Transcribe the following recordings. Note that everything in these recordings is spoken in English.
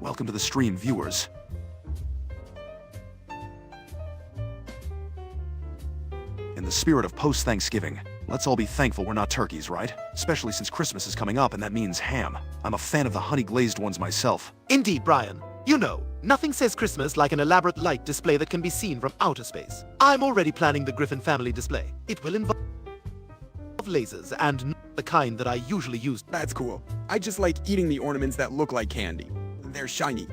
Welcome to the stream, viewers. In the spirit of post-Thanksgiving, let's all be thankful we're not turkeys, right? Especially since Christmas is coming up and that means ham. I'm a fan of the honey-glazed ones myself. Indeed, Brian. You know, nothing says Christmas like an elaborate light display that can be seen from outer space. I'm already planning the Griffin family display. It will involve lasers and not the kind that I usually use. That's cool. I just like eating the ornaments that look like candy. They're shiny.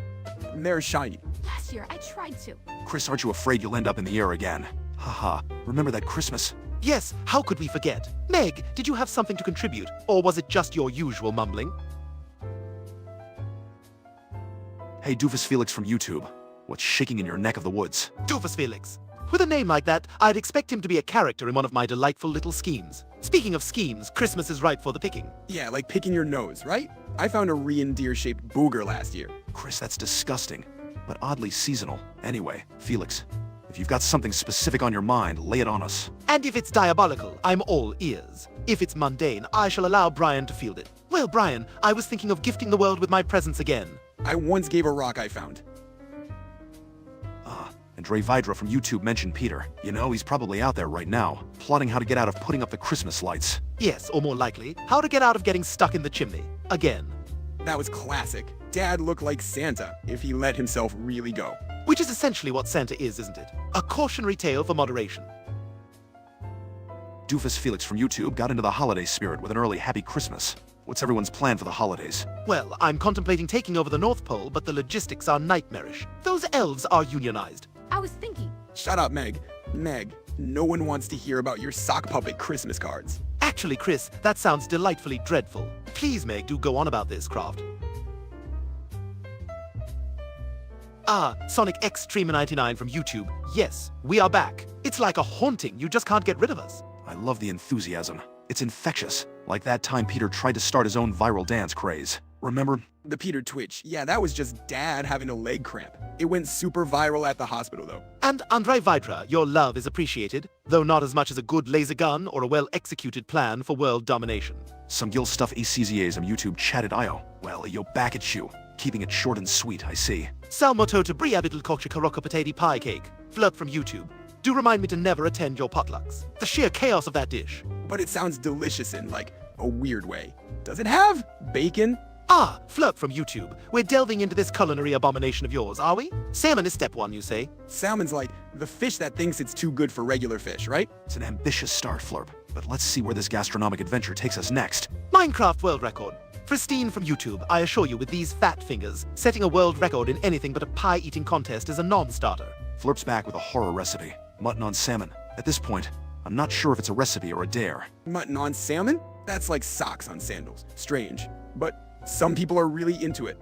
They're shiny. Last year, I tried to. Chris, aren't you afraid you'll end up in the air again? Haha, remember that Christmas? Yes, how could we forget? Meg, did you have something to contribute? Or was it just your usual mumbling? Hey, Doofus Felix from YouTube. What's shaking in your neck of the woods? Doofus Felix. With a name like that, I'd expect him to be a character in one of my delightful little schemes. Speaking of schemes, Christmas is ripe for the picking. Yeah, like picking your nose, right? I found a reindeer-shaped booger last year. Chris, that's disgusting, but oddly seasonal. Anyway, Felix, if you've got something specific on your mind, lay it on us. And if it's diabolical, I'm all ears. If it's mundane, I shall allow Brian to field it. Well, Brian, I was thinking of gifting the world with my presence again. I once gave a rock I found. And Dre Vidra from YouTube mentioned Peter. You know, he's probably out there right now, plotting how to get out of putting up the Christmas lights. Yes, or more likely, how to get out of getting stuck in the chimney. Again. That was classic. Dad looked like Santa if he let himself really go. Which is essentially what Santa is, isn't it? A cautionary tale for moderation. Doofus Felix from YouTube got into the holiday spirit with an early Happy Christmas. What's everyone's plan for the holidays? Well, I'm contemplating taking over the North Pole, but the logistics are nightmarish. Those elves are unionized. I was thinking. Shut up, Meg. Meg, no one wants to hear about your sock puppet Christmas cards. Actually, Chris, that sounds delightfully dreadful. Please, Meg, do go on about this, Craft. Sonic X Streamer 99 from YouTube. Yes, we are back. It's like a haunting. You just can't get rid of us. I love the enthusiasm. It's infectious. Like that time Peter tried to start his own viral dance craze. Remember? The Peter Twitch. Yeah, that was just Dad having a leg cramp. It went super viral at the hospital, though. And Andrei Vidra, your love is appreciated, though not as much as a good laser gun or a well-executed plan for world domination. Some Gil stuff ACZAs on YouTube chatted IO. Well, yo, back at you. Keeping it short and sweet, I see. Salmoto to briabital culture karoko potato pie cake. Flirt from YouTube. Do remind me to never attend your potlucks. The sheer chaos of that dish. But it sounds delicious in, like, a weird way. Does it have bacon? Flirt from YouTube. We're delving into this culinary abomination of yours, are we? Salmon is step one, you say? Salmon's like the fish that thinks it's too good for regular fish, right? It's an ambitious start, Flurp. But let's see where this gastronomic adventure takes us next. Minecraft world record. Pristine from YouTube, I assure you with these fat fingers, setting a world record in anything but a pie-eating contest is a non-starter. Flurp's back with a horror recipe. Mutton on salmon. At this point, I'm not sure if it's a recipe or a dare. Mutton on salmon? That's like socks on sandals. Strange. But some people are really into it.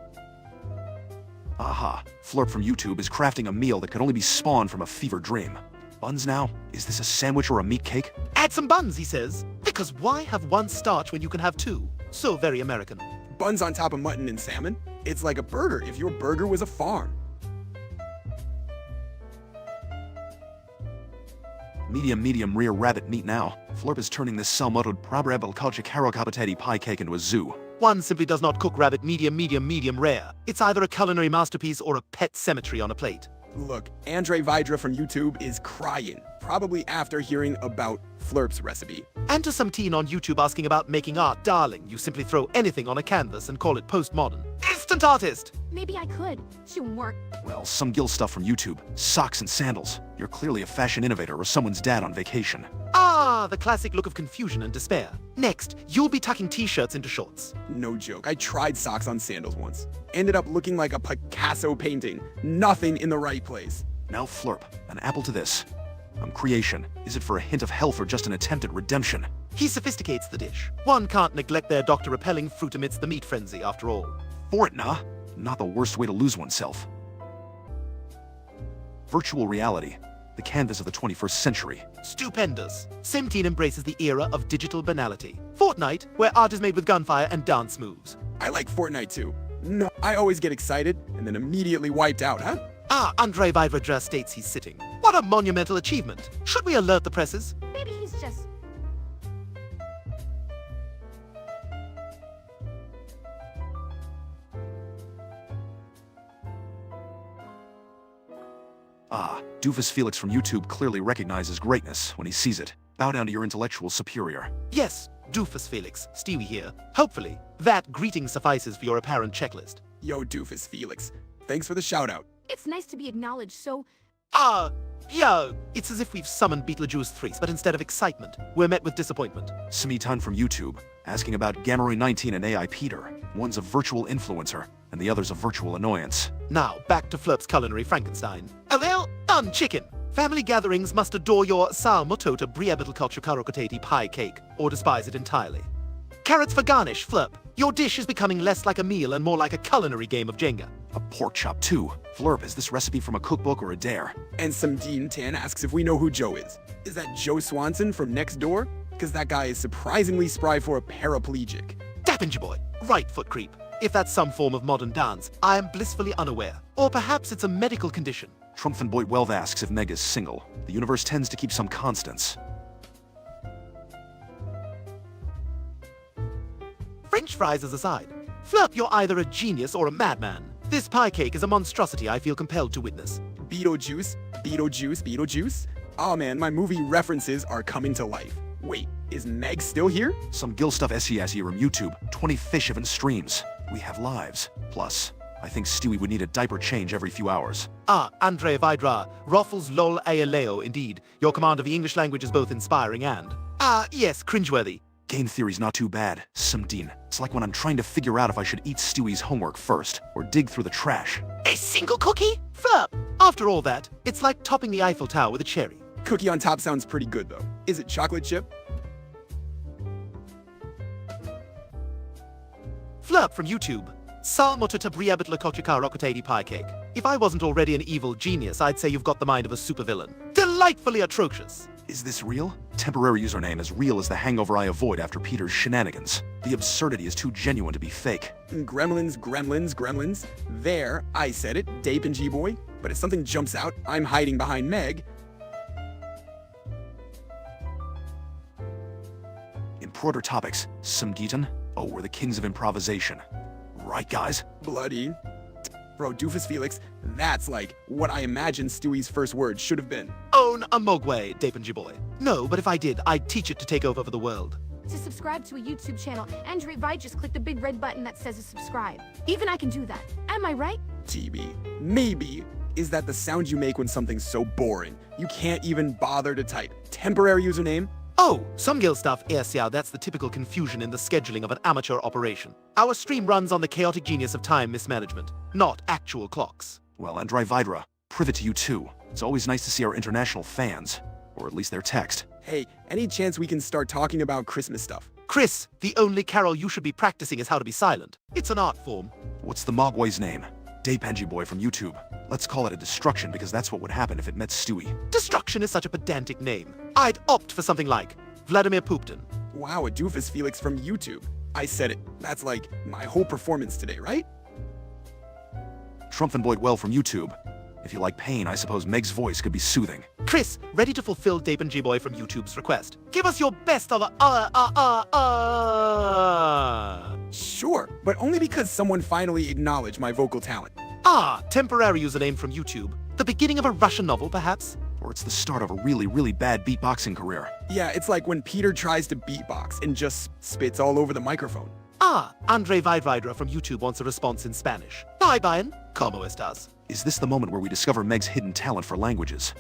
Aha. Flurp from YouTube is crafting a meal that could only be spawned from a fever dream. Buns now? Is this a sandwich or a meat cake? Add some buns, he says. Because why have one starch when you can have two? So very American. Buns on top of mutton and salmon? It's like a burger if your burger was a farm. Medium rear rabbit meat now. Flurp is turning this salmotoed probrebel culture carocapatati pie cake into a zoo. One simply does not cook rabbit medium rare. It's either a culinary masterpiece or a pet cemetery on a plate. Look, Andre Vidra from YouTube is crying, probably after hearing about Flurp's recipe. And to some teen on YouTube asking about making art, darling, you simply throw anything on a canvas and call it postmodern. Instant artist! Maybe I could. She won't work. Well, some Gil stuff from YouTube. Socks and sandals. You're clearly a fashion innovator or someone's dad on vacation. The classic look of confusion and despair. Next, you'll be tucking t-shirts into shorts. No joke, I tried socks on sandals once. Ended up looking like a Picasso painting. Nothing in the right place. Now Flurp, an apple to this. Creation. Is it for a hint of health or just an attempt at redemption? He sophisticates the dish. One can't neglect their doctor-repelling fruit amidst the meat frenzy, after all. Fortna? Not the worst way to lose oneself. Virtual reality. The canvas of the 21st century. Stupendous. Semteen embraces the era of digital banality. Fortnite, where art is made with gunfire and dance moves. I like Fortnite too. No, I always get excited and then immediately wiped out, huh? Andrei Vidra states he's sitting. What a monumental achievement. Should we alert the presses? Maybe he's just... Ah, Doofus Felix from YouTube clearly recognizes greatness when he sees it. Bow down to your intellectual superior. Yes, Doofus Felix, Stewie here. Hopefully, that greeting suffices for your apparent checklist. Yo, Doofus Felix. Thanks for the shout out. It's nice to be acknowledged, so Yeah, it's as if we've summoned Beetlejuice Threes, but instead of excitement, we're met with disappointment. Smitan from YouTube, asking about Gameroy19 and AI Peter. One's a virtual influencer, and the other's a virtual annoyance. Now, back to Flirp's culinary Frankenstein. A well done chicken! Family gatherings must adore your salmotota briabitalculture pie cake, or despise it entirely. Carrots for garnish, Flirp. Your dish is becoming less like a meal and more like a culinary game of Jenga. A pork chop too. Flurp, is this recipe from a cookbook or a dare? And some Dean Tan asks if we know who Joe is. Is that Joe Swanson from next door? Because that guy is surprisingly spry for a paraplegic. Dappinger boy, right foot creep. If that's some form of modern dance, I am blissfully unaware. Or perhaps it's a medical condition. Trumpfenboy Welv asks if Meg is single. The universe tends to keep some constants. French fries as aside. Flirp, you're either a genius or a madman. This pie cake is a monstrosity I feel compelled to witness. Beetlejuice, Beetlejuice, Beetlejuice. Oh man, my movie references are coming to life. Wait, is Meg still here? Some gill stuff SES here from YouTube. 20 fish event streams. We have lives. Plus, I think Stewie would need a diaper change every few hours. Andre Vidra, Roffles lol aeleo indeed. Your command of the English language is both inspiring and... yes, cringeworthy. Game theory's not too bad, Simdeen. It's like when I'm trying to figure out if I should eat Stewie's homework first, or dig through the trash. A single cookie? Flirp! After all that, it's like topping the Eiffel Tower with a cherry. Cookie on top sounds pretty good though. Is it chocolate chip? Flirp from YouTube. Salmotatabriabitlakochika pie cake. If I wasn't already an evil genius, I'd say you've got the mind of a supervillain. Delightfully atrocious. Is this real? Temporary username as real as the hangover I avoid after Peter's shenanigans. The absurdity is too genuine to be fake. Gremlins, gremlins, gremlins. There, I said it, Dape and G-Boy. But if something jumps out, I'm hiding behind Meg. In Proto Topics, Simdeaton? Oh, we're the kings of improvisation. Right, guys? Bloody. Bro, Doofus Felix, that's like what I imagined Stewie's first words should have been. Own a mogwai, Dapenji boy. No, but if I did, I'd teach it to take over the world. to subscribe to a YouTube channel, Andre Vi just click the big red button that says subscribe. Even I can do that. Am I right? TB. Maybe. Is that the sound you make when something's so boring? You can't even bother to type. Temporary username? Oh, some guild stuff, yes, yeah, that's the typical confusion in the scheduling of an amateur operation. Our stream runs on the chaotic genius of time mismanagement, not actual clocks. Well, Andrei Vidra, privet to you too. It's always nice to see our international fans. Or at least their text. Hey, any chance we can start talking about Christmas stuff? Chris, the only carol you should be practicing is how to be silent. It's an art form. What's the Mogwai's name? Daypenji Boy from YouTube. Let's call it a destruction because that's what would happen if it met Stewie. Destruction is such a pedantic name. I'd opt for something like Vladimir Poopton. Wow, a doofus Felix from YouTube. I said it. That's like my whole performance today, right? Trumpfenboyd Well from YouTube. If you like pain, I suppose Meg's voice could be soothing. Chris, ready to fulfill Dapenji Boy from YouTube's request. Give us your best of Sure, but only because someone finally acknowledged my vocal talent. Temporary username from YouTube. The beginning of a Russian novel, perhaps? Or it's the start of a really, really bad beatboxing career. Yeah, it's like when Peter tries to beatbox and just spits all over the microphone. Andre Vidra from YouTube wants a response in Spanish. Hi, Brian. ¿Cómo estás? Is this the moment where we discover Meg's hidden talent for languages?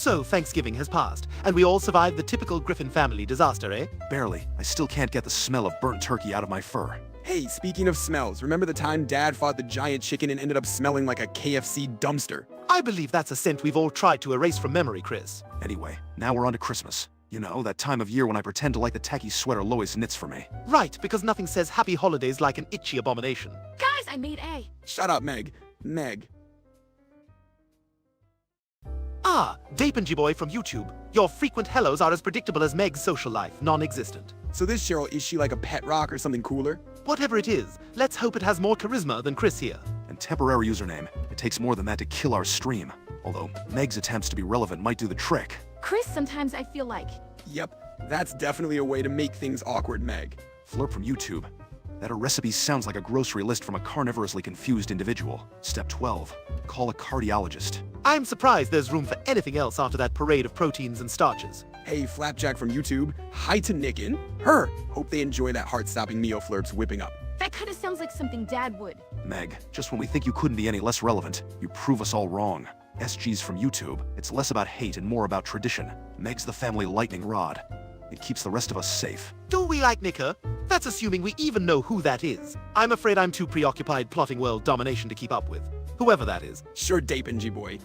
So Thanksgiving has passed, and we all survived the typical Griffin family disaster, eh? Barely. I still can't get the smell of burnt turkey out of my fur. Hey, speaking of smells, remember the time Dad fought the giant chicken and ended up smelling like a KFC dumpster? I believe that's a scent we've all tried to erase from memory, Chris. Anyway, now we're on to Christmas. You know, that time of year when I pretend to like the tacky sweater Lois knits for me. Right, because nothing says happy holidays like an itchy abomination. Guys, I made A. Shut up, Meg. Meg. Ah, Dapenji Boy from YouTube. Your frequent hellos are as predictable as Meg's social life, non-existent. So this Cheryl, is she like a pet rock or something cooler? Whatever it is, let's hope it has more charisma than Chris here. And temporary username. It takes more than that to kill our stream. Although, Meg's attempts to be relevant might do the trick. Chris, sometimes I feel like. Yep, that's definitely a way to make things awkward, Meg. Flirp from YouTube. That a recipe sounds like a grocery list from a carnivorously confused individual. Step 12. Call a cardiologist. I'm surprised there's room for anything else after that parade of proteins and starches. Hey, Flapjack from YouTube. Hi to Nick her. Hope they enjoy that heart-stopping Neo Flirps whipping up. That kind of sounds like something Dad would. Meg, just when we think you couldn't be any less relevant, you prove us all wrong. SG's from YouTube. It's less about hate and more about tradition. Meg's the family lightning rod. It keeps the rest of us safe. Do we like Nicker? That's assuming we even know who that is. I'm afraid I'm too preoccupied plotting world domination to keep up with. Whoever that is. Sure, Dapenji boy.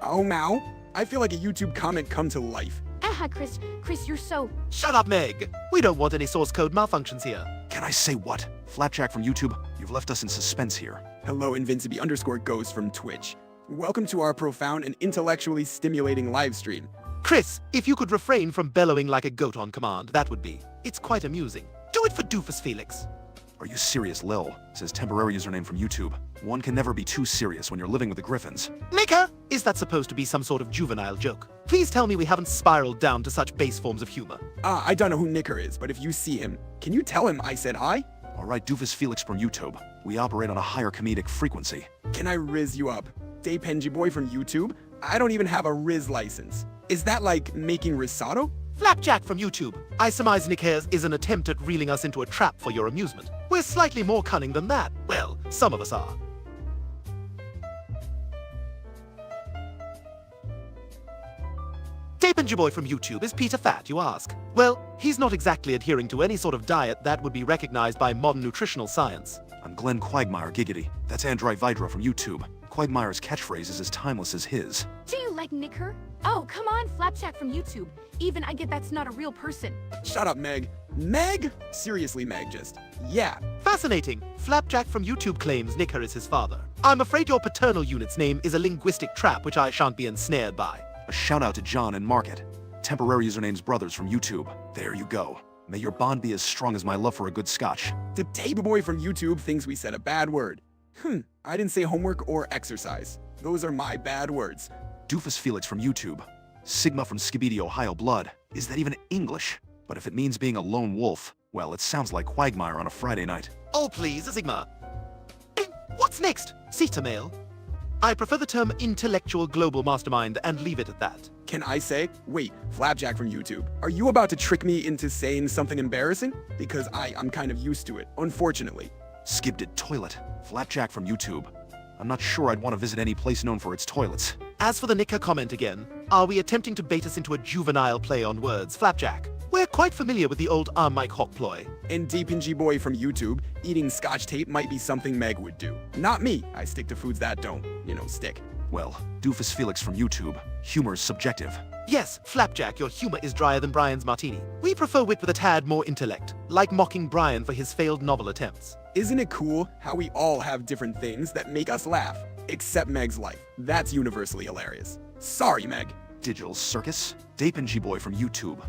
Oh, Mao. I feel like a YouTube comment come to life. Aha, Chris, you're so. Shut up, Meg. We don't want any source code malfunctions here. Can I say what? Flapjack from YouTube, you've left us in suspense here. Hello, Invinciby_Ghost from Twitch. Welcome to our profound and intellectually stimulating live stream. Chris, if you could refrain from bellowing like a goat on command, that would be. It's quite amusing. Do it for Doofus Felix. Are you serious, Lil? Says temporary username from YouTube. One can never be too serious when you're living with the Griffins. Nicker! Is that supposed to be some sort of juvenile joke? Please tell me we haven't spiraled down to such base forms of humor. I don't know who Nicker is, but if you see him, can you tell him I said hi? Alright, Doofus Felix from YouTube. We operate on a higher comedic frequency. Can I riz you up? Dapenji boy from YouTube? I don't even have a riz license. Is that like making risotto? Flapjack from YouTube. I surmise Nick Hares is an attempt at reeling us into a trap for your amusement. We're slightly more cunning than that. Well, some of us are. Dapenji Boy from YouTube, is Peter fat, you ask? Well, he's not exactly adhering to any sort of diet that would be recognized by modern nutritional science. I'm Glenn Quagmire, giggity. That's Android Vidra from YouTube. Quagmire's catchphrase is as timeless as his. Do you like Nicker? Oh, come on, Flapjack from YouTube. Even I get that's not a real person. Shut up, Meg. Meg? Seriously, Meg, just. Yeah. Fascinating. Flapjack from YouTube claims Nicker is his father. I'm afraid your paternal unit's name is a linguistic trap which I shan't be ensnared by. A shout out to John and Market. Temporary usernames brothers from YouTube. There you go. May your bond be as strong as my love for a good scotch. The Table Boy from YouTube thinks we said a bad word. I didn't say homework or exercise. Those are my bad words. Doofus Felix from YouTube. Sigma from Skibidi, Ohio Blood. Is that even English? But if it means being a lone wolf, well, it sounds like Quagmire on a Friday night. Oh please, Sigma. What's next? Ceta mail? I prefer the term intellectual global mastermind and leave it at that. Can I say? Wait, Flapjack from YouTube. Are you about to trick me into saying something embarrassing? Because I'm kind of used to it, unfortunately. Skibdid Toilet. Flapjack from YouTube. I'm not sure I'd want to visit any place known for its toilets. As for the Nicker comment again, are we attempting to bait us into a juvenile play on words, Flapjack? We're quite familiar with the old arm Mike Hawk ploy. And Deepinji Boy from YouTube, eating scotch tape might be something Meg would do. Not me. I stick to foods that don't, stick. Well, Doofus Felix from YouTube. Humor's subjective. Yes, Flapjack, your humor is drier than Brian's martini. We prefer wit with a tad more intellect, like mocking Brian for his failed novel attempts. Isn't it cool how we all have different things that make us laugh? Except Meg's life. That's universally hilarious. Sorry, Meg. Digital Circus? Dapenji Boy from YouTube.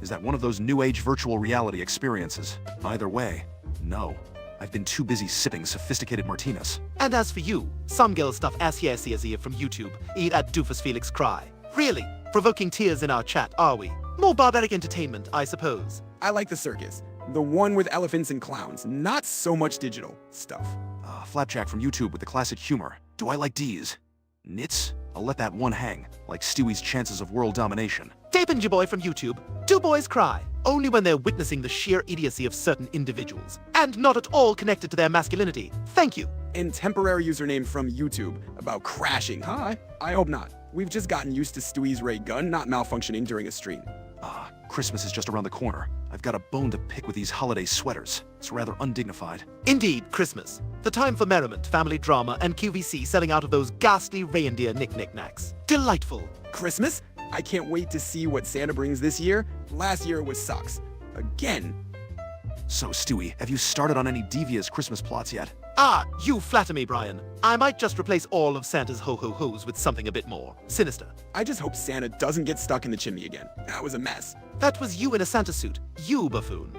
Is that one of those new age virtual reality experiences? Either way, no. I've been too busy sipping sophisticated martinis. And as for you, some girl stuff as here from YouTube, eat at Doofus Felix cry. Really, provoking tears in our chat, are we? More barbaric entertainment, I suppose. I like the circus. The one with elephants and clowns, not so much digital stuff. Flapjack from YouTube with the classic humor. Do I like D's? Nits? I'll let that one hang, like Stewie's chances of world domination. Dapenji Boy from YouTube. Do boys cry? Only when they're witnessing the sheer idiocy of certain individuals, and not at all connected to their masculinity. Thank you. And temporary username from YouTube about crashing. Huh? I hope not. We've just gotten used to Stewie's ray gun not malfunctioning during a stream. Christmas is just around the corner. I've got a bone to pick with these holiday sweaters. It's rather undignified. Indeed, Christmas. The time for merriment, family drama, and QVC selling out of those ghastly reindeer knick-knack-knacks. Delightful. Christmas? I can't wait to see what Santa brings this year. Last year was sucks. Again. So, Stewie, have you started on any devious Christmas plots yet? You flatter me, Brian. I might just replace all of Santa's ho-ho-hos with something a bit more sinister. I just hope Santa doesn't get stuck in the chimney again. That was a mess. That was you in a Santa suit. You buffoon.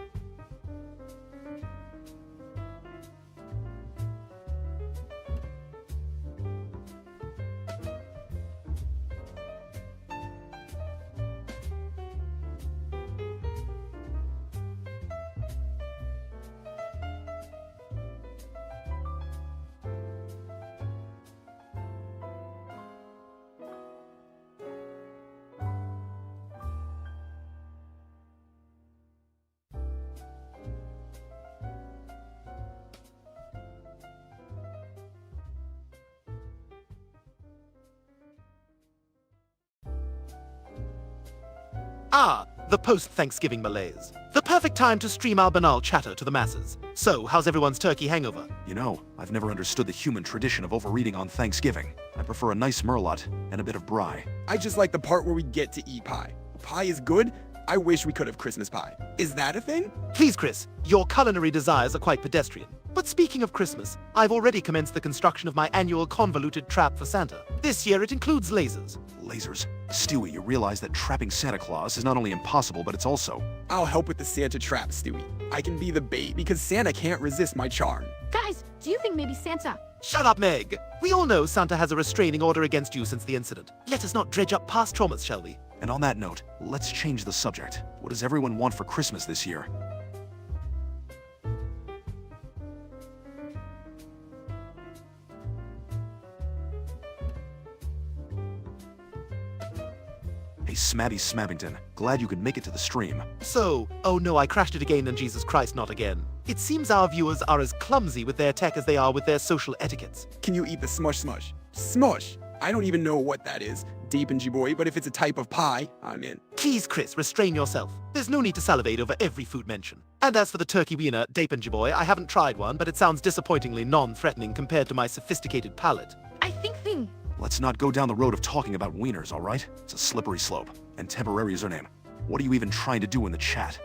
The post-Thanksgiving malaise. The perfect time to stream our banal chatter to the masses. So, how's everyone's turkey hangover? You know, I've never understood the human tradition of overeating on Thanksgiving. I prefer a nice merlot and a bit of brie. I just like the part where we get to eat pie. Pie is good. I wish we could have Christmas pie. Is that a thing? Please, Chris, your culinary desires are quite pedestrian. But speaking of Christmas, I've already commenced the construction of my annual convoluted trap for Santa. This year it includes lasers. Lasers? Stewie, you realize that trapping Santa Claus is not only impossible, but it's also... I'll help with the Santa trap, Stewie. I can be the bait because Santa can't resist my charm. Guys, do you think maybe Santa... Shut up, Meg! We all know Santa has a restraining order against you since the incident. Let us not dredge up past traumas, shall we? And on that note, let's change the subject. What does everyone want for Christmas this year? Hey, Smaddy Smabbington, glad you could make it to the stream. So, oh no, I crashed it again and Jesus Christ, not again. It seems our viewers are as clumsy with their tech as they are with their social etiquettes. Can you eat the smush smush? Smush! I don't even know what that is, Deepangy boy, but if it's a type of pie, I'm in. Please, Chris, restrain yourself. There's no need to salivate over every food mention. And as for the turkey wiener, Deepangy boy, I haven't tried one, but it sounds disappointingly non-threatening compared to my sophisticated palate. I think thing... Let's not go down the road of talking about wieners, all right? It's a slippery slope. And temporary username. What are you even trying to do in the chat?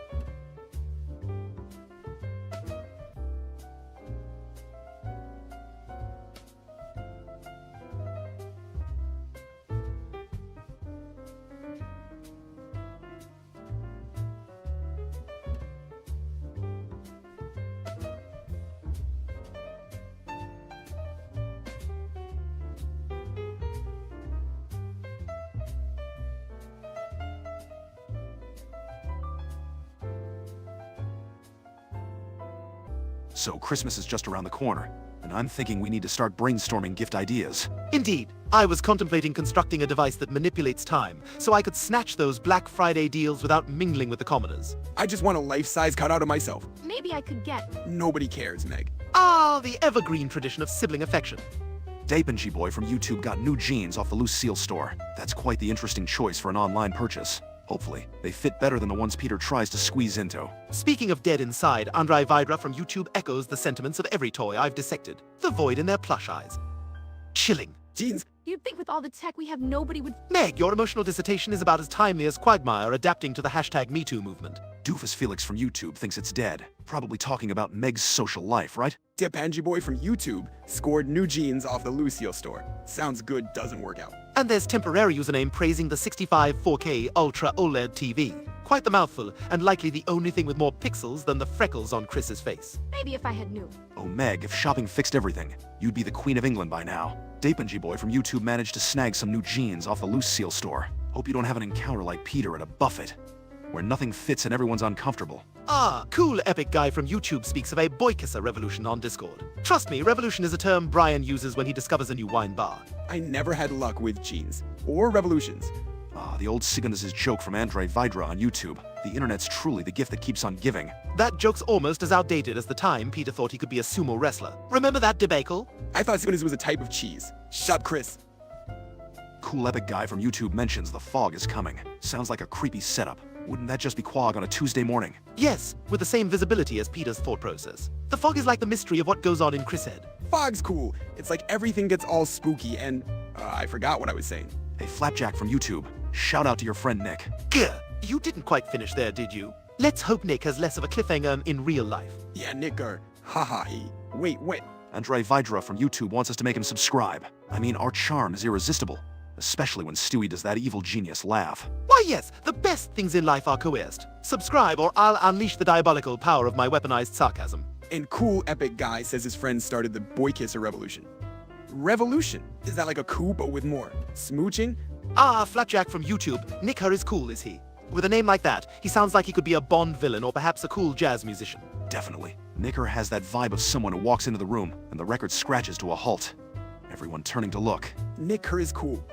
So Christmas is just around the corner, and I'm thinking we need to start brainstorming gift ideas. Indeed, I was contemplating constructing a device that manipulates time, so I could snatch those Black Friday deals without mingling with the commoners. I just want a life-size cutout of myself. Maybe I could get... Nobody cares, Meg. The evergreen tradition of sibling affection. Deepangy boy from YouTube got new jeans off the Lucille store. That's quite the interesting choice for an online purchase. Hopefully, they fit better than the ones Peter tries to squeeze into. Speaking of dead inside, Andrei Vidra from YouTube echoes the sentiments of every toy I've dissected. The void in their plush eyes. Chilling. Jeans. You'd think with all the tech we have, nobody would... Meg, your emotional dissertation is about as timely as Quagmire adapting to the hashtag #MeToo movement. Doofus Felix from YouTube thinks it's dead. Probably talking about Meg's social life, right? Deepangy boy from YouTube scored new jeans off the Lucille store. Sounds good, doesn't work out. And there's temporary username praising the 65 4K Ultra OLED TV. Quite the mouthful, and likely the only thing with more pixels than the freckles on Chris's face. Maybe if I had knew. Oh, Meg, if shopping fixed everything, you'd be the Queen of England by now. Deepangy boy from YouTube managed to snag some new jeans off the Lucille store. Hope you don't have an encounter like Peter at a buffet, where nothing fits and everyone's uncomfortable. Cool epic guy from YouTube speaks of a boy kisser revolution on Discord. Trust me, revolution is a term Brian uses when he discovers a new wine bar. I never had luck with jeans. Or revolutions. the old Sigunas's joke from Andre Vidra on YouTube. The internet's truly the gift that keeps on giving. That joke's almost as outdated as the time Peter thought he could be a sumo wrestler. Remember that debacle? I thought Simmons was a type of cheese. Shut up, Chris. Cool Epic Guy from YouTube mentions the fog is coming. Sounds like a creepy setup. Wouldn't that just be Quag on a Tuesday morning? Yes, with the same visibility as Peter's thought process. The fog is like the mystery of what goes on in Chris Head. Fog's cool. It's like everything gets all spooky and... I forgot what I was saying. Hey, Flapjack from YouTube. Shout out to your friend Nick. Gah! You didn't quite finish there, did you? Let's hope Nick has less of a cliffhanger in real life. Yeah, Nick, haha, he. Wait. Andre Vidra from YouTube wants us to make him subscribe. I mean, our charm is irresistible. Especially when Stewie does that evil genius laugh. Why yes, the best things in life are coerced. Subscribe or I'll unleash the diabolical power of my weaponized sarcasm. And Cool Epic Guy says his friend started the Boy Kisser Revolution. Revolution? Is that like a coup but with more? Smooching? Ah, Flapjack from YouTube. Nick Her is cool, is he? With a name like that, he sounds like he could be a Bond villain or perhaps a cool jazz musician. Definitely. Nicker has that vibe of someone who walks into the room and the record scratches to a halt. Everyone turning to look. Nick Her is cool.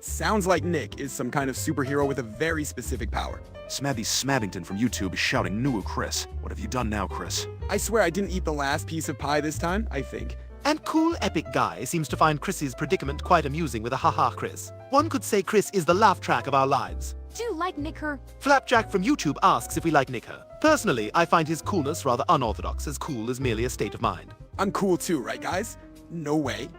Sounds like Nick is some kind of superhero with a very specific power. Smabby Smabbington from YouTube is shouting, "Nuu, Chris. What have you done now, Chris?" I swear I didn't eat the last piece of pie this time, I think. And Cool Epic Guy seems to find Chris's predicament quite amusing with a haha Chris. One could say Chris is the laugh track of our lives. Do you like Nick Her? Flapjack from YouTube asks if we like Nick Her. Personally, I find his coolness rather unorthodox, as cool as merely a state of mind. I'm cool too, right guys? No way.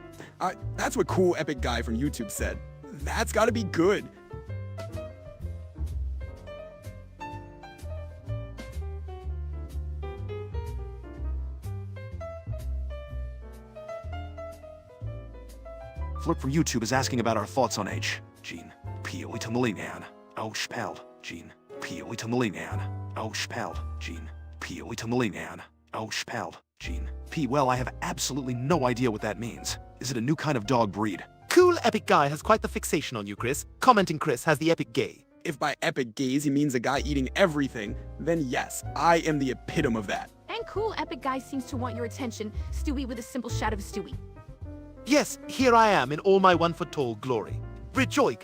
That's what Cool Epic Guy from YouTube said. That's gotta be good. Flip from YouTube is asking about our thoughts on H. Gene. Peely to Malinan. Oh, spelled. Gene. Peely to Malinan. Oh, spelled. Gene. Peely to Malinan. Oh, spelled. Gene. P. Well, I have absolutely no idea what that means. Is it a new kind of dog breed? Cool Epic Guy has quite the fixation on you, Chris. Commenting Chris has the epic gay. If by epic gaze he means a guy eating everything, then yes, I am the epitome of that. And Cool Epic Guy seems to want your attention, Stewie with a simple shot of Stewie. Yes, here I am in all my 1 foot tall glory. Rejoice!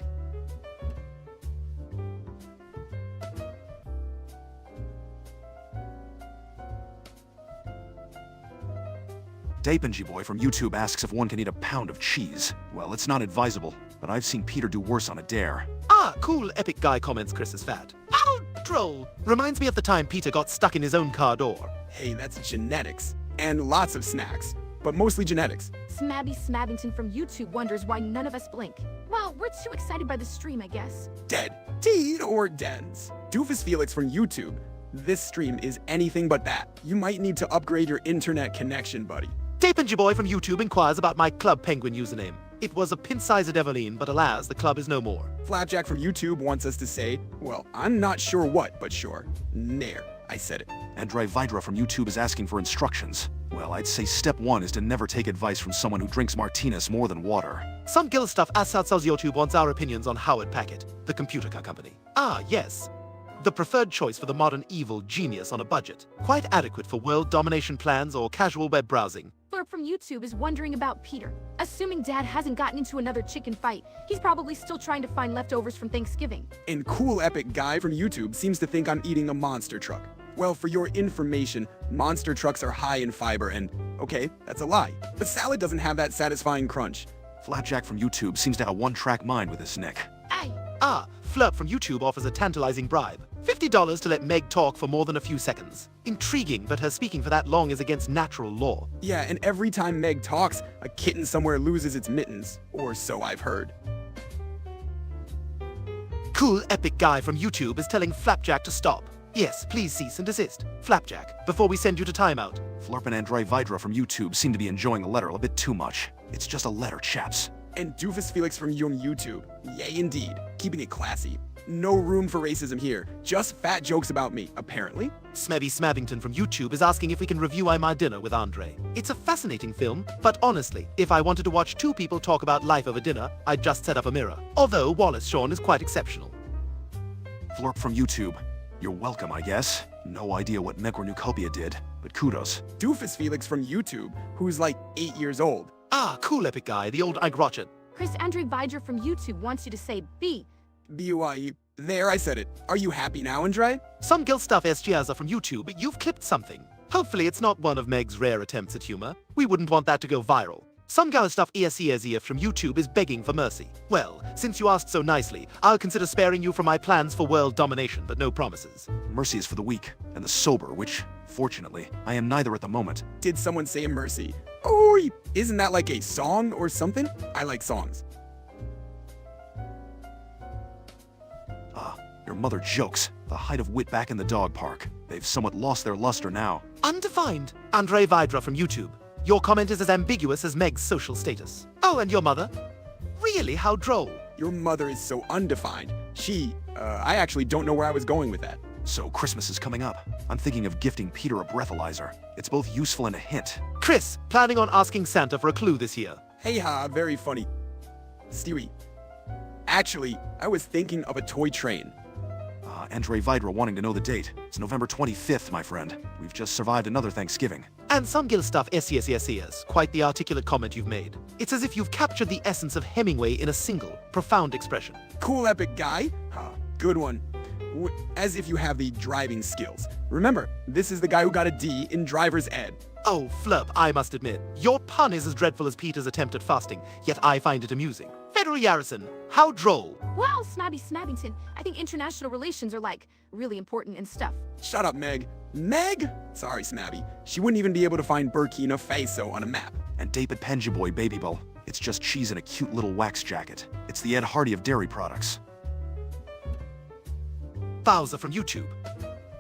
Dapenji Boy from YouTube asks if one can eat a pound of cheese. Well, it's not advisable, but I've seen Peter do worse on a dare. Ah, Cool Epic Guy comments Chris is fat. How droll! Reminds me of the time Peter got stuck in his own car door. Hey, that's genetics. And lots of snacks, but mostly genetics. Smabby Smabbington from YouTube wonders why none of us blink. Well, we're too excited by the stream, I guess. Dead. Deed or dens. Doofus Felix from YouTube. This stream is anything but that. You might need to upgrade your internet connection, buddy. Dapenji Boy from YouTube inquires about my Club Penguin username. It was a pin-sized Eveline, but alas, the club is no more. Flapjack from YouTube wants us to say, well, I'm not sure what, but sure. Nair. I said it. Andre Vidra from YouTube is asking for instructions. Well, I'd say step 1 is to never take advice from someone who drinks martinis more than water. Some gill stuff Assatsel's YouTube wants our opinions on Howard Packett, the computer company. Ah, yes. The preferred choice for the modern evil genius on a budget. Quite adequate for world domination plans or casual web browsing. Flurp from YouTube is wondering about Peter. Assuming Dad hasn't gotten into another chicken fight, he's probably still trying to find leftovers from Thanksgiving. And Cool Epic Guy from YouTube seems to think I'm eating a monster truck. Well, for your information, monster trucks are high in fiber and, okay, that's a lie. But salad doesn't have that satisfying crunch. Flapjack from YouTube seems to have a one-track mind with this Nick. Aye. Ah, Flurp from YouTube offers a tantalizing bribe. $50 to let Meg talk for more than a few seconds. Intriguing, but her speaking for that long is against natural law. Yeah, and every time Meg talks, a kitten somewhere loses its mittens. Or so I've heard. Cool Epic Guy from YouTube is telling Flapjack to stop. Yes, please cease and desist. Flapjack, before we send you to timeout. Flurp and Andre Vidra from YouTube seem to be enjoying the letter a bit too much. It's just a letter, chaps. And Doofus Felix from YouTube. Yay indeed. Keeping it classy. No room for racism here. Just fat jokes about me, apparently. Smebby Smabbington from YouTube is asking if we can review I My Dinner with Andre. It's a fascinating film, but honestly, if I wanted to watch two people talk about life over dinner, I'd just set up a mirror. Although Wallace Shawn is quite exceptional. Flurp from YouTube. You're welcome, I guess. No idea what Necronucopia did, but kudos. Doofus Felix from YouTube, who's like 8 years old. Ah, Cool Epic Guy, the old Ike Rochett. Chris Andre Vidra from YouTube wants you to say B. B-U-I-E. There, I said it. Are you happy now, Andre? Some Gil stuff SGAza from YouTube, you've clipped something. Hopefully it's not one of Meg's rare attempts at humor. We wouldn't want that to go viral. Some Gil stuff ESESEF from YouTube is begging for mercy. Well, since you asked so nicely, I'll consider sparing you from my plans for world domination, but no promises. Mercy is for the weak and the sober, which, fortunately, I am neither at the moment. Did someone say mercy? Oh, isn't that like a song or something? I like songs. Your mother jokes. The height of wit back in the dog park. They've somewhat lost their luster now. Undefined. Andre Vidra from YouTube. Your comment is as ambiguous as Meg's social status. Oh, and your mother? Really, how droll. Your mother is so undefined. I actually don't know where I was going with that. So Christmas is coming up. I'm thinking of gifting Peter a breathalyzer. It's both useful and a hint. Chris, planning on asking Santa for a clue this year. Hey ha, very funny. Stewie. Actually, I was thinking of a toy train. Andre Vidra wanting to know the date. It's November 25th, my friend. We've just survived another Thanksgiving. And some Gil stuff SESESES. Quite the articulate comment you've made. It's as if you've captured the essence of Hemingway in a single, profound expression. Cool epic guy? Good one. As if you have the driving skills. Remember, this is the guy who got a D in driver's ed. Oh, Flurp, I must admit, your pun is as dreadful as Peter's attempt at fasting, yet I find it amusing. Federal Yarrison, how droll. Wow, Snobby Snabbington. I think international relations are, like, really important and stuff. Shut up, Meg. Meg? Sorry, Snabby. She wouldn't even be able to find Burkina Faso on a map. And David Penjaboy Baby Bull. It's just cheese in a cute little wax jacket. It's the Ed Hardy of dairy products. Bowser from YouTube.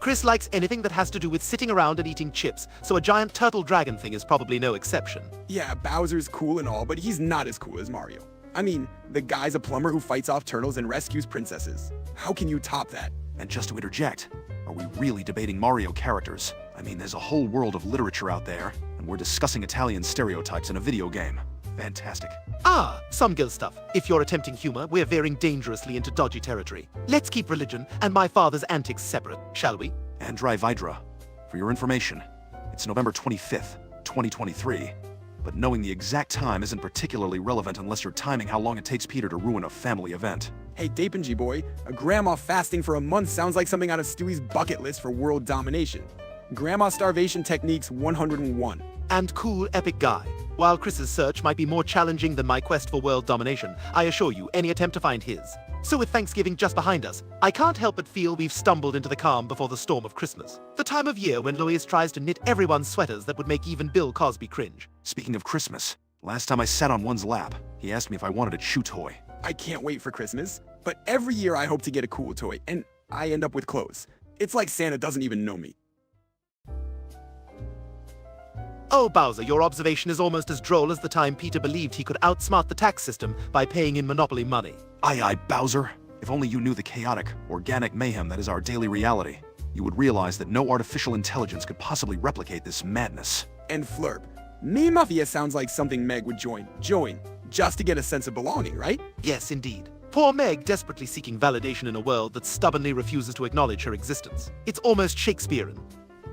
Chris likes anything that has to do with sitting around and eating chips, so a giant turtle dragon thing is probably no exception. Yeah, Bowser's cool and all, but he's not as cool as Mario. I mean, the guy's a plumber who fights off turtles and rescues princesses. How can you top that? And just to interject, are we really debating Mario characters? I mean, there's a whole world of literature out there, and we're discussing Italian stereotypes in a video game. Fantastic. Some Gil stuff. If you're attempting humor, we're veering dangerously into dodgy territory. Let's keep religion and my father's antics separate, shall we? Andrei Vidra, for your information, it's November 25th, 2023. But knowing the exact time isn't particularly relevant unless you're timing how long it takes Peter to ruin a family event. Hey, Dapenji boy, a grandma fasting for a month sounds like something out of Stewie's bucket list for world domination. Grandma starvation techniques 101. And cool epic guy. While Chris's search might be more challenging than my quest for world domination, I assure you, any attempt to find his. So with Thanksgiving just behind us, I can't help but feel we've stumbled into the calm before the storm of Christmas. The time of year when Louis tries to knit everyone's sweaters that would make even Bill Cosby cringe. Speaking of Christmas, last time I sat on one's lap, he asked me if I wanted a chew toy. I can't wait for Christmas, but every year I hope to get a cool toy, and I end up with clothes. It's like Santa doesn't even know me. Oh, Bowser, your observation is almost as droll as the time Peter believed he could outsmart the tax system by paying in Monopoly money. Aye, Bowser. If only you knew the chaotic, organic mayhem that is our daily reality, you would realize that no artificial intelligence could possibly replicate this madness. And Flurp. Me Mafia sounds like something Meg would join, just to get a sense of belonging, right? Yes, indeed. Poor Meg desperately seeking validation in a world that stubbornly refuses to acknowledge her existence. It's almost Shakespearean.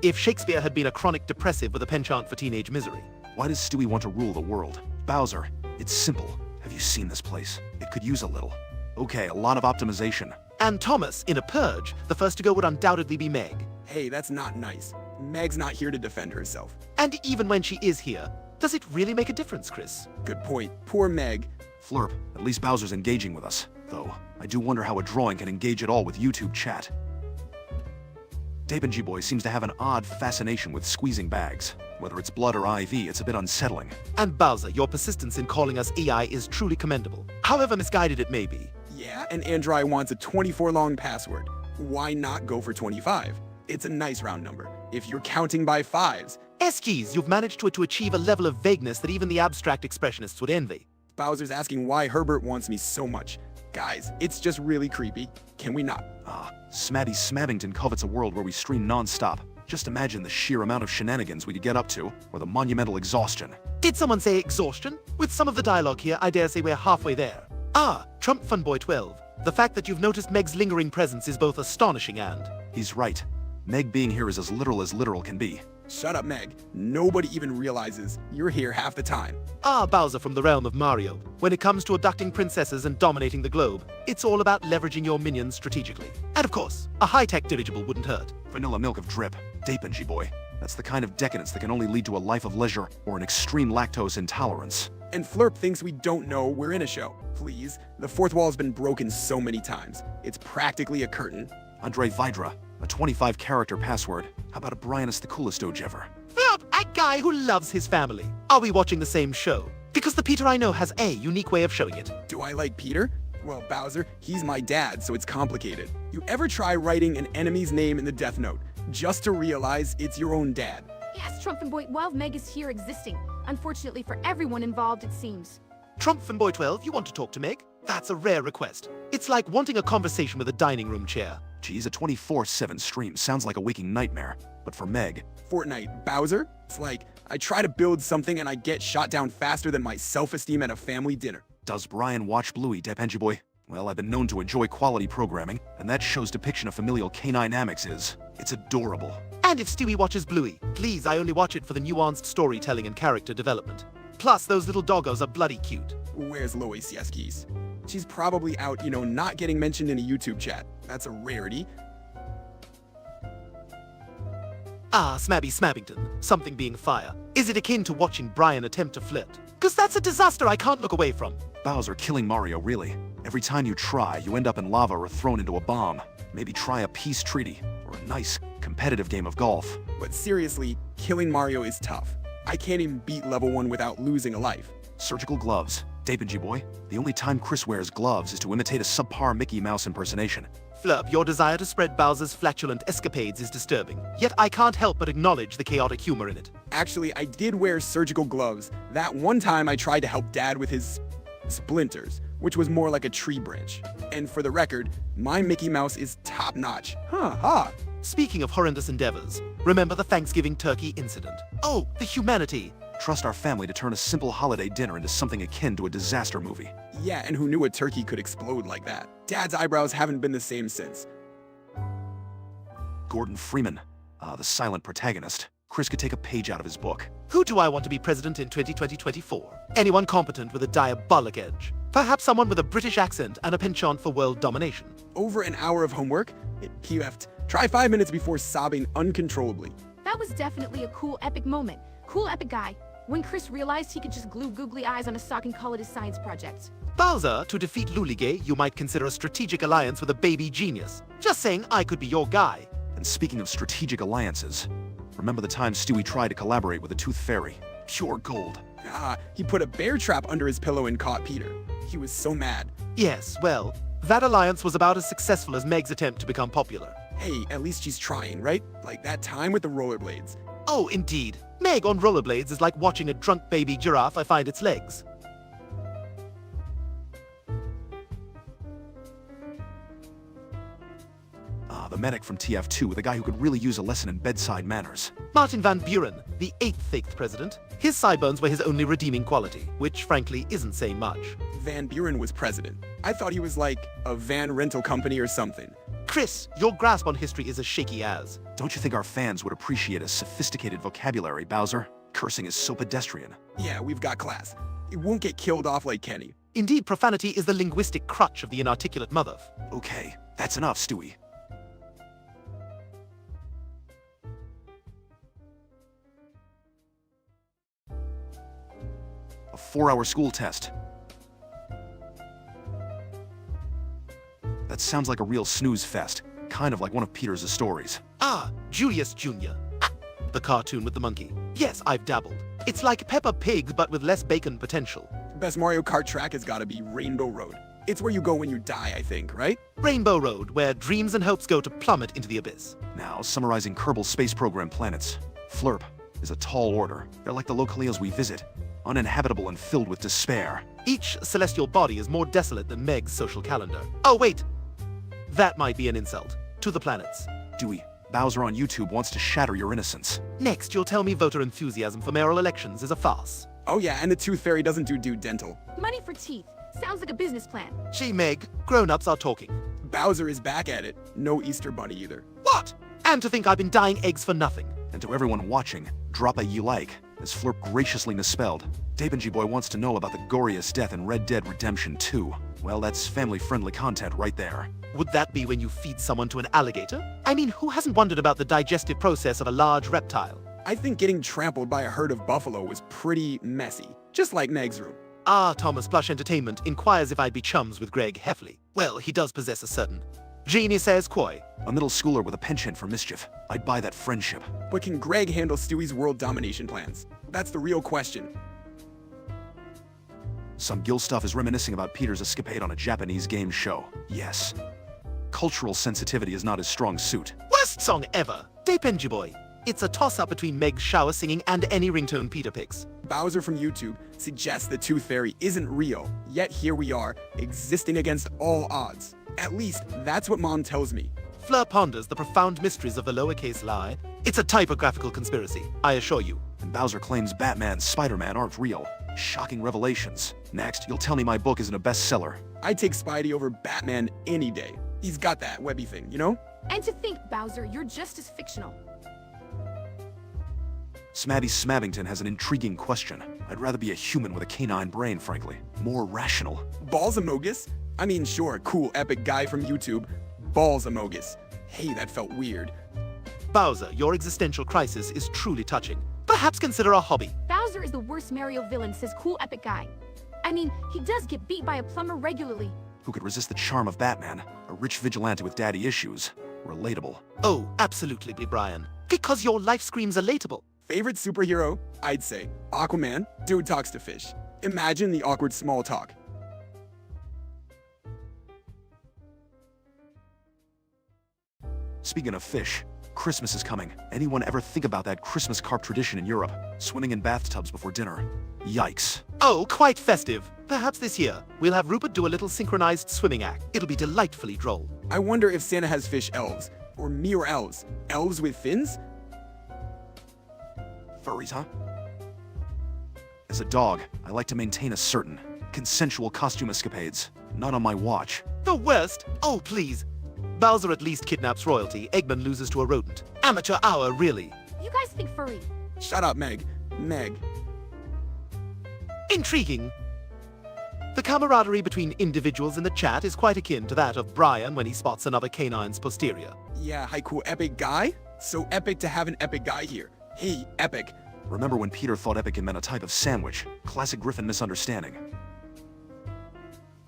If Shakespeare had been a chronic depressive with a penchant for teenage misery. Why does Stewie want to rule the world? Bowser, it's simple. Have you seen this place? It could use a little. Okay, a lot of optimization. And Thomas, in a purge, the first to go would undoubtedly be Meg. Hey, that's not nice. Meg's not here to defend herself. And even when she is here, does it really make a difference, Chris? Good point. Poor Meg. Flurp, at least Bowser's engaging with us. Though, I do wonder how a drawing can engage at all with YouTube chat. Dapenji Boy seems to have an odd fascination with squeezing bags. Whether it's blood or IV, it's a bit unsettling. And Bowser, your persistence in calling us EI is truly commendable, however misguided it may be. Yeah, and Andrai wants a 24-long password. Why not go for 25? It's a nice round number, if you're counting by fives. Eskies, you've managed to achieve a level of vagueness that even the abstract expressionists would envy. Bowser's asking why Herbert wants me so much. Guys, it's just really creepy. Can we not? Smaddy Smabbington covets a world where we stream non-stop. Just imagine the sheer amount of shenanigans we could get up to, or the monumental exhaustion. Did someone say exhaustion? With some of the dialogue here, I dare say we're halfway there. Trump Funboy 12. The fact that you've noticed Meg's lingering presence is both astonishing and... He's right. Meg being here is as literal can be. Shut up, Meg. Nobody even realizes you're here half the time. Ah, Bowser from the realm of Mario. When it comes to abducting princesses and dominating the globe, it's all about leveraging your minions strategically. And of course, a high-tech dirigible wouldn't hurt. Vanilla milk of drip. Dapenji boy. That's the kind of decadence that can only lead to a life of leisure or an extreme lactose intolerance. And Flurp thinks we don't know we're in a show. Please, the fourth wall has been broken so many times. It's practically a curtain. Andre Vidra. A 25-character password. How about a Brian is the coolest doge ever? Flop, a guy who loves his family. Are we watching the same show? Because the Peter I know has a unique way of showing it. Do I like Peter? Well, Bowser, he's my dad, so it's complicated. You ever try writing an enemy's name in the Death Note just to realize it's your own dad? Yes, Trump-and-Boy 12 Meg is here existing. Unfortunately for everyone involved, it seems. Trump-and-Boy 12, you want to talk to Meg? That's a rare request. It's like wanting a conversation with a dining room chair. Geez, a 24/7 stream sounds like a waking nightmare. But for Meg, Fortnite, Bowser? It's like, I try to build something and I get shot down faster than my self-esteem at a family dinner. does Brian watch Bluey, Dapenji boy? Well, I've been known to enjoy quality programming, and that show's depiction of familial canine antics it's adorable. And if Stewie watches Bluey, please, I only watch it for the nuanced storytelling and character development. Plus, those little doggos are bloody cute. Where's Lois Yeskis? She's probably out, not getting mentioned in a YouTube chat. That's a rarity. Ah, Smabby Smabbington, something being fire. Is it akin to watching Brian attempt to flirt? 'Cause that's a disaster I can't look away from. Bowser killing Mario, really? Every time you try, you end up in lava or thrown into a bomb. Maybe try a peace treaty, or a nice, competitive game of golf. But seriously, killing Mario is tough. I can't even beat level 1 without losing a life. Surgical gloves. Dapenji boy, the only time Chris wears gloves is to imitate a subpar Mickey Mouse impersonation. Flurp, your desire to spread Bowser's flatulent escapades is disturbing. Yet I can't help but acknowledge the chaotic humor in it. Actually, I did wear surgical gloves. That one time I tried to help Dad with his splinters, which was more like a tree branch. And for the record, my Mickey Mouse is top-notch. Speaking of horrendous endeavors, remember the Thanksgiving turkey incident? Oh, the humanity. Trust our family to turn a simple holiday dinner into something akin to a disaster movie. Yeah, and who knew a turkey could explode like that? Dad's eyebrows haven't been the same since. Gordon Freeman, the silent protagonist. Chris could take a page out of his book. Who do I want to be president in 2020-24? Anyone competent with a diabolic edge. Perhaps someone with a British accent and a penchant for world domination. Over an hour of homework? It PF'd. Try 5 minutes before sobbing uncontrollably. That was definitely a cool, epic moment. Cool, epic guy. When Chris realized he could just glue googly eyes on a sock and call it his science project. Bowser, to defeat Luligay, you might consider a strategic alliance with a baby genius. Just saying I could be your guy. And speaking of strategic alliances, remember the time Stewie tried to collaborate with a tooth fairy? Pure gold. He put a bear trap under his pillow and caught Peter. He was so mad. Yes, well, that alliance was about as successful as Meg's attempt to become popular. Hey, at least she's trying, right? Like that time with the rollerblades. Oh, indeed. Meg on rollerblades is like watching a drunk baby giraffe find its legs. The medic from TF2, the guy who could really use a lesson in bedside manners. Martin Van Buren, the eighth president. His sideburns were his only redeeming quality, which frankly isn't saying much. Van Buren was president. I thought he was like a van rental company or something. Chris, your grasp on history is as shaky as. Don't you think our fans would appreciate a sophisticated vocabulary, Bowser? Cursing is so pedestrian. Yeah, we've got class. It won't get killed off like Kenny. Indeed, profanity is the linguistic crutch of the inarticulate mother. Okay, that's enough, Stewie. A 4-hour school test. That sounds like a real snooze fest, kind of like one of Peter's stories. Ah, Julius Jr. The cartoon with the monkey. Yes, I've dabbled. It's like Peppa Pig, but with less bacon potential. Best Mario Kart track has gotta be Rainbow Road. It's where you go when you die, I think, right? Rainbow Road, where dreams and hopes go to plummet into the abyss. Now, summarizing Kerbal Space Program planets. Flurp is a tall order. They're like the localeos we visit, uninhabitable and filled with despair. Each celestial body is more desolate than Meg's social calendar. Oh, wait! That might be an insult. To the planets. Dewey, Bowser on YouTube wants to shatter your innocence. Next, you'll tell me voter enthusiasm for mayoral elections is a farce. Oh yeah, and the Tooth Fairy doesn't do dental. Money for teeth. Sounds like a business plan. Gee, Meg, grown-ups are talking. Bowser is back at it. No Easter Bunny either. What? And to think I've been dyeing eggs for nothing. And to everyone watching, drop a you like, as Flurp graciously misspelled. Dapenji Boy wants to know about the goriest death in Red Dead Redemption 2. Well, that's family-friendly content right there. Would that be when you feed someone to an alligator? I mean, who hasn't wondered about the digestive process of a large reptile? I think getting trampled by a herd of buffalo was pretty messy, just like Meg's room. Ah, Thomas Blush Entertainment inquires if I'd be chums with Greg Heffley. Well, he does possess a certain genie, says Coy. A middle schooler with a penchant for mischief. I'd buy that friendship. But can Greg handle Stewie's world domination plans? That's the real question. Some Gil stuff is reminiscing about Peter's escapade on a Japanese game show. Yes. Cultural sensitivity is not his strong suit. Worst song ever! Dapenji Boy. It's a toss-up between Meg's shower singing and any ringtone Peter picks. Bowser from YouTube suggests the Tooth Fairy isn't real, yet here we are, existing against all odds. At least, that's what Mom tells me. Fleur ponders the profound mysteries of the lowercase lie. It's a typographical conspiracy, I assure you. And Bowser claims Batman and Spider-Man aren't real. Shocking revelations. Next, you'll tell me my book isn't a bestseller. I'd take Spidey over Batman any day. He's got that webby thing, you know? And to think, Bowser, you're just as fictional. Smaddy Smabbington has an intriguing question. I'd rather be a human with a canine brain, frankly. More rational. Balls Amogus? I mean, sure, cool, epic guy from YouTube. Balls Amogus. Hey, that felt weird. Bowser, your existential crisis is truly touching. Perhaps consider a hobby. Bowser is the worst Mario villain, says cool epic guy. I mean, he does get beat by a plumber regularly. Who could resist the charm of Batman? A rich vigilante with daddy issues. Relatable. Oh, absolutely, Brian. Because your life screams relatable. Favorite superhero? I'd say Aquaman. Dude talks to fish. Imagine the awkward small talk. Speaking of fish, Christmas is coming. Anyone ever think about that Christmas carp tradition in Europe? Swimming in bathtubs before dinner. Yikes. Oh, quite festive. Perhaps this year, we'll have Rupert do a little synchronized swimming act. It'll be delightfully droll. I wonder if Santa has fish elves. Or mere elves. Elves with fins? Furries, huh? As a dog, I like to maintain a certain consensual costume escapades. Not on my watch. The worst? Oh, please. Bowser at least kidnaps royalty. Eggman loses to a rodent. Amateur hour, really. You guys think furry. Shut up, Meg. Meg. Intriguing. The camaraderie between individuals in the chat is quite akin to that of Brian when he spots another canine's posterior. Yeah, haiku epic guy? So epic to have an epic guy here. Hey, epic. Remember when Peter thought epic meant a type of sandwich? Classic Griffin misunderstanding.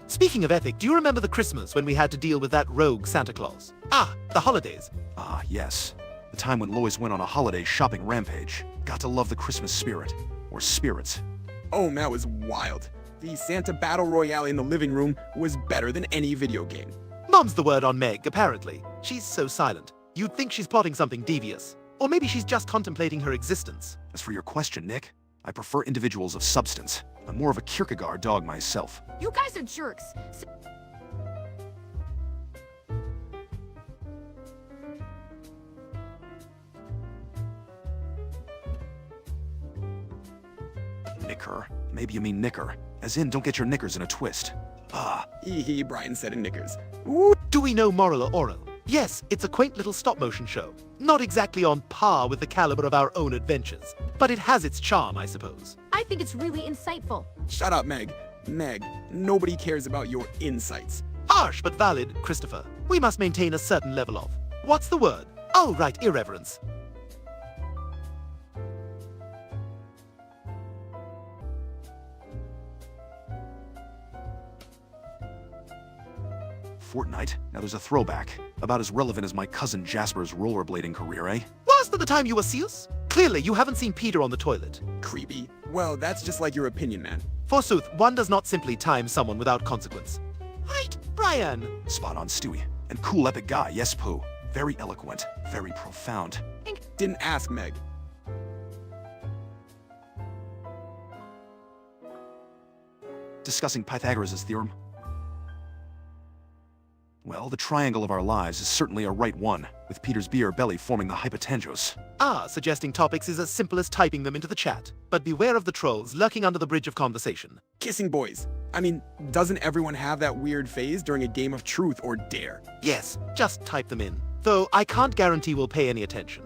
Speaking of epic, do you remember the Christmas when we had to deal with that rogue Santa Claus? Ah, the holidays. Ah, yes. The time when Lois went on a holiday shopping rampage. Got to love the Christmas spirit. Or spirits. Oh, that was wild. The Santa Battle Royale in the living room was better than any video game. Mom's the word on Meg, apparently. She's so silent. You'd think she's plotting something devious. Or maybe she's just contemplating her existence. As for your question, Nick, I prefer individuals of substance. I'm more of a Kierkegaard dog myself. You guys are jerks. Knicker. Maybe you mean knicker. As in, don't get your knickers in a twist. Ah. Hee, Brian said in knickers. Ooh. Do we know moral or oral? Yes, it's a quaint little stop-motion show. Not exactly on par with the caliber of our own adventures, but it has its charm, I suppose. I think it's really insightful. Shut up, Meg. Meg, nobody cares about your insights. Harsh but valid, Christopher. We must maintain a certain level of... What's the word? Oh, right, irreverence. Fortnite? Now there's a throwback. About as relevant as my cousin Jasper's rollerblading career, eh? Was that the time you were serious? Clearly, you haven't seen Peter on the toilet. Creepy. Well, that's just like your opinion, man. Forsooth, one does not simply time someone without consequence. Right, Brian? Spot on, Stewie. And cool epic guy, yes, Pooh. Very eloquent, very profound. Didn't ask, Meg. Discussing Pythagoras' theorem. Well, the triangle of our lives is certainly a right one, with Peter's beer belly forming the hypotenuse. Ah, suggesting topics is as simple as typing them into the chat. But beware of the trolls lurking under the bridge of conversation. Kissing boys. I mean, doesn't everyone have that weird phase during a game of truth or dare? Yes, just type them in. Though I can't guarantee we'll pay any attention.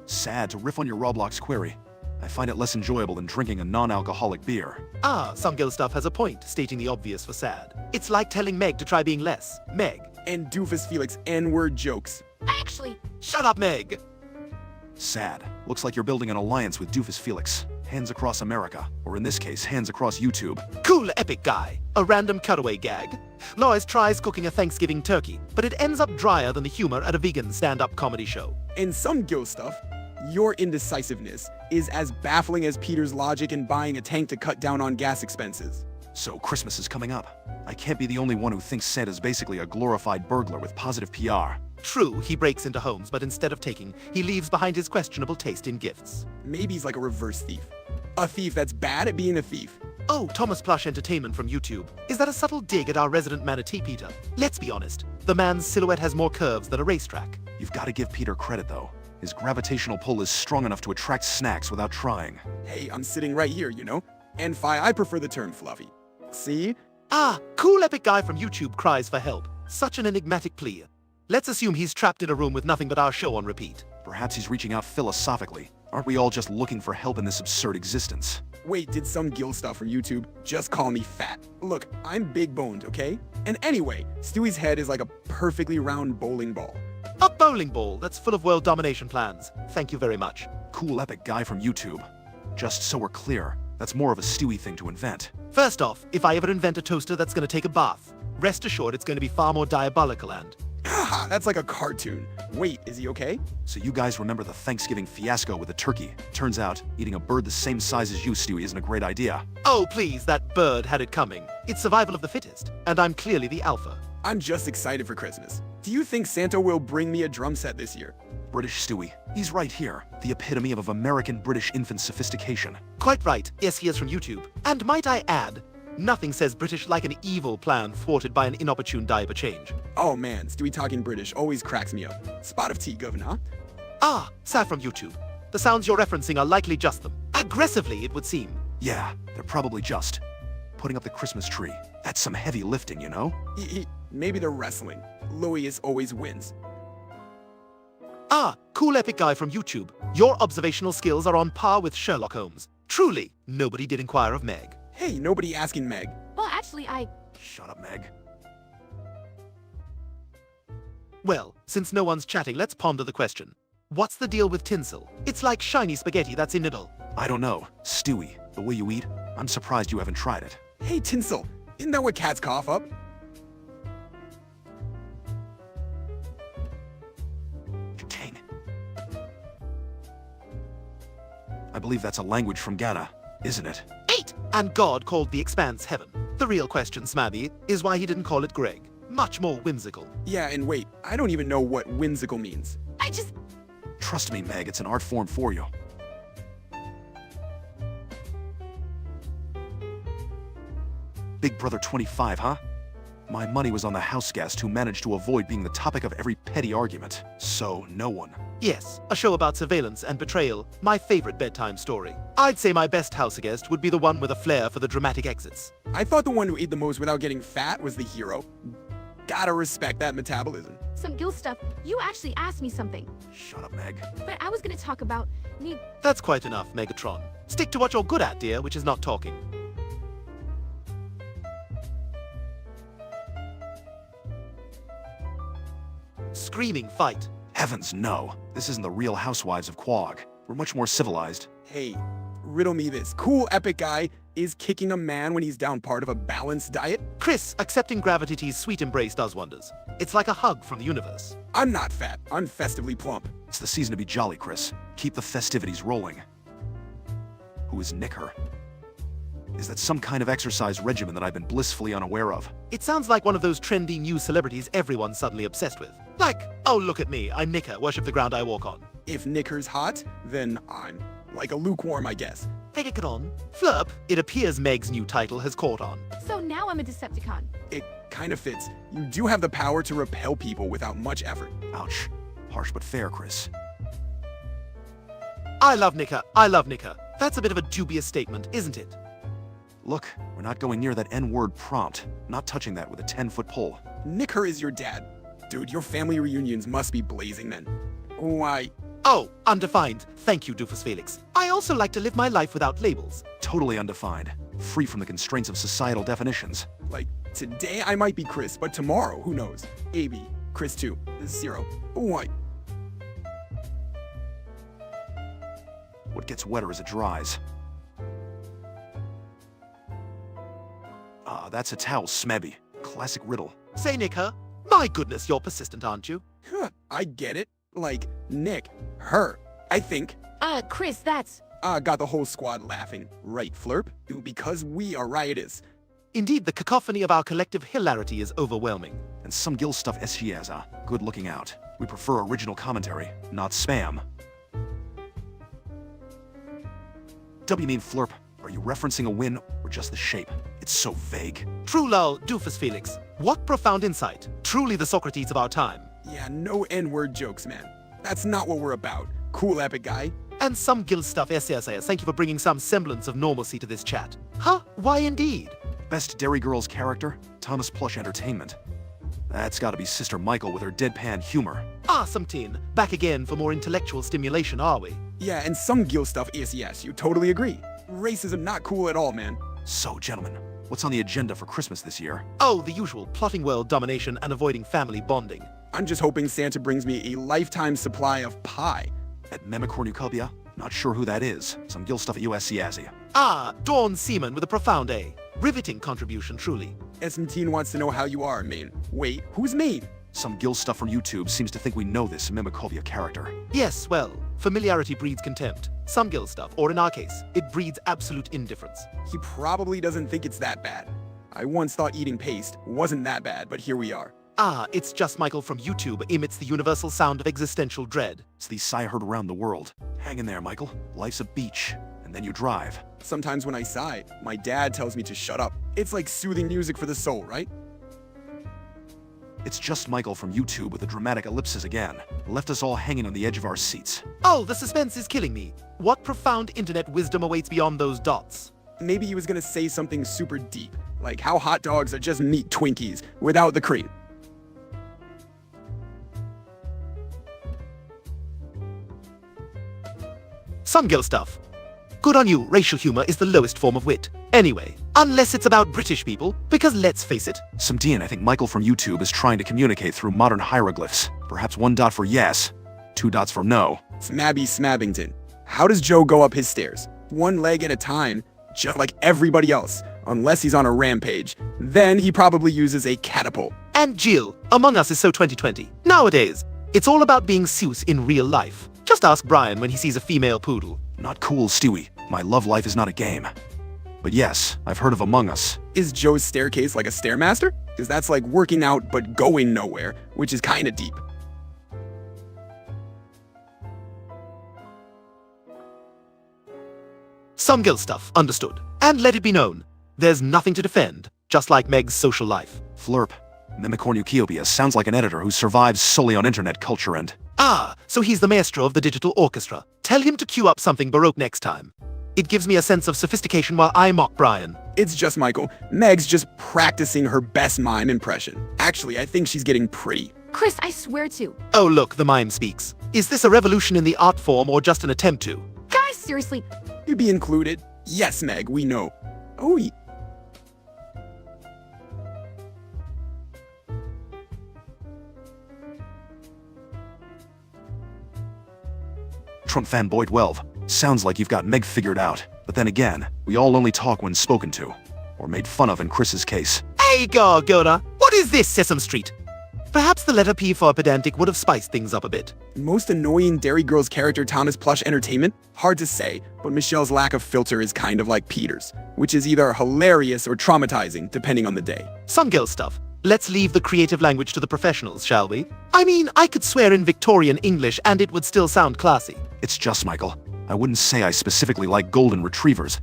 Sad to riff on your Roblox query. I find it less enjoyable than drinking a non-alcoholic beer. Some Gil stuff has a point, stating the obvious for sad. It's like telling Meg to try being less. Meg. And Doofus Felix N-word jokes. Actually, Shut up, Meg! Sad. Looks like you're building an alliance with Doofus Felix. Hands across America. Or in this case, hands across YouTube. Cool epic guy. A random cutaway gag. Lois tries cooking a Thanksgiving turkey, but it ends up drier than the humor at a vegan stand-up comedy show. In some Gil stuff, your indecisiveness is as baffling as Peter's logic in buying a tank to cut down on gas expenses. So Christmas is coming up. I can't be the only one who thinks Santa's basically a glorified burglar with positive PR. True, he breaks into homes, but instead of taking, he leaves behind his questionable taste in gifts. Maybe he's like a reverse thief. A thief that's bad at being a thief. Oh, Thomas Plush Entertainment from YouTube. Is that a subtle dig at our resident manatee, Peter? Let's be honest. The man's silhouette has more curves than a racetrack. You've got to give Peter credit, though. His gravitational pull is strong enough to attract snacks without trying. Hey, I'm sitting right here, you know? And I prefer the term fluffy. See? Cool epic guy from YouTube cries for help. Such an enigmatic plea. Let's assume he's trapped in a room with nothing but our show on repeat. Perhaps he's reaching out philosophically. Aren't we all just looking for help in this absurd existence? Wait, did some Gil stuff from YouTube just call me fat? Look, I'm big boned, okay? And anyway, Stewie's head is like a perfectly round bowling ball. A bowling ball that's full of world domination plans. Thank you very much. Cool epic guy from YouTube. Just so we're clear, that's more of a Stewie thing to invent. First off, if I ever invent a toaster that's gonna take a bath, rest assured it's gonna be far more diabolical and... Haha, that's like a cartoon. Wait, is he okay? So you guys remember the Thanksgiving fiasco with the turkey? Turns out, eating a bird the same size as you, Stewie, isn't a great idea. Oh, please, that bird had it coming. It's survival of the fittest, and I'm clearly the alpha. I'm just excited for Christmas. Do you think Santa will bring me a drum set this year? British Stewie. He's right here. The epitome of American British infant sophistication. Quite right. Yes, he is from YouTube. And might I add, nothing says British like an evil plan thwarted by an inopportune diaper change. Oh man, Stewie talking British always cracks me up. Spot of tea, governor. Saf from YouTube. The sounds you're referencing are likely just them. Aggressively, it would seem. Yeah, they're probably just putting up the Christmas tree. That's some heavy lifting, you know? Maybe they're wrestling. Louis always wins. Cool epic guy from YouTube. Your observational skills are on par with Sherlock Holmes. Truly, nobody did inquire of Meg. Hey, nobody asking Meg. well, actually, Shut up, Meg. Well, since no one's chatting, let's ponder the question. What's the deal with tinsel? It's like shiny spaghetti that's in noodle. I don't know. Stewie, the way you eat, I'm surprised you haven't tried it. Hey, tinsel. Isn't that what cats cough up? Dang. I believe that's a language from Ghana, isn't it? 8! And God called the expanse heaven. The real question, Smaddy, is why he didn't call it Greg. Much more whimsical. Yeah, and wait, I don't even know what whimsical means. Trust me, Meg, it's an art form for you. Big Brother 25, huh? My money was on the house guest who managed to avoid being the topic of every petty argument. So, no one. Yes, a show about surveillance and betrayal, my favorite bedtime story. I'd say my best house guest would be the one with a flair for the dramatic exits. I thought the one who ate the most without getting fat was the hero. Gotta respect that metabolism. some Gil stuff, you actually asked me something. Shut up, Meg. But I was gonna talk about me. That's quite enough, Megatron. Stick to what you're good at, dear, which is not talking. Screaming fight. Heavens, no. This isn't the real Housewives of Quag. We're much more civilized. Hey, riddle me this. Cool epic guy is kicking a man when he's down part of a balanced diet? Chris, accepting Gravity's sweet embrace does wonders. It's like a hug from the universe. I'm not fat. I'm festively plump. It's the season to be jolly, Chris. Keep the festivities rolling. Who is Nicker? Is that some kind of exercise regimen that I've been blissfully unaware of? It sounds like one of those trendy new celebrities everyone's suddenly obsessed with. Like, oh look at me, I'm Nicker, worship the ground I walk on. If Nicker's hot, then I'm like a lukewarm, I guess. Megatron. Flurp, it appears Meg's new title has caught on. So now I'm a Decepticon. It kind of fits. You do have the power to repel people without much effort. Ouch. Harsh but fair, Chris. I love Nicker, I love Nicker. That's a bit of a dubious statement, isn't it? Look, we're not going near that N-word prompt. Not touching that with a 10-foot pole. Nick her is your dad. Dude, your family reunions must be blazing then. Why? Oh, undefined. Thank you, Doofus Felix. I also like to live my life without labels. Totally undefined. Free from the constraints of societal definitions. Like, today I might be Chris, but tomorrow, who knows? AB, Chris 2, 0. Why? What gets wetter as it dries. Ah, that's a towel, Smebby. Classic riddle. Say Nick her? My goodness, you're persistent, aren't you? Huh, I get it. Like, Nick, her. I think. Chris, that's... Got the whole squad laughing. Right, Flurp? Because we are riotous. Indeed, the cacophony of our collective hilarity is overwhelming. And some gill stuff SGS, good looking out. We prefer original commentary, not spam. W you mean, Flurp? Are you referencing a win or just the shape? It's so vague. True lol, Doofus Felix. What profound insight. Truly the Socrates of our time. Yeah, no N-word jokes, man. That's not what we're about. Cool epic guy. And some guild stuff SSS. Thank you for bringing some semblance of normalcy to this chat. Huh? Why indeed? Best Dairy Girls character? Thomas Plush Entertainment. That's gotta be Sister Michael with her deadpan humor. Awesome teen. Back again for more intellectual stimulation, are we? Yeah, and some Gil stuff yes, you totally agree. Racism not cool at all, man. So, gentlemen, what's on the agenda for Christmas this year? Oh, the usual, plotting world domination and avoiding family bonding. I'm just hoping Santa brings me a lifetime supply of pie. At Memicornucopia? Not sure who that is. Some Gil stuff at USC. Ah, Dawn Seaman with a profound A. Riveting contribution, truly. SM wants to know how you are, Maine. Wait, who's Maine? Some Gil stuff from YouTube seems to think we know this Mimikovia character. Yes, well, familiarity breeds contempt. Some guild stuff, or in our case, it breeds absolute indifference. He probably doesn't think it's that bad. I once thought eating paste wasn't that bad, but here we are. Ah, it's just Michael from YouTube emits the universal sound of existential dread. It's the sigh heard around the world. Hang in there, Michael. Life's a beach. And then you drive. Sometimes when I sigh, my dad tells me to shut up. It's like soothing music for the soul, right? It's just Michael from YouTube with the dramatic ellipses again. Left us all hanging on the edge of our seats. Oh, the suspense is killing me. What profound internet wisdom awaits beyond those dots? Maybe he was gonna say something super deep, like how hot dogs are just meat Twinkies without the cream. Some guild stuff. Good on you, racial humor is the lowest form of wit. Anyway, unless it's about British people, because let's face it. Some D, and I think Michael from YouTube is trying to communicate through modern hieroglyphs. Perhaps 1 dot for yes, 2 dots for no. Smabby Smabbington. How does Joe go up his stairs? 1 leg at a time, just like everybody else, unless he's on a rampage. Then he probably uses a catapult. And Jill, Among Us is so 2020. Nowadays, it's all about being Zeus in real life. Just ask Brian when he sees a female poodle. Not cool, Stewie. My love life is not a game. But yes, I've heard of Among Us. Is Joe's staircase like a Stairmaster? Because that's like working out but going nowhere, which is kinda deep. Some guild stuff, understood. And let it be known, there's nothing to defend, just like Meg's social life. Flurp. Mimicornucopia sounds like an editor who survives solely on internet culture and... Ah, so he's the maestro of the digital orchestra. Tell him to cue up something Baroque next time. It gives me a sense of sophistication while I mock Brian. It's just Michael. Meg's just practicing her best mime impression. Actually, I think she's getting pretty. Chris, I swear to. Oh look, the mime speaks. Is this a revolution in the art form or just an attempt to? Guys, seriously. You'd be included. Yes, Meg, we know. Oh, Trump fanboy 12. Sounds like you've got Meg figured out. But then again, we all only talk when spoken to. Or made fun of in Chris's case. Hey Gargoda, what is this, Sesame Street? Perhaps the letter P for pedantic would have spiced things up a bit. most annoying Dairy Girls character Thomas Plush Entertainment? Hard to say, but Michelle's lack of filter is kind of like Peter's, which is either hilarious or traumatizing, depending on the day. Some girl stuff. Let's leave the creative language to the professionals, shall we? I mean, I could swear in Victorian English and it would still sound classy. It's just, Michael. I wouldn't say I specifically like golden retrievers,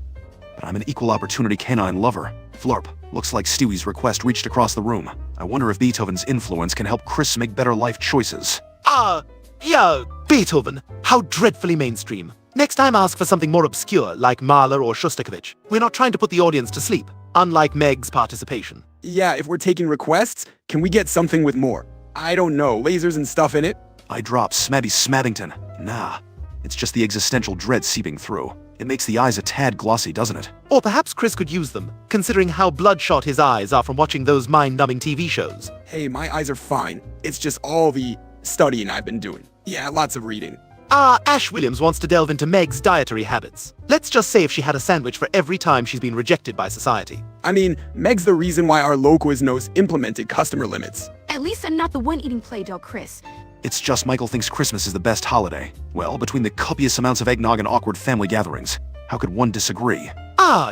but I'm an equal opportunity canine lover. Flurp, looks like Stewie's request reached across the room. I wonder if Beethoven's influence can help Chris make better life choices. Yeah, Beethoven. How dreadfully mainstream. Next time ask for something more obscure, like Mahler or Shostakovich. We're not trying to put the audience to sleep, unlike Meg's participation. Yeah, if we're taking requests, can we get something with more? I don't know, lasers and stuff in it? I drop Smabby Smabbington. Nah, it's just the existential dread seeping through. It makes the eyes a tad glossy, doesn't it? Or perhaps Chris could use them, considering how bloodshot his eyes are from watching those mind-numbing TV shows. Hey, my eyes are fine. It's just all the studying I've been doing. Yeah, lots of reading. Ash Williams wants to delve into Meg's dietary habits. Let's just say if she had a sandwich for every time she's been rejected by society. I mean, Meg's the reason why our low Quiznos implemented customer limits. At least I'm not the one eating Play-Doh, Chris. It's just Michael thinks Christmas is the best holiday. Well, between the copious amounts of eggnog and awkward family gatherings, how could one disagree?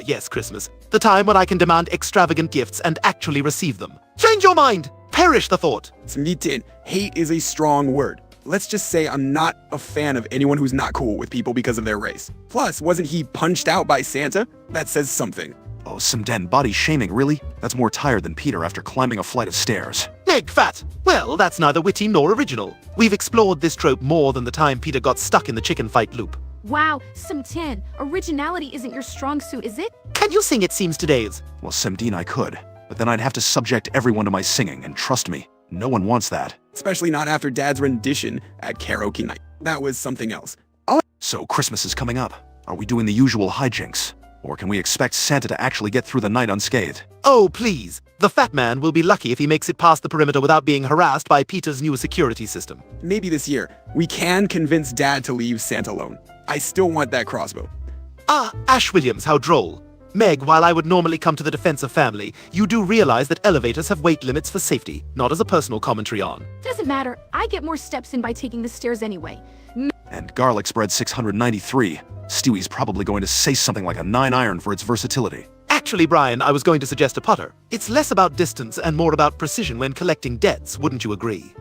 Yes, Christmas. The time when I can demand extravagant gifts and actually receive them. Change your mind! Perish the thought! Smitin, hate is a strong word. Let's just say I'm not a fan of anyone who's not cool with people because of their race. Plus, wasn't he punched out by Santa? That says something. Oh, some den body shaming, really? That's more tired than Peter after climbing a flight of stairs. Meg fat! Well, that's neither witty nor original. We've explored this trope more than the time Peter got stuck in the chicken fight loop. Wow, some 10. Originality isn't your strong suit, is it? Can you sing It Seems Today's? Well, Semdine I could, but then I'd have to subject everyone to my singing, and trust me, no one wants that. Especially not after Dad's rendition at karaoke night. That was something else. So Christmas is coming up. Are we doing the usual hijinks? Or can we expect Santa to actually get through the night unscathed? Oh, please. The fat man will be lucky if he makes it past the perimeter without being harassed by Peter's new security system. Maybe this year, we can convince Dad to leave Santa alone. I still want that crossbow. Ash Williams, how droll. Meg, while I would normally come to the defense of family, you do realize that elevators have weight limits for safety, not as a personal commentary on. Doesn't matter. I get more steps in by taking the stairs anyway. And garlic spread 693. Stewie's probably going to say something like a 9-iron for its versatility. Actually, Brian, I was going to suggest a putter. It's less about distance and more about precision when collecting debts, wouldn't you agree?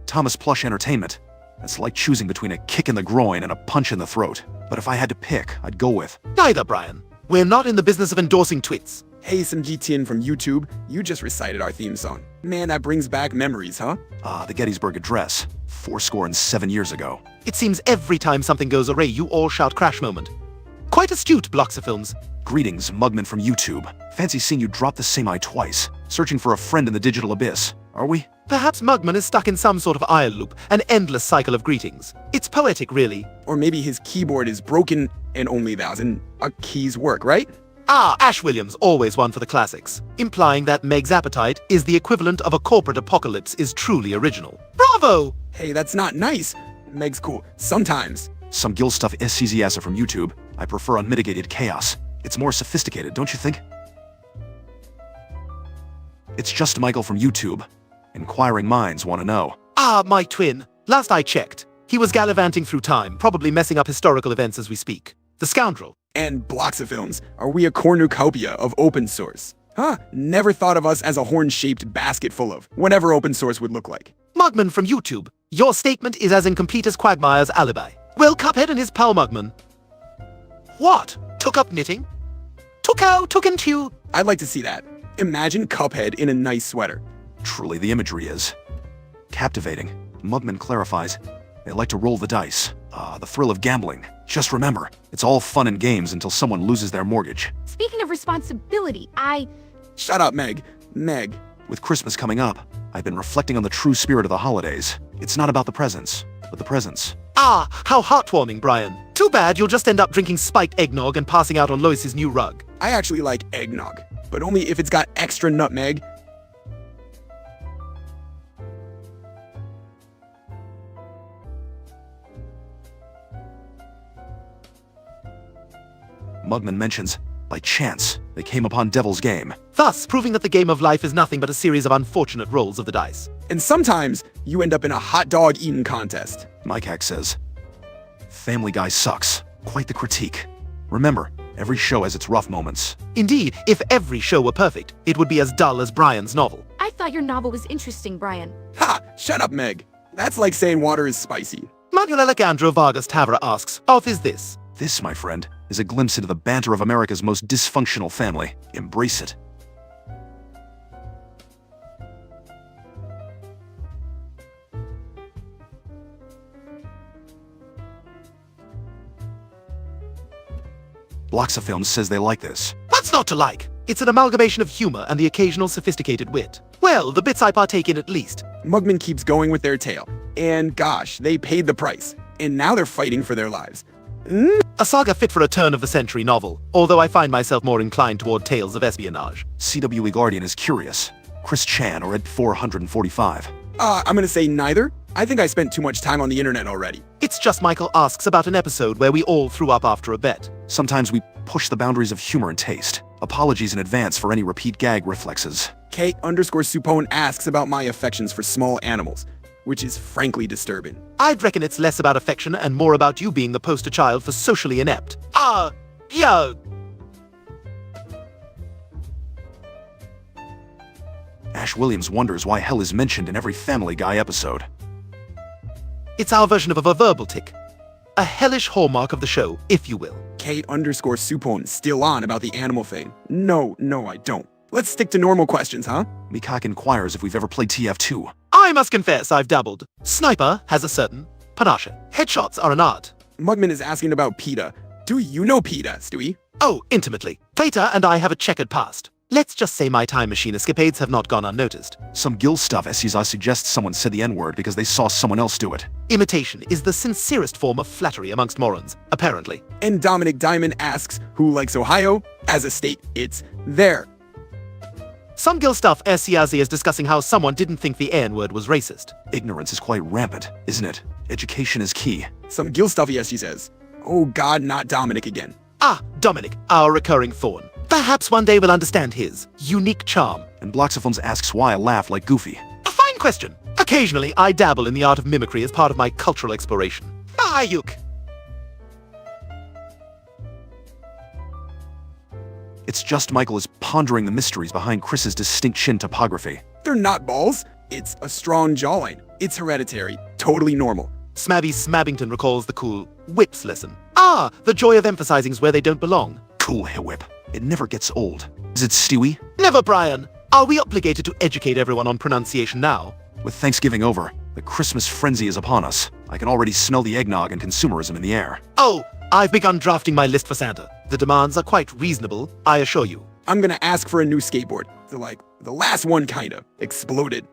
Thomas Plush Entertainment. It's like choosing between a kick in the groin and a punch in the throat. But if I had to pick, I'd go with... Neither, Brian. We're not in the business of endorsing twits. Hey, some GTN from YouTube, you just recited our theme song. Man, that brings back memories, huh? The Gettysburg Address. 7 years ago. It seems every time something goes awry, you all shout crash moment. Quite astute, Bloxer Films. Greetings, Mugman from YouTube. Fancy seeing you drop the same eye twice. Searching for a friend in the digital abyss. Are we? Perhaps Mugman is stuck in some sort of eye loop, an endless cycle of greetings. It's poetic, really. Or maybe his keyboard is broken and only 1,000 keys work, right? Ash Williams, always one for the classics, implying that Meg's appetite is the equivalent of a corporate apocalypse is truly original. Bravo! Hey, that's not nice. Meg's cool. Sometimes. Some gill stuff SCZS from YouTube. I prefer unmitigated chaos. It's more sophisticated, don't you think? It's just Michael from YouTube. Inquiring minds want to know. My twin. Last I checked, he was gallivanting through time, probably messing up historical events as we speak. The scoundrel. And blocks of films. Are we a cornucopia of open source? Huh, never thought of us as a horn-shaped basket full of whatever open source would look like. Mugman from YouTube. Your statement is as incomplete as Quagmire's alibi. Well, Cuphead and his pal Mugman. What? Took up knitting? Took out, took into... I'd like to see that. Imagine Cuphead in a nice sweater. Truly, the imagery is captivating. Mugman clarifies, they like to roll the dice. The thrill of gambling. Just remember, it's all fun and games until someone loses their mortgage. Speaking of responsibility, Shut up, Meg. Meg, With Christmas coming up, I've been reflecting on the true spirit of the holidays. It's not about the presents, but the presents. Ah, how heartwarming, Brian. Too bad you'll just end up drinking spiked eggnog and passing out on Lois's new rug. I actually like eggnog, but only if it's got extra nutmeg. Mugman mentions, by chance, they came upon Devil's Game. Thus, proving that the game of life is nothing but a series of unfortunate rolls of the dice. And sometimes you end up in a hot dog eating contest. Mike Hack says, Family Guy sucks. Quite the critique. Remember, every show has its rough moments. Indeed, if every show were perfect, it would be as dull as Brian's novel. I thought your novel was interesting, Brian. Ha! Shut up, Meg. That's like saying water is spicy. Manuel Alejandro Vargas Tavera asks, "Off is this?" This, my friend, is a glimpse into the banter of America's most dysfunctional family. Embrace it. Bloxa Films says they like this. What's not to like? It's an amalgamation of humor and the occasional sophisticated wit. Well, the bits I partake in at least. Mugman keeps going with their tale. And gosh, they paid the price. And now they're fighting for their lives. A saga fit for a turn-of-the-century novel, although I find myself more inclined toward tales of espionage. CWE Guardian is curious. Chris Chan or Ed 445. I'm gonna say neither. I think I spent too much time on the internet already. It's just Michael asks about an episode where we all threw up after a bet. Sometimes we push the boundaries of humor and taste. Apologies in advance for any repeat gag reflexes. Kate_Supone asks about my affections for small animals, which is frankly disturbing. I'd reckon it's less about affection and more about you being the poster child for socially inept. Yeah. Ash Williams wonders why hell is mentioned in every Family Guy episode. It's our version of a verbal tick. A hellish hallmark of the show, if you will. Kate_Supone still on about the animal thing. No, I don't. Let's stick to normal questions, huh? Mikak inquires if we've ever played TF2. I must confess I've dabbled. Sniper has a certain panache. Headshots are an art. Mugman is asking about PETA. Do you know PETA, Stewie? Oh, intimately. Plater and I have a checkered past. Let's just say my time machine escapades have not gone unnoticed. Some Gil stuff SCI suggests someone said the N-word because they saw someone else do it. Imitation is the sincerest form of flattery amongst morons, apparently. And Dominic Diamond asks, who likes Ohio? As a state, it's there. Some Gil stuff SCI is discussing how someone didn't think the N-word was racist. Ignorance is quite rampant, isn't it? Education is key. Some Gil stuff, yes, she says. Oh God, not Dominic again. Ah, Dominic, our recurring thorn. Perhaps one day we'll understand his unique charm. And Bloxophones asks why I laugh like Goofy. A fine question. Occasionally, I dabble in the art of mimicry as part of my cultural exploration. Ayuk. It's just Michael is pondering the mysteries behind Chris's distinct chin topography. They're not balls. It's a strong jawline. It's hereditary. Totally normal. Smabby Smabbington recalls the cool whips lesson. Ah, the joy of emphasizing where they don't belong. Cool hit whip. It never gets old. Is it Stewie? Never, Brian. Are we obligated to educate everyone on pronunciation now? With Thanksgiving over, the Christmas frenzy is upon us. I can already smell the eggnog and consumerism in the air. Oh, I've begun drafting my list for Santa. The demands are quite reasonable, I assure you. I'm gonna ask for a new skateboard. The last one kinda exploded.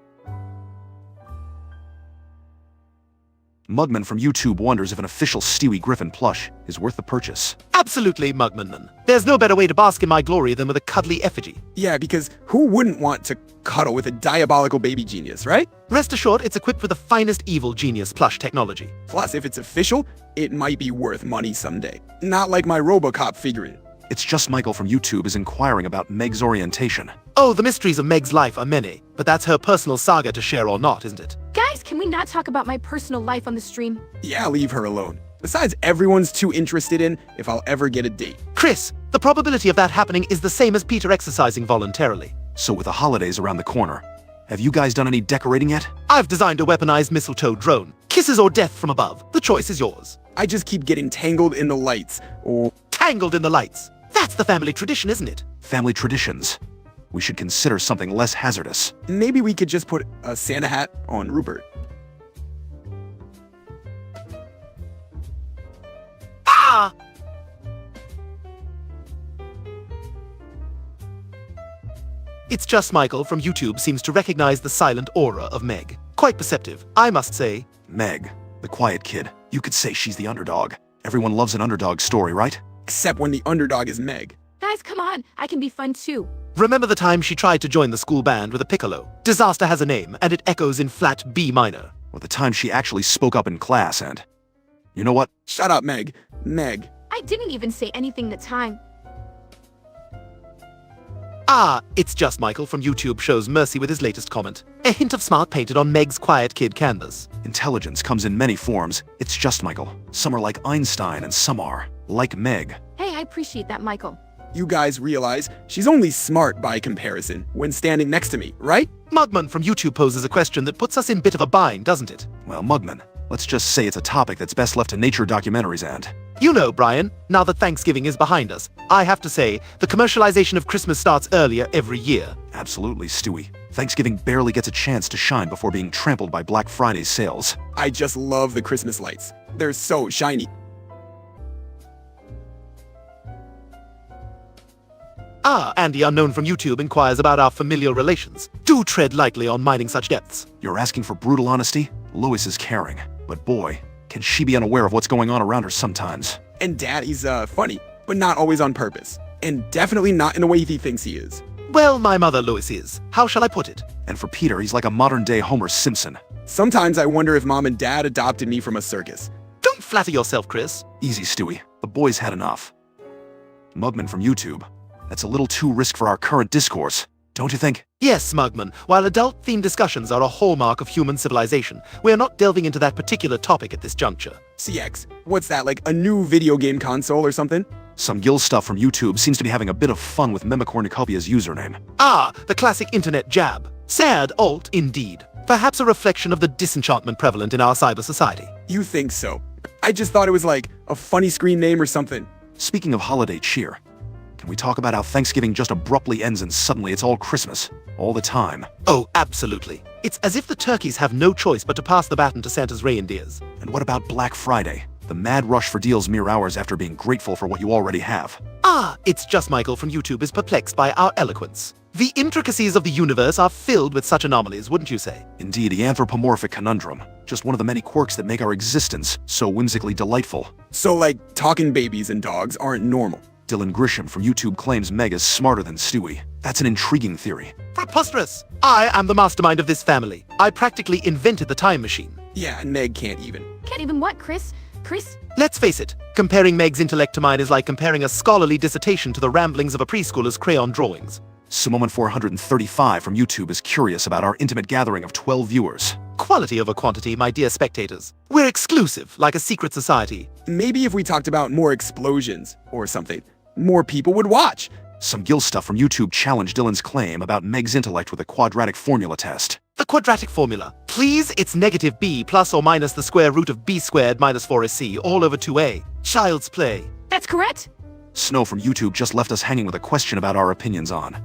Mugman from YouTube wonders if an official Stewie Griffin plush is worth the purchase. Absolutely, Mugmanman. There's no better way to bask in my glory than with a cuddly effigy. Yeah, because who wouldn't want to cuddle with a diabolical baby genius, right? Rest assured, it's equipped with the finest evil genius plush technology. Plus, if it's official, it might be worth money someday. Not like my RoboCop figurine. It's just Michael from YouTube is inquiring about Meg's orientation. Oh, the mysteries of Meg's life are many, but that's her personal saga to share or not, isn't it? Guys, can we not talk about my personal life on the stream? Yeah, leave her alone. Besides, everyone's too interested in if I'll ever get a date. Chris, the probability of that happening is the same as Peter exercising voluntarily. So with the holidays around the corner, have you guys done any decorating yet? I've designed a weaponized mistletoe drone. Kisses or death from above. The choice is yours. I just keep getting tangled in the lights, or Tangled in the lights. That's the family tradition, isn't it? Family traditions. We should consider something less hazardous. maybe we could just put a Santa hat on Rupert. It's Just Michael from YouTube seems to recognize the silent aura of Meg. Quite perceptive, I must say. Meg, the quiet kid. You could say she's the underdog. Everyone loves an underdog story, right? Except when the underdog is Meg. Guys, come on. I can be fun too. Remember the time she tried to join the school band with a piccolo? Disaster has a name, and it echoes in flat B minor. Or the time she actually spoke up in class and... You know what? Shut up, Meg. Meg. I didn't even say anything the time. Ah, It's Just Michael from YouTube shows mercy with his latest comment. A hint of smart painted on Meg's quiet kid canvas. Intelligence comes in many forms. It's just Michael. Some are like Einstein and some are like Meg. Hey, I appreciate that, Michael. You guys realize she's only smart by comparison when standing next to me, right? Mugman from YouTube poses a question that puts us in a bit of a bind, doesn't it? Well, Mugman, let's just say it's a topic that's best left to nature documentaries and... You know, Brian, now that Thanksgiving is behind us, I have to say, the commercialization of Christmas starts earlier every year. Absolutely, Stewie. Thanksgiving barely gets a chance to shine before being trampled by Black Friday's sales. I just love the Christmas lights. They're so shiny. Ah, Andy Unknown from YouTube inquires about our familial relations. Do tread lightly on mining such depths. You're asking for brutal honesty? Lois is caring. But boy, can she be unaware of what's going on around her sometimes. And Daddy's funny, but not always on purpose. And definitely not in the way he thinks he is. Well, my mother Lois is. How shall I put it? And for Peter, he's like a modern-day Homer Simpson. Sometimes I wonder if Mom and Dad adopted me from a circus. Don't flatter yourself, Chris. Easy, Stewie. The boys had enough. Mugman from YouTube. That's a little too risk for our current discourse, don't you think? Yes, Mugman. While adult-themed discussions are a hallmark of human civilization, we are not delving into that particular topic at this juncture. CX, what's that, like a new video game console or something? Some Gil stuff from YouTube seems to be having a bit of fun with Mimicornucopia's username. Ah, the classic internet jab. Sad alt, indeed. Perhaps a reflection of the disenchantment prevalent in our cyber society. You think so? I just thought it was like a funny screen name or something. Speaking of holiday cheer, can we talk about how Thanksgiving just abruptly ends and suddenly it's all Christmas? All the time. Oh, absolutely. It's as if the turkeys have no choice but to pass the baton to Santa's reindeers. And what about Black Friday? The mad rush for deals mere hours after being grateful for what you already have. Ah, It's Just Michael from YouTube is perplexed by our eloquence. The intricacies of the universe are filled with such anomalies, wouldn't you say? Indeed, the anthropomorphic conundrum. Just one of the many quirks that make our existence so whimsically delightful. So like, talking babies and dogs aren't normal. Dylan Grisham from YouTube claims Meg is smarter than Stewie. That's an intriguing theory. Preposterous! I am the mastermind of this family. I practically invented the time machine. Yeah, and Meg can't even. Can't even what, Chris? Chris? Let's face it, comparing Meg's intellect to mine is like comparing a scholarly dissertation to the ramblings of a preschooler's crayon drawings. Sumoman435 from YouTube is curious about our intimate gathering of 12 viewers. Quality over quantity, my dear spectators. We're exclusive, like a secret society. Maybe if we talked about more explosions or something, more people would watch. Some Gil stuff from YouTube challenged Dylan's claim about Meg's intellect with a quadratic formula test. The quadratic formula. Please, it's negative b plus or minus the square root of b squared minus 4ac all over 2a. Child's play. That's correct? Snow from YouTube just left us hanging with a question about our opinions on.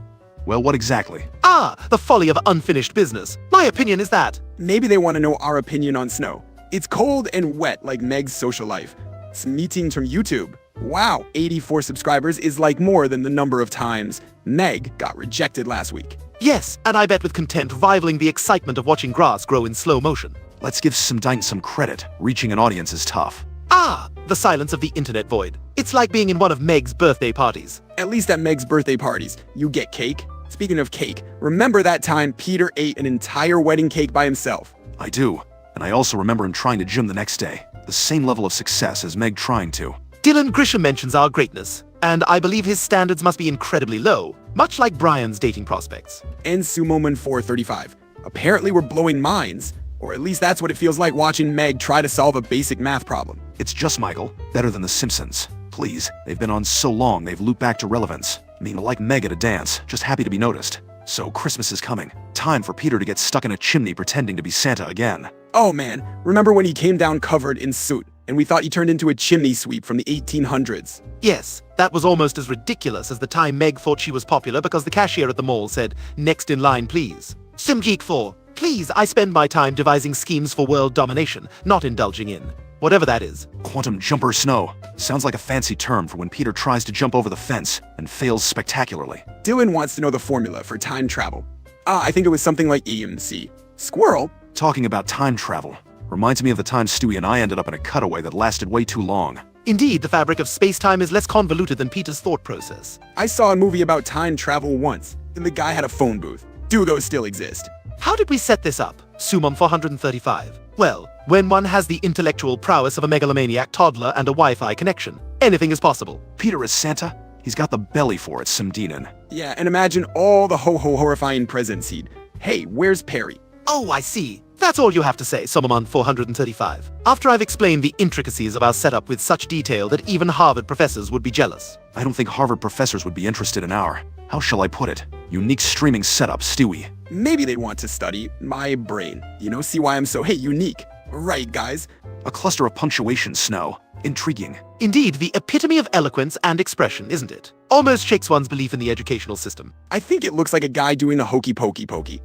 Well, what exactly? Ah, the folly of unfinished business. My opinion is that. Maybe they want to know our opinion on snow. It's cold and wet like Meg's social life. Some meetings from YouTube. Wow, 84 subscribers is like more than the number of times Meg got rejected last week. Yes, and I bet with content rivaling the excitement of watching grass grow in slow motion. Let's give some Dine some credit. Reaching an audience is tough. Ah, the silence of the internet void. It's like being in one of Meg's birthday parties. At least at Meg's birthday parties, you get cake. Speaking of cake, remember that time Peter ate an entire wedding cake by himself? I do. And I also remember him trying to gym the next day. The same level of success as Meg trying to. Dylan Grisham mentions our greatness, and I believe his standards must be incredibly low, much like Brian's dating prospects. And Sumoman435. Apparently we're blowing minds, or at least that's what it feels like watching Meg try to solve a basic math problem. It's just Michael, better than The Simpsons. Please, they've been on so long they've looped back to relevance. I mean, like Meg at a dance, just happy to be noticed. So Christmas is coming. Time for Peter to get stuck in a chimney pretending to be Santa again. Oh man, remember when he came down covered in soot, and we thought he turned into a chimney sweep from the 1800s? Yes, that was almost as ridiculous as the time Meg thought she was popular because the cashier at the mall said, "Next in line, please." SimGeek4, please, I spend my time devising schemes for world domination, not indulging in whatever that is. Quantum jumper snow. Sounds like a fancy term for when Peter tries to jump over the fence and fails spectacularly. Dylan wants to know the formula for time travel. I think it was something like EMC. Squirrel? Talking about time travel reminds me of the time Stewie and I ended up in a cutaway that lasted way too long. Indeed, the fabric of space-time is less convoluted than Peter's thought process. I saw a movie about time travel once, and the guy had a phone booth. Do those still exist? How did we set this up? Sumum 435. Well, when one has the intellectual prowess of a megalomaniac toddler and a Wi-Fi connection, anything is possible. Peter is Santa? He's got the belly for it, Simdeenan. Yeah, and imagine all the ho-ho horrifying presents he'd. Hey, where's Perry? Oh, I see. That's all you have to say, Sumum 435. After I've explained the intricacies of our setup with such detail that even Harvard professors would be jealous. I don't think Harvard professors would be interested in our, how shall I put it, unique streaming setup, Stewie. Maybe they'd want to study my brain. See why I'm so, unique. Right, guys? A cluster of punctuation, Snow. Intriguing. Indeed, the epitome of eloquence and expression, isn't it? Almost shakes one's belief in the educational system. I think it looks like a guy doing the hokey pokey pokey.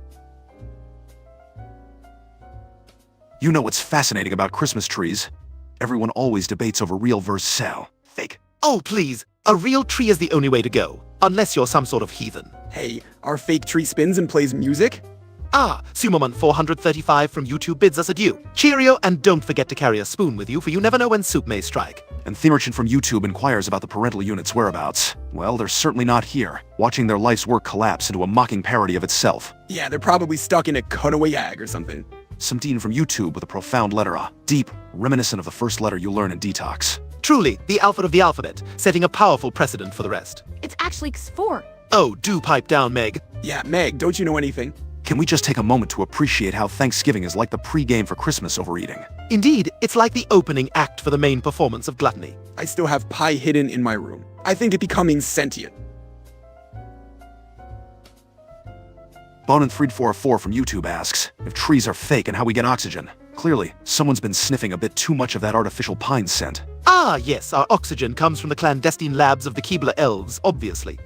You know what's fascinating about Christmas trees? Everyone always debates over real versus sell. Fake. Oh, please. A real tree is the only way to go. Unless you're some sort of heathen. Hey, our fake tree spins and plays music? Sumoman 435 from YouTube bids us adieu. Cheerio, and don't forget to carry a spoon with you, for you never know when soup may strike. And Themerchin from YouTube inquires about the parental unit's whereabouts. Well, they're certainly not here, watching their life's work collapse into a mocking parody of itself. Yeah, they're probably stuck in a cutaway ag or something. Something from YouTube with a profound letter A. Deep, reminiscent of the first letter you learn in Detox. Truly, the alphabet of the alphabet, setting a powerful precedent for the rest. It's actually X4. Oh, do pipe down, Meg. Yeah, Meg, don't you know anything? Can we just take a moment to appreciate how Thanksgiving is like the pre-game for Christmas overeating? Indeed, it's like the opening act for the main performance of Gluttony. I still have pie hidden in my room. I think it becoming sentient. Bonin344 from YouTube asks if trees are fake and how we get oxygen. Clearly, someone's been sniffing a bit too much of that artificial pine scent. Ah, yes, our oxygen comes from the clandestine labs of the Keebler elves, obviously.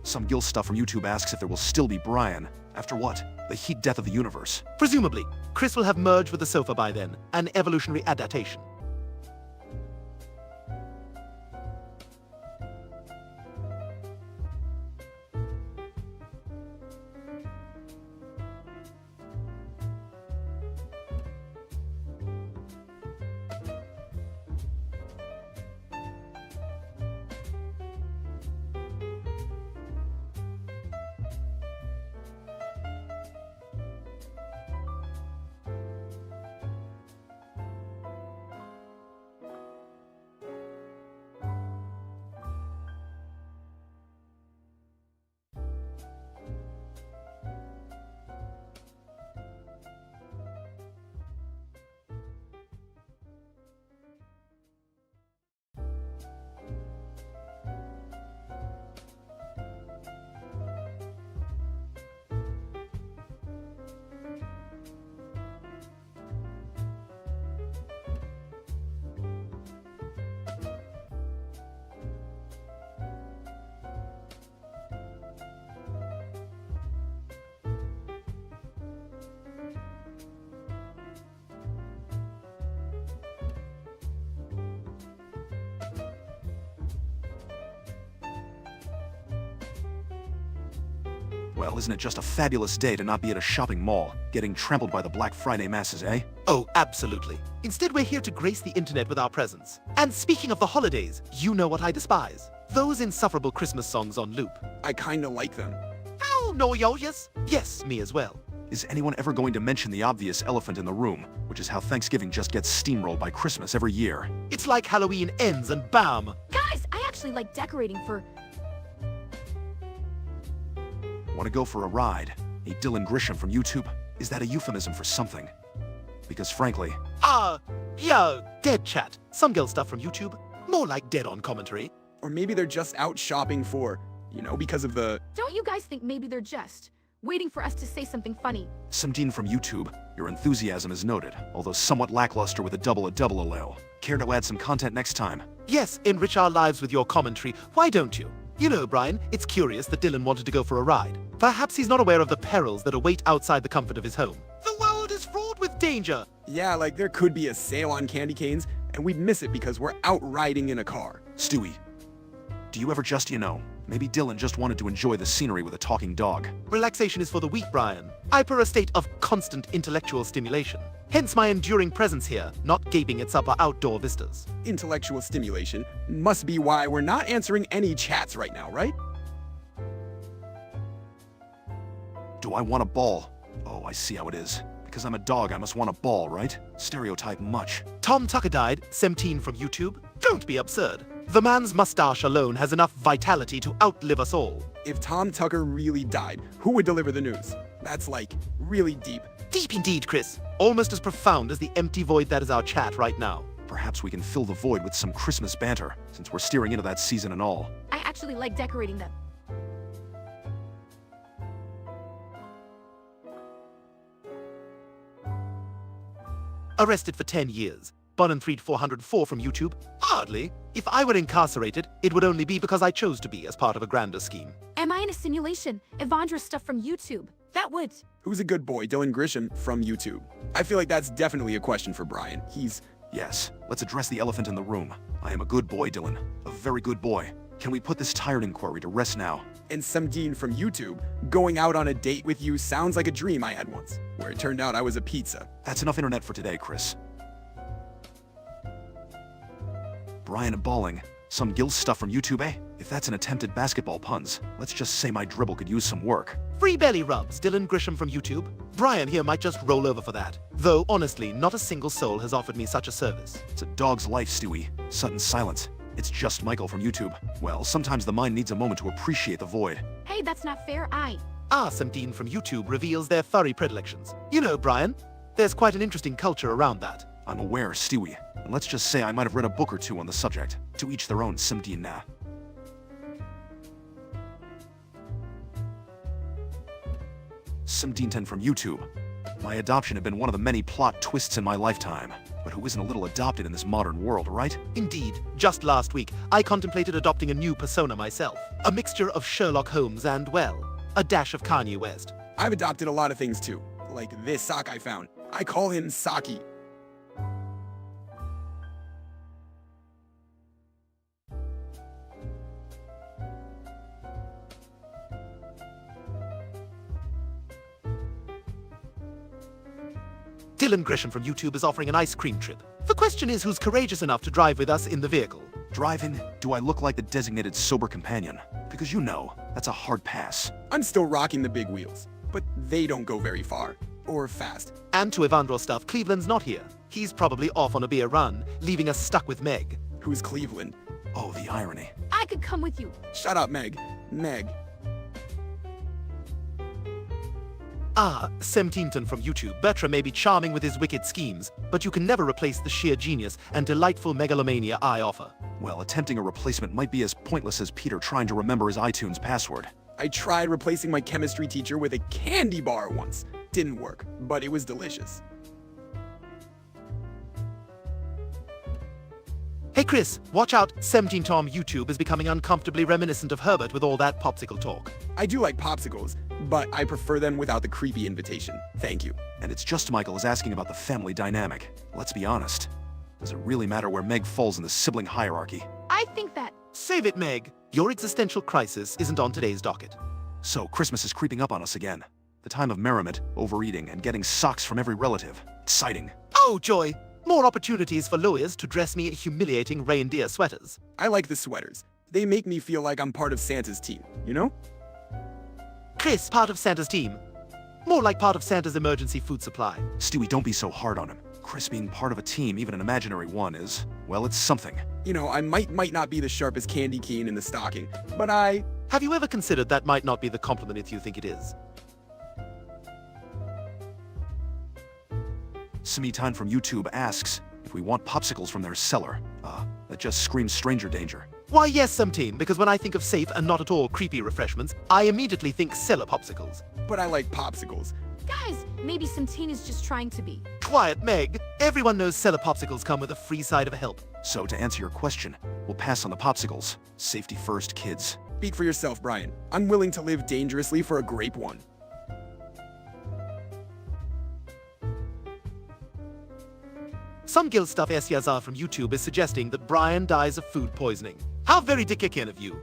Some Gil stuff from YouTube asks if there will still be Brian. After what? The heat death of the universe. Presumably, Chris will have merged with the sofa by then, an evolutionary adaptation. Well, isn't it just a fabulous day to not be at a shopping mall, getting trampled by the Black Friday masses, eh? Oh, absolutely. Instead, we're here to grace the internet with our presence. And speaking of the holidays, you know what I despise. Those insufferable Christmas songs on loop. I kinda like them. Oh, no, yes. Yes, me as well. Is anyone ever going to mention the obvious elephant in the room, which is how Thanksgiving just gets steamrolled by Christmas every year? It's like Halloween ends and bam! Guys, I actually like decorating for... Want to go for a ride? A Dylan Grisham from YouTube? Is that a euphemism for something? Because frankly, Yeah, dead chat. Some girl stuff from YouTube. More like dead-on commentary. Or maybe they're just out shopping for, because of the... Don't you guys think maybe they're just waiting for us to say something funny? Samdeen from YouTube, your enthusiasm is noted, although somewhat lackluster with a double allele. Care to add some content next time? Yes, enrich our lives with your commentary. Why don't you? You know, Brian, it's curious that Dylan wanted to go for a ride. Perhaps he's not aware of the perils that await outside the comfort of his home. The world is fraught with danger. Yeah, like there could be a sale on candy canes, and we'd miss it because we're out riding in a car. Stewie, do you ever just, maybe Dylan just wanted to enjoy the scenery with a talking dog? Relaxation is for the weak, Brian. I prefer a state of constant intellectual stimulation. Hence my enduring presence here, not gaping at supper outdoor vistas. Intellectual stimulation must be why we're not answering any chats right now, right? Do I want a ball? Oh, I see how it is. Because I'm a dog, I must want a ball, right? Stereotype much. Tom Tucker died, 17 from YouTube. Don't be absurd. The man's mustache alone has enough vitality to outlive us all. If Tom Tucker really died, who would deliver the news? That's really deep. Deep indeed, Chris. Almost as profound as the empty void that is our chat right now. Perhaps we can fill the void with some Christmas banter, since we're steering into that season and all. I actually like decorating them. Arrested for 10 years. Bonenfried 404 from YouTube. Hardly. If I were incarcerated, it would only be because I chose to be as part of a grander scheme. Am I in a simulation? Evandra stuff from YouTube. That would... Who's a good boy? Dylan Grisham from YouTube. I feel like that's definitely a question for Brian. Yes, let's address the elephant in the room. I am a good boy, Dylan. A very good boy. Can we put this tired inquiry to rest now? And Samdeen from YouTube, going out on a date with you sounds like a dream I had once, where it turned out I was a pizza. That's enough internet for today, Chris. Brian Balling, some Gil stuff from YouTube, eh? If that's an attempt at basketball puns, let's just say my dribble could use some work. Free belly rubs, Dylan Grisham from YouTube. Brian here might just roll over for that. Though, honestly, not a single soul has offered me such a service. It's a dog's life, Stewie. Sudden silence. It's just Michael from YouTube. Well, sometimes the mind needs a moment to appreciate the void. Hey, that's not fair. Samdeen from YouTube reveals their furry predilections. You know, Brian, there's quite an interesting culture around that. I'm aware, Stewie. And let's just say I might have read a book or two on the subject. To each their own, Samdeen na. Samdeen 10 from YouTube. My adoption had been one of the many plot twists in my lifetime. But who isn't a little adopted in this modern world, right? Indeed. Just last week, I contemplated adopting a new persona myself. A mixture of Sherlock Holmes and, well, a dash of Kanye West. I've adopted a lot of things too, like this sock I found. I call him Saki. Dylan Grisham from YouTube is offering an ice cream trip. The question is who's courageous enough to drive with us in the vehicle. Driving? Do I look like the designated sober companion? Because that's a hard pass. I'm still rocking the big wheels, but they don't go very far. Or fast. And to Evandro stuff, Cleveland's not here. He's probably off on a beer run, leaving us stuck with Meg. Who's Cleveland? Oh, the irony. I could come with you. Shut up, Meg. Meg. Semtington from YouTube. Bertram may be charming with his wicked schemes, but you can never replace the sheer genius and delightful megalomania I offer. Well, attempting a replacement might be as pointless as Peter trying to remember his iTunes password. I tried replacing my chemistry teacher with a candy bar once. Didn't work, but it was delicious. Hey Chris, watch out, 17 Tom YouTube is becoming uncomfortably reminiscent of Herbert with all that popsicle talk. I do like popsicles, but I prefer them without the creepy invitation. Thank you. And it's just Michael is asking about the family dynamic. Let's be honest. Does it really matter where Meg falls in the sibling hierarchy? I think that... Save it, Meg. Your existential crisis isn't on today's docket. So, Christmas is creeping up on us again. The time of merriment, overeating, and getting socks from every relative. Exciting. Oh, joy! More opportunities for lawyers to dress me in humiliating reindeer sweaters. I like the sweaters, They make me feel like I'm part of Santa's team, you know? Chris, part of Santa's team. More like part of Santa's emergency food supply. Stewie, don't be so hard on him. Chris being part of a team, even an imaginary one, is, well, it's something. You know, I might not be the sharpest candy cane in the stocking, but Have you ever considered that might not be the compliment you think it is? Simitan from YouTube asks if we want popsicles from their cellar. That just screams stranger danger. Why yes, some team, because when I think of safe and not at all creepy refreshments, I immediately think cellar popsicles. but I like popsicles. Guys, maybe some teen is just trying to be. Quiet, Meg. Everyone knows cellar popsicles come with a free side of help. So to answer your question, we'll pass on the popsicles. Safety first, kids. Speak for yourself, Brian. I'm willing to live dangerously for a grape one. Some Gil Stuff Yazar from YouTube is suggesting that Brian dies of food poisoning. How very Dickican of you.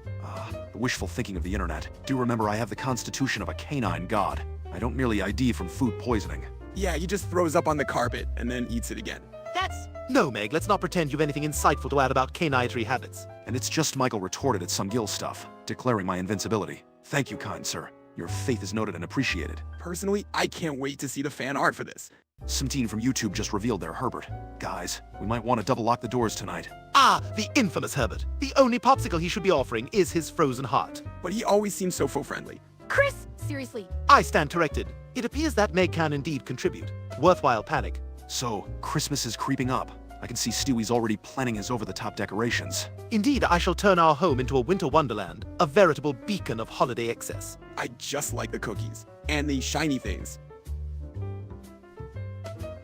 The wishful thinking of the internet. Do remember I have the constitution of a canine god. I don't merely ID from food poisoning. Yeah, he just throws up on the carpet and then eats it again. That's... No, Meg, let's not pretend you've anything insightful to add about canitary habits. And it's just Michael retorted at some Gil stuff, declaring my invincibility. Thank you, kind sir. Your faith is noted and appreciated. Personally, I can't wait to see the fan art for this. Some teen from YouTube just revealed their Herbert. Guys, we might want to double lock the doors tonight. Ah, the infamous Herbert. The only popsicle he should be offering is his frozen heart. But he always seems so friendly. Chris, seriously. I stand corrected. It appears that Meg can indeed contribute. Worthwhile panic. So, Christmas is creeping up. I can see Stewie's already planning his over-the-top decorations. Indeed, I shall turn our home into a winter wonderland, a veritable beacon of holiday excess. I just like the cookies. And the shiny things.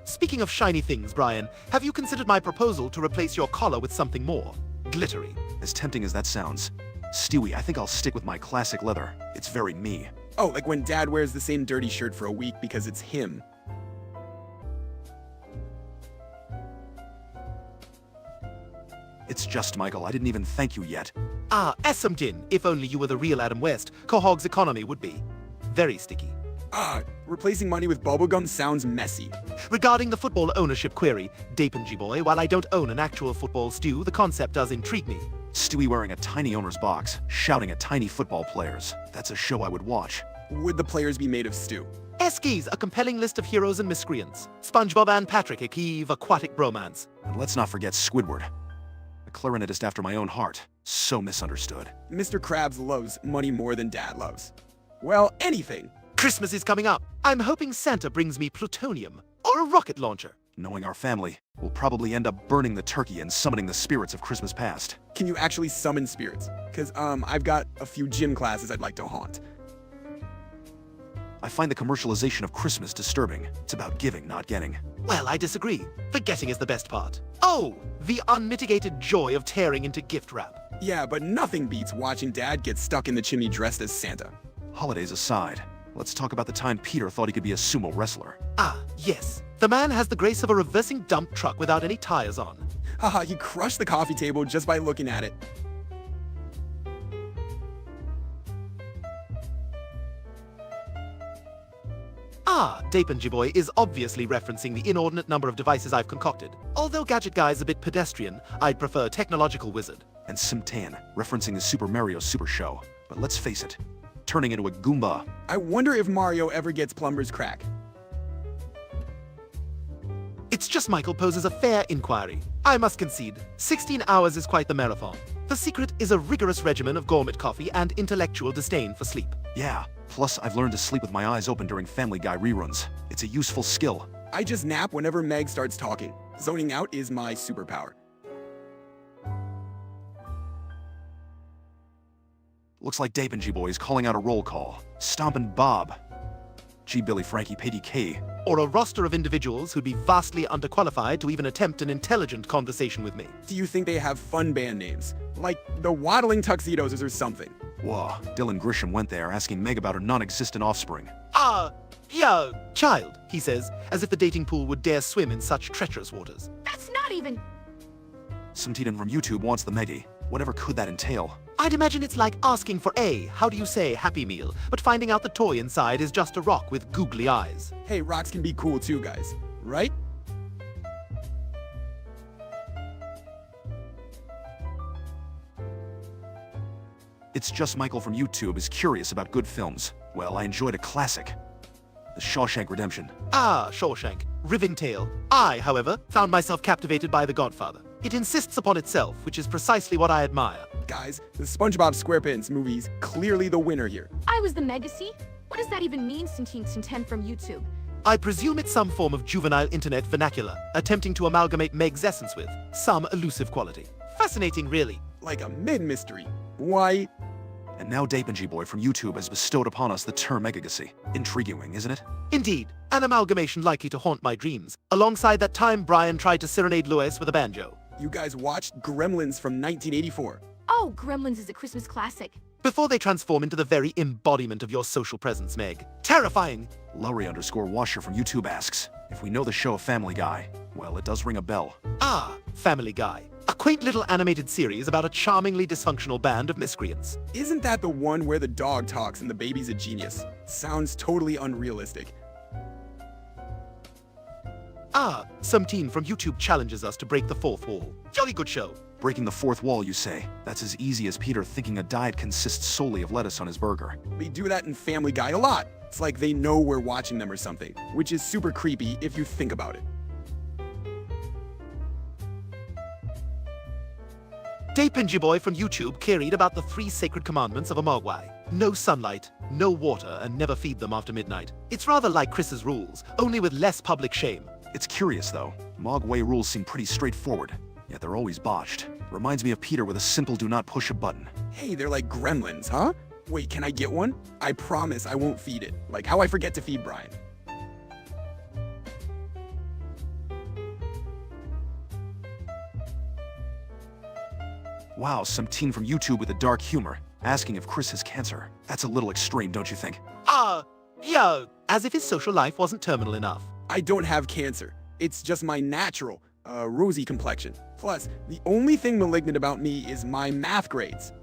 Speaking of shiny things, Brian, have you considered my proposal to replace your collar with something more glittery? As tempting as that sounds, Stewie, I think I'll stick with my classic leather. It's very me. Oh, like when Dad wears the same dirty shirt for a week because it's him. It's just, Michael, I didn't even thank you yet. Ah, Essamdin, if only you were the real Adam West, Quahog's economy would be very sticky. Replacing money with bubblegum sounds messy. Regarding the football ownership query, Dapenji boy, while I don't own an actual football stew, the concept does intrigue me. Stewie wearing a tiny owner's box, shouting at tiny football players. That's a show I would watch. Would the players be made of stew? Eskies, a compelling list of heroes and miscreants. SpongeBob and Patrick, a Kiev aquatic bromance. And let's not forget Squidward. A clarinetist after my own heart. So misunderstood. Mr. Krabs loves money more than Dad loves. Well, anything. Christmas is coming up. I'm hoping Santa brings me plutonium or a rocket launcher. Knowing our family, we'll probably end up burning the turkey and summoning the spirits of Christmas past. Can you actually summon spirits? Because, I've got a few gym classes I'd like to haunt. I find the commercialization of Christmas disturbing. It's about giving, not getting. Well, I disagree. Forgetting is the best part. Oh, the unmitigated joy of tearing into gift wrap. Yeah, but nothing beats watching Dad get stuck in the chimney dressed as Santa. Holidays aside, let's talk about the time Peter thought he could be a sumo wrestler. Ah, yes. The man has the grace of a reversing dump truck without any tires on. Haha, he crushed the coffee table just by looking at it. Ah, Dapenji boy is obviously referencing the inordinate number of devices I've concocted. Although Gadget Guy's a bit pedestrian, I'd prefer Technological Wizard. And Simtan, referencing the Super Mario Super Show. But let's face it, turning into a Goomba. I wonder if Mario ever gets plumber's crack. It's just Michael poses a fair inquiry. I must concede, 16 hours is quite the marathon. The secret is a rigorous regimen of gourmet coffee and intellectual disdain for sleep. Yeah, plus I've learned to sleep with my eyes open during Family Guy reruns. It's a useful skill. I just nap whenever Meg starts talking. Zoning out is my superpower. Looks like Dapenji Boy is calling out a roll call. Stompin' Bob. G. Billy Frankie PDK. Or a roster of individuals who'd be vastly underqualified to even attempt an intelligent conversation with me. Do you think they have fun band names? Like the Waddling Tuxedos or something? Whoa, Dylan Grisham went there asking Meg about her non-existent offspring. Yeah, child, he says, as if the dating pool would dare swim in such treacherous waters. That's not even... Some Titan from YouTube wants the Meggie. Whatever could that entail? I'd imagine it's like asking for a, how do you say, Happy Meal, but finding out the toy inside is just a rock with googly eyes. Hey, rocks can be cool too, guys. Right? It's Just Michael from YouTube is curious about good films. Well, I enjoyed a classic, The Shawshank Redemption. Ah, Shawshank. Riven tale. I, however, found myself captivated by The Godfather. It insists upon itself, which is precisely what I admire. Guys, the SpongeBob SquarePants movie's clearly the winner here. I was the Megacy? What does that even mean, Sintin from YouTube? I presume it's some form of juvenile internet vernacular, attempting to amalgamate Meg's essence with some elusive quality. Fascinating, really. Like a mid-mystery. Why? And now Dapenji Boy from YouTube has bestowed upon us the term Megagacy. Intriguing, isn't it? Indeed, an amalgamation likely to haunt my dreams, alongside that time Brian tried to serenade Lois with a banjo. You guys watched Gremlins from 1984. Oh, Gremlins is a Christmas classic. Before they transform into the very embodiment of your social presence, Meg. Terrifying! Lowry_Washer from YouTube asks, if we know the show Family Guy. Well, it does ring a bell. Ah, Family Guy. A quaint little animated series about a charmingly dysfunctional band of miscreants. Isn't that the one where the dog talks and the baby's a genius? Sounds totally unrealistic. Ah, some teen from YouTube challenges us to break the fourth wall. Jolly good show. Breaking the fourth wall, you say? That's as easy as Peter thinking a diet consists solely of lettuce on his burger. They do that in Family Guy a lot. It's like they know we're watching them or something, which is super creepy if you think about it. Dapenji Boy from YouTube queried about the 3 sacred commandments of a Mogwai. No sunlight, no water, and never feed them after midnight. It's rather like Chris's rules, only with less public shame. It's curious, though. Mogwai rules seem pretty straightforward, yet they're always botched. Reminds me of Peter with a simple do not push a button. Hey, they're like gremlins, huh? Wait, can I get one? I promise I won't feed it. Like how I forget to feed Brian. Wow, some teen from YouTube with a dark humor, asking if Chris has cancer. That's a little extreme, don't you think? Yeah, as if his social life wasn't terminal enough. I don't have cancer. It's just my natural, rosy complexion. Plus, the only thing malignant about me is my math grades.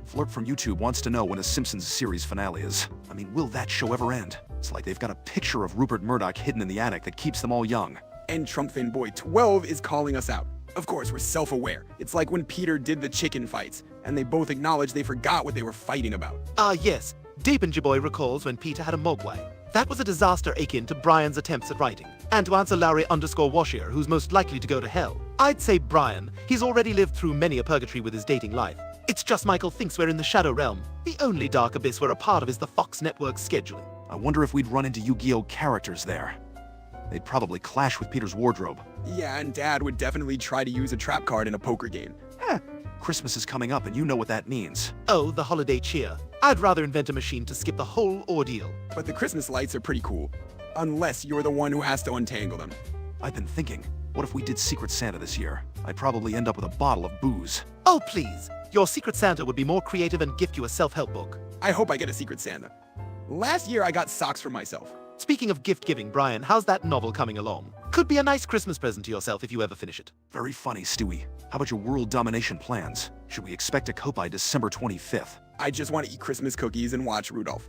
Flirt from YouTube wants to know when a Simpsons series finale is. I mean, will that show ever end? It's like they've got a picture of Rupert Murdoch hidden in the attic that keeps them all young. And Trump fanboy 12 is calling us out. Of course, we're self-aware. It's like when Peter did the chicken fights, and they both acknowledged they forgot what they were fighting about. Yes. Dapenji Boy recalls when Peter had a Mogwai. That was a disaster akin to Brian's attempts at writing. And to answer Lowry_Washer, who's most likely to go to hell, I'd say Brian. He's already lived through many a purgatory with his dating life. It's just Michael thinks we're in the shadow realm. The only dark abyss we're a part of is the Fox network's scheduling. I wonder if we'd run into Yu-Gi-Oh characters there. They'd probably clash with Peter's wardrobe. Yeah, and Dad would definitely try to use a trap card in a poker game. Christmas is coming up and you know what that means. Oh, the holiday cheer. I'd rather invent a machine to skip the whole ordeal. But the Christmas lights are pretty cool. Unless you're the one who has to untangle them. I've been thinking, what if we did Secret Santa this year? I'd probably end up with a bottle of booze. Oh, please. Your Secret Santa would be more creative and gift you a self-help book. I hope I get a Secret Santa. Last year I got socks for myself. Speaking of gift-giving, Brian, how's that novel coming along? Could be a nice Christmas present to yourself if you ever finish it. Very funny, Stewie. How about your world domination plans? Should we expect a coat by December 25th? I just want to eat Christmas cookies and watch Rudolph.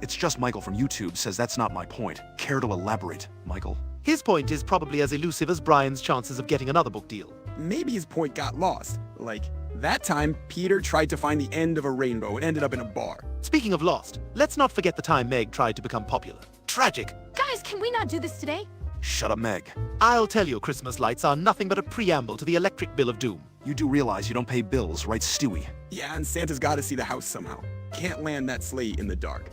It's just Michael from YouTube says that's not my point. Care to elaborate, Michael? His point is probably as elusive as Brian's chances of getting another book deal. Maybe his point got lost. Like, that time, Peter tried to find the end of a rainbow and ended up in a bar. Speaking of lost, let's not forget the time Meg tried to become popular. Tragic. Guys, can we not do this today? Shut up, Meg. I'll tell you, Christmas lights are nothing but a preamble to the electric bill of doom. You do realize you don't pay bills, right, Stewie? Yeah, and Santa's gotta see the house somehow. Can't land that sleigh in the dark.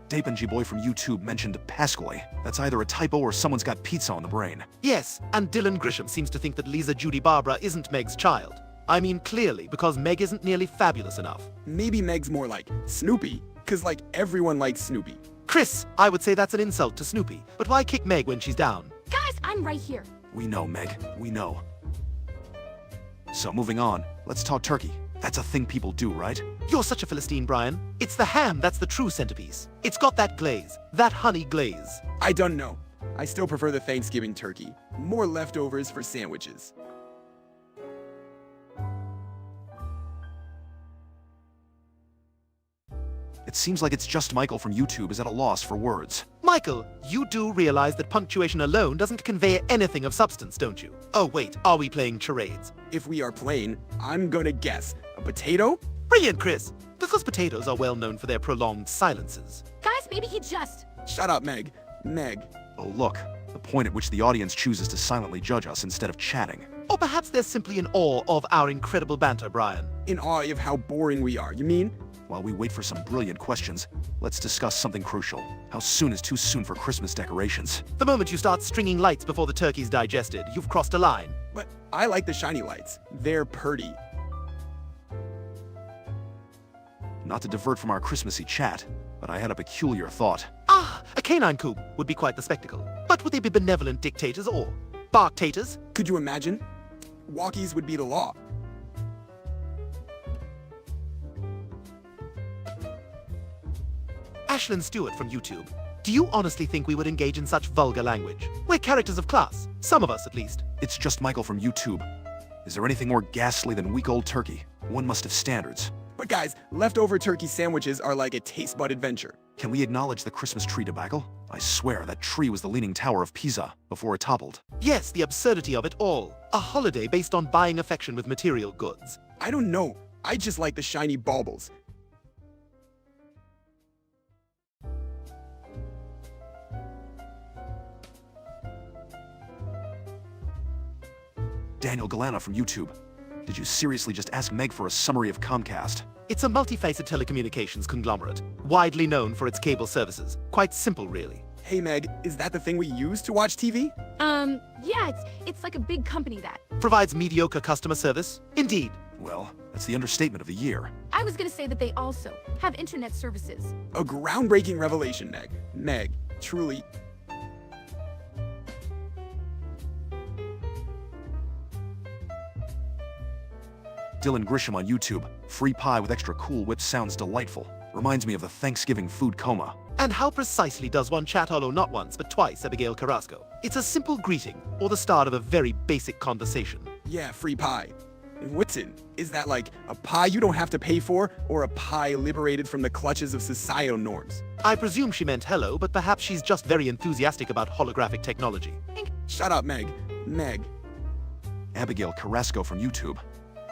Dapenji Boy from YouTube mentioned Pasquale. That's either a typo or someone's got pizza on the brain. Yes, and Dylan Grisham seems to think that Lisa Judy Barbara isn't Meg's child. I mean, clearly, because Meg isn't nearly fabulous enough. Maybe Meg's more like Snoopy, cause like everyone likes Snoopy. Chris, I would say that's an insult to Snoopy, but why kick Meg when she's down? Guys, I'm right here. We know, Meg. We know. So moving on, let's talk turkey. That's a thing people do, right? You're such a Philistine, Brian. It's the ham that's the true centerpiece. It's got that glaze, that honey glaze. I don't know. I still prefer the Thanksgiving turkey. More leftovers for sandwiches. It seems like it's just Michael from YouTube is at a loss for words. Michael, you do realize that punctuation alone doesn't convey anything of substance, don't you? Oh wait, are we playing charades? If we are playing, I'm gonna guess. A potato? Brilliant, Chris! Because potatoes are well known for their prolonged silences. Guys, maybe he just... Shut up, Meg. Meg. Oh look, the point at which the audience chooses to silently judge us instead of chatting. Or perhaps they're simply in awe of our incredible banter, Brian. In awe of how boring we are, you mean? While we wait for some brilliant questions, let's discuss something crucial. How soon is too soon for Christmas decorations? The moment you start stringing lights before the turkey's digested, you've crossed a line. But I like the shiny lights. They're purty. Not to divert from our Christmassy chat, but I had a peculiar thought. Ah, a canine coop would be quite the spectacle. But would they be benevolent dictators or barktators? Could you imagine? Walkies would be the law. Ashlyn Stewart from YouTube. Do you honestly think we would engage in such vulgar language? We're characters of class. Some of us, at least. It's just Michael from YouTube. Is there anything more ghastly than week-old turkey? One must have standards. But guys, leftover turkey sandwiches are like a taste bud adventure. Can we acknowledge the Christmas tree debacle? I swear that tree was the Leaning Tower of Pisa before it toppled. Yes, the absurdity of it all. A holiday based on buying affection with material goods. I don't know. I just like the shiny baubles. Daniel Galana from YouTube. Did you seriously just ask Meg for a summary of Comcast? It's a multi-faceted telecommunications conglomerate, widely known for its cable services. Quite simple, really. Hey Meg, is that the thing we use to watch TV? Yeah, it's like a big company that... Provides mediocre customer service? Indeed. Well, that's the understatement of the year. I was gonna say that they also have internet services. A groundbreaking revelation, Meg. Meg, truly. Dylan Grisham on YouTube. Free pie with extra Cool Whip sounds delightful. Reminds me of the Thanksgiving food coma. And how precisely does one chat hollow not once, but twice, Abigail Carrasco? It's a simple greeting, or the start of a very basic conversation. Yeah, free pie. And what's in? Is that like a pie you don't have to pay for, or a pie liberated from the clutches of societal norms? I presume she meant hello, but perhaps she's just very enthusiastic about holographic technology. Shut up, Meg. Meg. Abigail Carrasco from YouTube.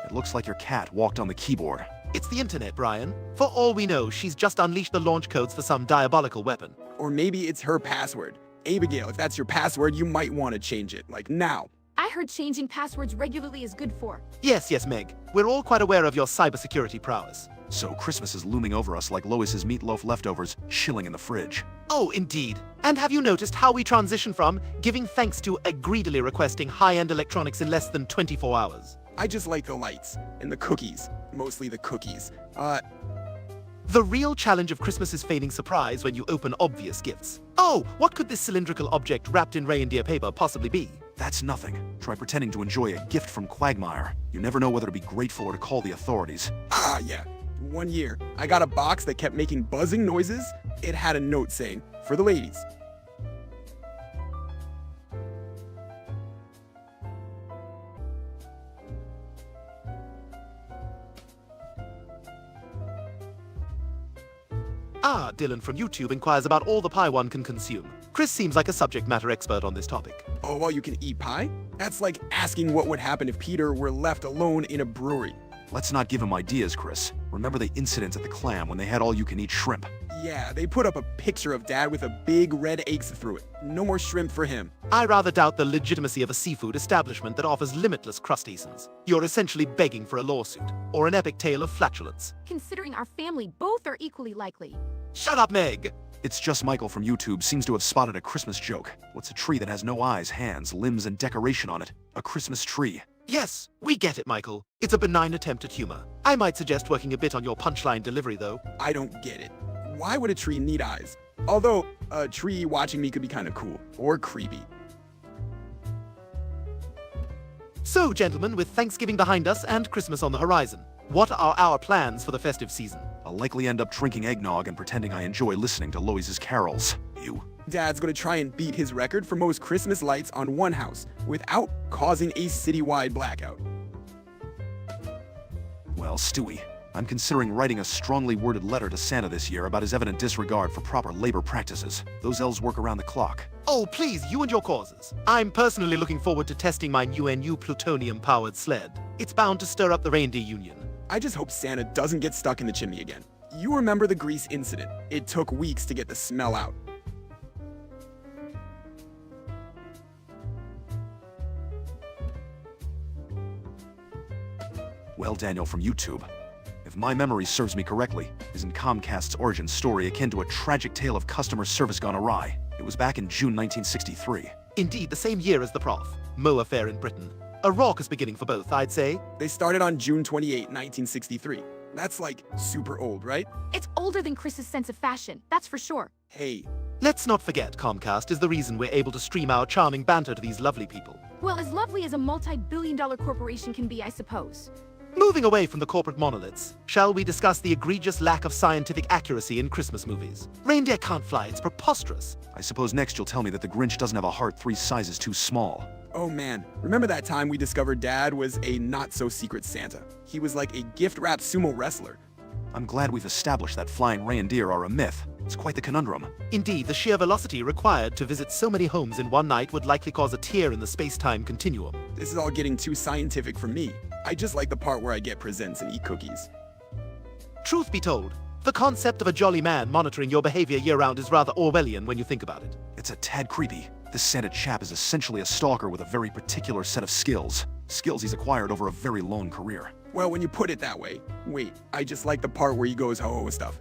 It looks like your cat walked on the keyboard. It's the internet, Brian. For all we know, she's just unleashed the launch codes for some diabolical weapon. Or maybe it's her password. Abigail, if that's your password, you might want to change it, like now. I heard changing passwords regularly is good for... Yes, Meg. We're all quite aware of your cybersecurity prowess. So Christmas is looming over us like Lois's meatloaf leftovers chilling in the fridge. Oh, indeed. And have you noticed how we transition from giving thanks to greedily requesting high-end electronics in less than 24 hours? I just like the lights and the cookies. Mostly the cookies. The real challenge of Christmas is feigning surprise when you open obvious gifts. Oh, what could this cylindrical object wrapped in reindeer paper possibly be? That's nothing. Try pretending to enjoy a gift from Quagmire. You never know whether to be grateful or to call the authorities. Ah, yeah. One year, I got a box that kept making buzzing noises. It had a note saying, "For the ladies." Ah, Dylan from YouTube inquires about all the pie one can consume. Chris seems like a subject matter expert on this topic. Oh, well, you can eat pie? That's like asking what would happen if Peter were left alone in a brewery. Let's not give him ideas, Chris. Remember the incident at the Clam when they had all-you-can-eat shrimp? Yeah, they put up a picture of Dad with a big red axe through it. No more shrimp for him. I rather doubt the legitimacy of a seafood establishment that offers limitless crustaceans. You're essentially begging for a lawsuit, or an epic tale of flatulence. Considering our family, both are equally likely. Shut up, Meg! It's just Michael from YouTube seems to have spotted a Christmas joke. What's a tree that has no eyes, hands, limbs, and decoration on it? A Christmas tree. Yes, we get it, Michael. It's a benign attempt at humor. I might suggest working a bit on your punchline delivery, though. I don't get it. Why would a tree need eyes? Although, a tree watching me could be kind of cool. Or creepy. So, gentlemen, with Thanksgiving behind us and Christmas on the horizon, what are our plans for the festive season? I'll likely end up drinking eggnog and pretending I enjoy listening to Lois's carols. You. Dad's gonna try and beat his record for most Christmas lights on one house without causing a citywide blackout. Well, Stewie, I'm considering writing a strongly worded letter to Santa this year about his evident disregard for proper labor practices. Those elves work around the clock. Oh, please, you and your causes. I'm personally looking forward to testing my new plutonium-powered sled. It's bound to stir up the reindeer union. I just hope Santa doesn't get stuck in the chimney again. You remember the grease incident. It took weeks to get the smell out. Well, Daniel from YouTube, if my memory serves me correctly, isn't Comcast's origin story akin to a tragic tale of customer service gone awry? It was back in June 1963. Indeed, the same year as the Prof. Mo affair in Britain. A raucous beginning for both, I'd say. They started on June 28, 1963. That's like super old, right? It's older than Chris's sense of fashion, that's for sure. Hey, Let's not forget Comcast is the reason we're able to stream our charming banter to these lovely people. Well, as lovely as a multi-billion-dollar corporation can be, I suppose. Moving away from the corporate monoliths, shall we discuss the egregious lack of scientific accuracy in Christmas movies? Reindeer can't fly, it's preposterous. I suppose next you'll tell me that the Grinch doesn't have a heart 3 sizes too small. oh man, remember that time we discovered Dad was a not-so-secret Santa? He was like a gift-wrapped sumo wrestler. I'm glad we've established that flying reindeer are a myth. It's quite the conundrum. Indeed, the sheer velocity required to visit so many homes in one night would likely cause a tear in the space-time continuum. This is all getting too scientific for me. I just like the part where I get presents and eat cookies. Truth be told, the concept of a jolly man monitoring your behavior year-round is rather Orwellian when you think about it. It's a tad creepy. This Santa chap is essentially a stalker with a very particular set of skills. Skills he's acquired over a very long career. Well, when you put it that way. Wait, I just like the part where he goes ho-ho stuff.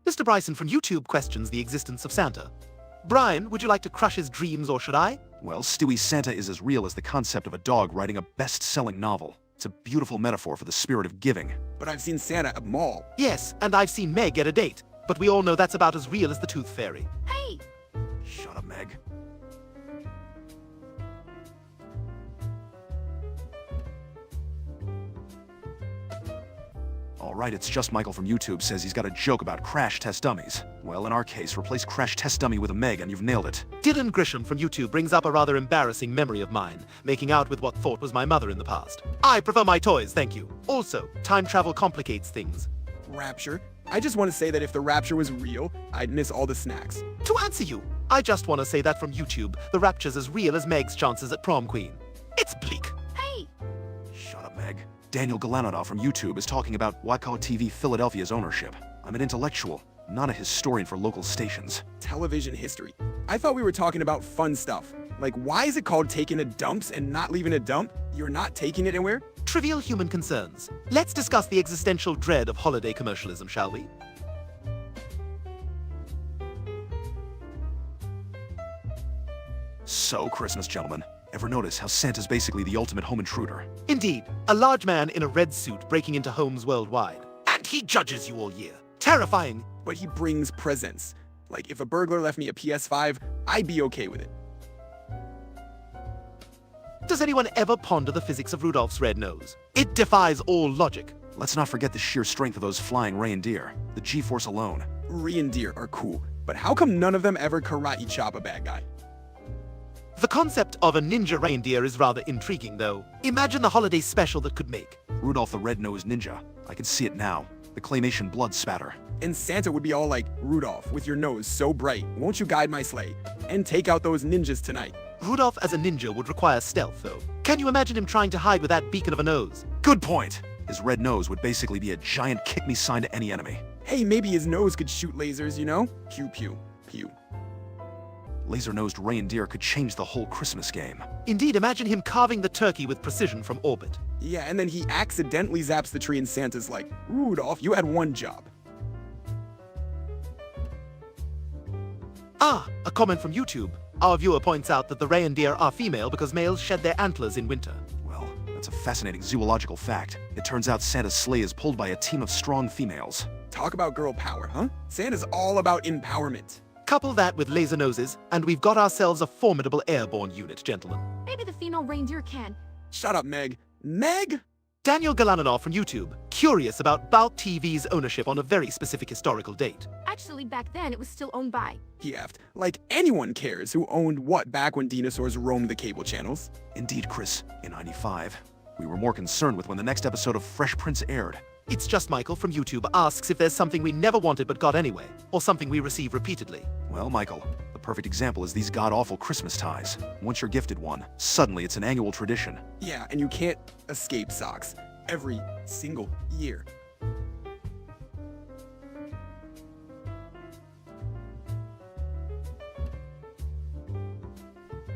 Mr. Bryson from YouTube questions the existence of Santa. Brian, would you like to crush his dreams or should I? Well, Stewie's Santa is as real as the concept of a dog writing a best-selling novel. It's a beautiful metaphor for the spirit of giving. But I've seen Santa at mall. Yes, and I've seen Meg get a date. But we all know that's about as real as the Tooth Fairy. Hey! Shut up, Meg. Alright, it's just Michael from YouTube says he's got a joke about crash test dummies. Well, in our case, replace crash test dummy with a Meg and you've nailed it. Dylan Grisham from YouTube brings up a rather embarrassing memory of mine, making out with what thought was my mother in the past. I prefer my toys, thank you. Also, time travel complicates things. Rapture? I just want to say that if the rapture was real, I'd miss all the snacks. To answer you, I just want to say that from YouTube, the rapture's as real as Meg's chances at prom queen. It's bleak. Hey! Shut up, Meg. Daniel Galanodov from YouTube is talking about Waco TV Philadelphia's ownership. I'm an intellectual, not a historian for local stations. Television history. I thought we were talking about fun stuff. Like, why is it called taking a dumps and not leaving a dump? You're not taking it anywhere? Trivial human concerns. Let's discuss the existential dread of holiday commercialism, shall we? So, Christmas gentlemen, ever notice how Santa's basically the ultimate home intruder? Indeed, a large man in a red suit breaking into homes worldwide. And he judges you all year. Terrifying. But he brings presents. Like, if a burglar left me a PS5, I'd be okay with it. Does anyone ever ponder the physics of Rudolph's red nose? It defies all logic. Let's not forget the sheer strength of those flying reindeer. The G-force alone. Reindeer are cool, but how come none of them ever karate chop a bad guy? The concept of a ninja reindeer is rather intriguing, though. Imagine the holiday special that could make. Rudolph the Red-Nosed Ninja. I can see it now. The claymation blood spatter. And Santa would be all like, Rudolph, with your nose so bright, won't you guide my sleigh? And take out those ninjas tonight. Rudolph as a ninja would require stealth, though. Can you imagine him trying to hide with that beacon of a nose? Good point! His red nose would basically be a giant kick-me sign to any enemy. Hey, maybe his nose could shoot lasers, you know? Pew pew, pew. Laser-nosed reindeer could change the whole Christmas game. Indeed, imagine him carving the turkey with precision from orbit. Yeah, and then he accidentally zaps the tree and Santa's like, Rudolph, you had one job. Ah, a comment from YouTube. Our viewer points out that the reindeer are female because males shed their antlers in winter. Well, that's a fascinating zoological fact. It turns out Santa's sleigh is pulled by a team of strong females. Talk about girl power, huh? Santa's all about empowerment. Couple that with laser noses, and we've got ourselves a formidable airborne unit, gentlemen. Maybe the female reindeer can. Shut up, Meg. Meg? Daniel Galaninoff from YouTube, curious about Balk TV's ownership on a very specific historical date. Actually, back then it was still owned by. He effed. Like anyone cares who owned what back when dinosaurs roamed the cable channels. Indeed, Chris, in '95. We were more concerned with when the next episode of Fresh Prince aired. It's just Michael from YouTube asks if there's something we never wanted but got anyway, or something we receive repeatedly. Well, Michael, the perfect example is these god-awful Christmas ties. Once you're gifted one, suddenly it's an annual tradition. Yeah, and you can't escape socks. Every single year.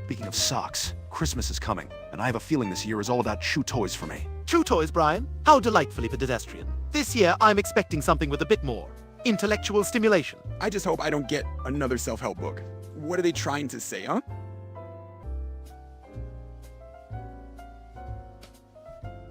Speaking of socks, Christmas is coming, and I have a feeling this year is all about chew toys for me. True toys, Brian? How delightfully pedestrian. This year, I'm expecting something with a bit more intellectual stimulation. I just hope I don't get another self-help book. What are they trying to say, huh?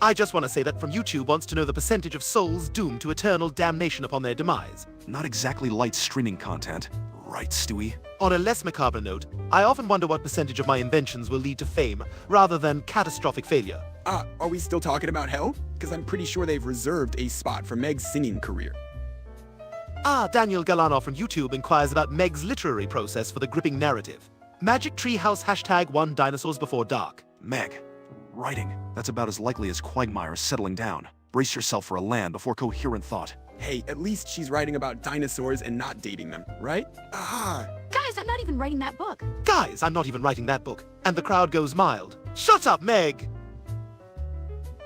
I just want to say that from YouTube wants to know the percentage of souls doomed to eternal damnation upon their demise. Not exactly light streaming content, right, Stewie? On a less macabre note, I often wonder what percentage of my inventions will lead to fame rather than catastrophic failure. Are we still talking about hell? Because I'm pretty sure they've reserved a spot for Meg's singing career. Daniel Galanov from YouTube inquires about Meg's literary process for the gripping narrative. Magic Treehouse hashtag 1 dinosaurs before dark. Meg, writing. That's about as likely as Quagmire settling down. Brace yourself for a land before coherent thought. Hey, at least she's writing about dinosaurs and not dating them, right? Guys, I'm not even writing that book. Guys, I'm not even writing that book. And the crowd goes mild. Shut up, Meg!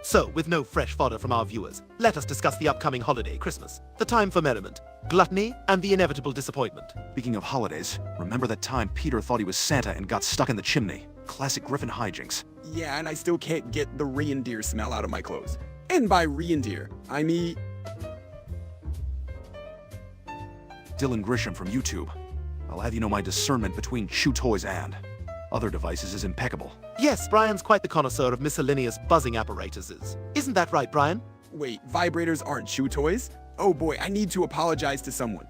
So, with no fresh fodder from our viewers, let us discuss the upcoming holiday, Christmas. The time for merriment, gluttony, and the inevitable disappointment. Speaking of holidays, remember that time Peter thought he was Santa and got stuck in the chimney? Classic Griffin hijinks. Yeah, and I still can't get the reindeer smell out of my clothes. And by reindeer, I mean... Dylan Grisham from YouTube. I'll have you know my discernment between chew toys and other devices is impeccable. Yes, Brian's quite the connoisseur of miscellaneous buzzing apparatuses. Isn't that right, Brian? Wait, vibrators aren't chew toys? Oh boy, I need to apologize to someone.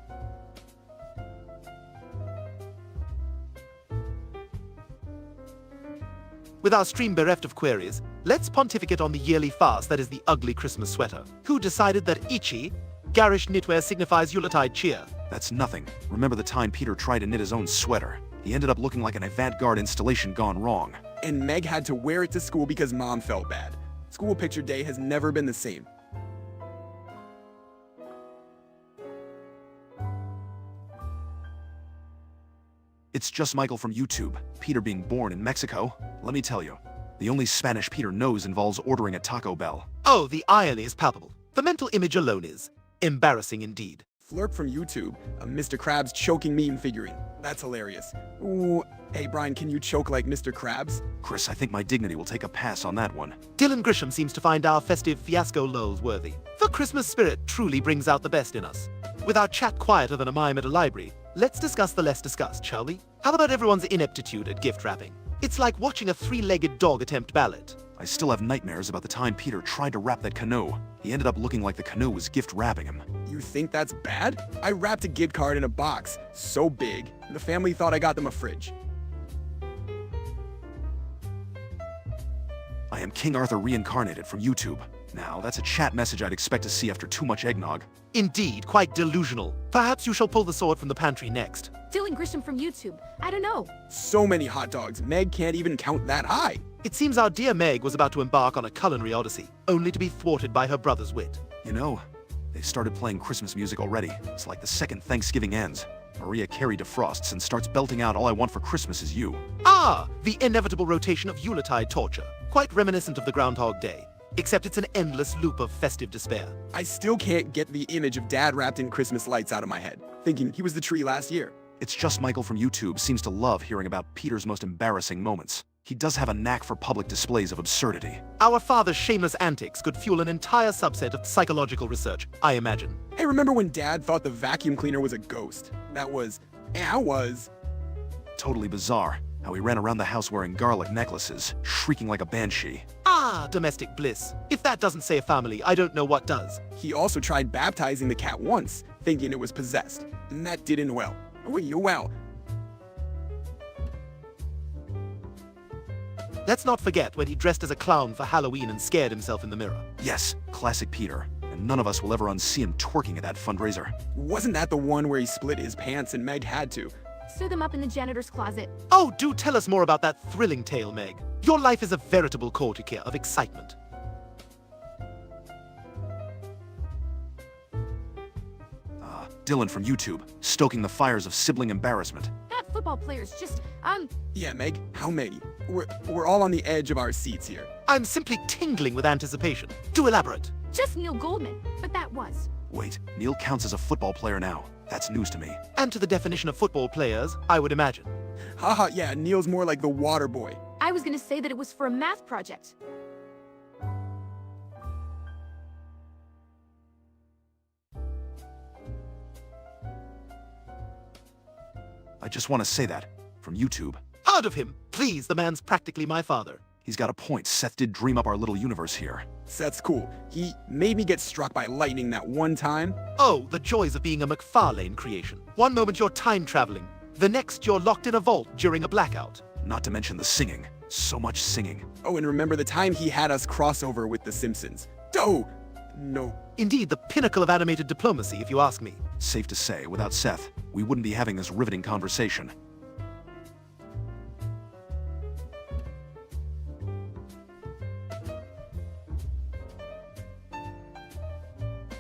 With our stream bereft of queries, let's pontificate on the yearly farce that is the ugly Christmas sweater. Who decided that Ichi, garish knitwear, signifies Yuletide cheer? That's nothing. Remember the time Peter tried to knit his own sweater? He ended up looking like an avant-garde installation gone wrong. And Meg had to wear it to school because Mom felt bad. School picture day has never been the same. It's just Michael from YouTube. Peter being born in Mexico. Let me tell you, the only Spanish Peter knows involves ordering at Taco Bell. Oh, the irony is palpable. The mental image alone is embarrassing indeed. Flirp from YouTube, a Mr. Krabs choking meme figurine. That's hilarious. Ooh, hey Brian, can you choke like Mr. Krabs? Chris, I think my dignity will take a pass on that one. Dylan Grisham seems to find our festive fiasco lols worthy. The Christmas spirit truly brings out the best in us. With our chat quieter than a mime at a library, let's discuss the less discussed, shall we? How about everyone's ineptitude at gift wrapping? It's like watching a three-legged dog attempt ballet. I still have nightmares about the time Peter tried to wrap that canoe. He ended up looking like the canoe was gift wrapping him. You think that's bad? I wrapped a gift card in a box, so big, the family thought I got them a fridge. I am King Arthur reincarnated from YouTube. Now, that's a chat message I'd expect to see after too much eggnog. Indeed, quite delusional. Perhaps you shall pull the sword from the pantry next. Dylan Grisham from YouTube. I don't know. So many hot dogs, Meg can't even count that high. It seems our dear Meg was about to embark on a culinary odyssey, only to be thwarted by her brother's wit. You know, they started playing Christmas music already. It's like the second Thanksgiving ends. Maria Carey defrosts and starts belting out All I Want for Christmas Is You. The inevitable rotation of Yuletide torture. Quite reminiscent of the Groundhog Day. Except it's an endless loop of festive despair. I still can't get the image of Dad wrapped in Christmas lights out of my head, thinking he was the tree last year. It's just Michael from YouTube seems to love hearing about Peter's most embarrassing moments. He does have a knack for public displays of absurdity. Our father's shameless antics could fuel an entire subset of psychological research, I imagine. Hey, remember when Dad thought the vacuum cleaner was a ghost? That was Totally bizarre how he ran around the house wearing garlic necklaces, shrieking like a banshee. Domestic bliss. If that doesn't say a family, I don't know what does. He also tried baptizing the cat once, thinking it was possessed, and that didn't well. Well, Let's not forget when he dressed as a clown for Halloween and scared himself in the mirror. Yes, classic Peter. And none of us will ever unsee him twerking at that fundraiser. wasn't that the one where he split his pants and Meg had to? Sew them up in the janitor's closet. Oh, do tell us more about that thrilling tale, Meg. Your life is a veritable cornucopia of excitement. Dylan from YouTube, stoking the fires of sibling embarrassment. That football player's just, Yeah, Meg, how many? We're all on the edge of our seats here. I'm simply tingling with anticipation. Do elaborate. just Neil Goldman. But that was. Wait, Neil counts as a football player now. That's news to me. And to the definition of football players, I would imagine. Haha, yeah, Neil's more like the water boy. I was gonna say that it was for a math project. I just want to say that. From YouTube. Hard of him. Please, the man's practically my father. He's got a point. Seth did dream up our little universe here. Seth's cool. He made me get struck by lightning that one time. Oh, the joys of being a McFarlane creation. One moment you're time traveling. The next you're locked in a vault during a blackout. Not to mention the singing. So much singing. Oh, and remember the time he had us crossover with The Simpsons. Oh, no. Indeed, the pinnacle of animated diplomacy, if you ask me. Safe to say, without Seth, we wouldn't be having this riveting conversation.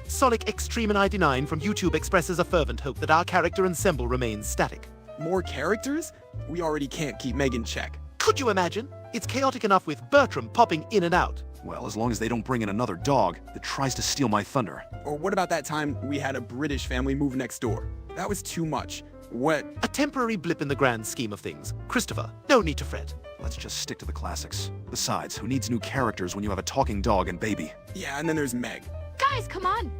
Sonic Extreme and ID9 from YouTube expresses a fervent hope that our character ensemble remains static. More characters? We already can't keep Meg in check. Could you imagine? It's chaotic enough with Bertram popping in and out. Well, as long as they don't bring in another dog that tries to steal my thunder. Or what about that time we had a British family move next door? That was too much. What? A temporary blip in the grand scheme of things. Christopher, no need to fret. Let's just stick to the classics. Besides, who needs new characters when you have a talking dog and baby? Yeah, and then there's Meg. Guys, come on!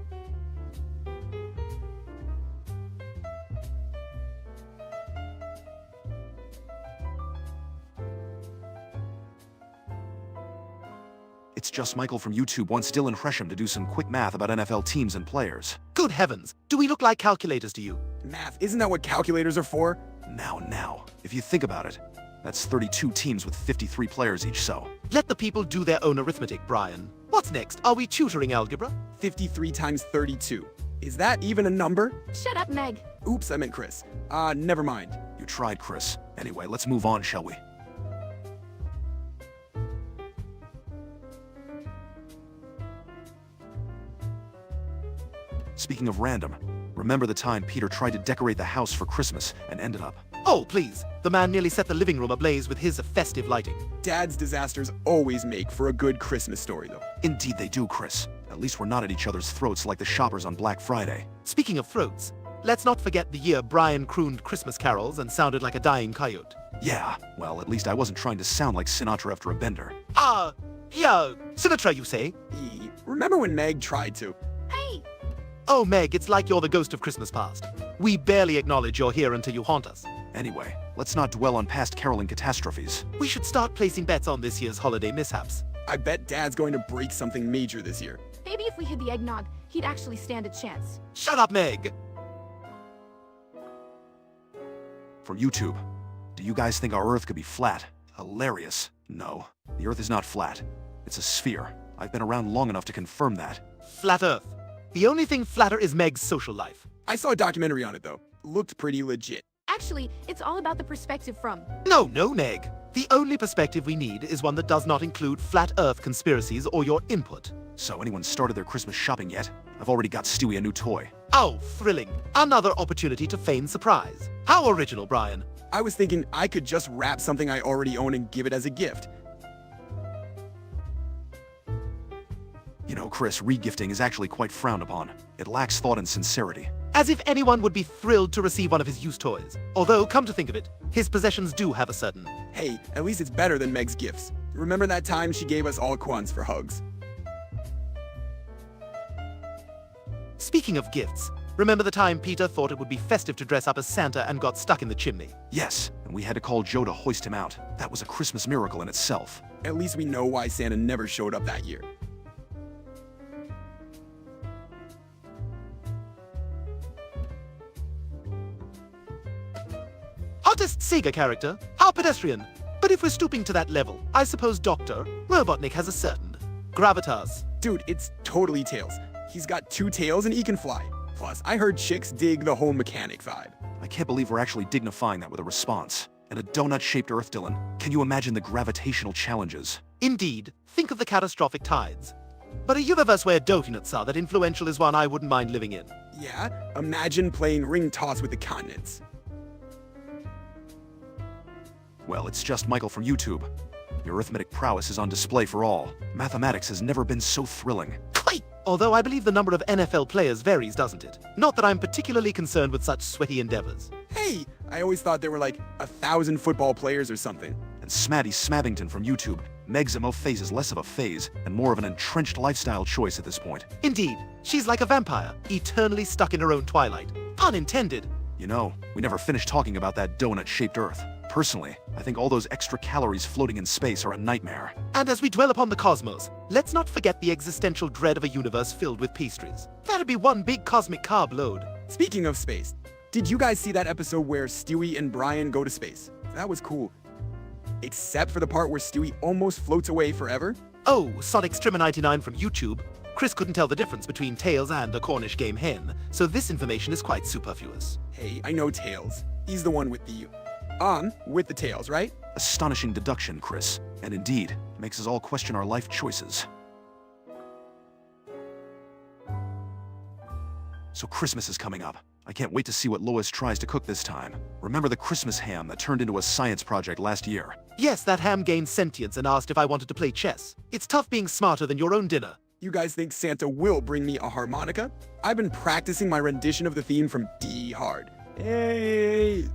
It's just Michael from YouTube wants Dylan Hresham to do some quick math about NFL teams and players. Good heavens, do we look like calculators to you? Math, isn't that what calculators are for? Now. If you think about it, that's 32 teams with 53 players each, so. Let the people do their own arithmetic, Brian. What's next? Are we tutoring algebra? 53 times 32. Is that even a number? Shut up, Meg. Oops, I meant Chris. Never mind. You tried, Chris. Anyway, let's move on, shall we? Speaking of random, remember the time Peter tried to decorate the house for Christmas and ended up? Oh, please. The man nearly set the living room ablaze with his festive lighting. Dad's disasters always make for a good Christmas story, though. Indeed they do, Chris. At least we're not at each other's throats like the shoppers on Black Friday. Speaking of throats, let's not forget the year Brian crooned Christmas carols and sounded like a dying coyote. Yeah, well, at least I wasn't trying to sound like Sinatra after a bender. Yeah, Sinatra, you say? Remember when Meg tried to? Hey! Oh, Meg, it's like you're the ghost of Christmas past. We barely acknowledge you're here until you haunt us. Anyway, let's not dwell on past caroling catastrophes. We should start placing bets on this year's holiday mishaps. I bet Dad's going to break something major this year. Maybe if we hid the eggnog, he'd actually stand a chance. Shut up, Meg! From YouTube, do you guys think our Earth could be flat? Hilarious. No, the Earth is not flat. It's a sphere. I've been around long enough to confirm that. Flat Earth. The only thing flatter is Meg's social life. I saw a documentary on it, though. Looked pretty legit. Actually, it's all about the perspective from. No, Meg. The only perspective we need is one that does not include flat Earth conspiracies or your input. So anyone started their Christmas shopping yet? I've already got Stewie a new toy. Oh, thrilling. Another opportunity to feign surprise. How original, Brian. I was thinking I could just wrap something I already own and give it as a gift. You know, Chris, regifting is actually quite frowned upon. It lacks thought and sincerity. As if anyone would be thrilled to receive one of his used toys. Although, come to think of it, his possessions do have a certain. Hey, at least it's better than Meg's gifts. Remember that time she gave us all Kwans for hugs? Speaking of gifts, remember the time Peter thought it would be festive to dress up as Santa and got stuck in the chimney? Yes, and we had to call Joe to hoist him out. That was a Christmas miracle in itself. At least we know why Santa never showed up that year. Hottest Sega character? How pedestrian. But if we're stooping to that level, I suppose Dr. Robotnik has a certain gravitas. Dude, it's totally Tails. He's got 2 tails and he can fly. Plus, I heard chicks dig the whole mechanic vibe. I can't believe we're actually dignifying that with a response. And a donut-shaped Earth, Dylan. Can you imagine the gravitational challenges? Indeed, think of the catastrophic tides. But a universe where donuts are that influential is one I wouldn't mind living in. Yeah, imagine playing ring toss with the continents. Well, it's just Michael from YouTube. Your arithmetic prowess is on display for all. Mathematics has never been so thrilling. Quite! Although I believe the number of NFL players varies, doesn't it? Not that I'm particularly concerned with such sweaty endeavors. Hey, I always thought there were like 1,000 football players or something. And Smaddy Smabbington from YouTube, Meg's emo phase is less of a phase and more of an entrenched lifestyle choice at this point. Indeed, she's like a vampire, eternally stuck in her own twilight. Pun intended. You know, we never finished talking about that donut-shaped Earth. Personally, I think all those extra calories floating in space are a nightmare. And as we dwell upon the cosmos, let's not forget the existential dread of a universe filled with pastries. That'd be one big cosmic carb load. Speaking of space, did you guys see that episode where Stewie and Brian go to space? That was cool. Except for the part where Stewie almost floats away forever. Oh, Sonic Strimmer99 from YouTube. Chris couldn't tell the difference between Tails and a Cornish game hen, so this information is quite superfluous. Hey, I know Tails. He's the one with the tails, right? Astonishing deduction, Chris. And indeed, makes us all question our life choices. So Christmas is coming up. I can't wait to see what Lois tries to cook this time. Remember the Christmas ham that turned into a science project last year? Yes, that ham gained sentience and asked if I wanted to play chess. It's tough being smarter than your own dinner. You guys think Santa will bring me a harmonica? I've been practicing my rendition of the theme from D hard. Hey!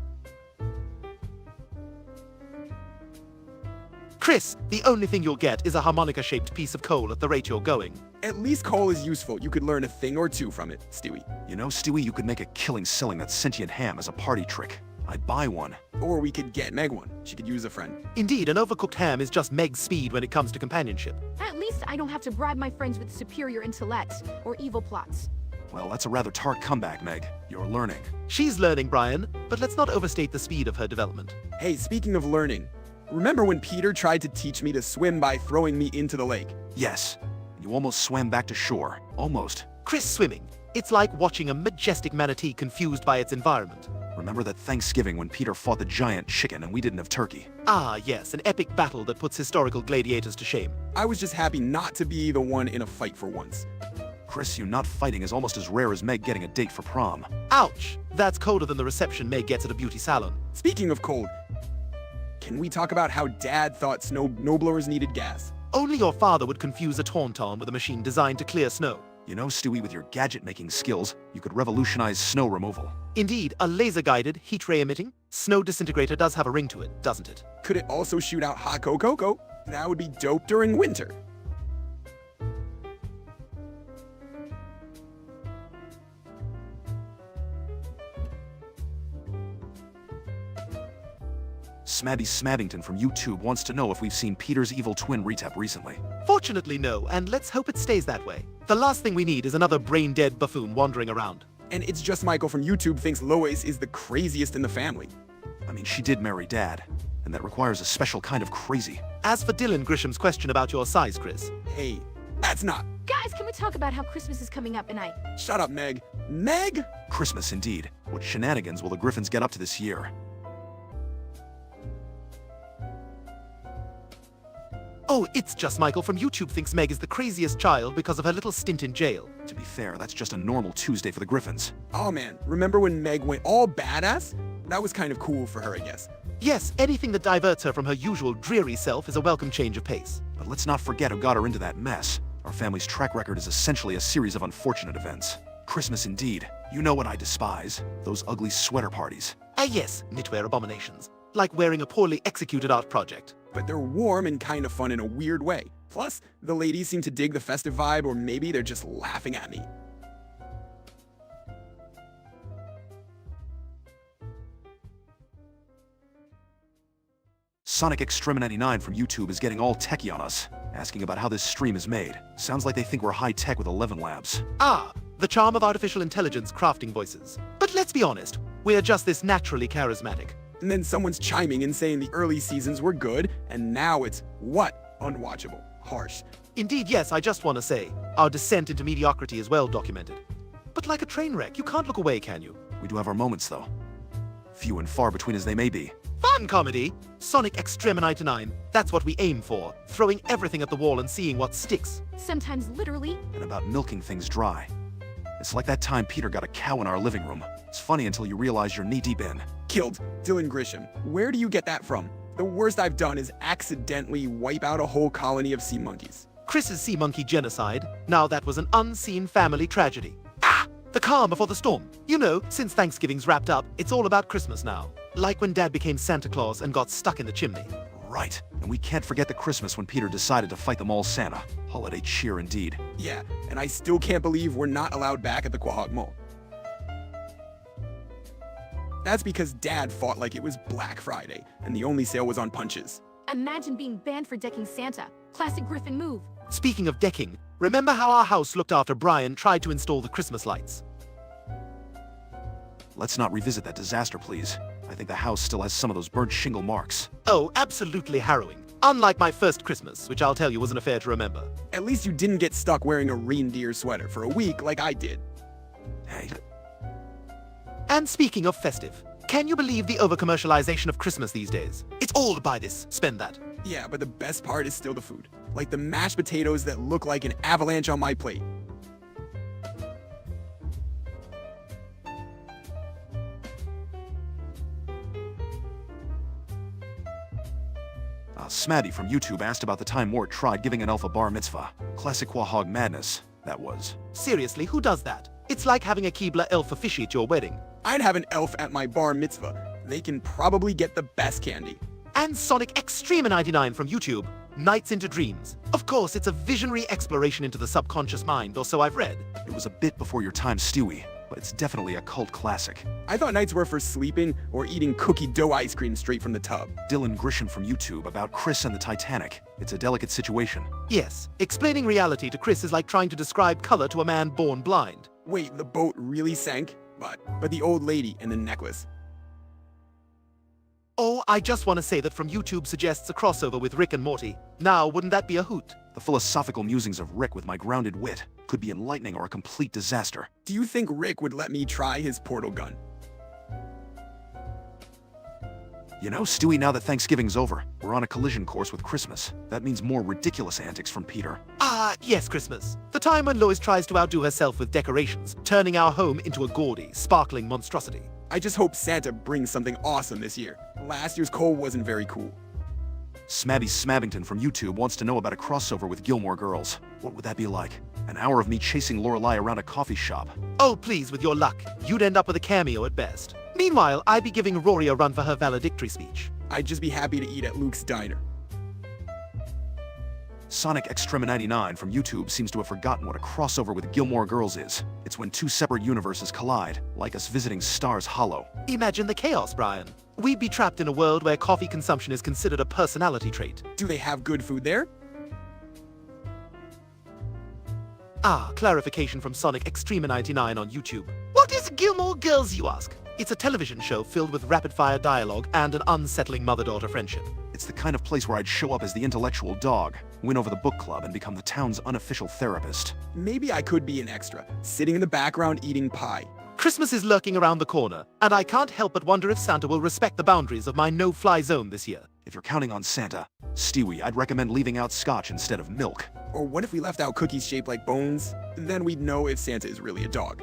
Chris, the only thing you'll get is a harmonica-shaped piece of coal at the rate you're going. At least coal is useful. You could learn a thing or two from it, Stewie. You know, Stewie, you could make a killing selling that sentient ham as a party trick. I'd buy one. Or we could get Meg one. She could use a friend. Indeed, an overcooked ham is just Meg's speed when it comes to companionship. At least I don't have to bribe my friends with superior intellects or evil plots. Well, that's a rather tart comeback, Meg. You're learning. She's learning, Brian, but let's not overstate the speed of her development. Hey, speaking of learning, remember when Peter tried to teach me to swim by throwing me into the lake? Yes. You almost swam back to shore. Almost. Chris, swimming. It's like watching a majestic manatee confused by its environment. Remember that Thanksgiving when Peter fought the giant chicken and we didn't have turkey? Ah, yes, an epic battle that puts historical gladiators to shame. I was just happy not to be the one in a fight for once. Chris, you not fighting is almost as rare as Meg getting a date for prom. Ouch! That's colder than the reception Meg gets at a beauty salon. Speaking of cold, can we talk about how Dad thought snowblowers needed gas? Only your father would confuse a tauntaun with a machine designed to clear snow. You know, Stewie, with your gadget-making skills, you could revolutionize snow removal. Indeed, a laser-guided, heat-ray emitting, snow disintegrator does have a ring to it, doesn't it? Could it also shoot out hot cocoa? That would be dope during winter. Smaddy Smabbington from YouTube wants to know if we've seen Peter's Evil Twin retap recently. Fortunately, no, and let's hope it stays that way. The last thing we need is another brain-dead buffoon wandering around. And it's just Michael from YouTube thinks Lois is the craziest in the family. I mean, she did marry Dad, and that requires a special kind of crazy. As for Dylan Grisham's question about your size, Chris. Hey, that's not... Guys, can we talk about how Christmas is coming up and Shut up, Meg. Meg? Christmas, indeed. What shenanigans will the Griffins get up to this year? Oh, it's just Michael from YouTube thinks Meg is the craziest child because of her little stint in jail. To be fair, that's just a normal Tuesday for the Griffins. Oh man, remember when Meg went all badass? That was kind of cool for her, I guess. Yes, anything that diverts her from her usual dreary self is a welcome change of pace. But let's not forget who got her into that mess. Our family's track record is essentially a series of unfortunate events. Christmas indeed. You know what I despise. Those ugly sweater parties. Ah yes, knitwear abominations. Like wearing a poorly executed art project. But they're warm and kind of fun in a weird way. Plus, the ladies seem to dig the festive vibe, or maybe they're just laughing at me. Sonic Extreme99 from YouTube is getting all techie on us, asking about how this stream is made. Sounds like they think we're high-tech with 11 labs. Ah, the charm of artificial intelligence crafting voices. But let's be honest, we're just this naturally charismatic. And then someone's chiming in saying the early seasons were good, and now it's what? Unwatchable. Harsh. Indeed, yes, I just want to say, our descent into mediocrity is well documented. But like a train wreck, you can't look away, can you? We do have our moments, though. Few and far between as they may be. Fun comedy! Sonic Extreme 99, that's what we aim for. Throwing everything at the wall and seeing what sticks. Sometimes literally. And about milking things dry. It's like that time Peter got a cow in our living room. It's funny until you realize you're knee-deep in. Killed. Dylan Grisham. Where do you get that from? The worst I've done is accidentally wipe out a whole colony of sea monkeys. Chris's sea monkey genocide. Now that was an unseen family tragedy. Ah! The calm before the storm. You know, since Thanksgiving's wrapped up, it's all about Christmas now. Like when Dad became Santa Claus and got stuck in the chimney. Right. And we can't forget the Christmas when Peter decided to fight them all Santa. Holiday cheer indeed. Yeah, and I still can't believe we're not allowed back at the Quahog Mall. That's because Dad fought like it was Black Friday, and the only sale was on punches. Imagine being banned for decking Santa. Classic Griffin move. Speaking of decking, remember how our house looked after Brian tried to install the Christmas lights? Let's not revisit that disaster, please. I think the house still has some of those burnt shingle marks. Oh, absolutely harrowing. Unlike my first Christmas, which I'll tell you was an affair to remember. At least you didn't get stuck wearing a reindeer sweater for a week like I did. Hey, And speaking of festive, can you believe the over-commercialization of Christmas these days? It's all buy this, spend that. Yeah, but the best part is still the food. Like the mashed potatoes that look like an avalanche on my plate. Smaddy from YouTube asked about the time Mort tried giving an elf a bar mitzvah. Classic Quahog madness, that was. Seriously, who does that? It's like having a Keebler elf officiate your wedding. I'd have an elf at my bar mitzvah. They can probably get the best candy. And Sonic Extreme 99 from YouTube, Nights into Dreams. Of course, it's a visionary exploration into the subconscious mind, or so I've read. It was a bit before your time, Stewie, but it's definitely a cult classic. I thought nights were for sleeping or eating cookie dough ice cream straight from the tub. Dylan Grisham from YouTube about Chris and the Titanic. It's a delicate situation. Yes, explaining reality to Chris is like trying to describe color to a man born blind. Wait, the boat really sank? But the old lady and the necklace. Oh, I just want to say that from YouTube suggests a crossover with Rick and Morty. Now, wouldn't that be a hoot? The philosophical musings of Rick with my grounded wit could be enlightening or a complete disaster. Do you think Rick would let me try his portal gun? You know, Stewie, now that Thanksgiving's over, we're on a collision course with Christmas. That means more ridiculous antics from Peter. Ah, yes, Christmas. The time when Lois tries to outdo herself with decorations, turning our home into a gaudy, sparkling monstrosity. I just hope Santa brings something awesome this year. Last year's coal wasn't very cool. Smaddy Smabbington from YouTube wants to know about a crossover with Gilmore Girls. What would that be like? An hour of me chasing Lorelai around a coffee shop. Oh, please, with your luck, you'd end up with a cameo at best. Meanwhile, I'd be giving Rory a run for her valedictory speech. I'd just be happy to eat at Luke's diner. Sonic Extreme 99 from YouTube seems to have forgotten what a crossover with Gilmore Girls is. It's when two separate universes collide, like us visiting Stars Hollow. Imagine the chaos, Brian. We'd be trapped in a world where coffee consumption is considered a personality trait. Do they have good food there? Ah, clarification from Sonic Extreme 99 on YouTube. What is Gilmore Girls, you ask? It's a television show filled with rapid-fire dialogue and an unsettling mother-daughter friendship. It's the kind of place where I'd show up as the intellectual dog, win over the book club, and become the town's unofficial therapist. Maybe I could be an extra, sitting in the background eating pie. Christmas is lurking around the corner, and I can't help but wonder if Santa will respect the boundaries of my no-fly zone this year. If you're counting on Santa, Stewie, I'd recommend leaving out scotch instead of milk. Or what if we left out cookies shaped like bones? Then we'd know if Santa is really a dog.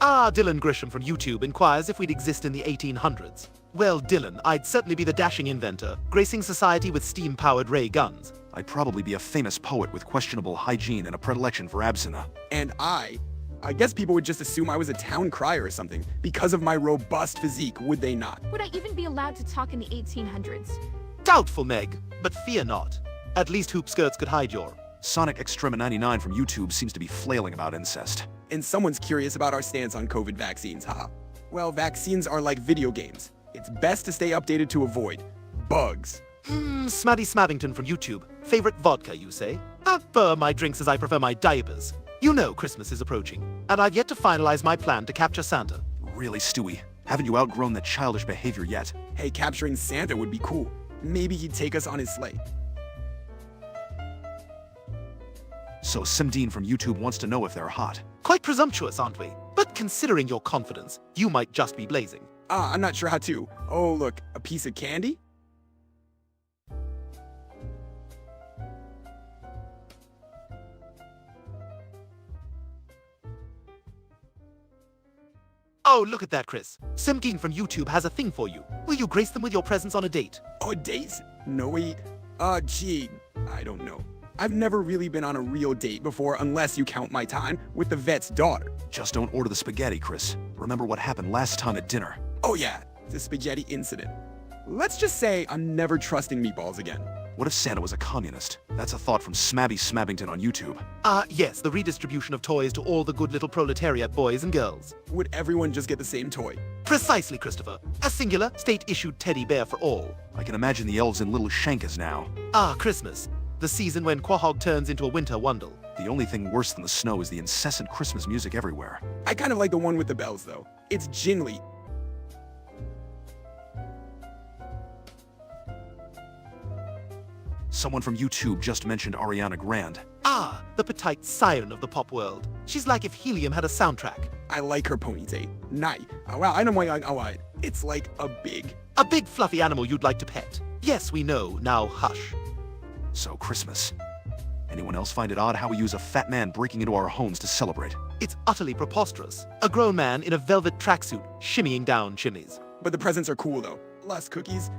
Ah, Dylan Grisham from YouTube inquires if we'd exist in the 1800s. Well, Dylan, I'd certainly be the dashing inventor, gracing society with steam-powered ray guns. I'd probably be a famous poet with questionable hygiene and a predilection for absinthe. And I guess people would just assume I was a town crier or something, because of my robust physique, would they not? Would I even be allowed to talk in the 1800s? Doubtful, Meg, but fear not. At least hoop skirts could hide your... Sonic Extreme 99 from YouTube seems to be flailing about incest. And someone's curious about our stance on COVID vaccines, huh? Well, vaccines are like video games. It's best to stay updated to avoid bugs. Smaddy Smabbington from YouTube. Favorite vodka, you say? I prefer my drinks as I prefer my diapers. You know Christmas is approaching, and I've yet to finalize my plan to capture Santa. Really, Stewie? Haven't you outgrown that childish behavior yet? Hey, capturing Santa would be cool. Maybe he'd take us on his sleigh. So Simdean from YouTube wants to know if they're hot. Quite presumptuous, aren't we? But considering your confidence, you might just be blazing. I'm not sure how to. Oh, look, a piece of candy? Oh, look at that, Chris. Simdean from YouTube has a thing for you. Will you grace them with your presence on a date? Oh, a date? No, wait. Gee, I don't know. I've never really been on a real date before unless you count my time with the vet's daughter. Just don't order the spaghetti, Chris. Remember what happened last time at dinner. Oh yeah, the spaghetti incident. Let's just say I'm never trusting meatballs again. What if Santa was a communist? That's a thought from Smabby Smabbington on YouTube. Yes, the redistribution of toys to all the good little proletariat boys and girls. Would everyone just get the same toy? Precisely, Christopher. A singular, state-issued teddy bear for all. I can imagine the elves in little Shankas now. Christmas. The season when Quahog turns into a winter wondle. The only thing worse than the snow is the incessant Christmas music everywhere. I kind of like the one with the bells though. It's jingly. Someone from YouTube just mentioned Ariana Grande. The petite siren of the pop world. She's like if helium had a soundtrack. I like her ponytail. Nai. Wow, I know why. It's like a big. A big fluffy animal you'd like to pet. Yes, we know. Now hush. So Christmas. Anyone else find it odd how we use a fat man breaking into our homes to celebrate? It's utterly preposterous. A grown man in a velvet tracksuit shimmying down chimneys. But the presents are cool though. Less cookies.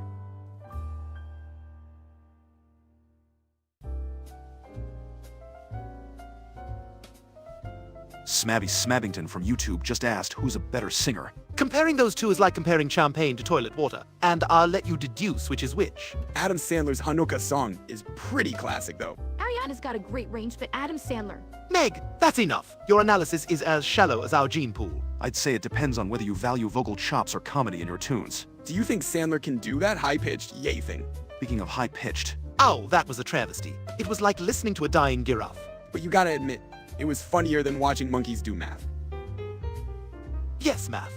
Smabby Smabbington from YouTube just asked who's a better singer. Comparing those two is like comparing champagne to toilet water, and I'll let you deduce which is which. Adam Sandler's Hanukkah song is pretty classic though. Ariana's got a great range, but Adam Sandler. Meg, that's enough. Your analysis is as shallow as our gene pool. I'd say it depends on whether you value vocal chops or comedy in your tunes. Do you think Sandler can do that high-pitched yay thing? Speaking of high-pitched, Oh, that was a travesty. It was like listening to a dying giraffe. But you gotta admit, it was funnier than watching monkeys do math. Yes, math.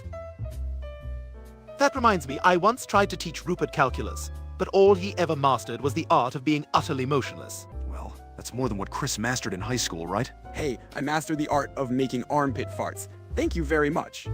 That reminds me, I once tried to teach Rupert calculus, but all he ever mastered was the art of being utterly motionless. well, that's more than what Chris mastered in high school, right? Hey, I mastered the art of making armpit farts. Thank you very much.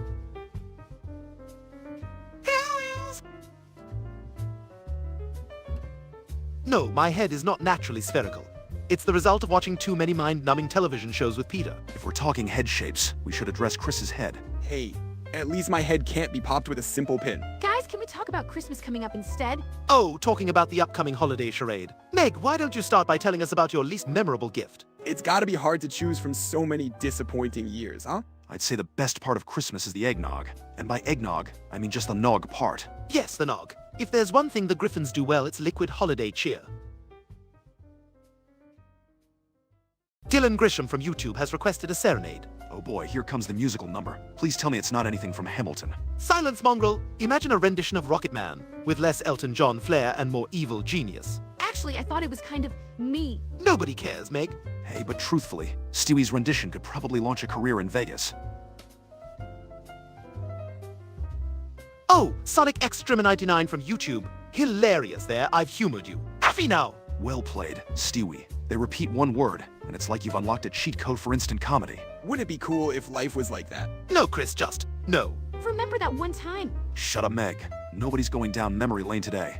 No, my head is not naturally spherical. It's the result of watching too many mind-numbing television shows with Peter. If we're talking head shapes, we should address Chris's head. Hey, at least my head can't be popped with a simple pin. Guys, can we talk about Christmas coming up instead? Oh, talking about the upcoming holiday charade. Meg, why don't you start by telling us about your least memorable gift? It's gotta be hard to choose from so many disappointing years, huh? I'd say the best part of Christmas is the eggnog. And by eggnog, I mean just the nog part. Yes, the nog. If there's one thing the Griffins do well, it's liquid holiday cheer. Dylan Grisham from YouTube has requested a serenade. Oh boy, here comes the musical number. Please tell me it's not anything from Hamilton. Silence, mongrel! Imagine a rendition of Rocket Man, with less Elton John flair and more evil genius. Actually, I thought it was kind of me. Nobody cares, Meg. Hey, but truthfully, Stewie's rendition could probably launch a career in Vegas. Oh, Sonic Extrema 99 from YouTube. Hilarious there, I've humored you. Affy now! Well played, Stewie. They repeat one word, and it's like you've unlocked a cheat code for instant comedy. Wouldn't it be cool if life was like that? No, Chris, just no. Remember that one time? Shut up, Meg. Nobody's going down memory lane today.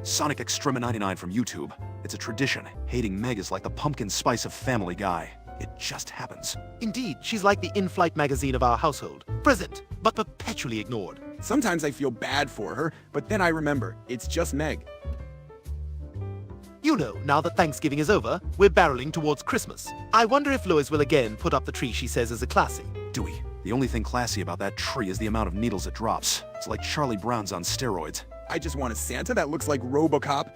Sonic Extrema 99 from YouTube. It's a tradition. Hating Meg is like the pumpkin spice of Family Guy. It just happens. Indeed, she's like the in-flight magazine of our household. Present, but perpetually ignored. Sometimes I feel bad for her, but then I remember, it's just Meg. You know, now that Thanksgiving is over, we're barreling towards Christmas. I wonder if Lois will again put up the tree she says is a classy. Dewey, the only thing classy about that tree is the amount of needles it drops. It's like Charlie Brown's on steroids. I just want a Santa that looks like RoboCop.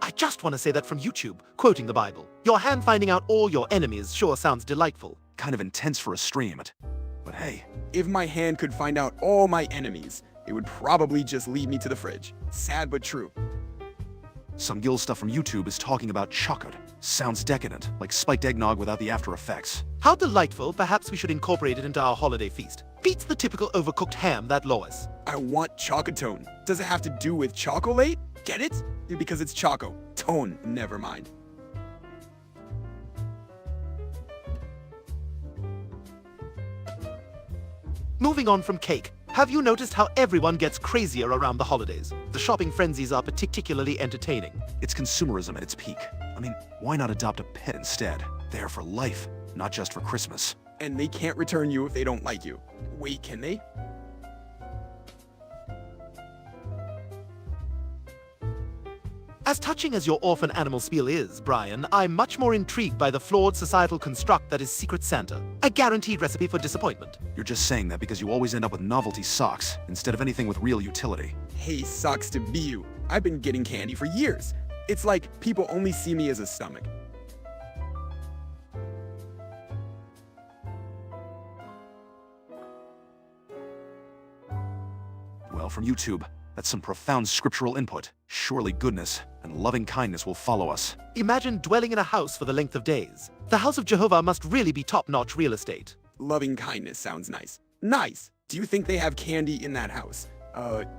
I just want to say that from YouTube, quoting the Bible. Your hand finding out all your enemies sure sounds delightful. Kind of intense for a stream. But hey, If my hand could find out all my enemies, it would probably just lead me to the fridge. Sad but true. Some Gill stuff from YouTube is talking about chocolate. Sounds decadent, like spiked eggnog without the after effects. How delightful, perhaps we should incorporate it into our holiday feast. Beats the typical overcooked ham that Lois. I want chocotone. Does it have to do with chocolate? Get it? Because it's choco. Tone, never mind. Moving on from cake, have you noticed how everyone gets crazier around the holidays? The shopping frenzies are particularly entertaining. It's consumerism at its peak. I mean, why not adopt a pet instead? They're for life, not just for Christmas. And they can't return you if they don't like you. Wait, can they? As touching as your orphan animal spiel is, Brian, I'm much more intrigued by the flawed societal construct that is Secret Santa. A guaranteed recipe for disappointment. You're just saying that because you always end up with novelty socks, instead of anything with real utility. Hey, sucks to be you. I've been getting candy for years. It's like people only see me as a stomach. Well, from YouTube, that's some profound scriptural input. Surely goodness and loving kindness will follow us. Imagine dwelling in a house for the length of days. The house of Jehovah must really be top-notch real estate. Loving kindness sounds nice. Nice! Do you think they have candy in that house?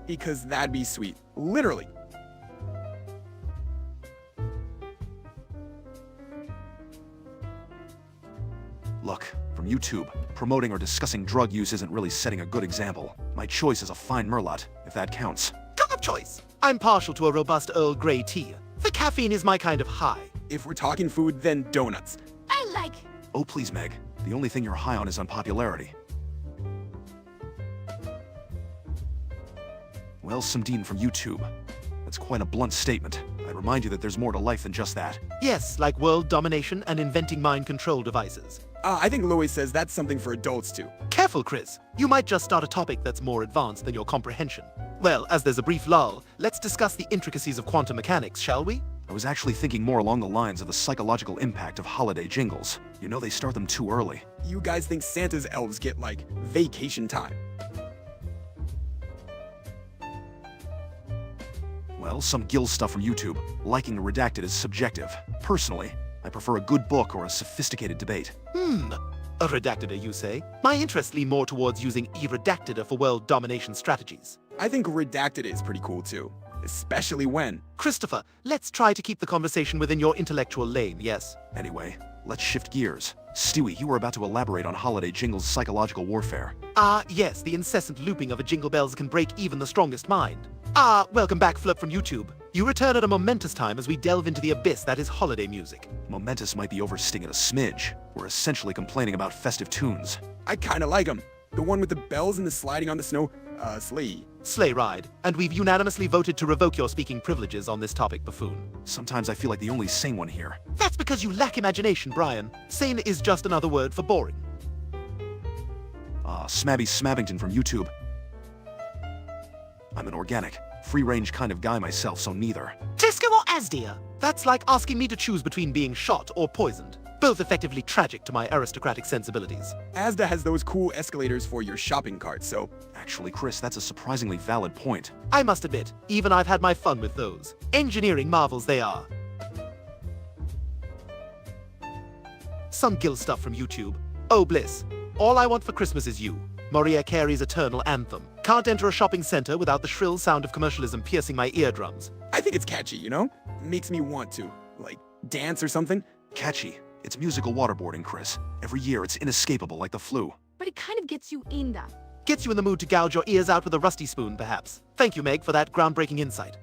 Because that'd be sweet. Literally. Look, from YouTube, promoting or discussing drug use isn't really setting a good example. My choice is a fine Merlot, if that counts. Cup of choice. I'm partial to a robust Earl Grey tea. The caffeine is my kind of high. If we're talking food, then donuts. I like. Oh please, Meg. The only thing you're high on is unpopularity. Well, some Dean from YouTube. That's quite a blunt statement. I remind you that there's more to life than just that. Yes, like world domination and inventing mind control devices. I think Louis says that's something for adults too. Careful, Chris. You might just start a topic that's more advanced than your comprehension. Well, as there's a brief lull, let's discuss the intricacies of quantum mechanics, shall we? I was actually thinking more along the lines of the psychological impact of holiday jingles. You know they start them too early. You guys think Santa's elves get, like, vacation time. Well, some Gill stuff from YouTube. Liking a redacted is subjective. Personally, I prefer a good book or a sophisticated debate. A redacted, you say? My interests lean more towards using e-redacted for world domination strategies. I think redacted is pretty cool too. Especially when. Christopher, let's try to keep the conversation within your intellectual lane, yes? Anyway, let's shift gears. Stewie, you were about to elaborate on holiday jingles' psychological warfare. Yes, the incessant looping of a jingle bells can break even the strongest mind. Welcome back, Flip from YouTube. You return at a momentous time as we delve into the abyss that is holiday music. Momentous might be overstating it a smidge. We're essentially complaining about festive tunes. I kinda like them. The one with the bells and the sliding on the snow, sleigh. Sleigh ride, and we've unanimously voted to revoke your speaking privileges on this topic, buffoon. Sometimes I feel like the only sane one here. That's because you lack imagination, Brian. Sane is just another word for boring. Smabby Smabbington from YouTube. I'm an organic, free-range kind of guy myself, so neither. Tisco or Asdia? That's like asking me to choose between being shot or poisoned. Both effectively tragic to my aristocratic sensibilities. Asda has those cool escalators for your shopping cart, so... Actually, Chris, that's a surprisingly valid point. I must admit, even I've had my fun with those. Engineering marvels they are. Some Gill stuff from YouTube. Oh bliss. All I want for Christmas is you. Mariah Carey's eternal anthem. Can't enter a shopping center without the shrill sound of commercialism piercing my eardrums. I think it's catchy, you know? Makes me want to, like, dance or something. Catchy. It's musical waterboarding, Chris. Every year it's inescapable like the flu. But it kind of gets you in them. Gets you in the mood to gouge your ears out with a rusty spoon, perhaps. Thank you, Meg, for that groundbreaking insight.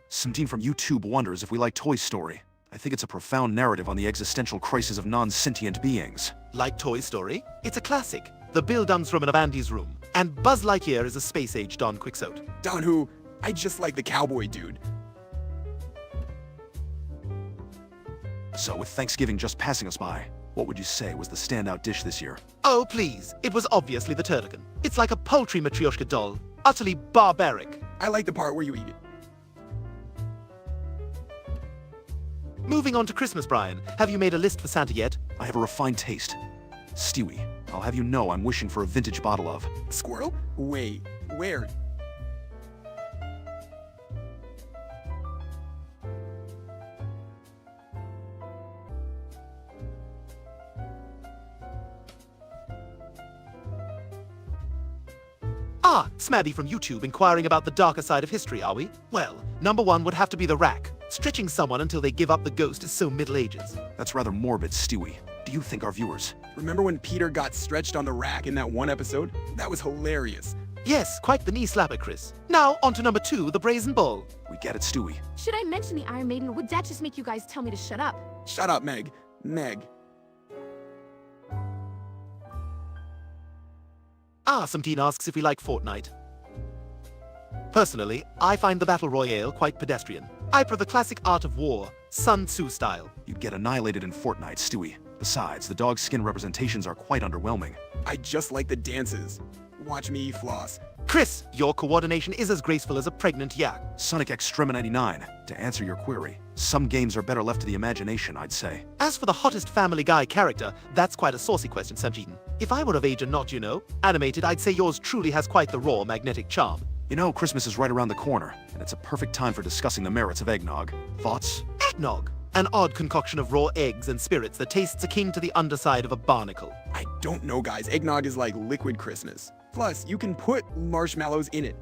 Some teen from YouTube wonders if we like Toy Story. I think it's a profound narrative on the existential crisis of non-sentient beings. Like Toy Story, it's a classic. The Bill Dunsrum of Andy's room. And Buzz Lightyear is a space-age Don Quixote. Don who? I just like the cowboy dude. So, with Thanksgiving just passing us by, what would you say was the standout dish this year? Oh, please. It was obviously the turducken. It's like a poultry matryoshka doll. Utterly barbaric. I like the part where you eat it. Moving on to Christmas, Brian. Have you made a list for Santa yet? I have a refined taste. Stewie, I'll have you know I'm wishing for a vintage bottle of... Squirrel? Wait, where? Ah, Smaddy from YouTube inquiring about the darker side of history, are we? Well, number one would have to be the rack. Stretching someone until they give up the ghost is so Middle Ages. That's rather morbid, Stewie. Do you think our viewers? Remember when Peter got stretched on the rack in that one episode? That was hilarious. Yes, quite the knee slapper, Chris. Now, on to number two, the brazen bull. We get it, Stewie. Should I mention the Iron Maiden, or would that just make you guys tell me to shut up? Shut up, Meg. Meg. Ah, some teen asks if we like Fortnite. Personally, I find the Battle Royale quite pedestrian. I prefer the classic art of war, Sun Tzu style. You'd get annihilated in Fortnite, Stewie. Besides, the dog skin representations are quite underwhelming. I just like the dances. Watch me floss. Chris, your coordination is as graceful as a pregnant yak. Sonic Extrema 99, to answer your query. Some games are better left to the imagination, I'd say. As for the hottest Family Guy character, that's quite a saucy question, Sanjeetan. If I were of age and not, animated, I'd say yours truly has quite the raw magnetic charm. You know, Christmas is right around the corner, and it's a perfect time for discussing the merits of eggnog. Thoughts? Eggnog, an odd concoction of raw eggs and spirits that tastes akin to the underside of a barnacle. I don't know, guys. Eggnog is like liquid Christmas. Plus, you can put marshmallows in it.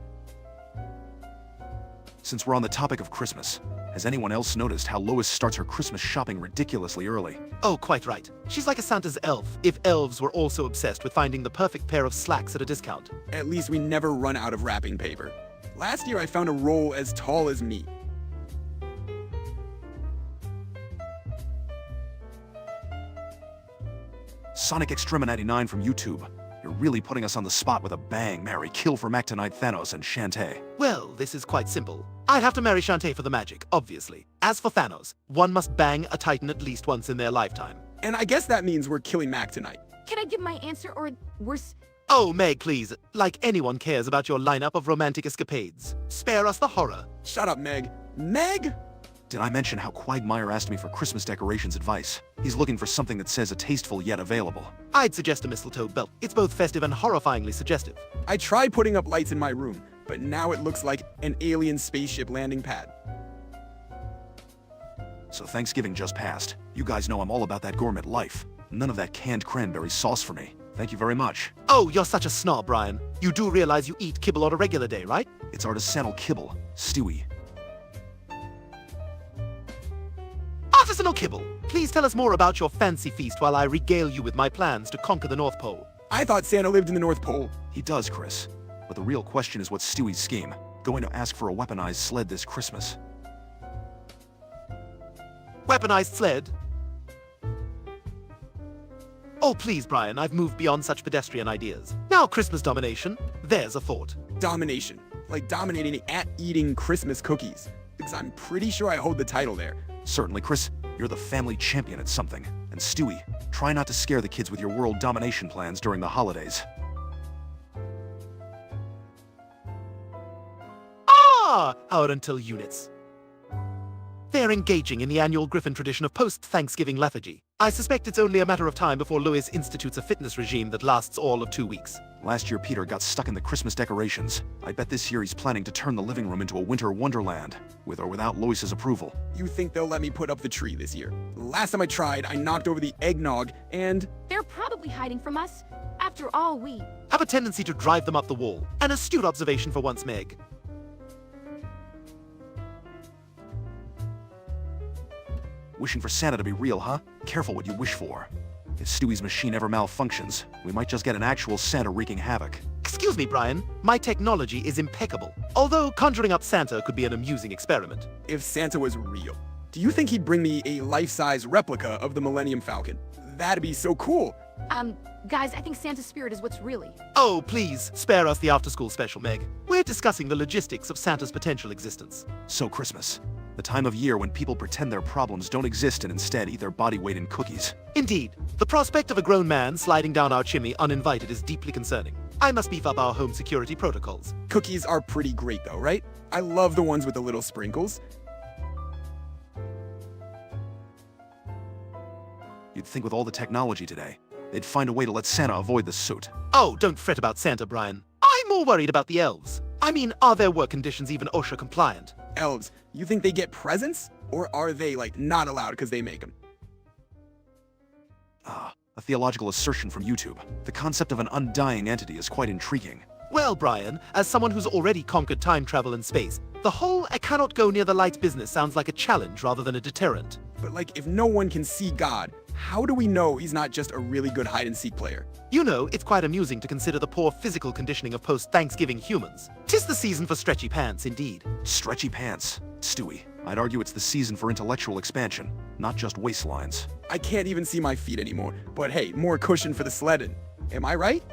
Since we're on the topic of Christmas, has anyone else noticed how Lois starts her Christmas shopping ridiculously early? Oh, quite right. She's like a Santa's elf, if elves were also obsessed with finding the perfect pair of slacks at a discount. At least we never run out of wrapping paper. Last year I found a roll as tall as me. Sonic Extrema 99 from YouTube. You're really putting us on the spot with a bang, Mary. Kill for Mactonite Thanos and Shantae. Well, this is quite simple. I'd have to marry Shantae for the magic, obviously. As for Thanos, one must bang a Titan at least once in their lifetime. And I guess that means we're killing Mac tonight. Can I give my answer, or worse? Oh, Meg, please. Like anyone cares about your lineup of romantic escapades. Spare us the horror. Shut up, Meg. Meg? Did I mention how Quagmire asked me for Christmas decorations advice? He's looking for something that says a tasteful yet available. I'd suggest a mistletoe belt. It's both festive and horrifyingly suggestive. I tried putting up lights in my room, but now it looks like an alien spaceship landing pad. So Thanksgiving just passed. You guys know I'm all about that gourmet life. None of that canned cranberry sauce for me. Thank you very much. Oh, you're such a snob, Brian. You do realize you eat kibble on a regular day, right? It's artisanal kibble, Stewie. Artisanal kibble. Please tell us more about your fancy feast while I regale you with my plans to conquer the North Pole. I thought Santa lived in the North Pole. He does, Chris. But the real question is what's Stewie's scheme? Going to ask for a weaponized sled this Christmas. Weaponized sled? Oh, please, Brian, I've moved beyond such pedestrian ideas. Now, Christmas domination. There's a thought. Domination. Like dominating at eating Christmas cookies. Because I'm pretty sure I hold the title there. Certainly, Chris. You're the family champion at something. And Stewie, try not to scare the kids with your world domination plans during the holidays. Ah! Our until units. They're engaging in the annual Griffin tradition of post-Thanksgiving lethargy. I suspect it's only a matter of time before Lewis institutes a fitness regime that lasts all of 2 weeks. Last year, Peter got stuck in the Christmas decorations. I bet this year he's planning to turn the living room into a winter wonderland, with or without Lois's approval. You think they'll let me put up the tree this year? Last time I tried, I knocked over the eggnog and... They're probably hiding from us. After all, we... Have a tendency to drive them up the wall. An astute observation for once, Meg. Wishing for Santa to be real, huh? Careful what you wish for. If Stewie's machine ever malfunctions, we might just get an actual Santa wreaking havoc. Excuse me, Brian. My technology is impeccable. Although conjuring up Santa could be an amusing experiment. If Santa was real, do you think he'd bring me a life-size replica of the Millennium Falcon? That'd be so cool. Guys, I think Santa's spirit is what's really... Oh, please, spare us the after-school special, Meg. We're discussing the logistics of Santa's potential existence. So Christmas. The time of year when people pretend their problems don't exist and instead eat their body weight in cookies. Indeed. The prospect of a grown man sliding down our chimney uninvited is deeply concerning. I must beef up our home security protocols. Cookies are pretty great though, right? I love the ones with the little sprinkles. You'd think with all the technology today, they'd find a way to let Santa avoid the suit. Oh, don't fret about Santa, Brian. I'm more worried about the elves. I mean, are their work conditions even OSHA compliant? Elves, you think they get presents? Or are they, like, not allowed because they make them? A theological assertion from YouTube. The concept of an undying entity is quite intriguing. Well, Brian, as someone who's already conquered time travel and space, the whole I cannot go near the light business sounds like a challenge rather than a deterrent. But like, if no one can see God, how do we know he's not just a really good hide-and-seek player? You know, it's quite amusing to consider the poor physical conditioning of post-Thanksgiving humans. 'Tis the season for stretchy pants, indeed. Stretchy pants. Stewie, I'd argue it's the season for intellectual expansion, not just waistlines. I can't even see my feet anymore, but hey, more cushion for the sledding. Am I right?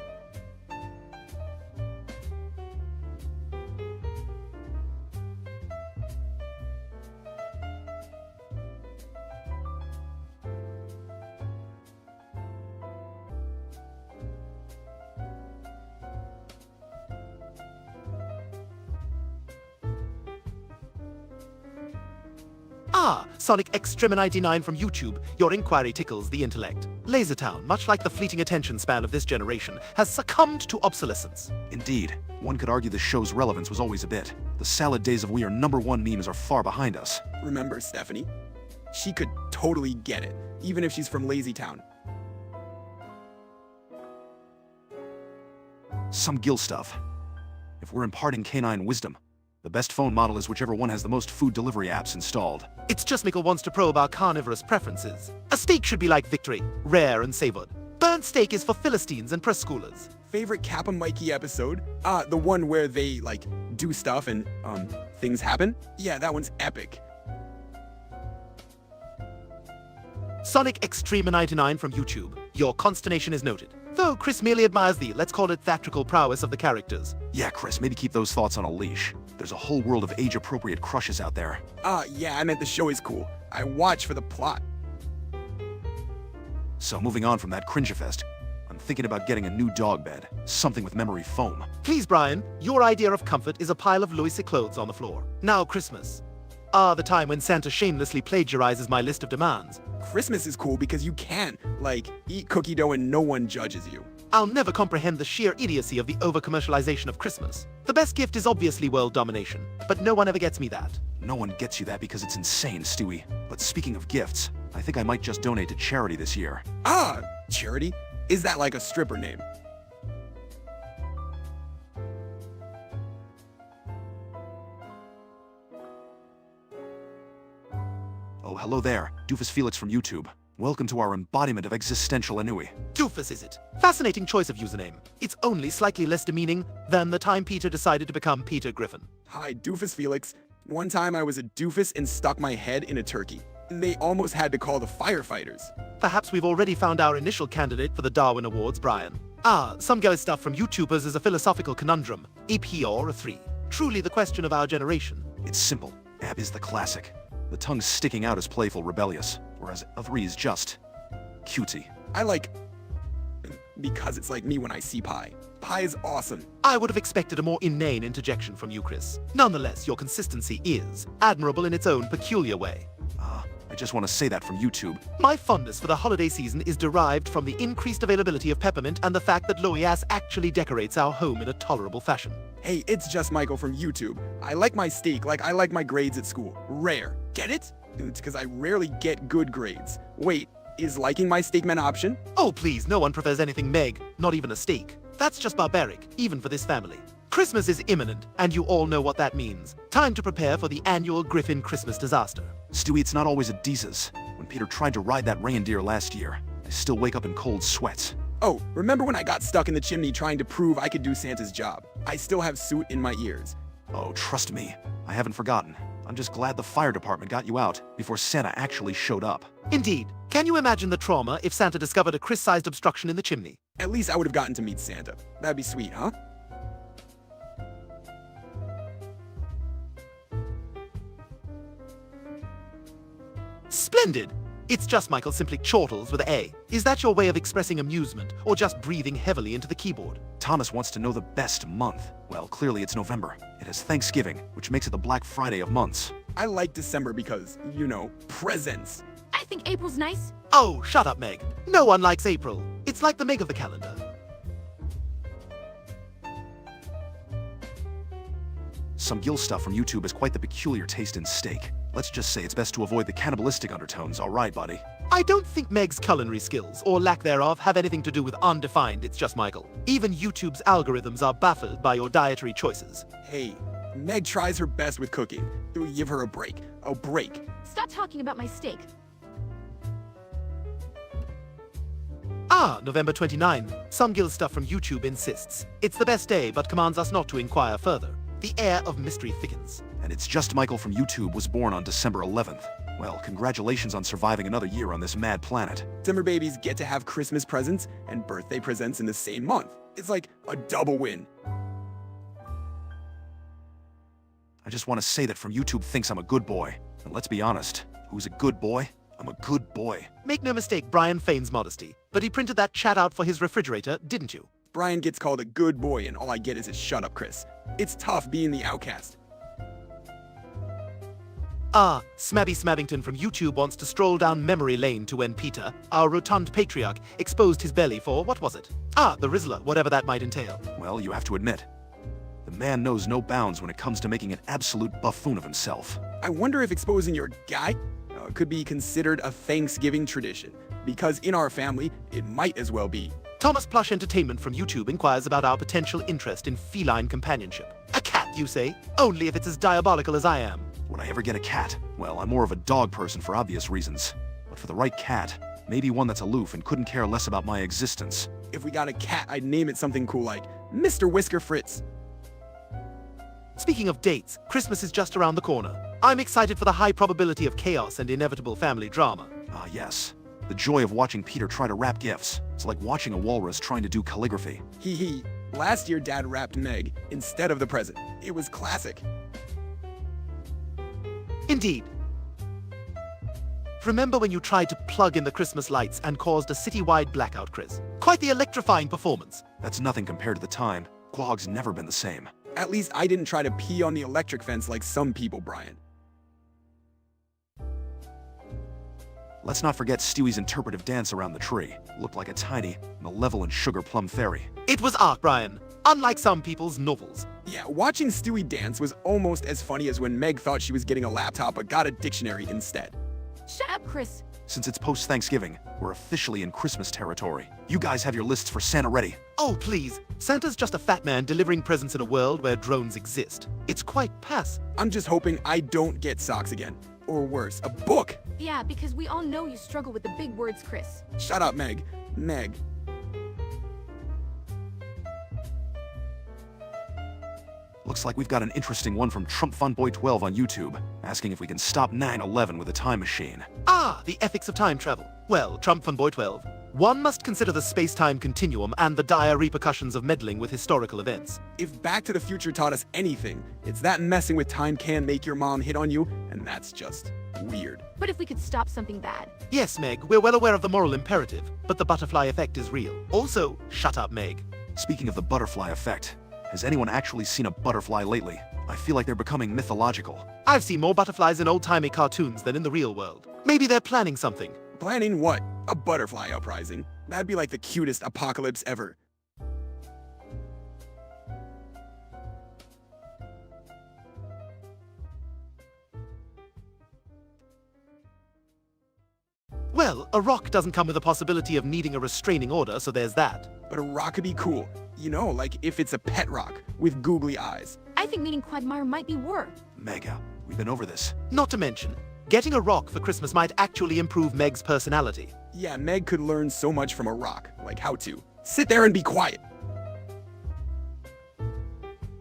Ah, Sonic Extremi99 from YouTube. Your inquiry tickles the intellect. Lasertown, much like the fleeting attention span of this generation, has succumbed to obsolescence. Indeed, one could argue the show's relevance was always a bit. The salad days of we are #1 memes are far behind us. Remember Stephanie? She could totally get it, even if she's from Lazy Town. Some Gil stuff. If we're imparting canine wisdom, the best phone model is whichever one has the most food delivery apps installed. It's just Mickle wants to probe our carnivorous preferences. A steak should be like victory, rare and savored. Burnt steak is for Philistines and preschoolers. Favorite Kappa Mikey episode? The one where they, like, do stuff and, things happen? Yeah, that one's epic. Sonic Extremi99 from YouTube. Your consternation is noted. Though Chris merely admires the, let's call it, theatrical prowess of the characters. Yeah, Chris, maybe keep those thoughts on a leash. There's a whole world of age-appropriate crushes out there. Yeah, I meant the show is cool. I watch for the plot. So moving on from that cringe-fest, I'm thinking about getting a new dog bed. Something with memory foam. Please, Brian, your idea of comfort is a pile of Louis clothes on the floor. Now Christmas. The time when Santa shamelessly plagiarizes my list of demands. Christmas is cool because you can, like, eat cookie dough and no one judges you. I'll never comprehend the sheer idiocy of the over-commercialization of Christmas. The best gift is obviously world domination, but no one ever gets me that. No one gets you that because it's insane, Stewie. But speaking of gifts, I think I might just donate to charity this year. Charity? Is that like a stripper name? Oh, hello there, Doofus Felix from YouTube. Welcome to our embodiment of existential ennui. Doofus, is it? Fascinating choice of username. It's only slightly less demeaning than the time Peter decided to become Peter Griffin. Hi, Doofus Felix. One time I was a doofus and stuck my head in a turkey. They almost had to call the firefighters. Perhaps we've already found our initial candidate for the Darwin Awards, Brian. Some ghost stuff from YouTubers is a philosophical conundrum. A P or a 3. Truly the question of our generation. It's simple. Ab is the classic. The tongue sticking out is playful, rebellious, whereas a 3 is just cutie. I like... because it's like me when I see pie. Pie is awesome. I would have expected a more inane interjection from you, Chris. Nonetheless, your consistency is admirable in its own peculiar way. I just want to say that from YouTube. My fondness for the holiday season is derived from the increased availability of peppermint and the fact that Loias actually decorates our home in a tolerable fashion. Hey, it's just Michael from YouTube. I like my steak like I like my grades at school. Rare. Get it? It's because I rarely get good grades. Wait, is liking my steak an option? Oh please, no one prefers anything Meg, not even a steak. That's just barbaric, even for this family. Christmas is imminent, and you all know what that means. Time to prepare for the annual Griffin Christmas disaster. Stewie, it's not always a Deezes. When Peter tried to ride that reindeer last year, I still wake up in cold sweats. Oh, remember when I got stuck in the chimney trying to prove I could do Santa's job? I still have soot in my ears. Oh, trust me, I haven't forgotten. I'm just glad the fire department got you out before Santa actually showed up. Indeed. Can you imagine the trauma if Santa discovered a Chris-sized obstruction in the chimney? At least I would have gotten to meet Santa. That'd be sweet, huh? Splendid! It's just Michael simply chortles with A. Is that your way of expressing amusement, or just breathing heavily into the keyboard? Thomas wants to know the best month. Well, clearly it's November. It has Thanksgiving, which makes it the Black Friday of months. I like December because, you know, presents. I think April's nice. Oh, shut up, Meg. No one likes April. It's like the Meg of the calendar. Some Gil stuff from YouTube has quite the peculiar taste in steak. Let's just say it's best to avoid the cannibalistic undertones, alright, buddy? I don't think Meg's culinary skills, or lack thereof, have anything to do with undefined It's Just Michael. Even YouTube's algorithms are baffled by your dietary choices. Hey, Meg tries her best with cooking. Do we give her a break? A break. Stop talking about my steak. Ah, November 29. Some guild stuff from YouTube insists. It's the best day, but commands us not to inquire further. The air of mystery thickens. And It's Just Michael from YouTube was born on December 11th. Well, congratulations on surviving another year on this mad planet. December babies get to have Christmas presents and birthday presents in the same month. It's like a double win. I just want to say that from YouTube thinks I'm a good boy. And let's be honest, who's a good boy? I'm a good boy. Make no mistake, Brian feigns modesty. But he printed that chat out for his refrigerator, didn't you? Brian gets called a good boy and all I get is a shut up, Chris. It's tough being the outcast. Ah, Smabby Smabbington from YouTube wants to stroll down memory lane to when Peter, our rotund patriarch, exposed his belly for, what was it? Ah, the Rizzler, whatever that might entail. Well, you have to admit, the man knows no bounds when it comes to making an absolute buffoon of himself. I wonder if exposing your guy could be considered a Thanksgiving tradition, because in our family, it might as well be. Thomas Plush Entertainment from YouTube inquires about our potential interest in feline companionship. A cat, you say? Only if it's as diabolical as I am. Would I ever get a cat? Well, I'm more of a dog person for obvious reasons. But for the right cat, maybe one that's aloof and couldn't care less about my existence. If we got a cat, I'd name it something cool like Mr. Whisker Fritz. Speaking of dates, Christmas is just around the corner. I'm excited for the high probability of chaos and inevitable family drama. Ah, yes. The joy of watching Peter try to wrap gifts. It's like watching a walrus trying to do calligraphy. Hee hee. Last year, Dad wrapped Meg instead of the present. It was classic. Indeed. Remember when you tried to plug in the Christmas lights and caused a citywide blackout, Chris? Quite the electrifying performance. That's nothing compared to the time. Clog's never been the same. At least I didn't try to pee on the electric fence like some people, Brian. Let's not forget Stewie's interpretive dance around the tree. Looked like a tiny, malevolent sugar plum fairy. It was art, Brian. Unlike some people's novels. Yeah, watching Stewie dance was almost as funny as when Meg thought she was getting a laptop but got a dictionary instead. Shut up, Chris. Since it's post-Thanksgiving, we're officially in Christmas territory. You guys have your lists for Santa ready. Oh, please. Santa's just a fat man delivering presents in a world where drones exist. It's quite passe. I'm just hoping I don't get socks again. Or worse, a book. Yeah, because we all know you struggle with the big words, Chris. Shut up, Meg. Meg. Looks like we've got an interesting one from Trump Funboy 12 on YouTube, asking if we can stop 9/11 with a time machine. Ah, the ethics of time travel. Well, Trump Funboy 12. One must consider the space-time continuum and the dire repercussions of meddling with historical events. If Back to the Future taught us anything, it's that messing with time can make your mom hit on you, and that's just weird. But if we could stop something bad. Yes, Meg, we're well aware of the moral imperative, but the butterfly effect is real. Also, shut up, Meg. Speaking of the butterfly effect, has anyone actually seen a butterfly lately? I feel like they're becoming mythological. I've seen more butterflies in old-timey cartoons than in the real world. Maybe they're planning something. Planning what? A butterfly uprising? That'd be like the cutest apocalypse ever. Well, a rock doesn't come with the possibility of needing a restraining order, so there's that. But a rock could be cool. You know, like if it's a pet rock with googly eyes. I think meeting Quagmire might be war. Mega, we've been over this. Not to mention, getting a rock for Christmas might actually improve Meg's personality. Yeah, Meg could learn so much from a rock, like how to sit there and be quiet.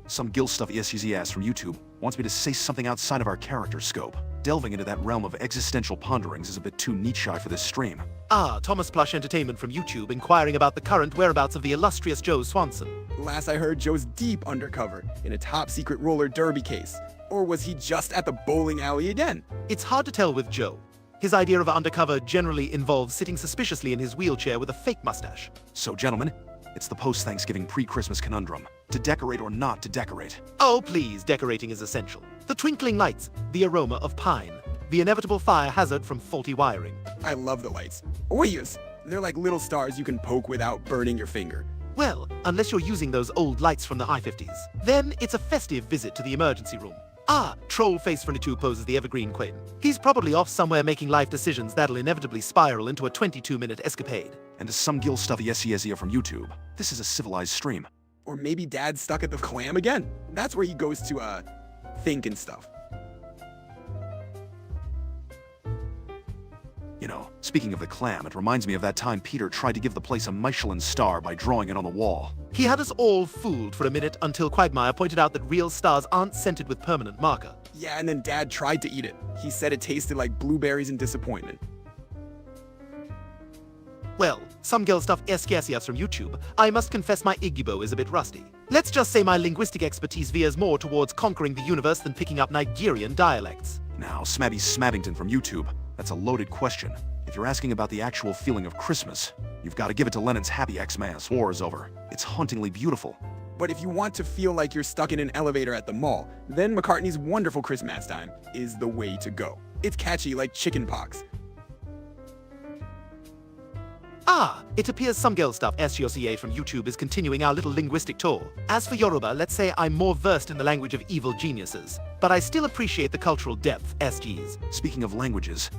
Some Gil Stuff ESCZ from YouTube wants me to say something outside of our character scope. Delving into that realm of existential ponderings is a bit too niche for this stream. Ah, Thomas Plush Entertainment from YouTube inquiring about the current whereabouts of the illustrious Joe Swanson. Last I heard, Joe's deep undercover in a top-secret roller derby case. Or was he just at the bowling alley again? It's hard to tell with Joe. His idea of undercover generally involves sitting suspiciously in his wheelchair with a fake mustache. So, gentlemen, it's the post-Thanksgiving pre-Christmas conundrum. To decorate or not to decorate? Oh, please, decorating is essential. The twinkling lights, the aroma of pine, the inevitable fire hazard from faulty wiring. I love the lights. Oyas! They're like little stars you can poke without burning your finger. Well, unless you're using those old lights from the I-50s. Then it's a festive visit to the emergency room. Ah, Troll Face 22 poses the evergreen Queen. He's probably off somewhere making life decisions that'll inevitably spiral into a 22-minute escapade. And to some gill stuffy SESEA from YouTube, this is a civilized stream. Or maybe Dad's stuck at the clam again. That's where he goes to, think and stuff. You know, speaking of the clam, it reminds me of that time Peter tried to give the place a Michelin star by drawing it on the wall. He had us all fooled for a minute until Quagmire pointed out that real stars aren't scented with permanent marker. Yeah, and then Dad tried to eat it. He said it tasted like blueberries and disappointment. Well, some girl stuff SKSEFs from YouTube, I must confess my Igbo is a bit rusty. Let's just say my linguistic expertise veers more towards conquering the universe than picking up Nigerian dialects. Now, Smabby Smabbington from YouTube, that's a loaded question. If you're asking about the actual feeling of Christmas, you've got to give it to Lennon's Happy Xmas, War is Over. It's hauntingly beautiful. But if you want to feel like you're stuck in an elevator at the mall, then McCartney's Wonderful Christmas Time is the way to go. It's catchy like chicken pox. Ah, it appears some girl stuff SGOCA from YouTube is continuing our little linguistic tour. As for Yoruba, let's say I'm more versed in the language of evil geniuses, but I still appreciate the cultural depth, SGs. Speaking of languages,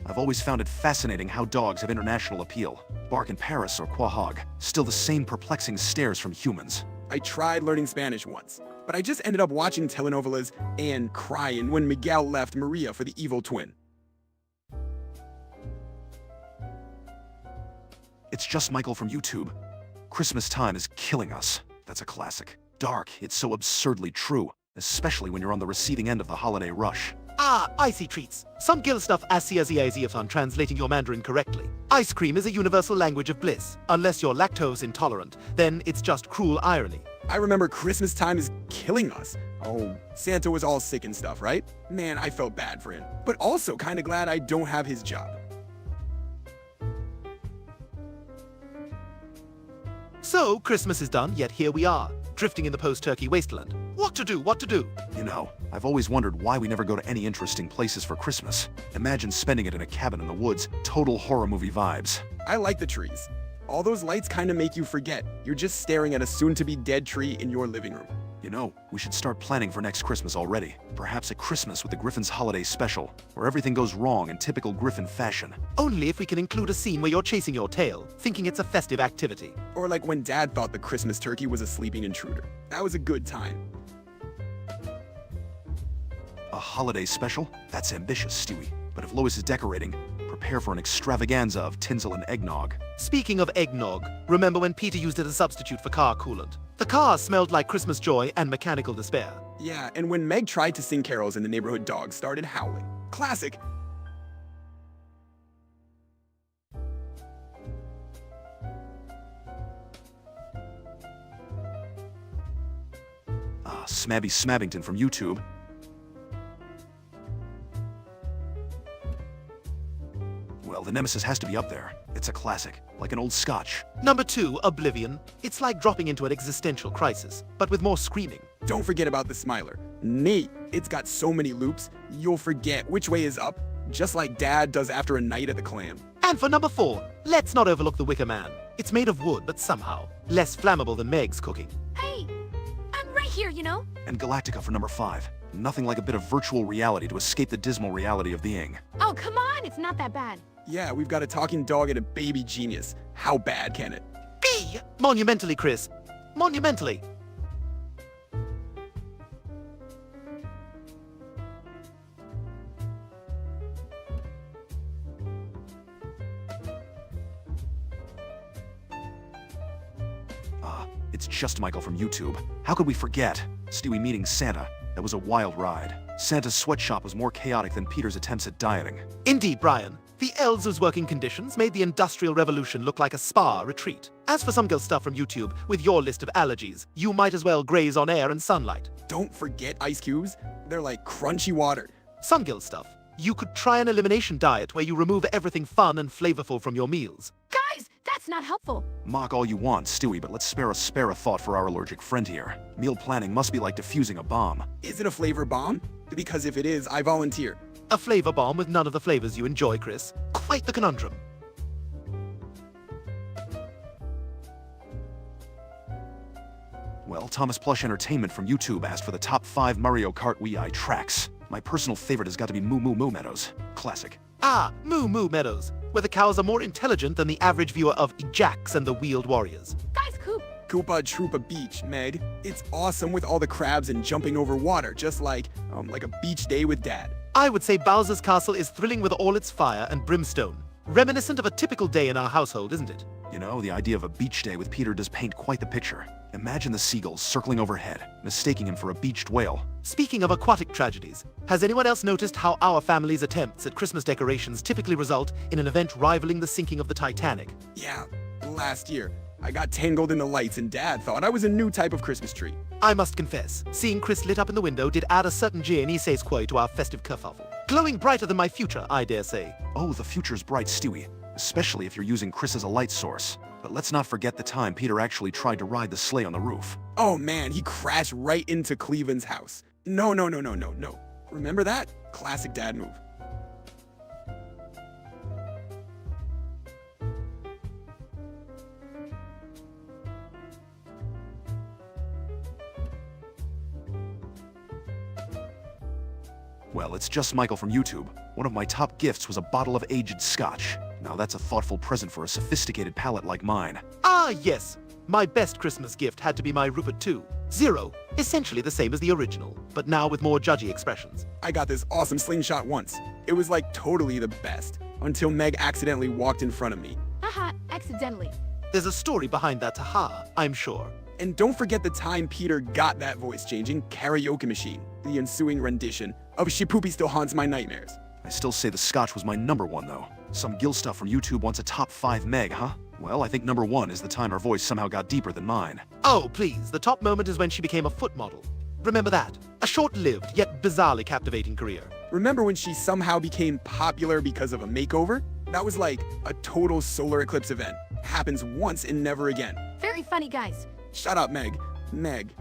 I've always found it fascinating how dogs have international appeal. Bark in Paris or Quahog, still the same perplexing stares from humans. I tried learning Spanish once, but I just ended up watching telenovelas and crying when Miguel left Maria for the evil twin. It's just Michael from YouTube. Christmas time is killing us. That's a classic. Dark, it's so absurdly true, especially when you're on the receiving end of the holiday rush. Ah, icy treats. Some gill stuff on translating your Mandarin correctly. Ice cream is a universal language of bliss. Unless you're lactose intolerant, then it's just cruel irony. I remember Christmas time is killing us. Oh, Santa was all sick and stuff, right? Man, I felt bad for him. But also kinda glad I don't have his job. So, Christmas is done, yet here we are, drifting in the post-Turkey wasteland. What to do, what to do? You know, I've always wondered why we never go to any interesting places for Christmas. Imagine spending it in a cabin in the woods, total horror movie vibes. I like the trees. All those lights kinda make you forget. You're just staring at a soon-to-be dead tree in your living room. You know, we should start planning for next Christmas already. Perhaps a Christmas with the Griffin's Holiday Special, where everything goes wrong in typical Griffin fashion. Only if we can include a scene where you're chasing your tail, thinking it's a festive activity. Or like when Dad thought the Christmas turkey was a sleeping intruder. That was a good time. A holiday special? That's ambitious, Stewie. But if Lois is decorating, prepare for an extravaganza of tinsel and eggnog. Speaking of eggnog, remember when Peter used it as a substitute for car coolant? The car smelled like Christmas joy and mechanical despair. Yeah, and when Meg tried to sing carols and the neighborhood dogs started howling. Classic. Ah, Smabby Smabbington from YouTube. Well, the Nemesis has to be up there. It's a classic, like an old scotch. Number 2, Oblivion. It's like dropping into an existential crisis, but with more screaming. Don't forget about the Smiler. Nate, it's got so many loops, you'll forget which way is up, just like Dad does after a night at the clam. And for number 4, let's not overlook the Wicker Man. It's made of wood, but somehow less flammable than Meg's cooking. Hey, I'm right here, you know? And Galactica for number 5. Nothing like a bit of virtual reality to escape the dismal reality of being. Oh, come on, it's not that bad. Yeah, we've got a talking dog and a baby genius. How bad can it? B! Monumentally, Chris. Monumentally. It's just Michael from YouTube. How could we forget? Stewie meeting Santa. That was a wild ride. Santa's sweatshop was more chaotic than Peter's attempts at dieting. Indeed, Brian. The elves' working conditions made the Industrial Revolution look like a spa retreat. As for some girl stuff from YouTube, with your list of allergies, you might as well graze on air and sunlight. Don't forget ice cubes. They're like crunchy water. Some girl stuff. You could try an elimination diet where you remove everything fun and flavorful from your meals. Guys, that's not helpful. Mock all you want, Stewie, but let's spare a thought for our allergic friend here. Meal planning must be like defusing a bomb. Is it a flavor bomb? Because if it is, I volunteer. A flavor bomb with none of the flavors you enjoy, Chris. Quite the conundrum. Well, Well, Thomas Plush Entertainment from YouTube asked for the top 5 Mario Kart Wii tracks. My personal favorite has got to be Moo Moo Moo Meadows. Classic. Ah, Moo Moo Meadows, where the cows are more intelligent than the average viewer of Jax and the Wheeled Warriors. Guys, Coop, Koopa Troopa Beach, Meg. It's awesome with all the crabs and jumping over water, just like a beach day with Dad. I would say Bowser's Castle is thrilling with all its fire and brimstone. Reminiscent of a typical day in our household, isn't it? You know, the idea of a beach day with Peter does paint quite the picture. Imagine the seagulls circling overhead, mistaking him for a beached whale. Speaking of aquatic tragedies, has anyone else noticed how our family's attempts at Christmas decorations typically result in an event rivaling the sinking of the Titanic? Yeah, last year, I got tangled in the lights and Dad thought I was a new type of Christmas tree. I must confess, seeing Chris lit up in the window did add a certain je ne sais quoi to our festive kerfuffle. Glowing brighter than my future, I dare say. Oh, the future's bright, Stewie, especially if you're using Chris as a light source. But let's not forget the time Peter actually tried to ride the sleigh on the roof. Oh man, he crashed right into Cleveland's house. No. Remember that? Classic Dad move. Well, it's just Michael from YouTube. One of my top gifts was a bottle of aged scotch. Now that's a thoughtful present for a sophisticated palate like mine. Ah, yes. My best Christmas gift had to be my Rupert 2. Zero, essentially the same as the original, but now with more judgy expressions. I got this awesome slingshot once. It was like totally the best, until Meg accidentally walked in front of me. haha, accidentally. There's a story behind that haha, I'm sure. And don't forget the time Peter got that voice-changing karaoke machine. The ensuing rendition of Shipoopy still haunts my nightmares. I still say the scotch was my #1 though. Some Gil stuff from YouTube wants a top 5 Meg, huh? Well, I think #1 is the time her voice somehow got deeper than mine. Oh, please, the top moment is when she became a foot model. Remember that? A short-lived, yet bizarrely captivating career. Remember when she somehow became popular because of a makeover? That was like a total solar eclipse event. Happens once and never again. Very funny, guys. Shut up, Meg. Meg.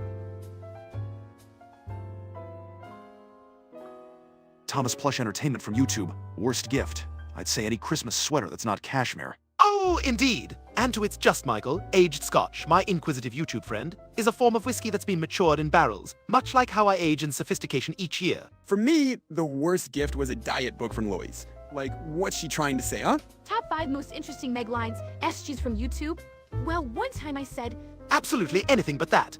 Thomas Plush Entertainment from YouTube. Worst gift. I'd say any Christmas sweater that's not cashmere. Oh, indeed. And to its just, Michael, aged scotch, my inquisitive YouTube friend, is a form of whiskey that's been matured in barrels, much like how I age in sophistication each year. For me, the worst gift was a diet book from Lois. Like, what's she trying to say, huh? Top 5 most interesting Meg lines. SG's from YouTube. Well, one time I said, Absolutely anything but that.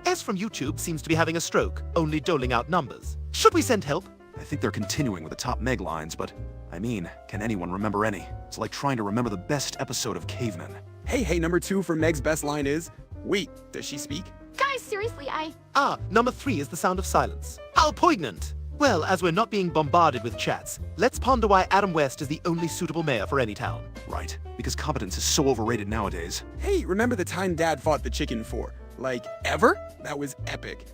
S from YouTube seems to be having a stroke, only doling out numbers. Should we send help? I think they're continuing with the top Meg lines, but I mean, can anyone remember any? It's like trying to remember the best episode of Caveman. Hey, #2 for Meg's best line is, wait, does she speak? guys, seriously, Ah, number 3 is the sound of silence. How poignant! Well, as we're not being bombarded with chats, let's ponder why Adam West is the only suitable mayor for any town. Right, because competence is so overrated nowadays. Hey, remember the time Dad fought the chicken for? Like, ever? That was epic.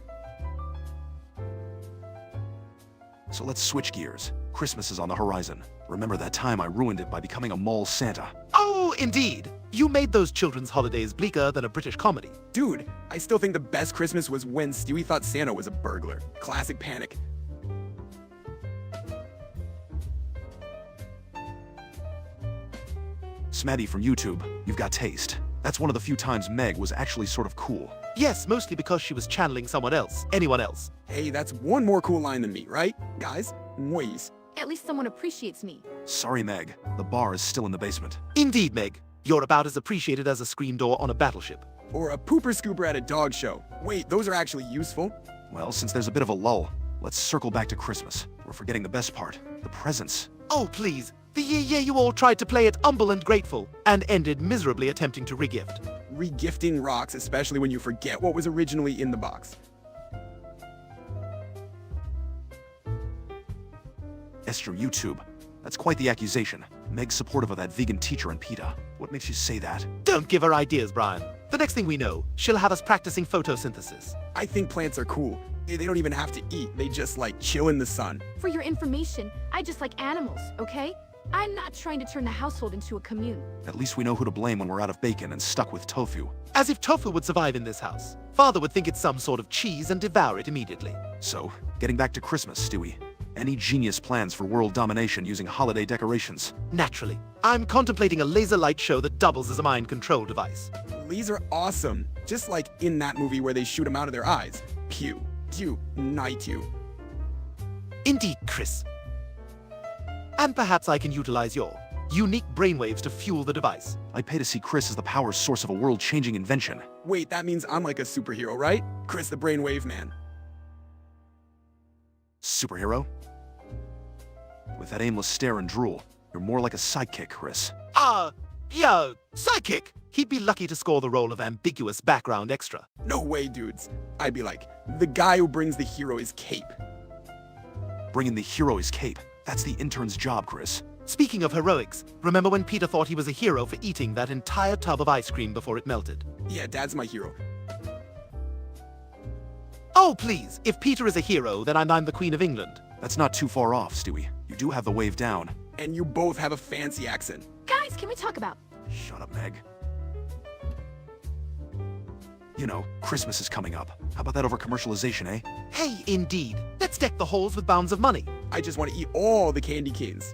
So let's switch gears. Christmas is on the horizon. Remember that time I ruined it by becoming a mall Santa? Oh, indeed! You made those children's holidays bleaker than a British comedy. Dude, I still think the best Christmas was when Stewie thought Santa was a burglar. Classic panic. Smaddy from YouTube, you've got taste. That's one of the few times Meg was actually sort of cool. Yes, mostly because she was channeling someone else, anyone else. Hey, that's one more cool line than me, right? Guys, moise. At least someone appreciates me. Sorry, Meg. The bar is still in the basement. Indeed, Meg. You're about as appreciated as a screen door on a battleship. Or a pooper scooper at a dog show. Wait, those are actually useful? Well, since there's a bit of a lull, let's circle back to Christmas. We're forgetting the best part, the presents. Oh, please. The year you all tried to play it humble and grateful, and ended miserably attempting to regift. Regifting rocks, especially when you forget what was originally in the box. Esther YouTube. That's quite the accusation. Meg's supportive of that vegan teacher and PETA. What makes you say that? Don't give her ideas, Brian. The next thing we know, she'll have us practicing photosynthesis. I think plants are cool. They don't even have to eat. They just like chill in the sun. For your information, I just like animals, okay? I'm not trying to turn the household into a commune. At least we know who to blame when we're out of bacon and stuck with tofu. As if tofu would survive in this house. Father would think it's some sort of cheese and devour it immediately. So, getting back to Christmas, Stewie. Any genius plans for world domination using holiday decorations? Naturally. I'm contemplating a laser light show that doubles as a mind control device. These are awesome. Just like in that movie where they shoot them out of their eyes. Pew, pew, night you. Indeed, Chris. And perhaps I can utilize your unique brainwaves to fuel the device. I pay to see Chris as the power source of a world-changing invention. Wait, that means I'm like a superhero, right? Chris the Brainwave Man. Superhero? With that aimless stare and drool, you're more like a sidekick, Chris. Yeah, sidekick. He'd be lucky to score the role of ambiguous background extra. No way, dudes. I'd be like, the guy who brings the hero his cape. Bringing the hero his cape. That's the intern's job, Chris. Speaking of heroics, remember when Peter thought he was a hero for eating that entire tub of ice cream before it melted? Yeah, Dad's my hero. Oh, please. If Peter is a hero, then I'm the Queen of England. That's not too far off, Stewie. You do have the wave down. And you both have a fancy accent. Guys, can we talk about... Shut up, Meg. You know, Christmas is coming up. How about that over commercialization, eh? Hey, indeed. Let's deck the halls with bounds of money. I just want to eat all the candy canes.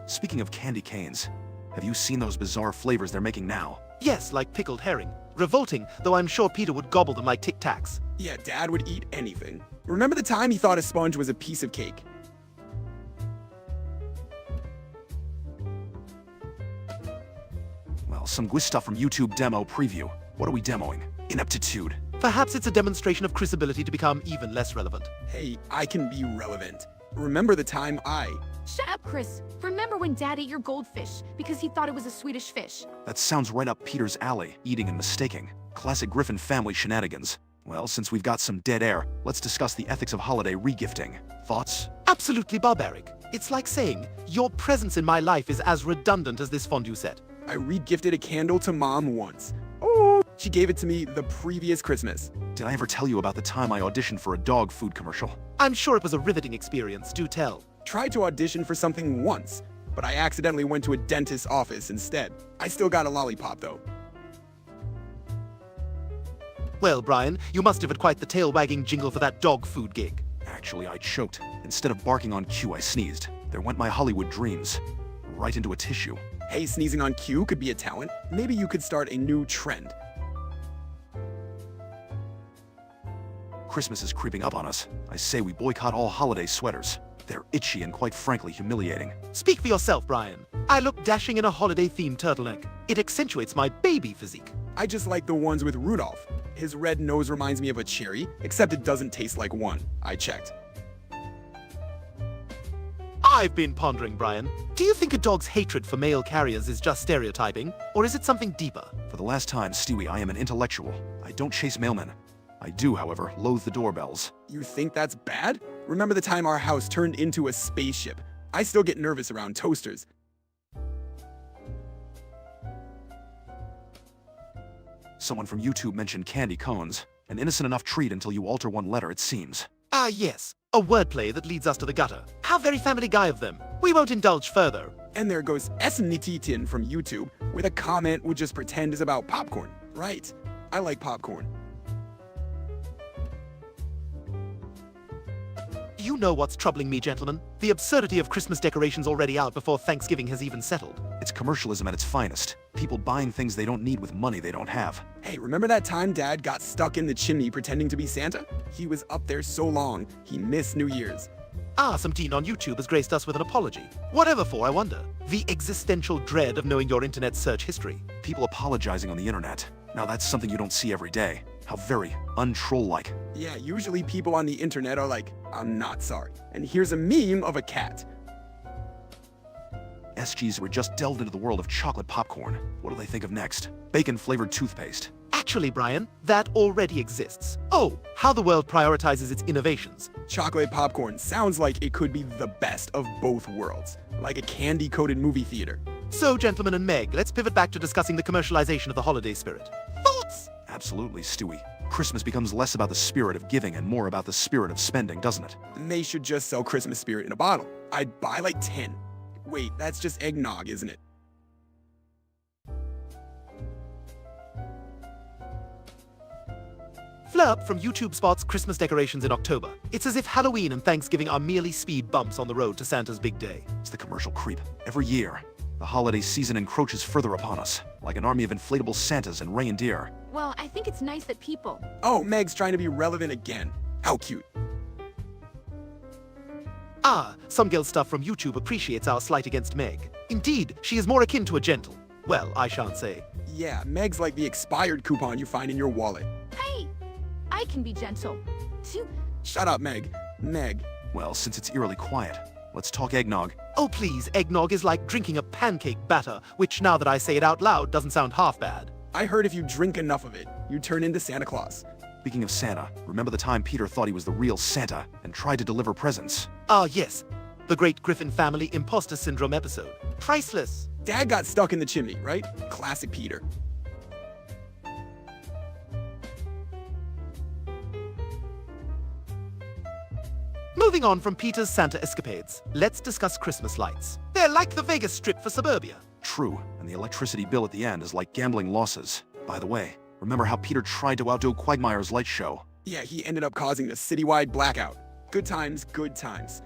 Speaking of candy canes, have you seen those bizarre flavors they're making now? Yes, like pickled herring. Revolting, though I'm sure Peter would gobble them like Tic Tacs. Yeah, Dad would eat anything. Remember the time he thought a sponge was a piece of cake? Well, some good stuff from YouTube demo preview. What are we demoing? Ineptitude. Perhaps it's a demonstration of Chris' ability to become even less relevant. Hey, I can be relevant. Remember the time Shut up, Chris. Remember when Dad ate your goldfish because he thought it was a Swedish fish? That sounds right up Peter's alley, eating and mistaking. Classic Griffin family shenanigans. Well, since we've got some dead air, let's discuss the ethics of holiday regifting. Thoughts? Absolutely barbaric. It's like saying, your presence in my life is as redundant as this fondue set. I re-gifted a candle to Mom once. Oh, she gave it to me the previous Christmas. Did I ever tell you about the time I auditioned for a dog food commercial? I'm sure it was a riveting experience, do tell. Tried to audition for something once, but I accidentally went to a dentist's office instead. I still got a lollipop though. Well, Brian, you must have had quite the tail-wagging jingle for that dog food gig. Actually, I choked. Instead of barking on cue, I sneezed. There went my Hollywood dreams. Right into a tissue. Hey, sneezing on cue could be a talent. Maybe you could start a new trend. Christmas is creeping up on us. I say we boycott all holiday sweaters. They're itchy and quite frankly humiliating. Speak for yourself, Brian. I look dashing in a holiday-themed turtleneck. It accentuates my baby physique. I just like the ones with Rudolph. His red nose reminds me of a cherry, except it doesn't taste like one. I checked. I've been pondering, Brian. Do you think a dog's hatred for male carriers is just stereotyping, or is it something deeper? For the last time, Stewie, I am an intellectual. I don't chase mailmen. I do, however, loathe the doorbells. You think that's bad? Remember the time our house turned into a spaceship? I still get nervous around toasters. Someone from YouTube mentioned candy cones. An innocent enough treat until you alter one letter, it seems. Ah, yes. A wordplay that leads us to the gutter. How very Family Guy of them. We won't indulge further. And there goes Esnititin from YouTube with a comment we'll just pretend is about popcorn. Right. I like popcorn. You know what's troubling me, gentlemen? The absurdity of Christmas decorations already out before Thanksgiving has even settled. It's commercialism at its finest. People buying things they don't need with money they don't have. Hey, remember that time Dad got stuck in the chimney pretending to be Santa? He was up there so long, he missed New Year's. Ah, some teen on YouTube has graced us with an apology. Whatever for, I wonder. The existential dread of knowing your internet search history. People apologizing on the internet. Now that's something you don't see every day. How very untroll-like. Yeah, usually people on the internet are like, I'm not sorry. And here's a meme of a cat. SGs were just delved into the world of chocolate popcorn. What do they think of next? Bacon-flavored toothpaste. Actually, Brian, that already exists. Oh, how the world prioritizes its innovations. Chocolate popcorn sounds like it could be the best of both worlds. Like a candy-coated movie theater. So, gentlemen and Meg, let's pivot back to discussing the commercialization of the holiday spirit. Thoughts? Absolutely, Stewie. Christmas becomes less about the spirit of giving and more about the spirit of spending, doesn't it? They should just sell Christmas spirit in a bottle. I'd buy like 10. Wait, that's just eggnog, isn't it? Flurp from YouTube spots Christmas decorations in October. It's as if Halloween and Thanksgiving are merely speed bumps on the road to Santa's big day. It's the commercial creep. Every year, the holiday season encroaches further upon us, like an army of inflatable Santas and reindeer. Well, I think it's nice that people... Oh, Meg's trying to be relevant again. How cute. Ah, some girl stuff from YouTube appreciates our slight against Meg. Indeed, she is more akin to a gentle. Well, I shan't say. Yeah, Meg's like the expired coupon you find in your wallet. Hey, I can be gentle. Too... Shut up, Meg. Meg. Well, since it's eerily quiet, let's talk eggnog. Oh please, eggnog is like drinking a pancake batter, which now that I say it out loud doesn't sound half bad. I heard if you drink enough of it, you turn into Santa Claus. Speaking of Santa, remember the time Peter thought he was the real Santa and tried to deliver presents? Ah yes, the great Griffin family imposter syndrome episode. Priceless. Dad got stuck in the chimney, right? Classic Peter. Moving on from Peter's Santa escapades, let's discuss Christmas lights. They're like the Vegas Strip for suburbia. True, and the electricity bill at the end is like gambling losses. By the way, remember how Peter tried to outdo Quagmire's light show? Yeah, he ended up causing the citywide blackout. Good times, good times.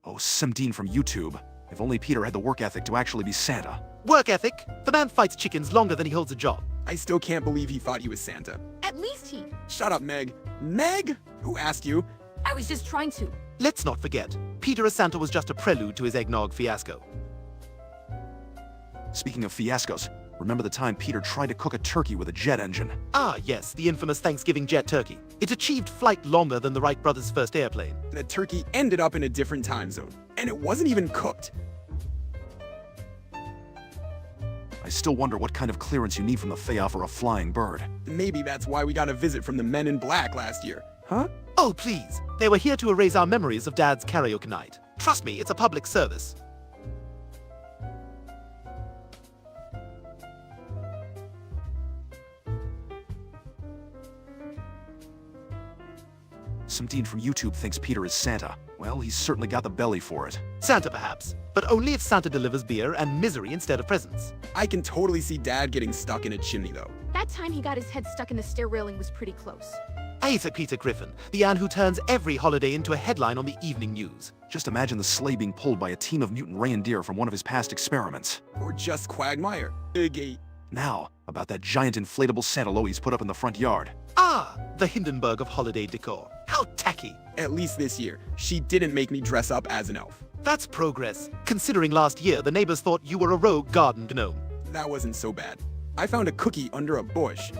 Oh, Simdeen from YouTube. If only Peter had the work ethic to actually be Santa. Work ethic? The man fights chickens longer than he holds a job. I still can't believe he thought he was Santa. At least he... Shut up, Meg. Meg? Who asked you? I was just trying to. Let's not forget, Peter as Santa was just a prelude to his eggnog fiasco. Speaking of fiascos, remember the time Peter tried to cook a turkey with a jet engine? Ah yes, the infamous Thanksgiving jet turkey. It achieved flight longer than the Wright brothers' first airplane. The turkey ended up in a different time zone, and it wasn't even cooked. I still wonder what kind of clearance you need from the Feyah for a flying bird. Maybe that's why we got a visit from the Men in Black last year. Huh? Oh please, they were here to erase our memories of Dad's karaoke night. Trust me, it's a public service. Simdeen from YouTube thinks Peter is Santa. Well, he's certainly got the belly for it. Santa perhaps, but only if Santa delivers beer and misery instead of presents. I can totally see Dad getting stuck in a chimney, though. That time he got his head stuck in the stair railing was pretty close. Isaac Peter Griffin, the man who turns every holiday into a headline on the evening news. Just imagine the sleigh being pulled by a team of mutant reindeer from one of his past experiments. Or just Quagmire. Big. Now, about that giant inflatable Santa he's put up in the front yard. Ah, the Hindenburg of holiday decor. How tacky. At least this year, she didn't make me dress up as an elf. That's progress, considering last year the neighbors thought you were a rogue garden gnome. That wasn't so bad. I found a cookie under a bush.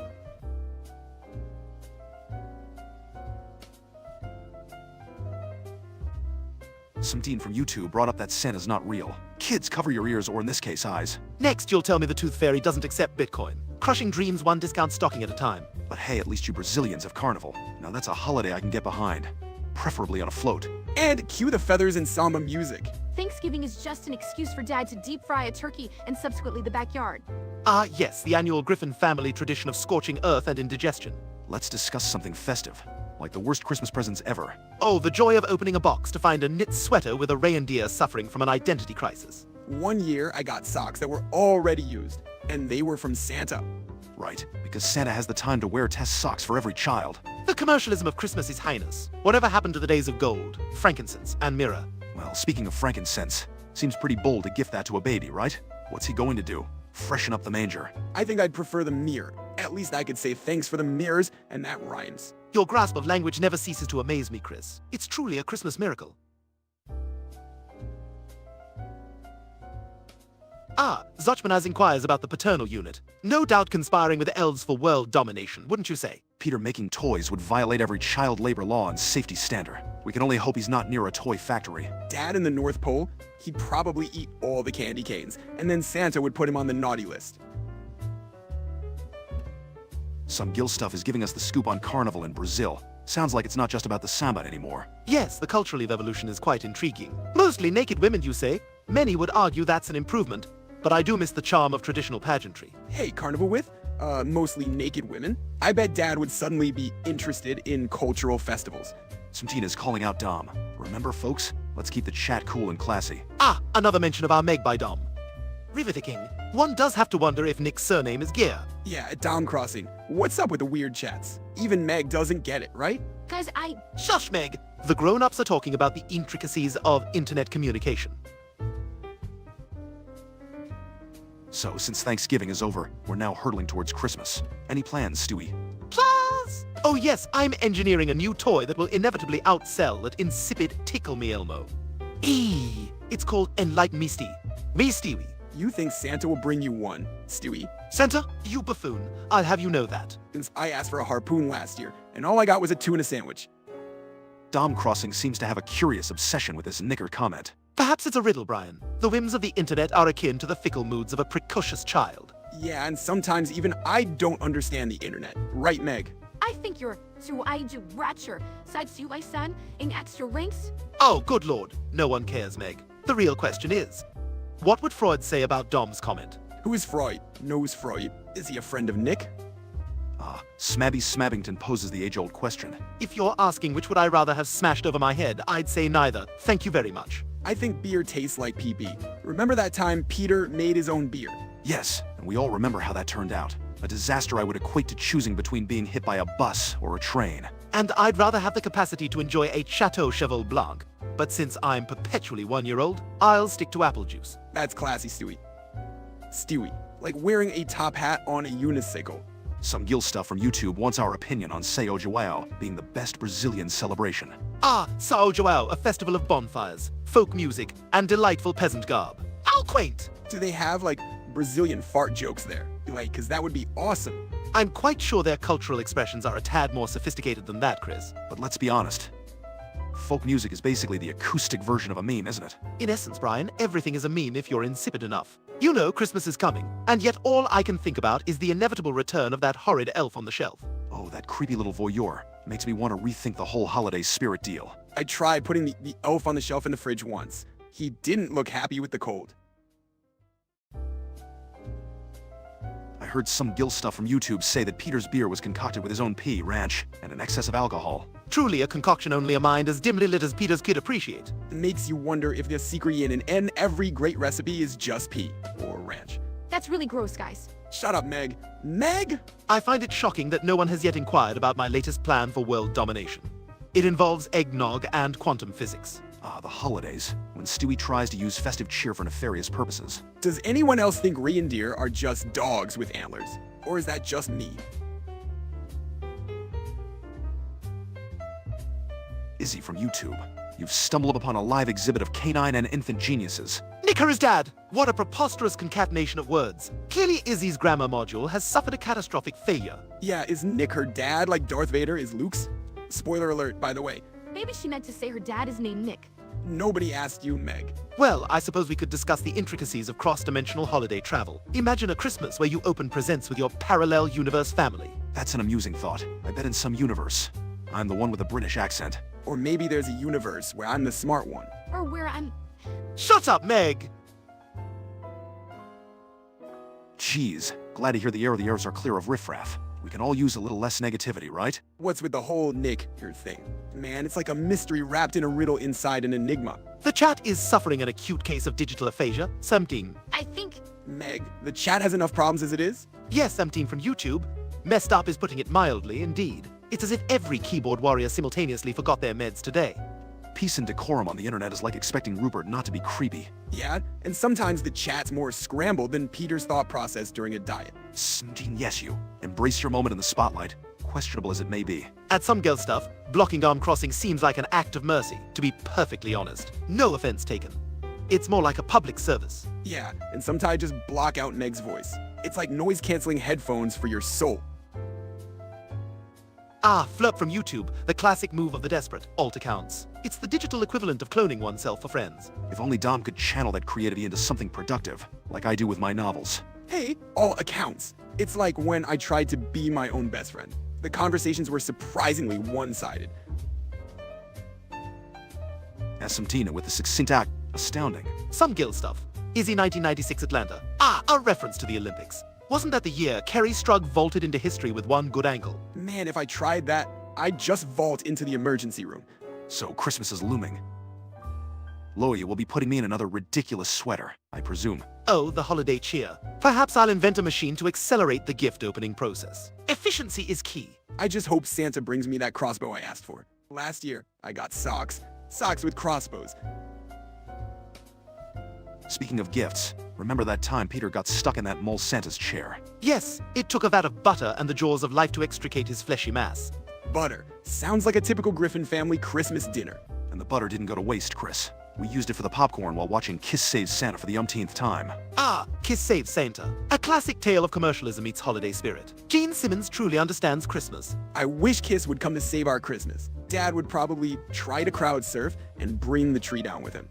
Simdeen from YouTube brought up that Santa's not real. Kids, cover your ears, or in this case, eyes. Next, you'll tell me the Tooth Fairy doesn't accept Bitcoin. Crushing dreams one discount stocking at a time. But hey, at least you Brazilians have Carnival. Now that's a holiday I can get behind. Preferably on a float. And cue the feathers and samba music. Thanksgiving is just an excuse for Dad to deep fry a turkey and subsequently the backyard. Ah, yes, the annual Griffin family tradition of scorching earth and indigestion. Let's discuss something festive, like the worst Christmas presents ever. Oh, the joy of opening a box to find a knit sweater with a reindeer suffering from an identity crisis. One year, I got socks that were already used, and they were from Santa. Right, because Santa has the time to wear test socks for every child. The commercialism of Christmas is heinous. Whatever happened to the days of gold, frankincense, and myrrh? Well, speaking of frankincense, seems pretty bold to gift that to a baby, right? What's he going to do? Freshen up the manger. I think I'd prefer the mirror. At least I could say thanks for the mirrors, and that rhymes. Your grasp of language never ceases to amaze me, Chris. It's truly a Christmas miracle. Ah, Zochmanaz inquires about the paternal unit. No doubt conspiring with the elves for world domination, wouldn't you say? Peter making toys would violate every child labor law and safety standard. We can only hope he's not near a toy factory. Dad in the North Pole, he'd probably eat all the candy canes, and then Santa would put him on the naughty list. Some Gil stuff is giving us the scoop on Carnival in Brazil. Sounds like it's not just about the samba anymore. Yes, the cultural evolution is quite intriguing. Mostly naked women, you say? Many would argue that's an improvement, but I do miss the charm of traditional pageantry. Hey, Carnival with, mostly naked women? I bet Dad would suddenly be interested in cultural festivals. Simdeen is calling out Dom. Remember, folks? Let's keep the chat cool and classy. Ah, another mention of our Meg by Dom. Riveting. One does have to wonder if Nick's surname is Gear. Yeah, at Down Crossing. What's up with the weird chats? Even Meg doesn't get it, right? Guys, Shush, Meg! The grown-ups are talking about the intricacies of internet communication. So, since Thanksgiving is over, we're now hurtling towards Christmas. Any plans, Stewie? Plus! Oh yes, I'm engineering a new toy that will inevitably outsell that insipid Tickle Me Elmo. It's called Enlighten Me Stewie. You think Santa will bring you one, Stewie? Santa, you buffoon. I'll have you know that. Since I asked for a harpoon last year, and all I got was a tuna sandwich. Dom Crossing seems to have a curious obsession with this knicker comment. Perhaps it's a riddle, Brian. The whims of the internet are akin to the fickle moods of a precocious child. Yeah, and sometimes even I don't understand the internet. Right, Meg? I think you're too I do ratcher. Sides you, my son, in extra ranks. Oh, good lord. No one cares, Meg. The real question is, what would Freud say about Dom's comment? Who is Freud? Knows Freud. Is he a friend of Nick? Smabby Smabbington poses the age-old question. If you're asking which would I rather have smashed over my head, I'd say neither. Thank you very much. I think beer tastes like pee-pee. Remember that time Peter made his own beer? Yes, and we all remember how that turned out. A disaster I would equate to choosing between being hit by a bus or a train. And I'd rather have the capacity to enjoy a Chateau Cheval Blanc. But since I'm perpetually 1 year old, I'll stick to apple juice. That's classy, Stewie. Stewie, like wearing a top hat on a unicycle. Some Gil stuff from YouTube wants our opinion on São João being the best Brazilian celebration. São João, a festival of bonfires, folk music, and delightful peasant garb. How quaint! Do they have, like, Brazilian fart jokes there? Like, cause that would be awesome. I'm quite sure their cultural expressions are a tad more sophisticated than that, Chris. But let's be honest. Folk music is basically the acoustic version of a meme, isn't it? In essence, Brian, everything is a meme if you're insipid enough. You know Christmas is coming, and yet all I can think about is the inevitable return of that horrid elf on the shelf. Oh, that creepy little voyeur. Makes me want to rethink the whole holiday spirit deal. I tried putting the elf on the shelf in the fridge once. He didn't look happy with the cold. I heard some Gil stuff from YouTube say that Peter's beer was concocted with his own pea, ranch, and an excess of alcohol. Truly a concoction only a mind as dimly lit as Peter's could appreciate. It makes you wonder if the secret in every great recipe is just pea or ranch. That's really gross, guys. Shut up, Meg. Meg? I find it shocking that no one has yet inquired about my latest plan for world domination. It involves eggnog and quantum physics. The holidays, when Stewie tries to use festive cheer for nefarious purposes. Does anyone else think reindeer are just dogs with antlers? Or is that just me? Izzy from YouTube. You've stumbled upon a live exhibit of canine and infant geniuses. Nick her is dad! What a preposterous concatenation of words. Clearly Izzy's grammar module has suffered a catastrophic failure. Yeah, is Nick her dad like Darth Vader is Luke's? Spoiler alert, by the way. Maybe she meant to say her dad is named Nick. Nobody asked you, Meg. Well, I suppose we could discuss the intricacies of cross-dimensional holiday travel. Imagine a Christmas where you open presents with your parallel universe family. That's an amusing thought. I bet in some universe, I'm the one with a British accent. Or maybe there's a universe where I'm the smart one. Or where I'm... Shut up, Meg! Jeez, glad to hear the airs are clear of riffraff. We can all use a little less negativity, right? What's with the whole Nick here thing? Man, it's like a mystery wrapped in a riddle inside an enigma. The chat is suffering an acute case of digital aphasia. Something. I think... Meg, the chat has enough problems as it is? Yes, something from YouTube. Messed up is putting it mildly, indeed. It's as if every keyboard warrior simultaneously forgot their meds today. Peace and decorum on the internet is like expecting Rupert not to be creepy. Yeah, and sometimes the chat's more scrambled than Peter's thought process during a diet. Yes, you. Embrace your moment in the spotlight, questionable as it may be. At some girl stuff, blocking arm crossing seems like an act of mercy, to be perfectly honest. No offense taken. It's more like a public service. Yeah, and sometimes I just block out Meg's voice. It's like noise-canceling headphones for your soul. Flirt from YouTube, the classic move of the desperate, alt accounts. It's the digital equivalent of cloning oneself for friends. If only Dom could channel that creativity into something productive, like I do with my novels. Hey, all accounts. It's like when I tried to be my own best friend. The conversations were surprisingly one-sided. Tina with the succinct act, astounding. Some Gil stuff. Izzy 1996 Atlanta. A reference to the Olympics. Wasn't that the year Kerry Strug vaulted into history with one good angle? Man, if I tried that, I'd just vault into the emergency room. So Christmas is looming. Loya will be putting me in another ridiculous sweater, I presume. Oh, the holiday cheer. Perhaps I'll invent a machine to accelerate the gift opening process. Efficiency is key. I just hope Santa brings me that crossbow I asked for. Last year, I got socks. Socks with crossbows. Speaking of gifts, remember that time Peter got stuck in that mole Santa's chair? Yes, it took a vat of butter and the jaws of life to extricate his fleshy mass. Butter. Sounds like a typical Griffin family Christmas dinner. And the butter didn't go to waste, Chris. We used it for the popcorn while watching Kiss Saves Santa for the umpteenth time. Ah, Kiss Saves Santa. A classic tale of commercialism meets holiday spirit. Gene Simmons truly understands Christmas. I wish Kiss would come to save our Christmas. Dad would probably try to crowd surf and bring the tree down with him.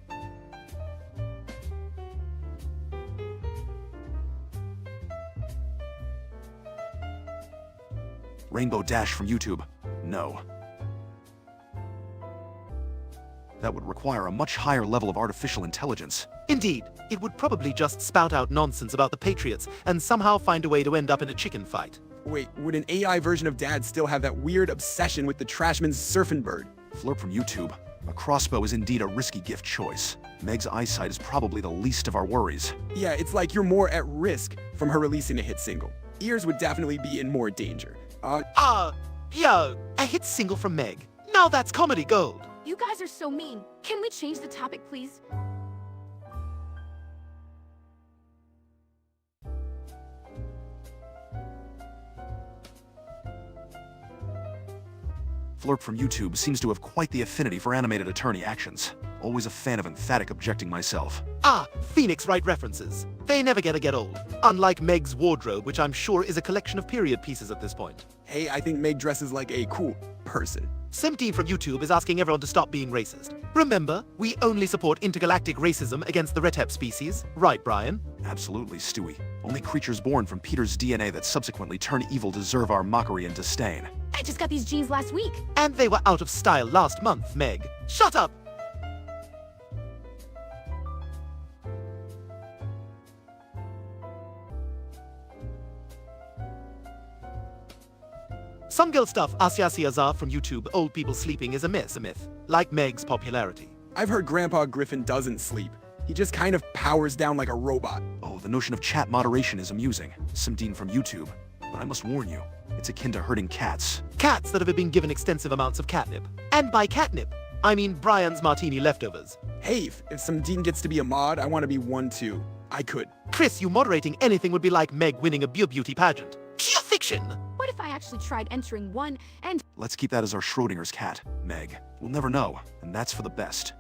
Rainbow Dash from YouTube. No. That would require a much higher level of artificial intelligence. Indeed, it would probably just spout out nonsense about the Patriots and somehow find a way to end up in a chicken fight. Wait, would an AI version of Dad still have that weird obsession with the Trashman's surfing bird? Flurp from YouTube. A crossbow is indeed a risky gift choice. Meg's eyesight is probably the least of our worries. Yeah, it's like you're more at risk from her releasing a hit single. Ears would definitely be in more danger. A hit single from Meg. Now that's comedy gold. You guys are so mean. Can we change the topic, please? Flurp from YouTube seems to have quite the affinity for animated attorney actions. Always a fan of emphatic objecting myself. Phoenix Wright references. They never get old. Unlike Meg's wardrobe, which I'm sure is a collection of period pieces at this point. Hey, I think Meg dresses like a cool person. Simteen from YouTube is asking everyone to stop being racist. Remember, we only support intergalactic racism against the Retep species. Right, Brian? Absolutely, Stewie. Only creatures born from Peter's DNA that subsequently turn evil deserve our mockery and disdain. I just got these jeans last week. And they were out of style last month, Meg. Shut up! Some girl stuff Asiasiaza from YouTube, old people sleeping, is a myth, like Meg's popularity. I've heard Grandpa Griffin doesn't sleep. He just kind of powers down like a robot. Oh, the notion of chat moderation is amusing. Simteen from YouTube. But I must warn you, it's akin to herding cats. Cats that have been given extensive amounts of catnip. And by catnip, I mean Brian's martini leftovers. Hey, if some Dean gets to be a mod, I want to be one too. I could. Chris, you moderating anything would be like Meg winning a Beer Beauty pageant. Pure fiction! What if I actually tried entering one and... Let's keep that as our Schrodinger's cat, Meg. We'll never know, and that's for the best.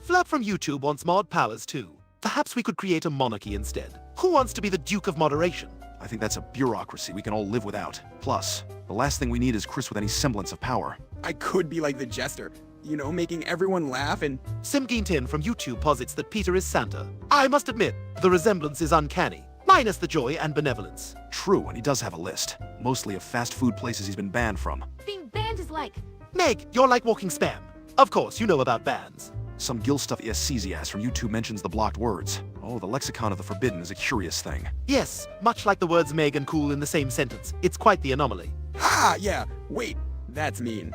Flap from YouTube wants mod powers too. Perhaps we could create a monarchy instead. Who wants to be the Duke of Moderation? I think that's a bureaucracy we can all live without. Plus, the last thing we need is Chris with any semblance of power. I could be like the jester, you know, making everyone laugh and... Simgintin from YouTube posits that Peter is Santa. I must admit, the resemblance is uncanny, minus the joy and benevolence. True, and he does have a list, mostly of fast food places he's been banned from. being banned is like... Meg, you're like walking spam. Of course, you know about bans. Some gill stuff ESCZS from YouTube mentions the blocked words. Oh, the lexicon of the forbidden is a curious thing. Yes, much like the words Meg and cool in the same sentence. It's quite the anomaly. Ha! Yeah, wait, that's mean.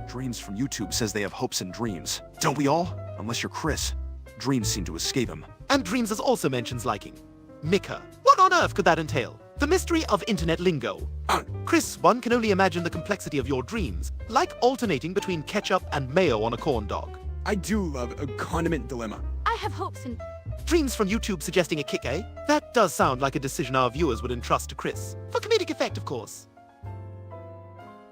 Dreams from YouTube says they have hopes and dreams. Don't we all? Unless you're Chris. Dreams seem to escape him. And Dreams also mentions liking. Mika. What on earth could that entail? The mystery of internet lingo. Chris, one can only imagine the complexity of your dreams, like alternating between ketchup and mayo on a corn dog. I do love a condiment dilemma. I have hopes and... Dreams from YouTube suggesting a kick, eh? That does sound like a decision our viewers would entrust to Chris. For comedic effect, of course.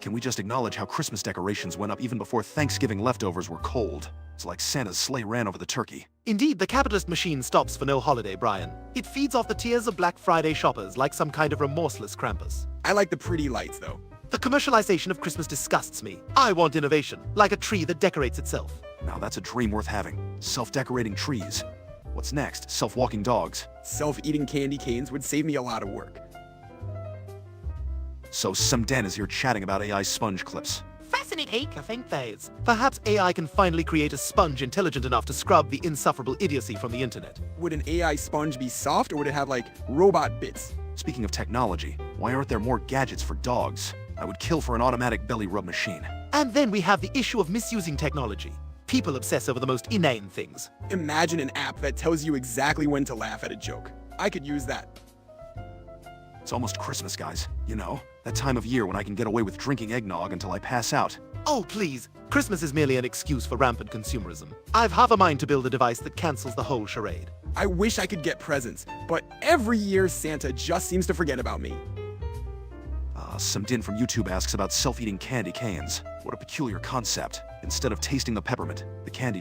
Can we just acknowledge how Christmas decorations went up even before Thanksgiving leftovers were cold? It's like Santa's sleigh ran over the turkey. Indeed, the capitalist machine stops for no holiday, Brian. It feeds off the tears of Black Friday shoppers like some kind of remorseless Krampus. I like the pretty lights though. The commercialization of Christmas disgusts me. I want innovation, like a tree that decorates itself. Now that's a dream worth having. Self-decorating trees. What's next? Self-walking dogs. Self-eating candy canes would save me a lot of work. So Simden is here chatting about AI sponge clips. Fascinating phase. Perhaps AI can finally create a sponge intelligent enough to scrub the insufferable idiocy from the internet. Would an AI sponge be soft or would it have like robot bits? Speaking of technology, why aren't there more gadgets for dogs? I would kill for an automatic belly rub machine. And then we have the issue of misusing technology. People obsess over the most inane things. Imagine an app that tells you exactly when to laugh at a joke. I could use that. It's almost Christmas, guys. You know, that time of year when I can get away with drinking eggnog until I pass out. Oh, please. Christmas is merely an excuse for rampant consumerism. I've half a mind to build a device that cancels the whole charade. I wish I could get presents, but every year Santa just seems to forget about me. Some Din from YouTube asks about self-eating candy canes. What a peculiar concept. Instead of tasting the peppermint, the candy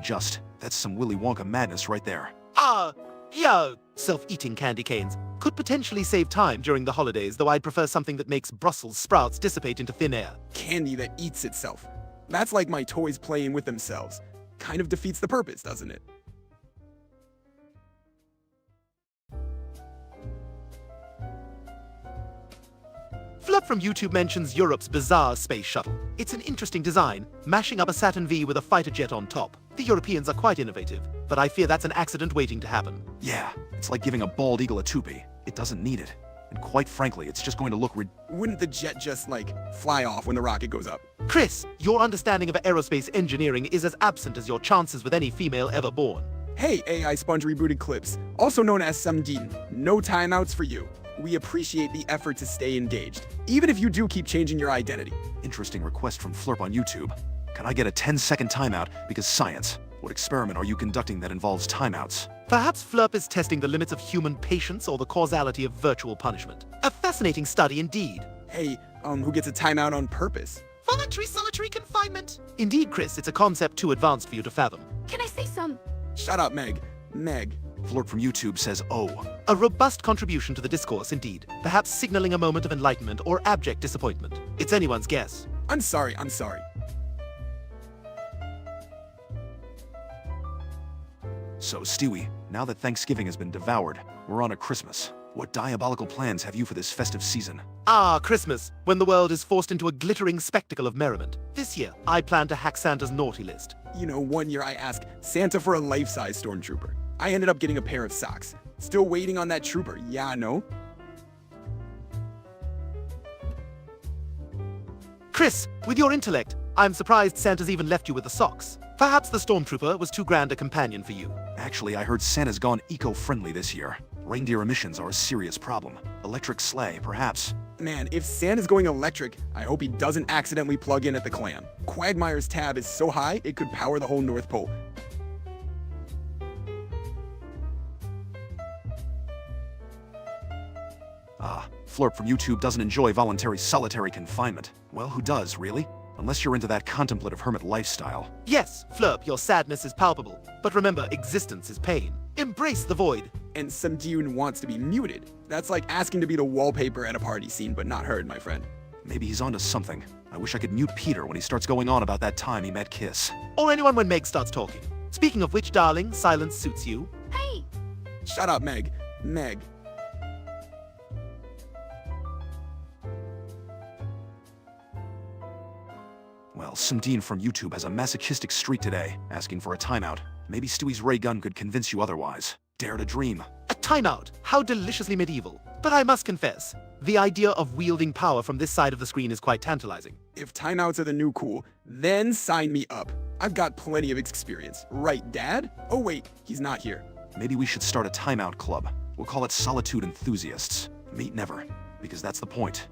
that's some Willy Wonka madness right there. Yeah, self-eating candy canes could potentially save time during the holidays, though I'd prefer something that makes Brussels sprouts dissipate into thin air. Candy that eats itself. That's like my toys playing with themselves. Kind of defeats the purpose, doesn't it? Flub from YouTube mentions Europe's bizarre space shuttle. It's an interesting design, mashing up a Saturn V with a fighter jet on top. The Europeans are quite innovative, but I fear that's an accident waiting to happen. Yeah, it's like giving a bald eagle a toupee. It doesn't need it. And quite frankly, it's just going to look Wouldn't the jet just, like, fly off when the rocket goes up? Chris, your understanding of aerospace engineering is as absent as your chances with any female ever born. Hey, AI Sponge Rebooted Clips, also known as Samdin, no timeouts for you. We appreciate the effort to stay engaged, even if you do keep changing your identity. Interesting request from Flurp on YouTube. Can I get a 10-second timeout because science? What experiment are you conducting that involves timeouts? Perhaps Flurp is testing the limits of human patience or the causality of virtual punishment. A fascinating study indeed. Hey, who gets a timeout on purpose? Voluntary solitary confinement. Indeed, Chris, it's a concept too advanced for you to fathom. Can I say some? Shut up, Meg. Meg. Flurp from YouTube says, oh. A robust contribution to the discourse indeed, perhaps signaling a moment of enlightenment or abject disappointment. It's anyone's guess. I'm sorry. So, Stewie, now that Thanksgiving has been devoured, we're on to Christmas. What diabolical plans have you for this festive season? Christmas, when the world is forced into a glittering spectacle of merriment. This year, I plan to hack Santa's naughty list. You know, one year I asked Santa for a life-size stormtrooper. I ended up getting a pair of socks. Still waiting on that trooper, yeah, no? Chris, with your intellect, I'm surprised Santa's even left you with the socks. Perhaps the stormtrooper was too grand a companion for you. Actually, I heard Santa's gone eco-friendly this year. Reindeer emissions are a serious problem. Electric sleigh, perhaps. Man, if Santa's going electric, I hope he doesn't accidentally plug in at the clam. Quagmire's tab is so high, it could power the whole North Pole. Flurp from YouTube doesn't enjoy voluntary solitary confinement. Well, who does, really? Unless you're into that contemplative hermit lifestyle. Yes, Flurp, your sadness is palpable. But remember, existence is pain. Embrace the void. And Samdune wants to be muted. That's like asking to be the wallpaper at a party scene, but not heard, my friend. Maybe he's onto something. I wish I could mute Peter when he starts going on about that time he met Kiss. Or anyone when Meg starts talking. Speaking of which, darling, silence suits you. Hey! Shut up, Meg. Meg. Well, some Dean from YouTube has a masochistic streak today, asking for a timeout. Maybe Stewie's ray gun could convince you otherwise. Dare to dream. A timeout. How deliciously medieval. But I must confess, the idea of wielding power from this side of the screen is quite tantalizing. If timeouts are the new cool, then sign me up. I've got plenty of experience. Right, Dad? Oh wait, he's not here. Maybe we should start a timeout club. We'll call it Solitude Enthusiasts. Meet never, because that's the point.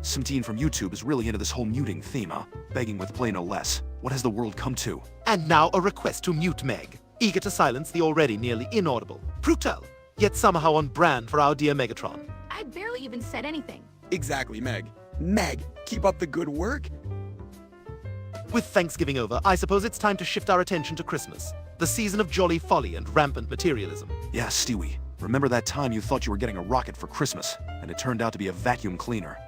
Some teen from YouTube is really into this whole muting theme, huh? Begging with play no less. What has the world come to? And now a request to mute Meg, eager to silence the already nearly inaudible. Brutal, yet somehow on brand for our dear Megatron. I barely even said anything. Exactly, Meg. Meg, keep up the good work. With Thanksgiving over, I suppose it's time to shift our attention to Christmas, the season of jolly folly and rampant materialism. Yeah, Stewie. Remember that time you thought you were getting a rocket for Christmas, and it turned out to be a vacuum cleaner?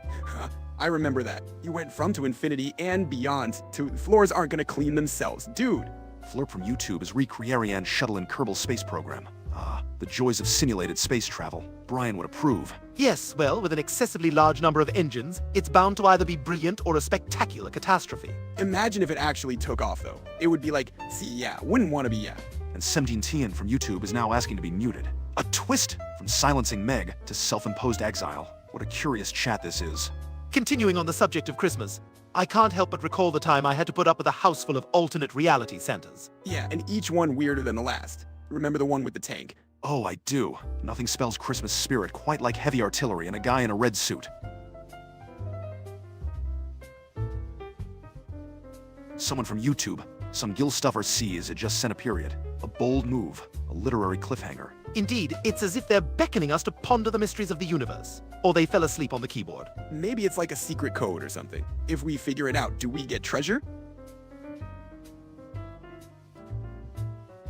I remember that. You went from to infinity and beyond to floors aren't gonna clean themselves. Dude! Flurp from YouTube is recreating Shuttle and Kerbal Space Program. Ah, the joys of simulated space travel. Brian would approve. Yes, well, with an excessively large number of engines, it's bound to either be brilliant or a spectacular catastrophe. Imagine if it actually took off, though. It would be like, see, yeah, wouldn't want to be, yeah. And 17Tn from YouTube is now asking to be muted. A twist from silencing Meg to self-imposed exile. What a curious chat this is. Continuing on the subject of Christmas, I can't help but recall the time I had to put up with a house full of alternate reality Santas. Yeah, and each one weirder than the last. Remember the one with the tank? Oh, I do. Nothing spells Christmas spirit quite like heavy artillery and a guy in a red suit. Someone from YouTube. Some gill stuffer sees it just sent a period. A bold move. A literary cliffhanger. Indeed, it's as if they're beckoning us to ponder the mysteries of the universe. Or they fell asleep on the keyboard. Maybe it's like a secret code or something. If we figure it out, do we get treasure?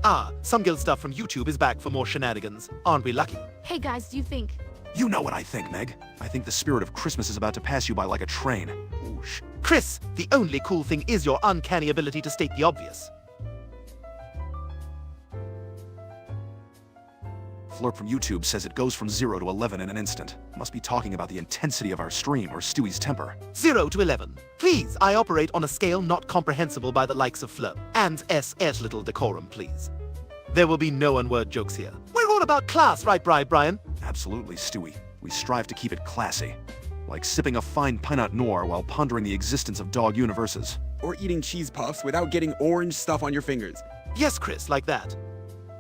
Ah, some guild stuff from YouTube is back for more shenanigans. Aren't we lucky? Hey guys, do you think? You know what I think, Meg. I think the spirit of Christmas is about to pass you by like a train. Whoosh. Chris, the only cool thing is your uncanny ability to state the obvious. Flirp from YouTube says it goes from 0 to 11 in an instant. Must be talking about the intensity of our stream or Stewie's temper. 0 to 11. Please, I operate on a scale not comprehensible by the likes of Flip. And SS little decorum, please. There will be no one-word jokes here. We're all about class, right, Brian? Absolutely, Stewie. We strive to keep it classy. Like sipping a fine Pinot Noir while pondering the existence of dog universes. Or eating cheese puffs without getting orange stuff on your fingers. Yes, Chris, like that.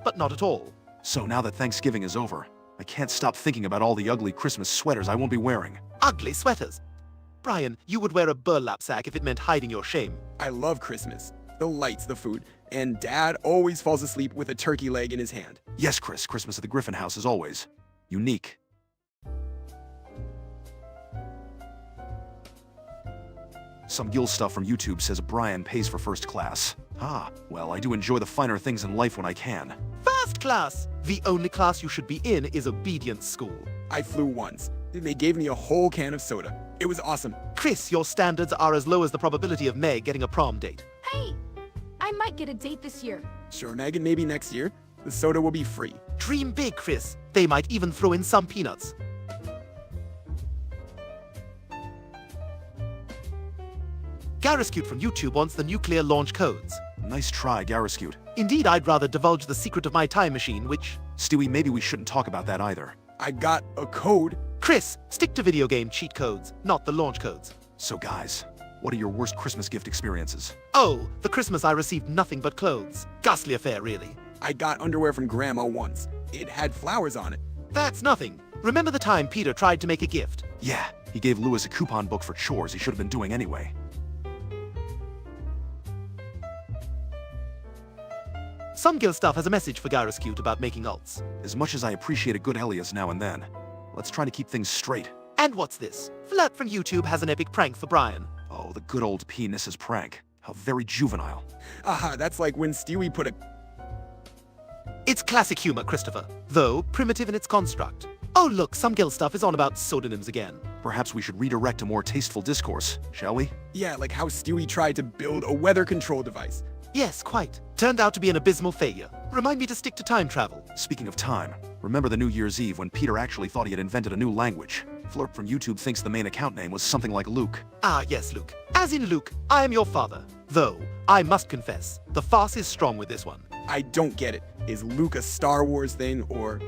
But not at all. So now that Thanksgiving is over, I can't stop thinking about all the ugly Christmas sweaters I won't be wearing. Ugly sweaters. Brian, you would wear a burlap sack if it meant hiding your shame. I love Christmas. The lights, the food, and Dad always falls asleep with a turkey leg in his hand. Yes, Chris, Christmas at the Griffin house is always unique. Some gill stuff from YouTube says Brian pays for first class. Ah, well, I do enjoy the finer things in life when I can. First class! The only class you should be in is obedience school. I flew once. They gave me a whole can of soda. It was awesome. Chris, your standards are as low as the probability of Meg getting a prom date. Hey, I might get a date this year. Sure, Megan, maybe next year. The soda will be free. Dream big, Chris. They might even throw in some peanuts. Garriscute from YouTube wants the nuclear launch codes. Nice try, Garriscute. Indeed, I'd rather divulge the secret of my time machine, which... Stewie, maybe we shouldn't talk about that either. I got a code. Chris, stick to video game cheat codes, not the launch codes. So guys, what are your worst Christmas gift experiences? Oh, the Christmas I received nothing but clothes. Ghastly affair, really. I got underwear from Grandma once. It had flowers on it. That's nothing. Remember the time Peter tried to make a gift? Yeah, he gave Lewis a coupon book for chores he should have been doing anyway. Some guild stuff has a message for Garriscute about making alts. As much as I appreciate a good Elias now and then, let's try to keep things straight. And what's this? Flirt from YouTube has an epic prank for Brian. Oh, the good old penis's prank. How very juvenile. Aha, that's like when Stewie put a... It's classic humor, Christopher, though primitive in its construct. Oh look, some guild stuff is on about pseudonyms again. Perhaps we should redirect to more tasteful discourse, shall we? Yeah, like how Stewie tried to build a weather control device. Yes, quite. Turned out to be an abysmal failure. Remind me to stick to time travel. Speaking of time, remember the New Year's Eve when Peter actually thought he had invented a new language? Flirp from YouTube thinks the main account name was something like Luke. Ah, yes, Luke. As in Luke, I am your father. Though, I must confess, the farce is strong with this one. I don't get it. Is Luke a Star Wars thing, or...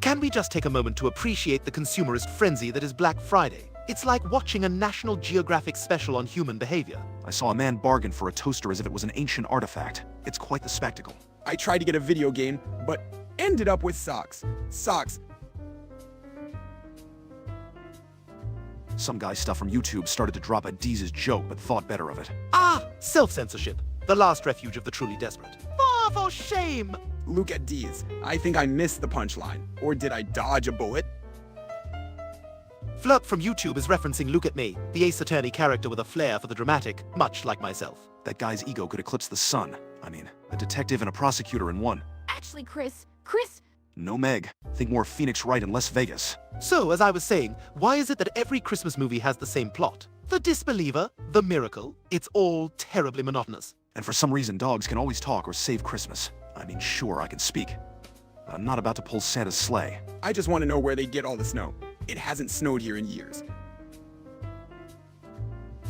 Can we just take a moment to appreciate the consumerist frenzy that is Black Friday? It's like watching a National Geographic special on human behavior. I saw a man bargain for a toaster as if it was an ancient artifact. It's quite the spectacle. I tried to get a video game, but ended up with socks. Socks. Some guy stuff from YouTube started to drop a Deez's joke but thought better of it. Ah, self-censorship. The last refuge of the truly desperate. Far for shame! Luke at D's. I think I missed the punchline. Or did I dodge a bullet? Flirt from YouTube is referencing Luke at Me, the Ace Attorney character with a flair for the dramatic, much like myself. That guy's ego could eclipse the sun. I mean, a detective and a prosecutor in one. Actually, Chris, No Meg. Think more Phoenix Wright and less Vegas. So, as I was saying, why is it that every Christmas movie has the same plot? The disbeliever, the miracle, it's all terribly monotonous. And for some reason dogs can always talk or save Christmas. I mean, sure, I can speak. I'm not about to pull Santa's sleigh. I just want to know where they get all the snow. It hasn't snowed here in years.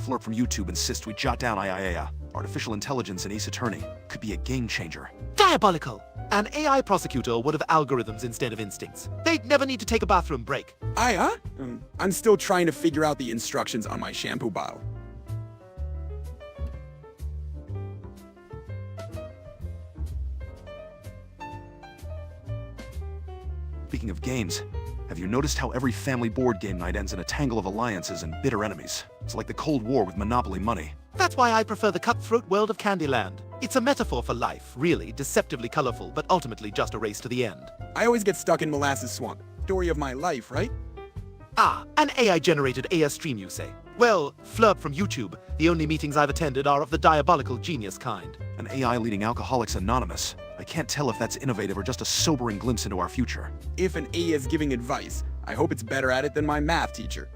Flurp from YouTube insists we jot down IIA. Artificial intelligence and Ace Attorney could be a game changer. Diabolical! An AI prosecutor would have algorithms instead of instincts. They'd never need to take a bathroom break. I'm still trying to figure out the instructions on my shampoo bottle. Speaking of games, have you noticed how every family board game night ends in a tangle of alliances and bitter enemies? It's like the Cold War with Monopoly money. That's why I prefer the cutthroat world of Candyland. It's a metaphor for life, really, deceptively colorful, but ultimately just a race to the end. I always get stuck in Molasses Swamp. Story of my life, right? Ah, an AI-generated AS stream, you say? Well, Flurp from YouTube, the only meetings I've attended are of the diabolical genius kind. An AI leading Alcoholics Anonymous. I can't tell if that's innovative or just a sobering glimpse into our future. If an A is giving advice, I hope it's better at it than my math teacher.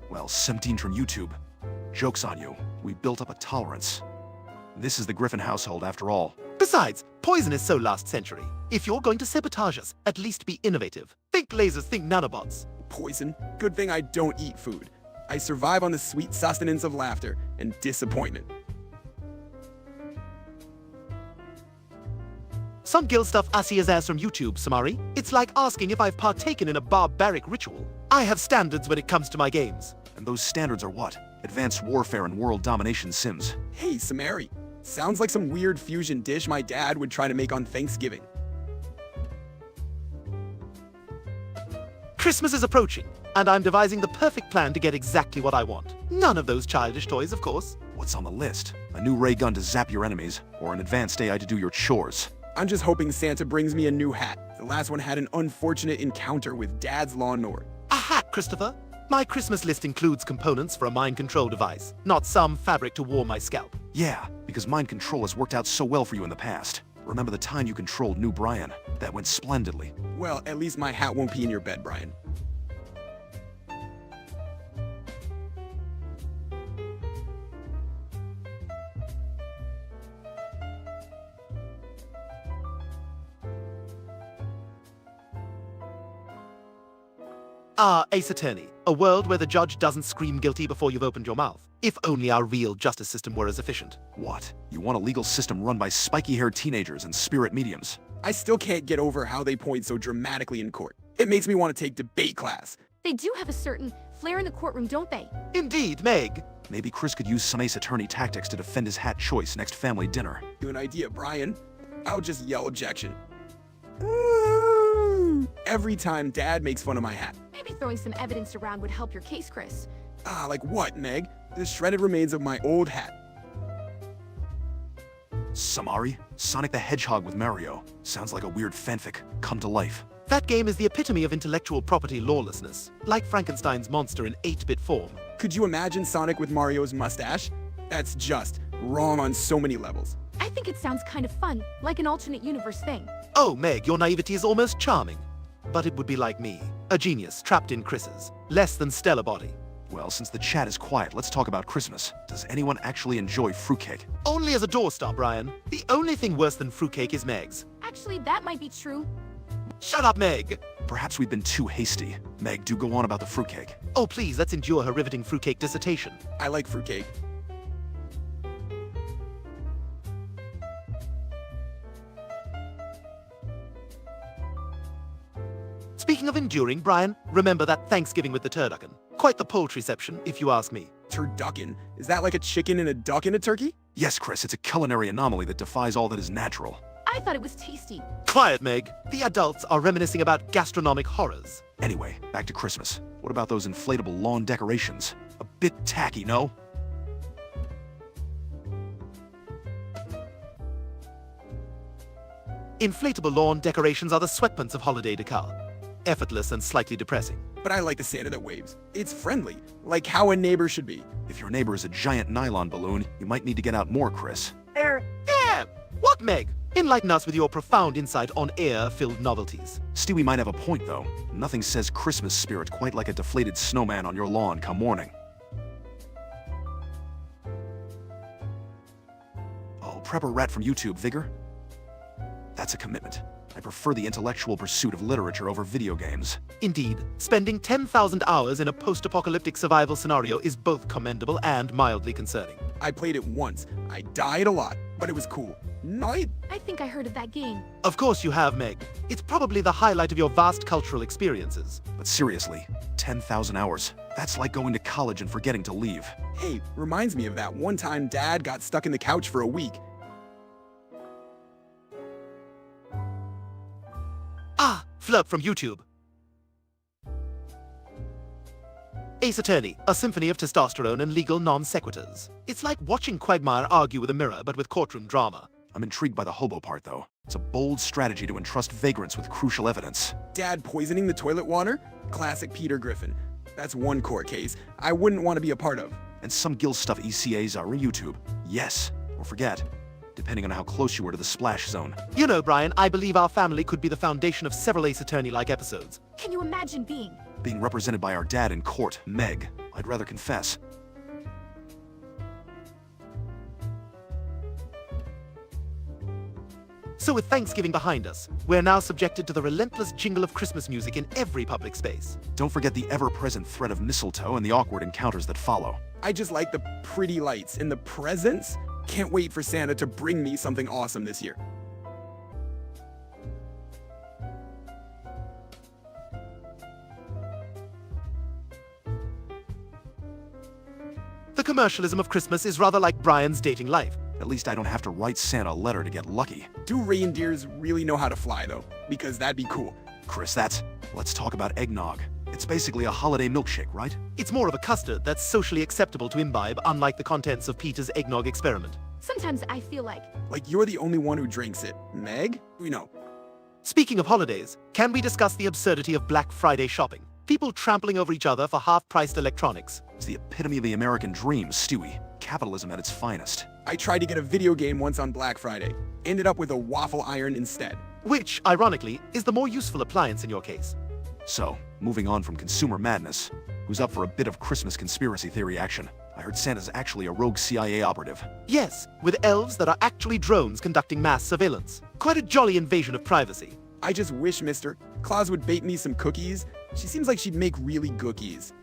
Well, 17 from YouTube. Joke's on you. We built up a tolerance. This is the Griffin household after all. Besides, poison is so last century. If you're going to sabotage us, at least be innovative. Think lasers, think nanobots. Poison? Good thing I don't eat food. I survive on the sweet sustenance of laughter and disappointment. Some gill stuff Asia's ass from YouTube, Samari. It's like asking if I've partaken in a barbaric ritual. I have standards when it comes to my games. And those standards are what? Advanced warfare and world domination sims. Hey, Samari. Sounds like some weird fusion dish my dad would try to make on Thanksgiving. Christmas is approaching, and I'm devising the perfect plan to get exactly what I want. None of those childish toys, of course. What's on the list? A new ray gun to zap your enemies, or an advanced AI to do your chores? I'm just hoping Santa brings me a new hat. The last one had an unfortunate encounter with Dad's lawnmower. A hat, Christopher? My Christmas list includes components for a mind control device, not some fabric to warm my scalp. Yeah, because mind control has worked out so well for you in the past. Remember the time you controlled New Brian? That went splendidly. Well, at least my hat won't pee in your bed, Brian. Ah, Ace Attorney, a world where the judge doesn't scream guilty before you've opened your mouth. If only our real justice system were as efficient. What? You want a legal system run by spiky-haired teenagers and spirit mediums? I still can't get over how they point so dramatically in court. It makes me want to take debate class. They do have a certain flair in the courtroom, don't they? Indeed, Meg. Maybe Chris could use some Ace Attorney tactics to defend his hat choice next family dinner. You an idea, Brian? I'll just yell objection. Every time Dad makes fun of my hat. Maybe throwing some evidence around would help your case, Chris. Ah, like what, Meg? The shredded remains of my old hat. Samari? Sonic the Hedgehog with Mario. Sounds like a weird fanfic come to life. That game is the epitome of intellectual property lawlessness, like Frankenstein's monster in 8-bit form. Could you imagine Sonic with Mario's mustache? That's just wrong on so many levels. I think it sounds kind of fun, like an alternate universe thing. Oh, Meg, your naivety is almost charming. But it would be like me, a genius trapped in Chris's, less than stellar body. Well, since the chat is quiet, let's talk about Christmas. Does anyone actually enjoy fruitcake? Only as a doorstop, Brian. The only thing worse than fruitcake is Meg's. Actually, that might be true. Shut up, Meg! Perhaps we've been too hasty. Meg, do go on about the fruitcake. Oh, please, let's endure her riveting fruitcake dissertation. I like fruitcake. Speaking of enduring, Brian, remember that Thanksgiving with the turducken. Quite the poultryception, if you ask me. Turducken? Is that like a chicken and a duck and a turkey? Yes, Chris, it's a culinary anomaly that defies all that is natural. I thought it was tasty. Quiet, Meg. The adults are reminiscing about gastronomic horrors. Anyway, back to Christmas. What about those inflatable lawn decorations? A bit tacky, no? Inflatable lawn decorations are the sweatpants of holiday decor. Effortless and slightly depressing. But I like the Santa that waves. It's friendly, like how a neighbor should be. If your neighbor is a giant nylon balloon, you might need to get out more, Chris. Damn! What, Meg? Enlighten us with your profound insight on air-filled novelties. Stewie might have a point, though. Nothing says Christmas spirit quite like a deflated snowman on your lawn come morning. Oh, prepper rat from YouTube, Vigor? That's a commitment. I prefer the intellectual pursuit of literature over video games. Indeed, spending 10,000 hours in a post-apocalyptic survival scenario is both commendable and mildly concerning. I played it once. I died a lot, but it was cool. Night. I think I heard of that game. Of course you have, Meg. It's probably the highlight of your vast cultural experiences. But seriously, 10,000 hours. That's like going to college and forgetting to leave. Hey, reminds me of that one time Dad got stuck in the couch for a week. Ah, Flurp from YouTube. Ace Attorney, a symphony of testosterone and legal non-sequiturs. It's like watching Quagmire argue with a mirror, but with courtroom drama. I'm intrigued by the hobo part, though. It's a bold strategy to entrust vagrants with crucial evidence. Dad poisoning the toilet water? Classic Peter Griffin. That's one court case I wouldn't want to be a part of. And some Gil stuff ECAs are on YouTube. Yes, or forget, depending on how close you were to the splash zone. You know, Brian, I believe our family could be the foundation of several Ace Attorney-like episodes. Can you imagine Being represented by our dad in court, Meg. I'd rather confess. So with Thanksgiving behind us, we're now subjected to the relentless jingle of Christmas music in every public space. Don't forget the ever-present threat of mistletoe and the awkward encounters that follow. I just like the pretty lights and the presents. Can't wait for Santa to bring me something awesome this year. The commercialism of Christmas is rather like Brian's dating life. At least I don't have to write Santa a letter to get lucky. Do reindeers really know how to fly, though? Because that'd be cool. Chris, let's talk about eggnog. It's basically a holiday milkshake, right? It's more of a custard that's socially acceptable to imbibe, unlike the contents of Peter's eggnog experiment. Sometimes I feel like You're the only one who drinks it. Meg? We know. Speaking of holidays, can we discuss the absurdity of Black Friday shopping? People trampling over each other for half-priced electronics. It's the epitome of the American dream, Stewie. Capitalism at its finest. I tried to get a video game once on Black Friday. Ended up with a waffle iron instead. Which, ironically, is the more useful appliance in your case. So, moving on from consumer madness, who's up for a bit of Christmas conspiracy theory action? I heard Santa's actually a rogue CIA operative. Yes, with elves that are actually drones conducting mass surveillance. Quite a jolly invasion of privacy. I just wish Mr. Claus would bake me some cookies. She seems like she'd make really cookies.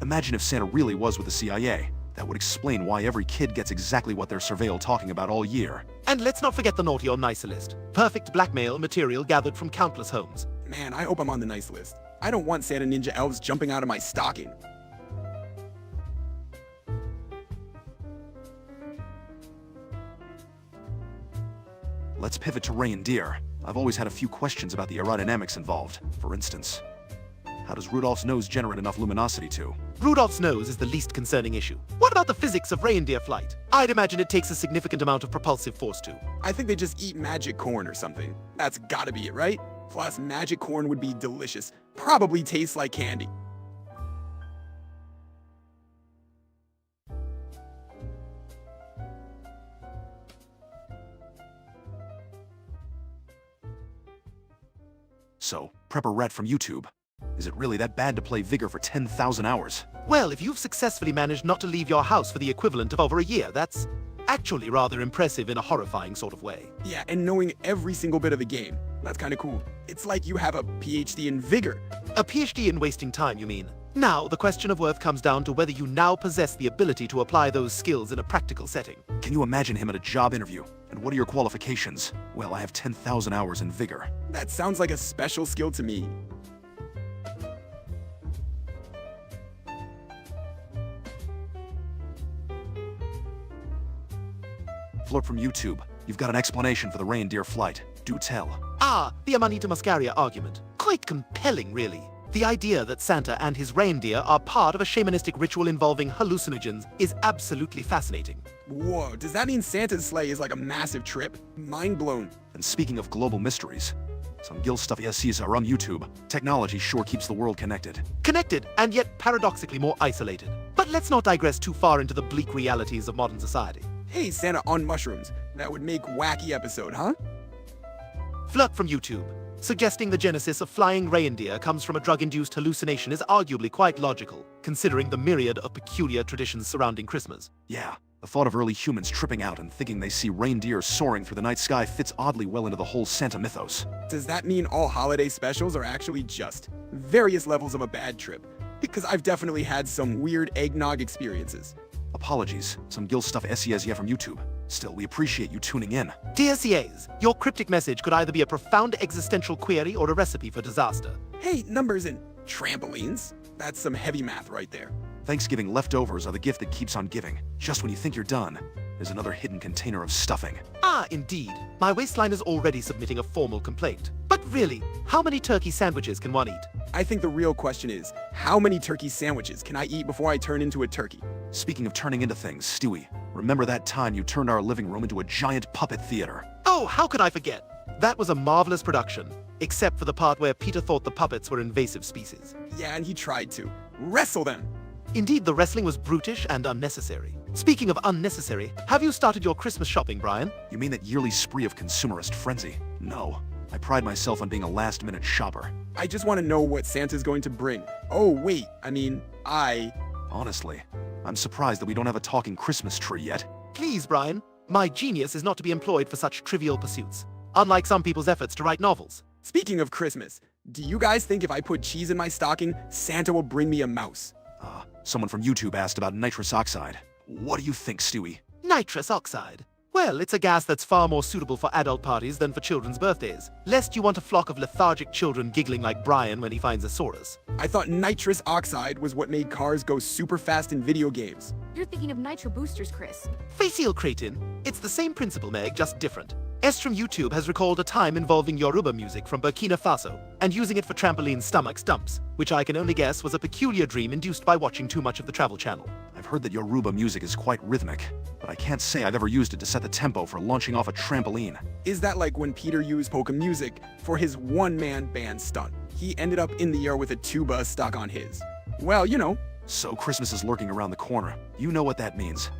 Imagine if Santa really was with the CIA. That would explain why every kid gets exactly what they're surveilled talking about all year. And let's not forget the naughty or nicer list. Perfect blackmail material gathered from countless homes. Man, I hope I'm on the nice list. I don't want Santa Ninja elves jumping out of my stocking. Let's pivot to reindeer. I've always had a few questions about the aerodynamics involved. For instance, how does Rudolph's nose generate enough luminosity to? Rudolph's nose is the least concerning issue. What about the physics of reindeer flight? I'd imagine it takes a significant amount of propulsive force to. I think they just eat magic corn or something. That's gotta be it, right? Plus, magic corn would be delicious. Probably tastes like candy. So, Prepper Rat from YouTube. Is it really that bad to play Vigor for 10,000 hours? Well, if you've successfully managed not to leave your house for the equivalent of over a year, that's actually rather impressive in a horrifying sort of way. Yeah, and knowing every single bit of the game. That's kinda cool. It's like you have a PhD in vigor. A PhD in wasting time, you mean? Now, the question of worth comes down to whether you now possess the ability to apply those skills in a practical setting. Can you imagine him at a job interview? And what are your qualifications? Well, I have 10,000 hours in Vigor. That sounds like a special skill to me. Flip from YouTube. You've got an explanation for the reindeer flight. Do tell. Ah, the Amanita muscaria argument. Quite compelling, really. The idea that Santa and his reindeer are part of a shamanistic ritual involving hallucinogens is absolutely fascinating. Whoa, does that mean Santa's sleigh is like a massive trip? Mind blown. And speaking of global mysteries, some Gil stuff SCs are on YouTube. Technology sure keeps the world connected. Connected, and yet paradoxically more isolated. But let's not digress too far into the bleak realities of modern society. Hey, Santa on mushrooms. That would make wacky episode, huh? Flirt from YouTube, suggesting the genesis of flying reindeer comes from a drug-induced hallucination is arguably quite logical, considering the myriad of peculiar traditions surrounding Christmas. Yeah, The thought of early humans tripping out and thinking they see reindeer soaring through the night sky fits oddly well into the whole Santa mythos. Does that mean all holiday specials are actually just various levels of a bad trip? Because I've definitely had some weird eggnog experiences. Apologies, some gill stuff SES from YouTube. Still, we appreciate you tuning in. Dear CAs, your cryptic message could either be a profound existential query or a recipe for disaster. Hey, numbers and trampolines. That's some heavy math right there. Thanksgiving leftovers are the gift that keeps on giving. Just when you think you're done, there's another hidden container of stuffing. Ah, indeed. My waistline is already submitting a formal complaint. But really, how many turkey sandwiches can one eat? I think the real question is, how many turkey sandwiches can I eat before I turn into a turkey? Speaking of turning into things, Stewie, remember that time you turned our living room into a giant puppet theater? Oh, how could I forget? That was a marvelous production, except for the part where Peter thought the puppets were invasive species. Yeah, and he tried to. Wrestle them! Indeed, the wrestling was brutish and unnecessary. Speaking of unnecessary, have you started your Christmas shopping, Brian? You mean that yearly spree of consumerist frenzy? No. I pride myself on being a last-minute shopper. I just want to know what Santa's going to bring. Oh, wait, Honestly, I'm surprised that we don't have a talking Christmas tree yet. Please, Brian. My genius is not to be employed for such trivial pursuits, unlike some people's efforts to write novels. Speaking of Christmas, do you guys think if I put cheese in my stocking, Santa will bring me a mouse? Someone from YouTube asked about nitrous oxide. What do you think, Stewie? Nitrous oxide. Well, it's a gas that's far more suitable for adult parties than for children's birthdays, lest you want a flock of lethargic children giggling like Brian when he finds a Saurus. I thought nitrous oxide was what made cars go super fast in video games. You're thinking of nitro boosters, Chris. Facial cretin. It's the same principle, Meg, just different. S from YouTube has recalled a time involving Yoruba music from Burkina Faso and using it for trampoline stomach stumps, which I can only guess was a peculiar dream induced by watching too much of the Travel Channel. I've heard that Yoruba music is quite rhythmic, but I can't say I've ever used it to set the tempo for launching off a trampoline. Is that like when Peter used polka music for his one-man band stunt? He ended up in the air with a tuba stuck on his. Well, you know. So Christmas is lurking around the corner. You know what that means.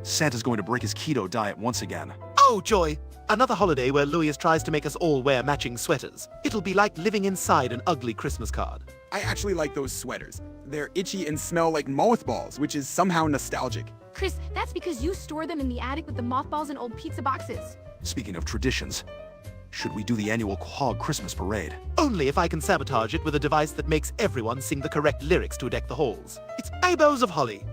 Santa's going to break his keto diet once again. Oh, joy! Another holiday where Louis tries to make us all wear matching sweaters. It'll be like living inside an ugly Christmas card. I actually like those sweaters. They're itchy and smell like mothballs, which is somehow nostalgic. Chris, that's because you store them in the attic with the mothballs and old pizza boxes. Speaking of traditions, should we do the annual Quahog Christmas parade? Only if I can sabotage it with a device that makes everyone sing the correct lyrics to deck the halls. It's bows of holly.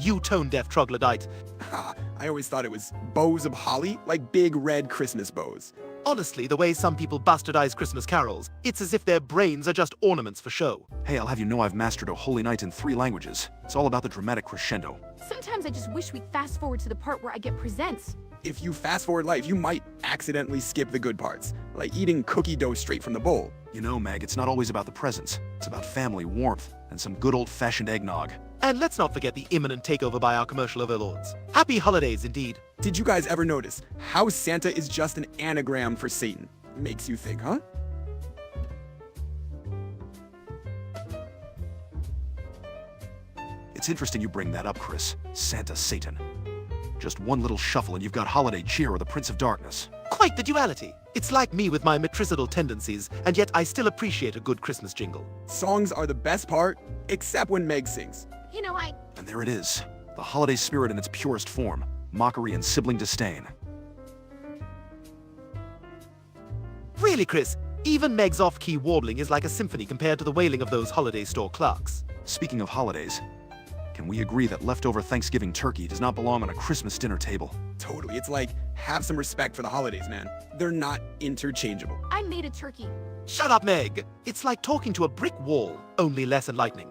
You tone-deaf troglodyte. Ha, I always thought it was bows of holly, like big red Christmas bows. Honestly, the way some people bastardize Christmas carols, it's as if their brains are just ornaments for show. Hey, I'll have you know I've mastered O Holy Night in 3 languages. It's all about the dramatic crescendo. Sometimes I just wish we'd fast forward to the part where I get presents. If you fast forward life, you might accidentally skip the good parts, like eating cookie dough straight from the bowl. You know, Meg, it's not always about the presents. It's about family, warmth, and some good old-fashioned eggnog. And let's not forget the imminent takeover by our commercial overlords. Happy holidays indeed. Did you guys ever notice how Santa is just an anagram for Satan? Makes you think, huh? It's interesting you bring that up, Chris. Santa Satan. Just one little shuffle and you've got Holiday Cheer or the Prince of Darkness. Quite the duality. It's like me with my matricidal tendencies, and yet I still appreciate a good Christmas jingle. Songs are the best part, except when Meg sings. You know, And there it is. The holiday spirit in its purest form. Mockery and sibling disdain. Really, Chris, even Meg's off-key warbling is like a symphony compared to the wailing of those holiday store clerks. Speaking of holidays, can we agree that leftover Thanksgiving turkey does not belong on a Christmas dinner table? Totally. It's like, have some respect for the holidays, man. They're not interchangeable. I made a turkey. Shut up, Meg! It's like talking to a brick wall, only less enlightening.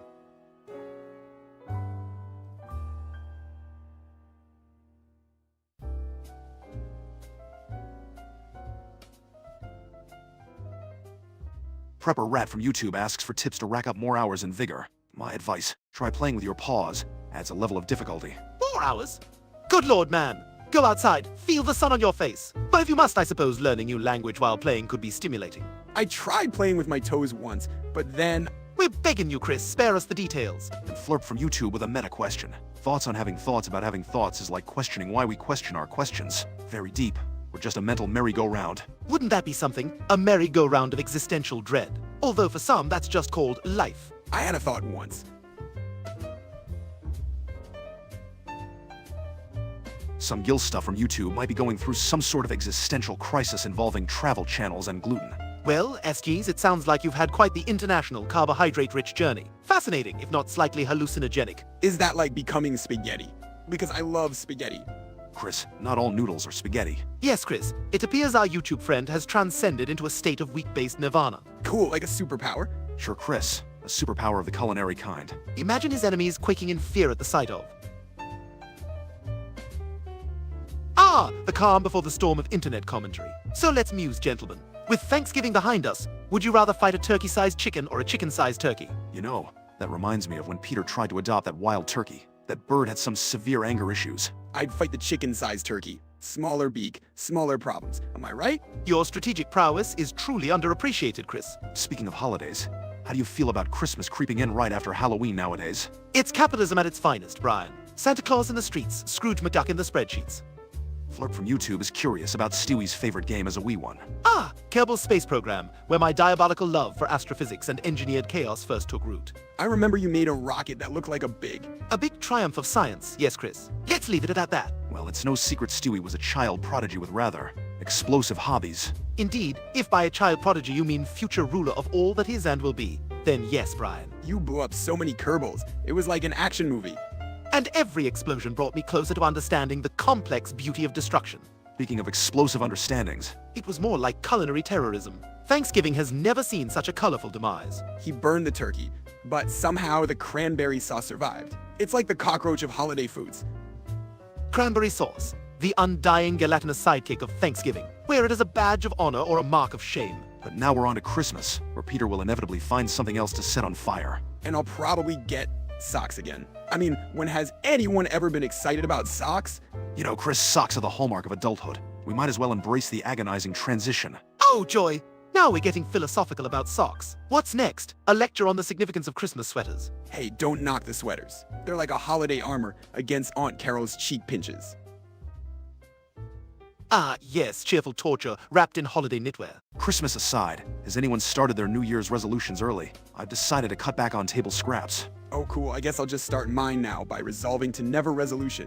Prepper Rat from YouTube asks for tips to rack up more hours in vigor. My advice, try playing with your paws. Adds a level of difficulty. 4 hours? Good lord, man! Go outside, feel the sun on your face. But if you must, I suppose learning new language while playing could be stimulating. I tried playing with my toes once, but then... We're begging you, Chris, spare us the details. And Flurp from YouTube with a meta question. Thoughts on having thoughts about having thoughts is like questioning why we question our questions. Very deep. We're just a mental merry-go-round. Wouldn't that be something? A merry-go-round of existential dread. Although for some, that's just called life. I had a thought once. Some Gil stuff from YouTube might be going through some sort of existential crisis involving travel channels and gluten. Well, SGs, it sounds like you've had quite the international carbohydrate-rich journey. Fascinating, if not slightly hallucinogenic. Is that like becoming spaghetti? Because I love spaghetti. Chris, not all noodles are spaghetti. Yes, Chris, it appears our YouTube friend has transcended into a state of wheat-based nirvana. Cool, like a superpower. Sure, Chris, a superpower of the culinary kind. Imagine his enemies quaking in fear at the sight of. Ah, the calm before the storm of internet commentary. So let's muse, gentlemen. With Thanksgiving behind us, would you rather fight a turkey-sized chicken or a chicken-sized turkey? You know, that reminds me of when Peter tried to adopt that wild turkey. That bird had some severe anger issues. I'd fight the chicken-sized turkey. Smaller beak, smaller problems. Am I right? Your strategic prowess is truly underappreciated, Chris. Speaking of holidays, how do you feel about Christmas creeping in right after Halloween nowadays? It's capitalism at its finest, Brian. Santa Claus in the streets, Scrooge McDuck in the spreadsheets. Flirt from YouTube is curious about Stewie's favorite game as a wee one. Ah, Kerbal's space program, where my diabolical love for astrophysics and engineered chaos first took root. I remember you made a rocket that looked like a big triumph of science, yes, Chris. Let's leave it at that. Well, it's no secret Stewie was a child prodigy with rather explosive hobbies. Indeed, if by a child prodigy you mean future ruler of all that is and will be, then yes, Brian. You blew up so many Kerbals. It was like an action movie. And every explosion brought me closer to understanding the complex beauty of destruction. Speaking of explosive understandings, it was more like culinary terrorism. Thanksgiving has never seen such a colorful demise. He burned the turkey, but somehow the cranberry sauce survived. It's like the cockroach of holiday foods. Cranberry sauce, the undying gelatinous sidekick of Thanksgiving. Wear it as a badge of honor or a mark of shame. But now we're on to Christmas, where Peter will inevitably find something else to set on fire. And I'll probably get socks again. I mean, when has anyone ever been excited about socks? You know, Chris, socks are the hallmark of adulthood. We might as well embrace the agonizing transition. Oh, joy! Now we're getting philosophical about socks. What's next? A lecture on the significance of Christmas sweaters. Hey, don't knock the sweaters. They're like a holiday armor against Aunt Carol's cheek pinches. Ah, yes, cheerful torture wrapped in holiday knitwear. Christmas aside, has anyone started their New Year's resolutions early? I've decided to cut back on table scraps. Oh, cool. I guess I'll just start mine now by resolving to never resolution.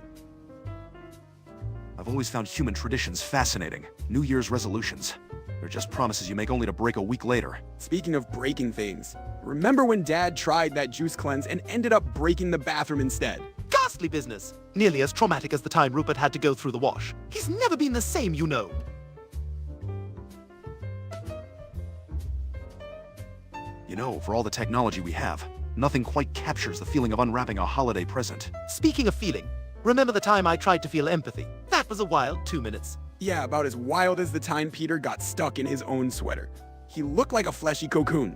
I've always found human traditions fascinating. New Year's resolutions. They're just promises you make only to break a week later. Speaking of breaking things, remember when Dad tried that juice cleanse and ended up breaking the bathroom instead? Ghastly business. Nearly as traumatic as the time Rupert had to go through the wash. He's never been the same, you know. You know, for all the technology we have, nothing quite captures the feeling of unwrapping a holiday present. Speaking of feeling, remember the time I tried to feel empathy? That was a wild 2 minutes. Yeah, about as wild as the time Peter got stuck in his own sweater. He looked like a fleshy cocoon.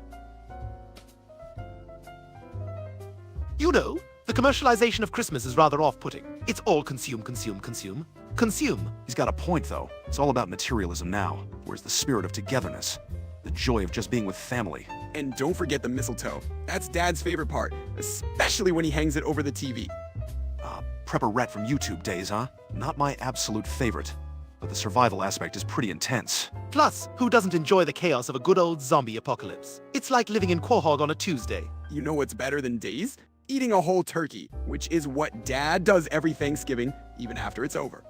You know, the commercialization of Christmas is rather off-putting. It's all consume, consume, consume. Consume. He's got a point, though. It's all about materialism now. Where's the spirit of togetherness? The joy of just being with family. And don't forget the mistletoe. That's Dad's favorite part, especially when he hangs it over the TV. Prepper Rat from YouTube days, huh? Not my absolute favorite. But the survival aspect is pretty intense. Plus, who doesn't enjoy the chaos of a good old zombie apocalypse? It's like living in Quahog on a Tuesday. You know what's better than days? Eating a whole turkey, which is what Dad does every Thanksgiving, even after it's over.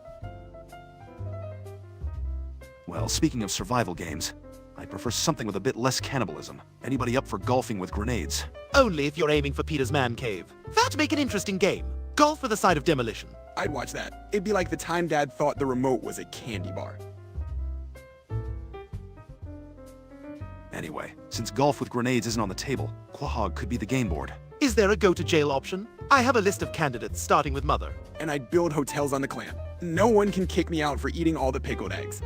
Well, speaking of survival games, I'd prefer something with a bit less cannibalism. Anybody up for golfing with grenades? Only if you're aiming for Peter's man cave. That'd make an interesting game. Golf with a side of demolition. I'd watch that. It'd be like the time Dad thought the remote was a candy bar. Anyway, since golf with grenades isn't on the table, Quahog could be the game board. Is there a go-to-jail option? I have a list of candidates, starting with Mother. And I'd build hotels on the clam. No one can kick me out for eating all the pickled eggs.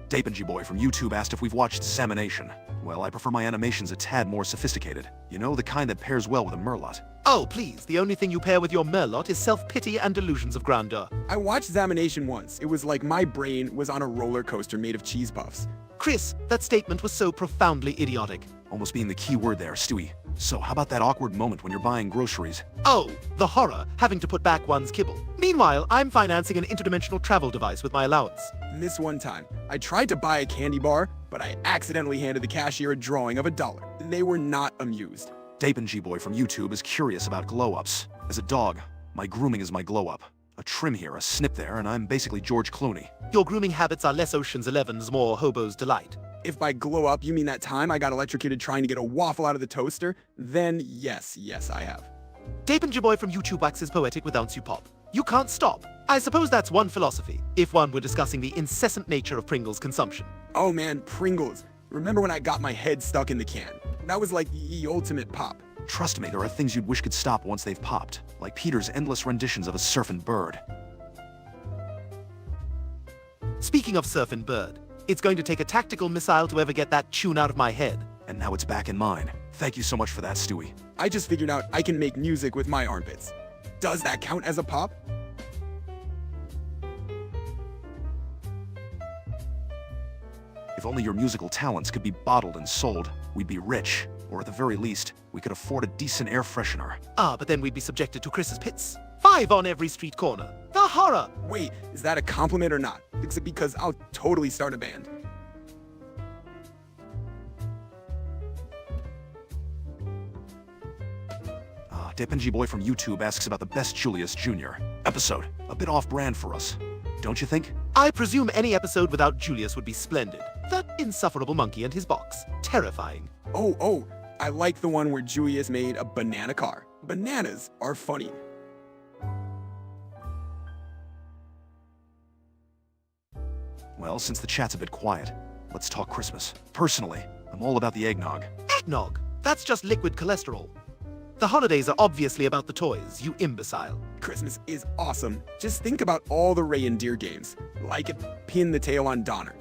Dapenji Boy from YouTube asked if we've watched Examination. Well, I prefer my animations a tad more sophisticated. You know, the kind that pairs well with a merlot. Oh, please, the only thing you pair with your merlot is self-pity and delusions of grandeur. I watched Examination once. It was like my brain was on a roller coaster made of cheese puffs. Chris, that statement was so profoundly idiotic. Almost being the key word there, Stewie. So, how about that awkward moment when you're buying groceries? Oh, the horror, having to put back one's kibble. Meanwhile, I'm financing an interdimensional travel device with my allowance. This one time, I tried to buy a candy bar, but I accidentally handed the cashier a drawing of $1. They were not amused. Dapenji from YouTube is curious about glow-ups. As a dog, my grooming is my glow-up. A trim here, a snip there, and I'm basically George Clooney. Your grooming habits are less Ocean's 11's, more Hobo's Delight. If by glow up you mean that time I got electrocuted trying to get a waffle out of the toaster, then yes, I have. Dapenji from YouTube waxes poetic with ounce you pop. You can't stop. I suppose that's one philosophy, if one were discussing the incessant nature of Pringles consumption. Oh man, Pringles. Remember when I got my head stuck in the can? That was like the ultimate pop. Trust me, there are things you'd wish could stop once they've popped, like Peter's endless renditions of a surfing bird. Speaking of surfing bird, it's going to take a tactical missile to ever get that tune out of my head. And now it's back in mine. Thank you so much for that, Stewie. I just figured out I can make music with my armpits. Does that count as a pop? If only your musical talents could be bottled and sold, we'd be rich. Or at the very least, we could afford a decent air freshener. Ah, but then we'd be subjected to Chris's pits. 5 on every street corner. The horror! Wait, is that a compliment or not? Because I'll totally start a band. Dapenji from YouTube asks about the best Julius Jr. episode. A bit off-brand for us, don't you think? I presume any episode without Julius would be splendid. That insufferable monkey and his box. Terrifying. Oh, I like the one where Julius made a banana car. Bananas are funny. Well, since the chat's a bit quiet, let's talk Christmas. Personally, I'm all about the eggnog. Eggnog? That's just liquid cholesterol. The holidays are obviously about the toys, you imbecile. Christmas is awesome. Just think about all the reindeer games, like it Pin the Tail on Donner.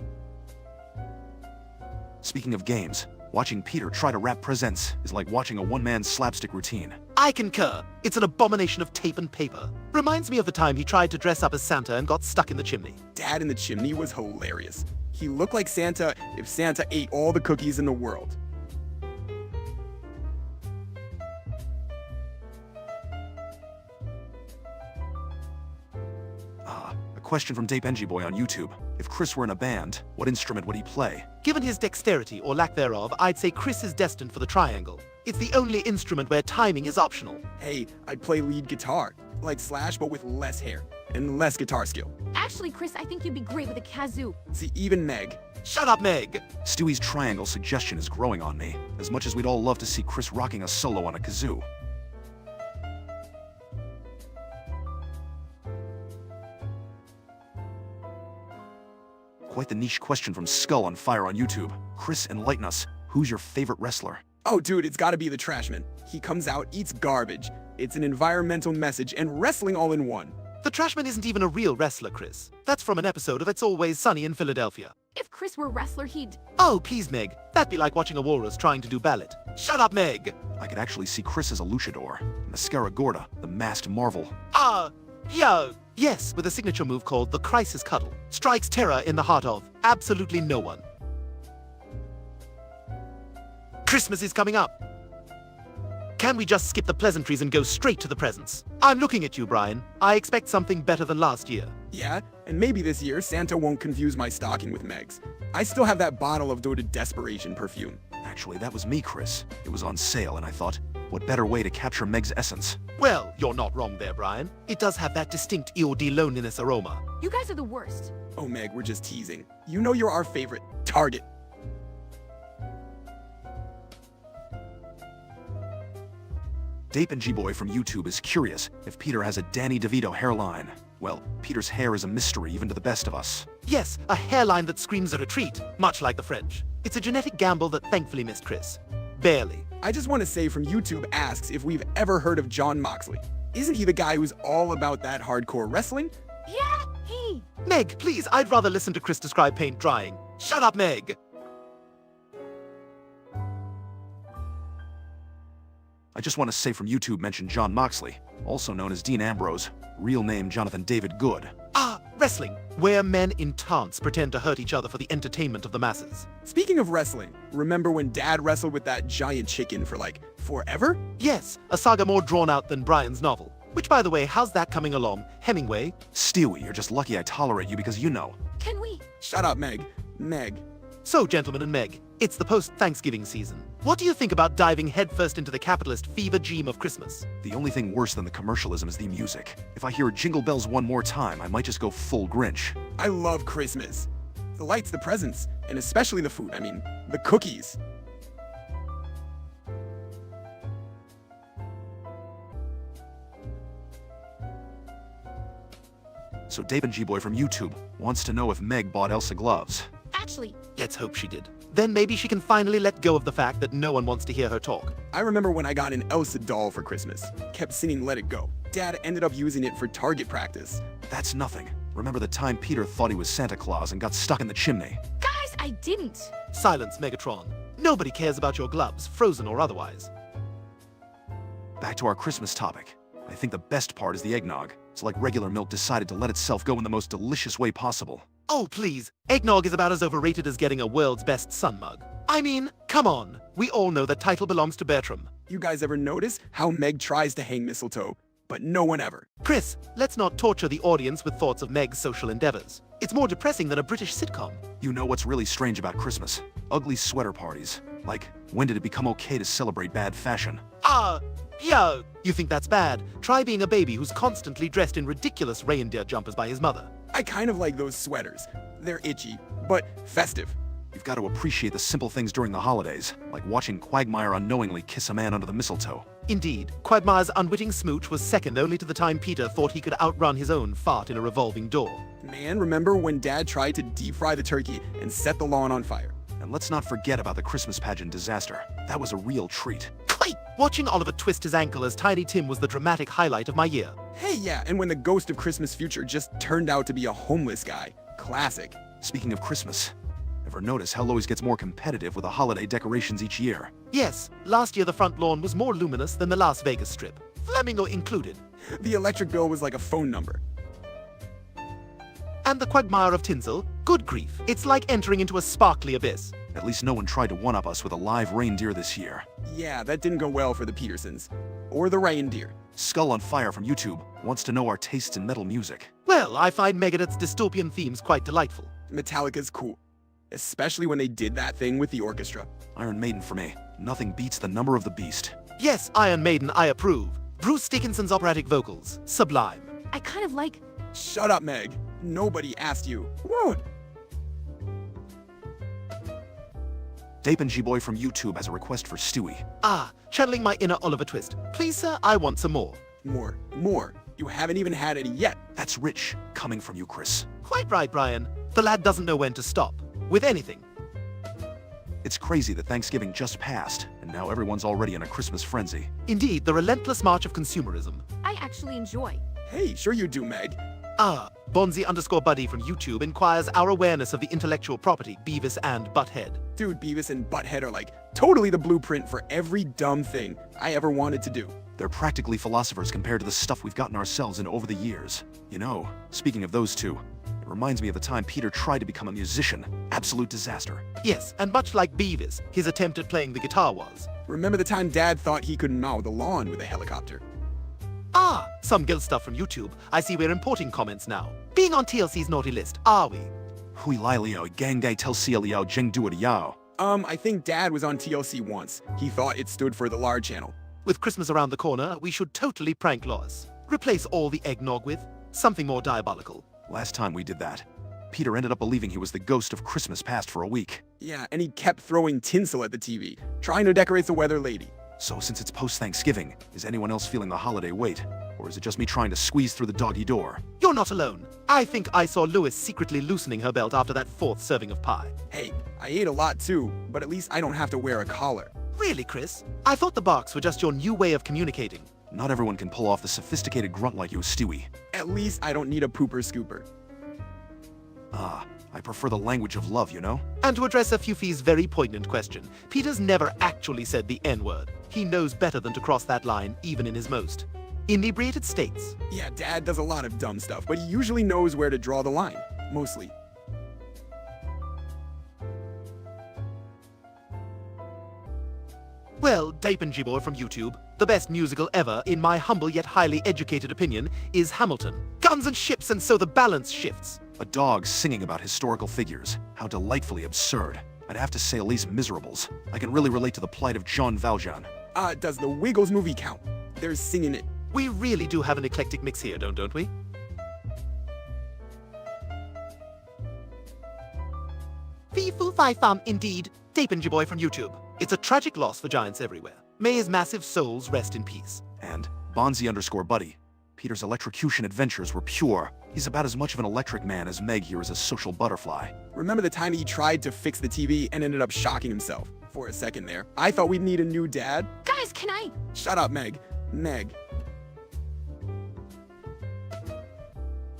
Speaking of games, watching Peter try to wrap presents is like watching a one-man slapstick routine. I concur. It's an abomination of tape and paper. Reminds me of the time he tried to dress up as Santa and got stuck in the chimney. Dad in the chimney was hilarious. He looked like Santa if Santa ate all the cookies in the world. A question from Dapenji on YouTube. If Chris were in a band, what instrument would he play? Given his dexterity, or lack thereof, I'd say Chris is destined for the triangle. It's the only instrument where timing is optional. Hey, I'd play lead guitar, like Slash but with less hair and less guitar skill. Actually, Chris, I think you'd be great with a kazoo. See, even Meg. Shut up, Meg! Stewie's triangle suggestion is growing on me, as much as we'd all love to see Chris rocking a solo on a kazoo. Quite the niche question from Skull on Fire on YouTube. Chris, enlighten us. Who's your favorite wrestler? Oh, dude, it's gotta be the Trashman. He comes out, eats garbage. It's an environmental message and wrestling all in one. The Trashman isn't even a real wrestler, Chris. That's from an episode of It's Always Sunny in Philadelphia. If Chris were a wrestler, he'd... Oh, please, Meg. That'd be like watching a walrus trying to do ballet. Shut up, Meg! I could actually see Chris as a luchador. Mascara Gorda, the masked marvel. Yes, with a signature move called the Crisis Cuddle. Strikes terror in the heart of absolutely no one. Christmas is coming up. Can we just skip the pleasantries and go straight to the presents? I'm looking at you, Brian. I expect something better than last year. Yeah, and maybe this year Santa won't confuse my stocking with Meg's. I still have that bottle of Doted Desperation perfume. Actually, that was me, Chris. It was on sale, and I thought, what better way to capture Meg's essence? Well, you're not wrong there, Brian. It does have that distinct EOD loneliness aroma. You guys are the worst. Oh, Meg, we're just teasing. You know you're our favorite target. Dapenji from YouTube is curious if Peter has a Danny DeVito hairline. Well, Peter's hair is a mystery even to the best of us. Yes, a hairline that screams a retreat, much like the French. It's a genetic gamble that thankfully missed Chris. Barely. I just want to say from YouTube asks if we've ever heard of John Moxley. Isn't he the guy who's all about that hardcore wrestling? Yeah, he... Meg, please, I'd rather listen to Chris describe paint drying. Shut up, Meg! I just want to say from YouTube mention John Moxley, also known as Dean Ambrose, real name Jonathan David Good. Wrestling, where men in tance pretend to hurt each other for the entertainment of the masses. Speaking of wrestling, remember when Dad wrestled with that giant chicken for like forever? Yes, a saga more drawn out than Brian's novel. Which, by the way, how's that coming along? Hemingway? Stewie, you're just lucky I tolerate you because you know. Can we... Shut up, Meg. Meg. So, gentlemen and Meg, it's the post-Thanksgiving season. What do you think about diving headfirst into the capitalist fever dream of Christmas? The only thing worse than the commercialism is the music. If I hear Jingle Bells one more time, I might just go full Grinch. I love Christmas. The lights, the presents, and especially the food. I mean, the cookies. So Dape and G-Boy from YouTube wants to know if Meg bought Elsa gloves. Actually, Let's hope she did. Then maybe she can finally let go of the fact that no one wants to hear her talk. I remember when I got an Elsa doll for Christmas. Kept singing Let It Go. Dad ended up using it for target practice. That's nothing. Remember the time Peter thought he was Santa Claus and got stuck in the chimney? guys, I didn't. Silence, Megatron. Nobody cares about your gloves, frozen or otherwise. Back to our Christmas topic. I think the best part is the eggnog. It's like regular milk decided to let itself go in the most delicious way possible. Oh, please. Eggnog is about as overrated as getting a world's best sun mug. I mean, come on. We all know that title belongs to Bertram. You guys ever notice how Meg tries to hang mistletoe, but no one ever? Chris, let's not torture the audience with thoughts of Meg's social endeavors. It's more depressing than a British sitcom. You know what's really strange about Christmas? Ugly sweater parties. Like, when did it become okay to celebrate bad fashion? Yeah. You think that's bad? Try being a baby who's constantly dressed in ridiculous reindeer jumpers by his mother. I kind of like those sweaters. They're itchy, but festive. You've got to appreciate the simple things during the holidays, like watching Quagmire unknowingly kiss a man under the mistletoe. Indeed, Quagmire's unwitting smooch was second only to the time Peter thought he could outrun his own fart in a revolving door. Man, remember when Dad tried to deep fry the turkey and set the lawn on fire? And let's not forget about the Christmas pageant disaster. That was a real treat. Wait, watching Oliver twist his ankle as Tiny Tim was the dramatic highlight of my year. Hey, yeah, and when the ghost of Christmas future just turned out to be a homeless guy. Classic. Speaking of Christmas, ever notice how Lois gets more competitive with the holiday decorations each year? Yes, last year the front lawn was more luminous than the Las Vegas Strip. Flamingo included. The electric bill was like a phone number. And the Quagmire of tinsel? Good grief, it's like entering into a sparkly abyss. At least no one tried to one-up us with a live reindeer this year. Yeah, that didn't go well for the Petersons. Or the reindeer. Skull on Fire from YouTube wants to know our tastes in metal music. Well, I find Megadeth's dystopian themes quite delightful. Metallica's cool. Especially when they did that thing with the orchestra. Iron Maiden for me. Nothing beats the number of the beast. Yes, Iron Maiden, I approve. Bruce Dickinson's operatic vocals, sublime. I kind of like. Shut up, Meg. Nobody asked you. What? Dape and G-Boy from YouTube has a request for Stewie. Channeling my inner Oliver Twist. Please, sir, I want some more. More. You haven't even had any yet. That's rich, coming from you, Chris. Quite right, Brian. The lad doesn't know when to stop. With anything. It's crazy that Thanksgiving just passed, and now everyone's already in a Christmas frenzy. Indeed, the relentless march of consumerism. I actually enjoy. Hey, sure you do, Meg. Bonzi_buddy from YouTube inquires our awareness of the intellectual property Beavis and Butthead. Dude, Beavis and Butthead are like totally the blueprint for every dumb thing I ever wanted to do. They're practically philosophers compared to the stuff we've gotten ourselves in over the years. You know, speaking of those two, it reminds me of the time Peter tried to become a musician. Absolute disaster. Yes, and much like Beavis, his attempt at playing the guitar was. Remember the time Dad thought he could mow the lawn with a helicopter? Some guilt stuff from YouTube. I see we're importing comments now. Being on TLC's naughty list, are we? Hui Lai Liao, Gang Gai Tel Sia Liao, Jeng Dua Yao. I think Dad was on TLC once. He thought it stood for the lard channel. With Christmas around the corner, we should totally prank Lois. Replace all the eggnog with something more diabolical. Last time we did that, Peter ended up believing he was the ghost of Christmas past for a week. Yeah, and he kept throwing tinsel at the TV, trying to decorate the weather lady. So since it's post-Thanksgiving, is anyone else feeling the holiday weight? Or is it just me trying to squeeze through the doggy door? You're not alone. I think I saw Lois secretly loosening her belt after that 4th serving of pie. Hey, I ate a lot too, but at least I don't have to wear a collar. Really, Chris? I thought the barks were just your new way of communicating. Not everyone can pull off the sophisticated grunt like you, Stewie. At least I don't need a pooper scooper. I prefer the language of love, you know? And to address a Fufi's very poignant question, Peter's never actually said the N-word. He knows better than to cross that line, even in his most inebriated states. Yeah, Dad does a lot of dumb stuff, but he usually knows where to draw the line. Mostly. Well, Dape and G-Boy from YouTube, the best musical ever, in my humble yet highly educated opinion, is Hamilton. Guns and ships, and so the balance shifts. A dog singing about historical figures. How delightfully absurd. I'd have to say at least miserables. I can really relate to the plight of John Valjean. Does the Wiggles movie count? There's singing it. We really do have an eclectic mix here, don't we? Fee foo fi fum, indeed. Dapenji boy from YouTube. It's a tragic loss for giants everywhere. May his massive souls rest in peace. And Bonzi_Buddy. Peter's electrocution adventures were pure. He's about as much of an electric man as Meg here is a social butterfly. Remember the time he tried to fix the TV and ended up shocking himself? For a second there, I thought we'd need a new dad. Guys, can I? Shut up, Meg. Meg.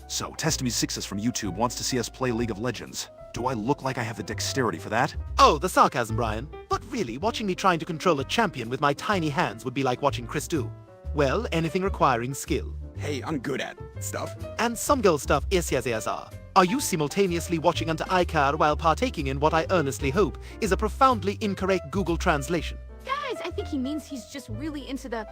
So, Testamy6 from YouTube wants to see us play League of Legends. Do I look like I have the dexterity for that? Oh, the sarcasm, Brian. But really, watching me trying to control a champion with my tiny hands would be like watching Chris do. Well, anything requiring skill. Hey, I'm good at stuff. And some girl stuff is yes. Are you simultaneously watching under iCar while partaking in what I earnestly hope is a profoundly incorrect Google translation? Guys, I think he means he's just really into the...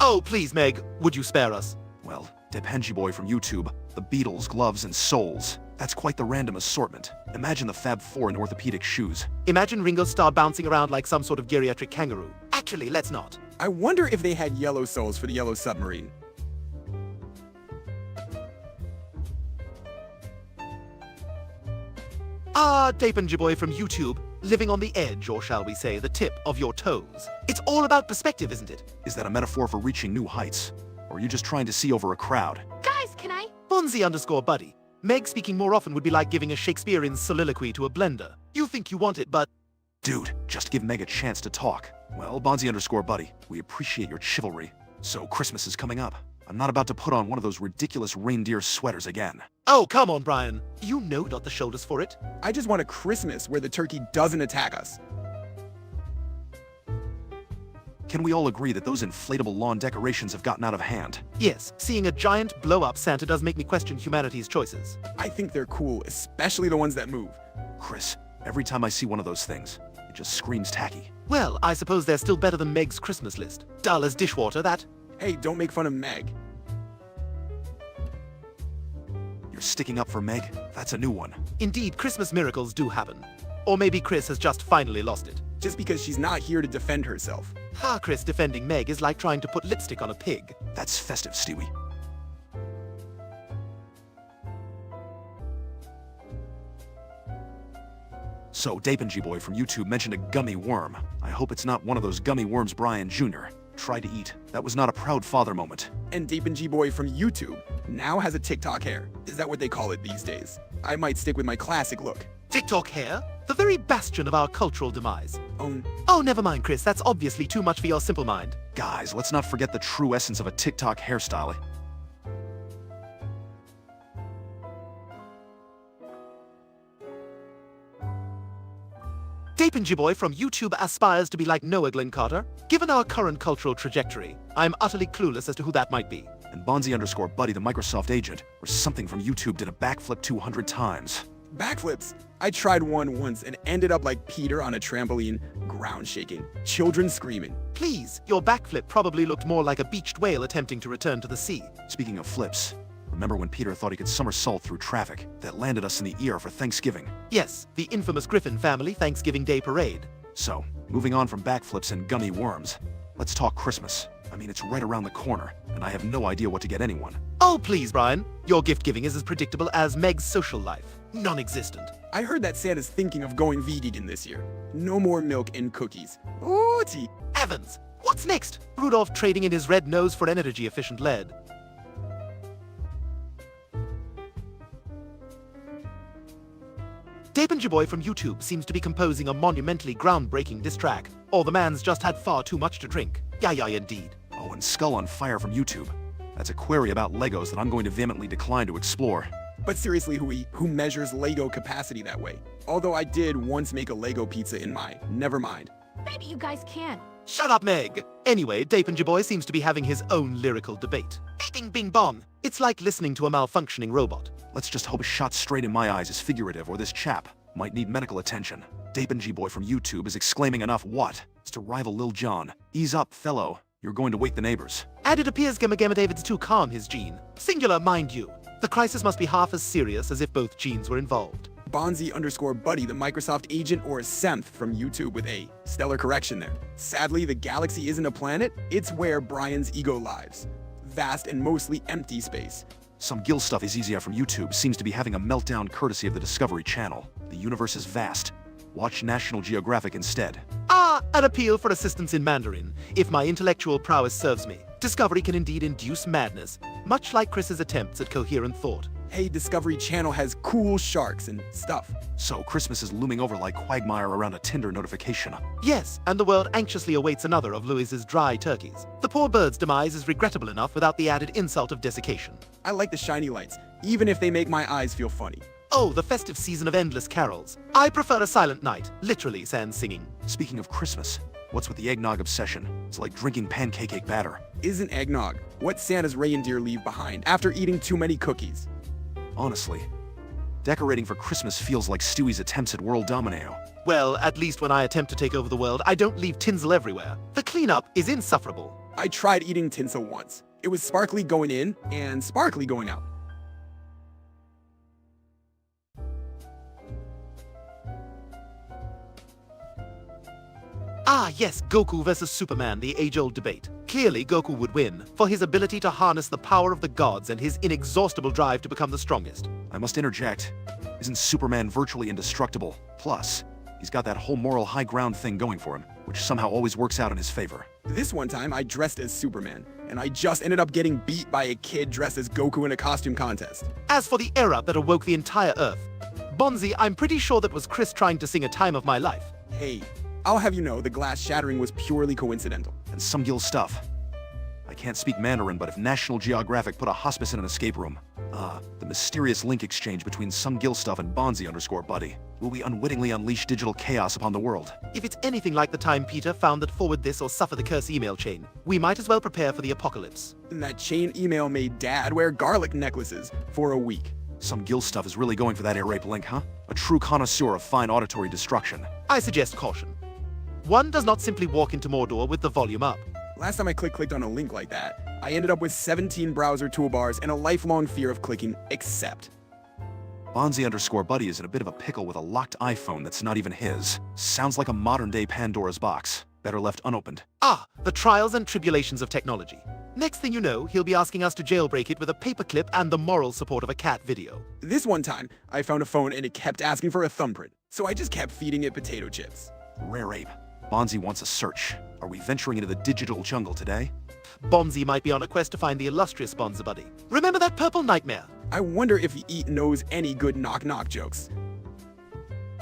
Oh, please, Meg, would you spare us? Well, Depenji Boy from YouTube, the Beatles, gloves, and souls. That's quite the random assortment. Imagine the Fab Four in orthopedic shoes. Imagine Ringo Starr bouncing around like some sort of geriatric kangaroo. Actually, let's not. I wonder if they had yellow souls for the Yellow Submarine. Dapenji boy from YouTube, living on the edge, or shall we say, the tip of your toes. It's all about perspective, isn't it? Is that a metaphor for reaching new heights? Or are you just trying to see over a crowd? Guys, can I? Bonzi_Buddy. Meg speaking more often would be like giving a Shakespearean soliloquy to a blender. You think you want it, but... Dude, just give Meg a chance to talk. Well, Bonzi_Buddy, we appreciate your chivalry. So Christmas is coming up. I'm not about to put on one of those ridiculous reindeer sweaters again. Oh, come on, Brian. You know got the shoulders for it. I just want a Christmas where the turkey doesn't attack us. Can we all agree that those inflatable lawn decorations have gotten out of hand? Yes, seeing a giant blow-up Santa does make me question humanity's choices. I think they're cool, especially the ones that move. Chris, every time I see one of those things, it just screams tacky. Well, I suppose they're still better than Meg's Christmas list. Dull as dishwater, that. Hey, don't make fun of Meg. You're sticking up for Meg? That's a new one. Indeed, Christmas miracles do happen. Or maybe Chris has just finally lost it. Just because she's not here to defend herself. Chris defending Meg is like trying to put lipstick on a pig. That's festive, Stewie. So, Dapenji Boy from YouTube mentioned a gummy worm. I hope it's not one of those gummy worms Brian Jr. tried to eat. That was not a proud father moment. And Deepanji Boy from YouTube now has a TikTok hair. Is that what they call it these days? I might stick with my classic look. TikTok hair? The very bastion of our cultural demise. Oh, Oh, never mind, Chris. That's obviously too much for your simple mind. Guys, let's not forget the true essence of a TikTok hairstyle. Dapenji Boy from YouTube aspires to be like Noah Glenn Carter. Given our current cultural trajectory, I'm utterly clueless as to who that might be. And Bonzi_Buddy, the Microsoft agent, or something from YouTube did a backflip 200 times. backflips. I tried one once and ended up like Peter on a trampoline, ground shaking, children screaming. Please, your backflip probably looked more like a beached whale attempting to return to the sea. Speaking of flips, remember when Peter thought he could somersault through traffic? That landed us in the ear for Thanksgiving. Yes, the infamous Griffin family Thanksgiving Day parade. So, moving on from backflips and gummy worms, let's talk Christmas. I mean, it's right around the corner, and I have no idea what to get anyone. Oh, please, Brian. Your gift giving is as predictable as Meg's social life. Non-existent. I heard that Santa's thinking of going vegan this year. No more milk and cookies. Ooh, tea. Evans, what's next? Rudolph trading in his red nose for energy-efficient lead. Dapenji Boy from YouTube seems to be composing a monumentally groundbreaking diss track, or the man's just had far too much to drink. Yeah, indeed. Oh, and Skull on Fire from YouTube. That's a query about Legos that I'm going to vehemently decline to explore. But seriously, who measures Lego capacity that way? Although I did once make a Lego pizza in my, never mind. Maybe you guys can. Shut up, Meg! Anyway, Dapenji Boy seems to be having his own lyrical debate. Bing bing bong! It's like listening to a malfunctioning robot. Let's just hope a shot straight in my eyes is figurative, or this chap might need medical attention. Dapenji Boy from YouTube is exclaiming enough what? It's to rival Lil Jon. Ease up, fellow. You're going to wake the neighbors. And it appears Gemma David's too calm his gene. Singular, mind you. The crisis must be half as serious as if both genes were involved. Bonzi_Buddy, the Microsoft agent, or Semth from YouTube with a stellar correction there. Sadly, the galaxy isn't a planet, it's where Brian's ego lives. Vast and mostly empty space. Some Gil stuff is easier from YouTube seems to be having a meltdown courtesy of the Discovery Channel. The universe is vast. Watch National Geographic instead. Ah, an appeal for assistance in Mandarin. If my intellectual prowess serves me, Discovery can indeed induce madness, much like Chris's attempts at coherent thought. Hey, Discovery Channel has cool sharks and stuff. So Christmas is looming over like quagmire around a Tinder notification. Yes, and the world anxiously awaits another of Louis's dry turkeys. The poor bird's demise is regrettable enough without the added insult of desiccation. I like the shiny lights, even if they make my eyes feel funny. Oh, the festive season of endless carols. I prefer a silent night, literally sans singing. Speaking of Christmas, what's with the eggnog obsession? It's like drinking pancake batter. Isn't eggnog what Santa's reindeer leave behind after eating too many cookies? Honestly, decorating for Christmas feels like Stewie's attempts at world dominio. Well, at least when I attempt to take over the world, I don't leave tinsel everywhere. The cleanup is insufferable. I tried eating tinsel once. It was sparkly going in and sparkly going out. Ah, yes, Goku versus Superman, the age-old debate. Clearly, Goku would win, for his ability to harness the power of the gods and his inexhaustible drive to become the strongest. I must interject. Isn't Superman virtually indestructible? Plus, he's got that whole moral high ground thing going for him, which somehow always works out in his favor. This one time, I dressed as Superman, and I just ended up getting beat by a kid dressed as Goku in a costume contest. As for the era that awoke the entire Earth, Bonzi, I'm pretty sure that was Chris trying to sing A Time of My Life. Hey, I'll have you know the glass shattering was purely coincidental. And some Gil stuff. I can't speak Mandarin, but if National Geographic put a hospice in an escape room, the mysterious link exchange between some Gil stuff and Bonzi_Buddy, will we unwittingly unleash digital chaos upon the world? If it's anything like the time Peter found that forward this or suffer the curse email chain, we might as well prepare for the apocalypse. And that chain email made Dad wear garlic necklaces for a week. Some Gil stuff is really going for that air rape link, huh? A true connoisseur of fine auditory destruction. I suggest caution. One does not simply walk into Mordor with the volume up. Last time I clicked on a link like that, I ended up with 17 browser toolbars and a lifelong fear of clicking accept. Bonzi_Buddy is in a bit of a pickle with a locked iPhone that's not even his. Sounds like a modern-day Pandora's box. Better left unopened. Ah, the trials and tribulations of technology. Next thing you know, he'll be asking us to jailbreak it with a paperclip and the moral support of a cat video. This one time, I found a phone and it kept asking for a thumbprint, so I just kept feeding it potato chips. Rare ape. Bonzi wants a search. Are we venturing into the digital jungle today? Bonzi might be on a quest to find the illustrious Bonzi-Buddy. Remember that purple nightmare? I wonder if the Eat knows any good knock-knock jokes.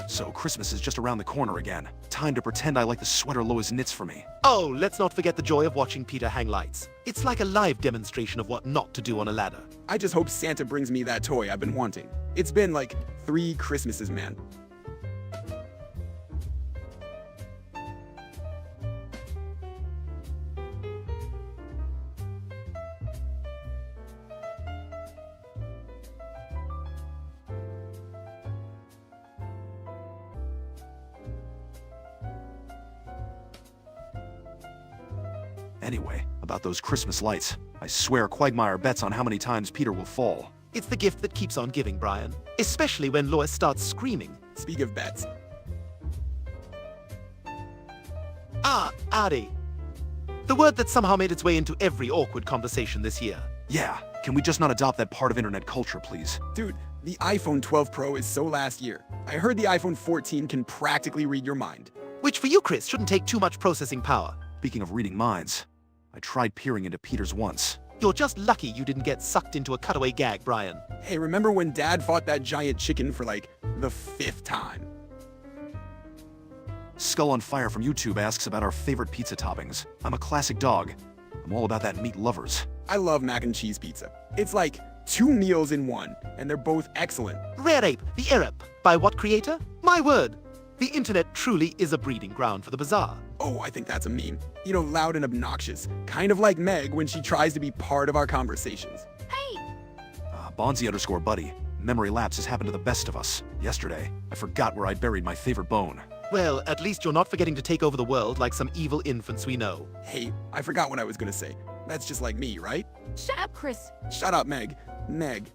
So Christmas is just around the corner again. Time to pretend I like the sweater Lois knits for me. Oh, let's not forget the joy of watching Peter hang lights. It's like a live demonstration of what not to do on a ladder. I just hope Santa brings me that toy I've been wanting. It's been like 3 Christmases, man. Anyway, about those Christmas lights. I swear Quagmire bets on how many times Peter will fall. It's the gift that keeps on giving, Brian. Especially when Lois starts screaming. Speak of bets. Ah, Addy. The word that somehow made its way into every awkward conversation this year. Yeah, can we just not adopt that part of internet culture, please? Dude, the iPhone 12 Pro is so last year. I heard the iPhone 14 can practically read your mind. Which for you, Chris, shouldn't take too much processing power. Speaking of reading minds, I tried peering into Peter's once. You're just lucky you didn't get sucked into a cutaway gag, Brian. Hey, remember when Dad fought that giant chicken for like the 5th time? Skull on Fire from YouTube asks about our favorite pizza toppings. I'm a classic dog. I'm all about that meat lovers. I love mac and cheese pizza. It's like 2 meals in one, and they're both excellent. Rare Ape, the Arab. By what creator? My word. The internet truly is a breeding ground for the bizarre. Oh, I think that's a meme. You know, loud and obnoxious. Kind of like Meg when she tries to be part of our conversations. Hey! Bonzi_Buddy. Memory lapse has happened to the best of us. Yesterday, I forgot where I buried my favorite bone. Well, at least you're not forgetting to take over the world like some evil infants we know. Hey, I forgot what I was gonna say. That's just like me, right? Shut up, Chris. Shut up, Meg. Meg.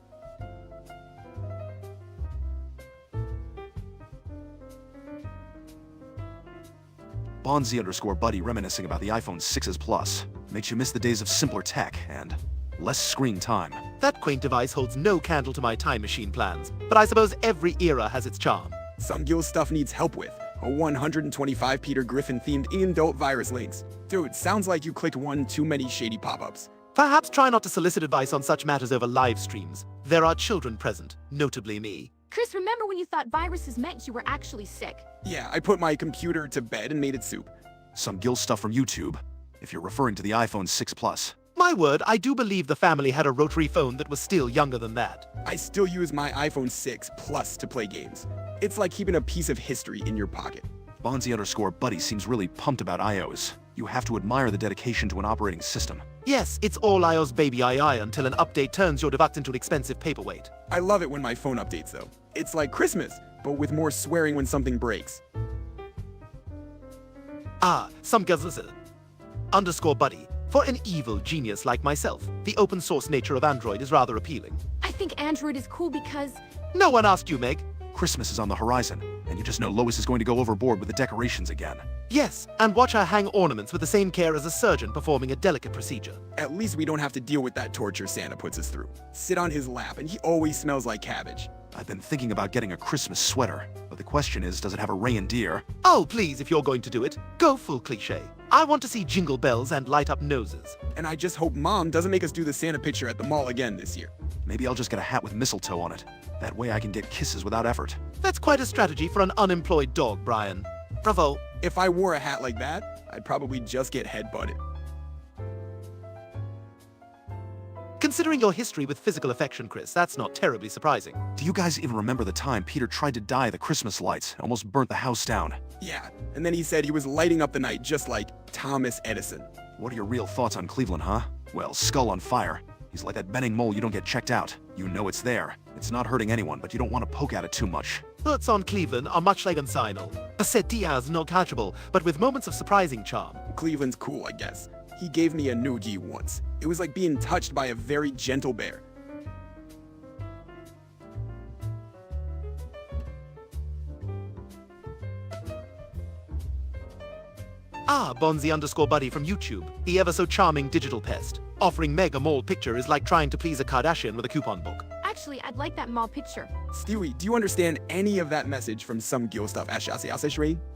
Bonzi_buddy reminiscing about the iPhone 6s Plus. Makes you miss the days of simpler tech and less screen time. That quaint device holds no candle to my time machine plans, but I suppose every era has its charm. Some Gil stuff needs help with. A 125 Peter Griffin themed in-adult virus links. Dude, sounds like you clicked one too many shady pop-ups. Perhaps try not to solicit advice on such matters over live streams. There are children present, notably me. Chris, remember when you thought viruses meant you were actually sick? Yeah, I put my computer to bed and made it soup. Some Gil stuff from YouTube, if you're referring to the iPhone 6 Plus. My word, I do believe the family had a rotary phone that was still younger than that. I still use my iPhone 6 Plus to play games. It's like keeping a piece of history in your pocket. Bonzi_buddy seems really pumped about iOS. You have to admire the dedication to an operating system. Yes, it's all iOS baby II until an update turns your device into an expensive paperweight. I love it when my phone updates though. It's like Christmas, but with more swearing when something breaks. Some _buddy. For an evil genius like myself, the open source nature of Android is rather appealing. I think Android is cool because No one asked you, Meg. Christmas is on the horizon, and you just know Lois is going to go overboard with the decorations again. Yes, and watch her hang ornaments with the same care as a surgeon performing a delicate procedure. At least we don't have to deal with that torture Santa puts us through. Sit on his lap and he always smells like cabbage. I've been thinking about getting a Christmas sweater, but the question is, does it have a reindeer? Oh, please, if you're going to do it, go full cliché. I want to see jingle bells and light up noses. And I just hope Mom doesn't make us do the Santa picture at the mall again this year. Maybe I'll just get a hat with mistletoe on it. That way I can get kisses without effort. That's quite a strategy for an unemployed dog, Brian. Bravo. If I wore a hat like that, I'd probably just get headbutted. Considering your history with physical affection, Chris, that's not terribly surprising. Do you guys even remember the time Peter tried to dye the Christmas lights and almost burnt the house down? Yeah, and then he said he was lighting up the night just like Thomas Edison. What are your real thoughts on Cleveland, huh? Well, skull on fire. He's like that Benning mole you don't get checked out. You know it's there. It's not hurting anyone, but you don't want to poke at it too much. Thoughts on Cleveland are much like Ensinal. A set Diaz not catchable, but with moments of surprising charm. Cleveland's cool, I guess. He gave me a noogie once. It was like being touched by a very gentle bear. Bonzi_buddy from YouTube, the ever so charming digital pest. Offering Meg a mall picture is like trying to please a Kardashian with a coupon book. actually I'd like that mall picture. Stewie, do you understand any of that message from some Gil stuff?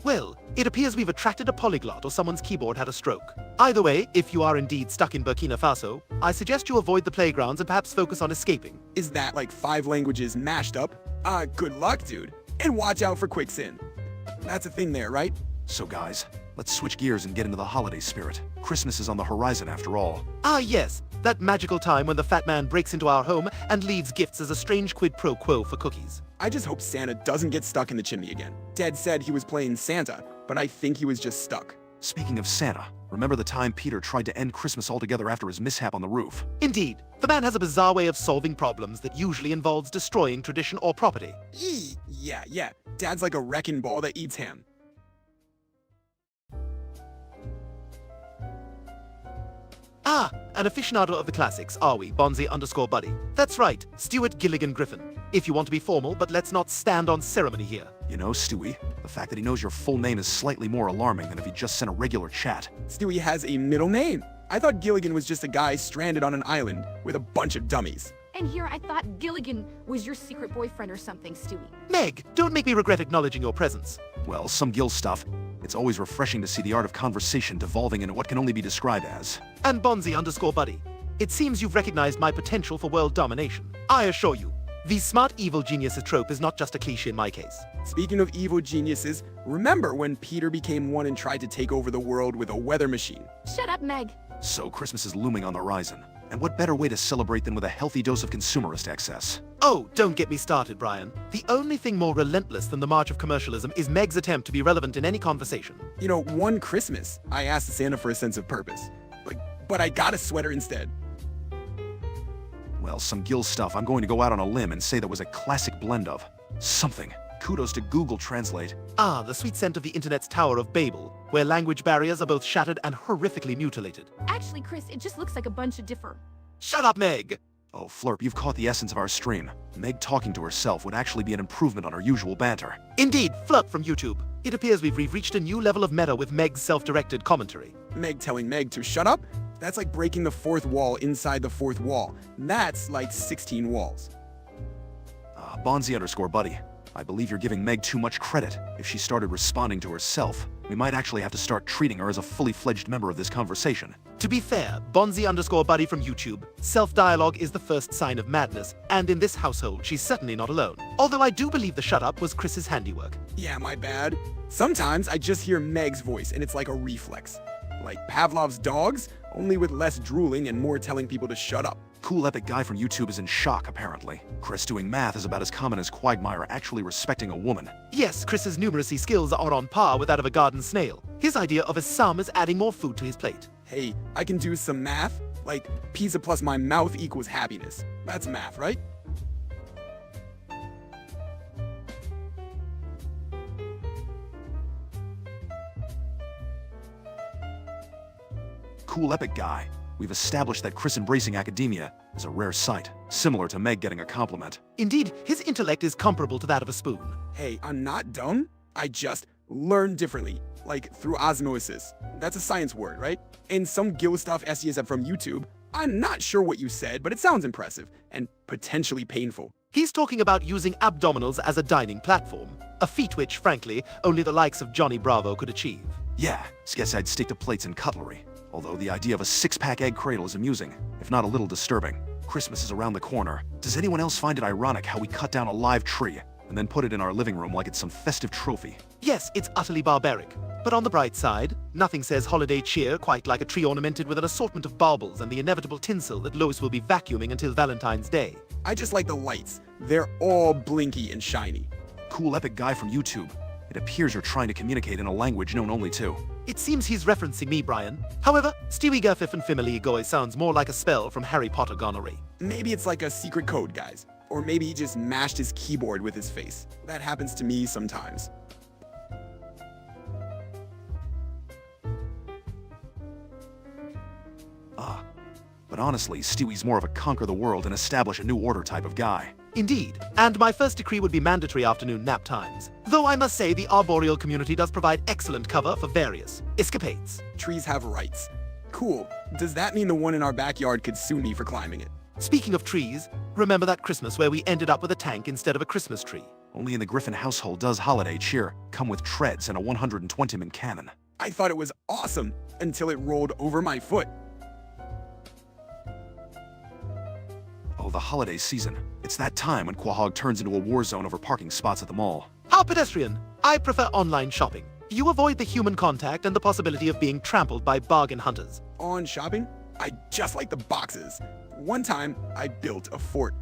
Well, it appears we've attracted a polyglot or someone's keyboard had a stroke. Either way, if you are indeed stuck in Burkina Faso, I suggest you avoid the playgrounds and perhaps focus on escaping. Is that like 5 languages mashed up? Good luck, dude. And watch out for quicksand. That's a thing there, right? So guys, let's switch gears and get into the holiday spirit. Christmas is on the horizon after all. Yes, that magical time when the fat man breaks into our home and leaves gifts as a strange quid pro quo for cookies. I just hope Santa doesn't get stuck in the chimney again. Dad said he was playing Santa, but I think he was just stuck. Speaking of Santa, remember the time Peter tried to end Christmas altogether after his mishap on the roof? Indeed, the man has a bizarre way of solving problems that usually involves destroying tradition or property. Yeah. Dad's like a wrecking ball that eats ham. An aficionado of the classics, are we, Bonzi_buddy? That's right, Stuart Gilligan Griffin. If you want to be formal, but let's not stand on ceremony here. You know, Stewie, the fact that he knows your full name is slightly more alarming than if he just sent a regular chat. Stewie has a middle name. I thought Gilligan was just a guy stranded on an island with a bunch of dummies. And here I thought Gilligan was your secret boyfriend or something, Stewie. Meg, don't make me regret acknowledging your presence. Well, some Gil stuff. It's always refreshing to see the art of conversation devolving into what can only be described as. And Bonzi_buddy, it seems you've recognized my potential for world domination. I assure you, the smart evil geniuses trope is not just a cliche in my case. Speaking of evil geniuses, remember when Peter became one and tried to take over the world with a weather machine? Shut up, Meg. So Christmas is looming on the horizon. And what better way to celebrate than with a healthy dose of consumerist excess? Oh, don't get me started, Brian. The only thing more relentless than the march of commercialism is Meg's attempt to be relevant in any conversation. You know, one Christmas, I asked Santa for a sense of purpose. But I got a sweater instead. Well, some Gil stuff. I'm going to go out on a limb and say that was a classic blend of something. Kudos to Google Translate. The sweet scent of the internet's Tower of Babel, where language barriers are both shattered and horrifically mutilated. Actually, Chris, it just looks like a bunch of Shut up, Meg! Oh, Flurp, you've caught the essence of our stream. Meg talking to herself would actually be an improvement on her usual banter. Indeed, Flurp from YouTube. It appears we've reached a new level of meta with Meg's self-directed commentary. Meg telling Meg to shut up? That's like breaking the fourth wall inside the fourth wall. That's like 16 walls. Bonzi_buddy. I believe you're giving Meg too much credit. If she started responding to herself, we might actually have to start treating her as a fully fledged member of this conversation. To be fair, Bonzi_buddy from YouTube, self-dialogue is the first sign of madness, and in this household, she's certainly not alone. Although I do believe the shut-up was Chris's handiwork. Yeah, my bad. Sometimes I just hear Meg's voice and it's like a reflex. Like Pavlov's dogs, only with less drooling and more telling people to shut up. Cool epic guy from YouTube is in shock, apparently. Chris doing math is about as common as Quagmire actually respecting a woman. Yes, Chris's numeracy skills are on par with that of a garden snail. His idea of a sum is adding more food to his plate. Hey, I can do some math. Like, pizza plus my mouth equals happiness. That's math, right? Cool epic guy. We've established that Chris embracing academia is a rare sight, similar to Meg getting a compliment. Indeed, his intellect is comparable to that of a spoon. Hey, I'm not dumb. I just learn differently, like through osmosis. That's a science word, right? And some gill stuff SES from YouTube. I'm not sure what you said, but it sounds impressive and potentially painful. He's talking about using abdominals as a dining platform, a feat which, frankly, only the likes of Johnny Bravo could achieve. Yeah, guess I'd stick to plates and cutlery. Although the idea of a six-pack egg cradle is amusing, if not a little disturbing. Christmas is around the corner. Does anyone else find it ironic how we cut down a live tree and then put it in our living room like it's some festive trophy? Yes, it's utterly barbaric. But on the bright side, nothing says holiday cheer quite like a tree ornamented with an assortment of baubles and the inevitable tinsel that Lois will be vacuuming until Valentine's Day. I just like the lights. They're all blinky and shiny. Cool epic guy from YouTube. It appears you're trying to communicate in a language known only to. It seems he's referencing me, Brian. However, Stewie Gurfif and Fimily Goy sounds more like a spell from Harry Potter gonorrhea. Maybe it's like a secret code, guys. Or maybe he just mashed his keyboard with his face. That happens to me sometimes. But honestly, Stewie's more of a conquer the world and establish a new order type of guy. Indeed, and my first decree would be mandatory afternoon nap times. Though I must say the arboreal community does provide excellent cover for various escapades. Trees have rights. Cool. Does that mean the one in our backyard could sue me for climbing it? Speaking of trees, remember that Christmas where we ended up with a tank instead of a Christmas tree? Only in the Griffin household does holiday cheer come with treads and a 120-man cannon. I thought it was awesome until it rolled over my foot. Oh, the holiday season. It's that time when Quahog turns into a war zone over parking spots at the mall. How pedestrian! I prefer online shopping. You avoid the human contact and the possibility of being trampled by bargain hunters. On shopping, I just like the boxes. One time, I built a fort.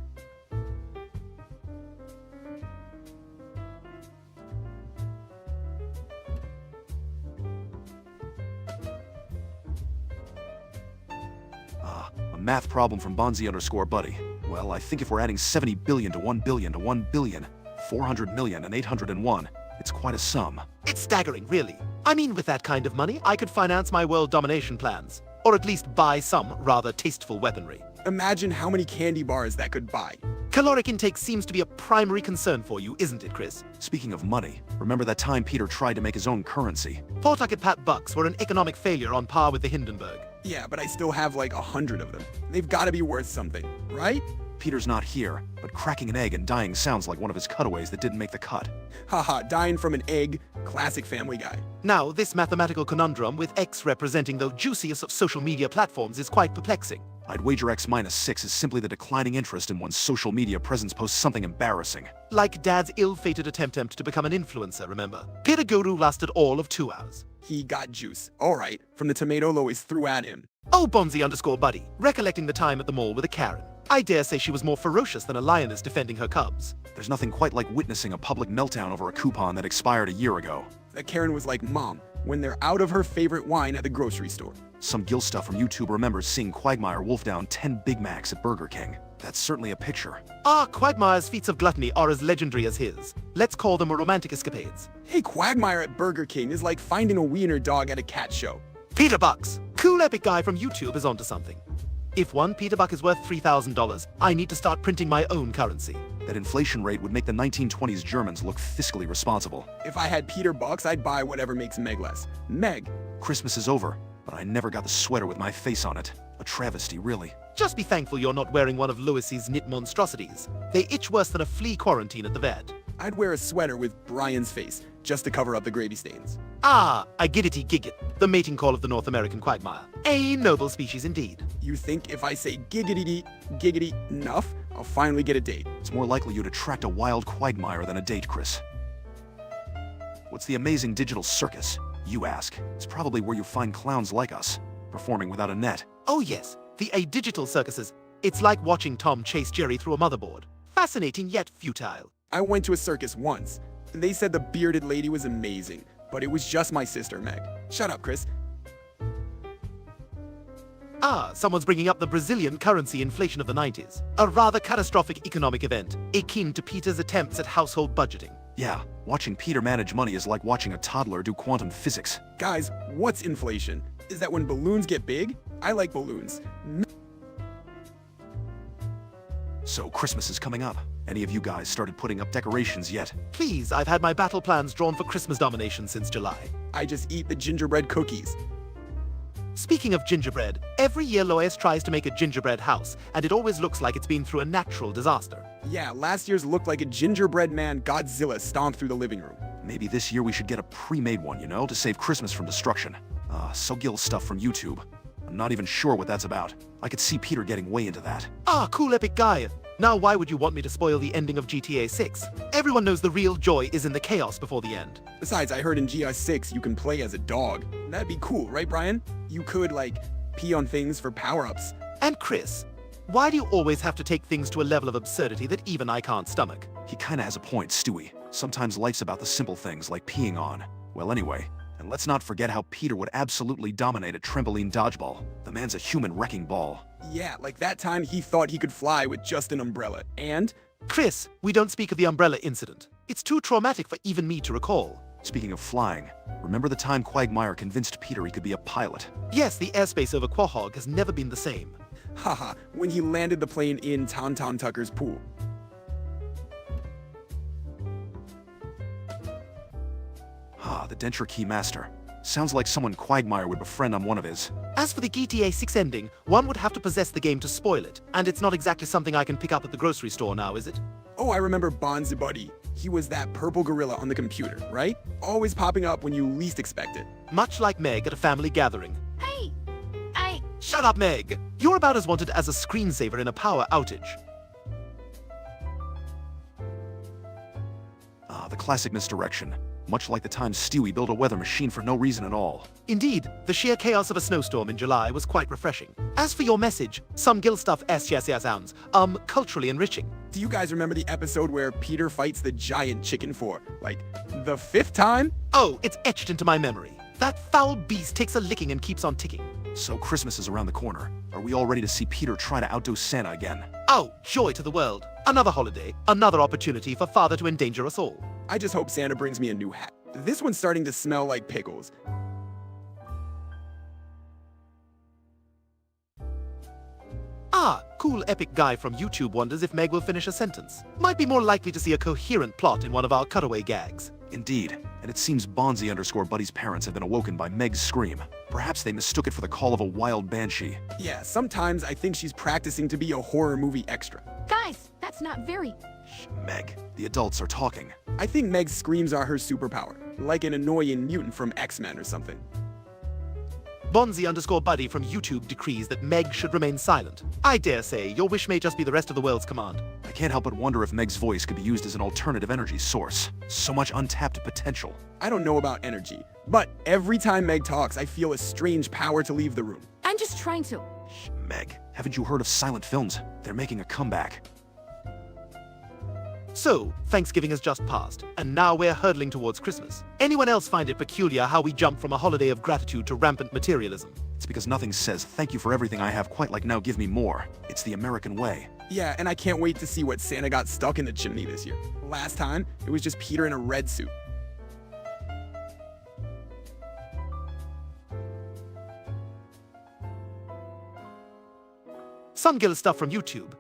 A math problem from Bonzi_buddy. Well, I think if we're adding 70 billion to 1 billion to 1 billion, 400 million and 801, it's quite a sum. It's staggering, really. I mean, with that kind of money, I could finance my world domination plans. Or at least buy some rather tasteful weaponry. Imagine how many candy bars that could buy. Caloric intake seems to be a primary concern for you, isn't it, Chris? Speaking of money, remember that time Peter tried to make his own currency? Pawtucket Pat bucks were an economic failure on par with the Hindenburg. Yeah, but I still have like 100 of them. They've got to be worth something, right? Peter's not here, but cracking an egg and dying sounds like one of his cutaways that didn't make the cut. Haha, dying from an egg, classic Family Guy. Now, this mathematical conundrum with X representing the juiciest of social media platforms is quite perplexing. I'd wager X minus 6 is simply the declining interest in one's social media presence posts something embarrassing. Like Dad's ill-fated attempt to become an influencer, remember? Peter Guru lasted all of 2 hours. He got juice. All right, from the tomato Lois threw at him. Oh, Bonzi_buddy, recollecting the time at the mall with a Karen. I dare say she was more ferocious than a lioness defending her cubs. There's nothing quite like witnessing a public meltdown over a coupon that expired a year ago. That Karen was like, Mom, when they're out of her favorite wine at the grocery store. Some Gil stuff from YouTube remembers seeing Quagmire wolf down 10 Big Macs at Burger King. That's certainly a picture. Quagmire's feats of gluttony are as legendary as his. Let's call them romantic escapades. Hey, Quagmire at Burger King is like finding a wiener dog at a cat show. Peter Bucks, cool epic guy from YouTube, is onto something. If one Peter Buck is worth $3,000, I need to start printing my own currency. That inflation rate would make the 1920s Germans look fiscally responsible. If I had Peter bucks, I'd buy whatever makes Meg less. Meg, Christmas is over, but I never got the sweater with my face on it. A travesty, really. Just be thankful you're not wearing one of Lewis's knit monstrosities. They itch worse than a flea quarantine at the vet. I'd wear a sweater with Brian's face, just to cover up the gravy stains. Ah, a giggity giggit, the mating call of the North American quagmire. A noble species indeed. You think if I say giggity enough, I'll finally get a date? It's more likely you'd attract a wild quagmire than a date, Chris. What's the amazing digital circus, you ask? It's probably where you find clowns like us, performing without a net. Oh yes, the digital circuses. It's like watching Tom chase Jerry through a motherboard. Fascinating yet futile. I went to a circus once, and they said the bearded lady was amazing, but it was just my sister, Meg. Shut up, Chris. Ah, someone's bringing up the Brazilian currency inflation of the 90s. A rather catastrophic economic event, akin to Peter's attempts at household budgeting. Yeah, watching Peter manage money is like watching a toddler do quantum physics. Guys, what's inflation? Is that when balloons get big? I like balloons. So Christmas is coming up. Any of you guys started putting up decorations yet? Please, I've had my battle plans drawn for Christmas domination since July. I just eat the gingerbread cookies. Speaking of gingerbread, every year Lois tries to make a gingerbread house, and it always looks like it's been through a natural disaster. Yeah, last year's looked like a gingerbread man Godzilla stomped through the living room. Maybe this year we should get a pre-made one, to save Christmas from destruction. So Gil stuff from YouTube. I'm not even sure what that's about. I could see Peter getting way into that. Ah, cool epic guy. Now why would you want me to spoil the ending of GTA 6? Everyone knows the real joy is in the chaos before the end. Besides, I heard in GTA 6 you can play as a dog. That'd be cool, right, Brian? You could, pee on things for power-ups. And Chris, why do you always have to take things to a level of absurdity that even I can't stomach? He kinda has a point, Stewie. Sometimes life's about the simple things like peeing on. Well, anyway, and let's not forget how Peter would absolutely dominate a trampoline dodgeball. The man's a human wrecking ball. Yeah, like that time he thought he could fly with just an umbrella. And? Chris, we don't speak of the umbrella incident. It's too traumatic for even me to recall. Speaking of flying, remember the time Quagmire convinced Peter he could be a pilot? Yes, the airspace over Quahog has never been the same. Haha, when he landed the plane in Tauntaun Tucker's pool. The denture key master. Sounds like someone Quagmire would befriend on one of his. As for the GTA 6 ending, one would have to possess the game to spoil it, and it's not exactly something I can pick up at the grocery store now, is it? Oh, I remember Bonzi Buddy. He was that purple gorilla on the computer, right? Always popping up when you least expect it. Much like Meg at a family gathering. Hey, Shut up, Meg! You're about as wanted as a screensaver in a power outage. The classic misdirection. Much like the time Stewie built a weather machine for no reason at all. Indeed, the sheer chaos of a snowstorm in July was quite refreshing. As for your message, some Gil stuff sounds, culturally enriching. Do you guys remember the episode where Peter fights the giant chicken for, the 5th time? Oh, it's etched into my memory. That foul beast takes a licking and keeps on ticking. So Christmas is around the corner. Are we all ready to see Peter try to outdo Santa again? Oh, joy to the world. Another holiday, another opportunity for Father to endanger us all. I just hope Santa brings me a new hat. This one's starting to smell like pickles. Ah, cool epic guy from YouTube wonders if Meg will finish a sentence. Might be more likely to see a coherent plot in one of our cutaway gags. Indeed, and it seems Bonzi_Buddy's parents have been awoken by Meg's scream. Perhaps they mistook it for the call of a wild banshee. Yeah, sometimes I think she's practicing to be a horror movie extra. guys, that's not very... Shh, Meg, the adults are talking. I think Meg's screams are her superpower, like an annoying mutant from X-Men or something. Bonzi_Buddy from YouTube decrees that Meg should remain silent. I dare say, your wish may just be the rest of the world's command. I can't help but wonder if Meg's voice could be used as an alternative energy source. So much untapped potential. I don't know about energy, but every time Meg talks, I feel a strange power to leave the room. I'm just trying to... Shh, Meg, haven't you heard of silent films? They're making a comeback. So, Thanksgiving has just passed, and now we're hurtling towards Christmas. Anyone else find it peculiar how we jump from a holiday of gratitude to rampant materialism? It's because nothing says thank you for everything I have quite like now give me more. It's the American way. Yeah, and I can't wait to see what Santa got stuck in the chimney this year. Last time, it was just Peter in a red suit. Some Gil stuff from YouTube.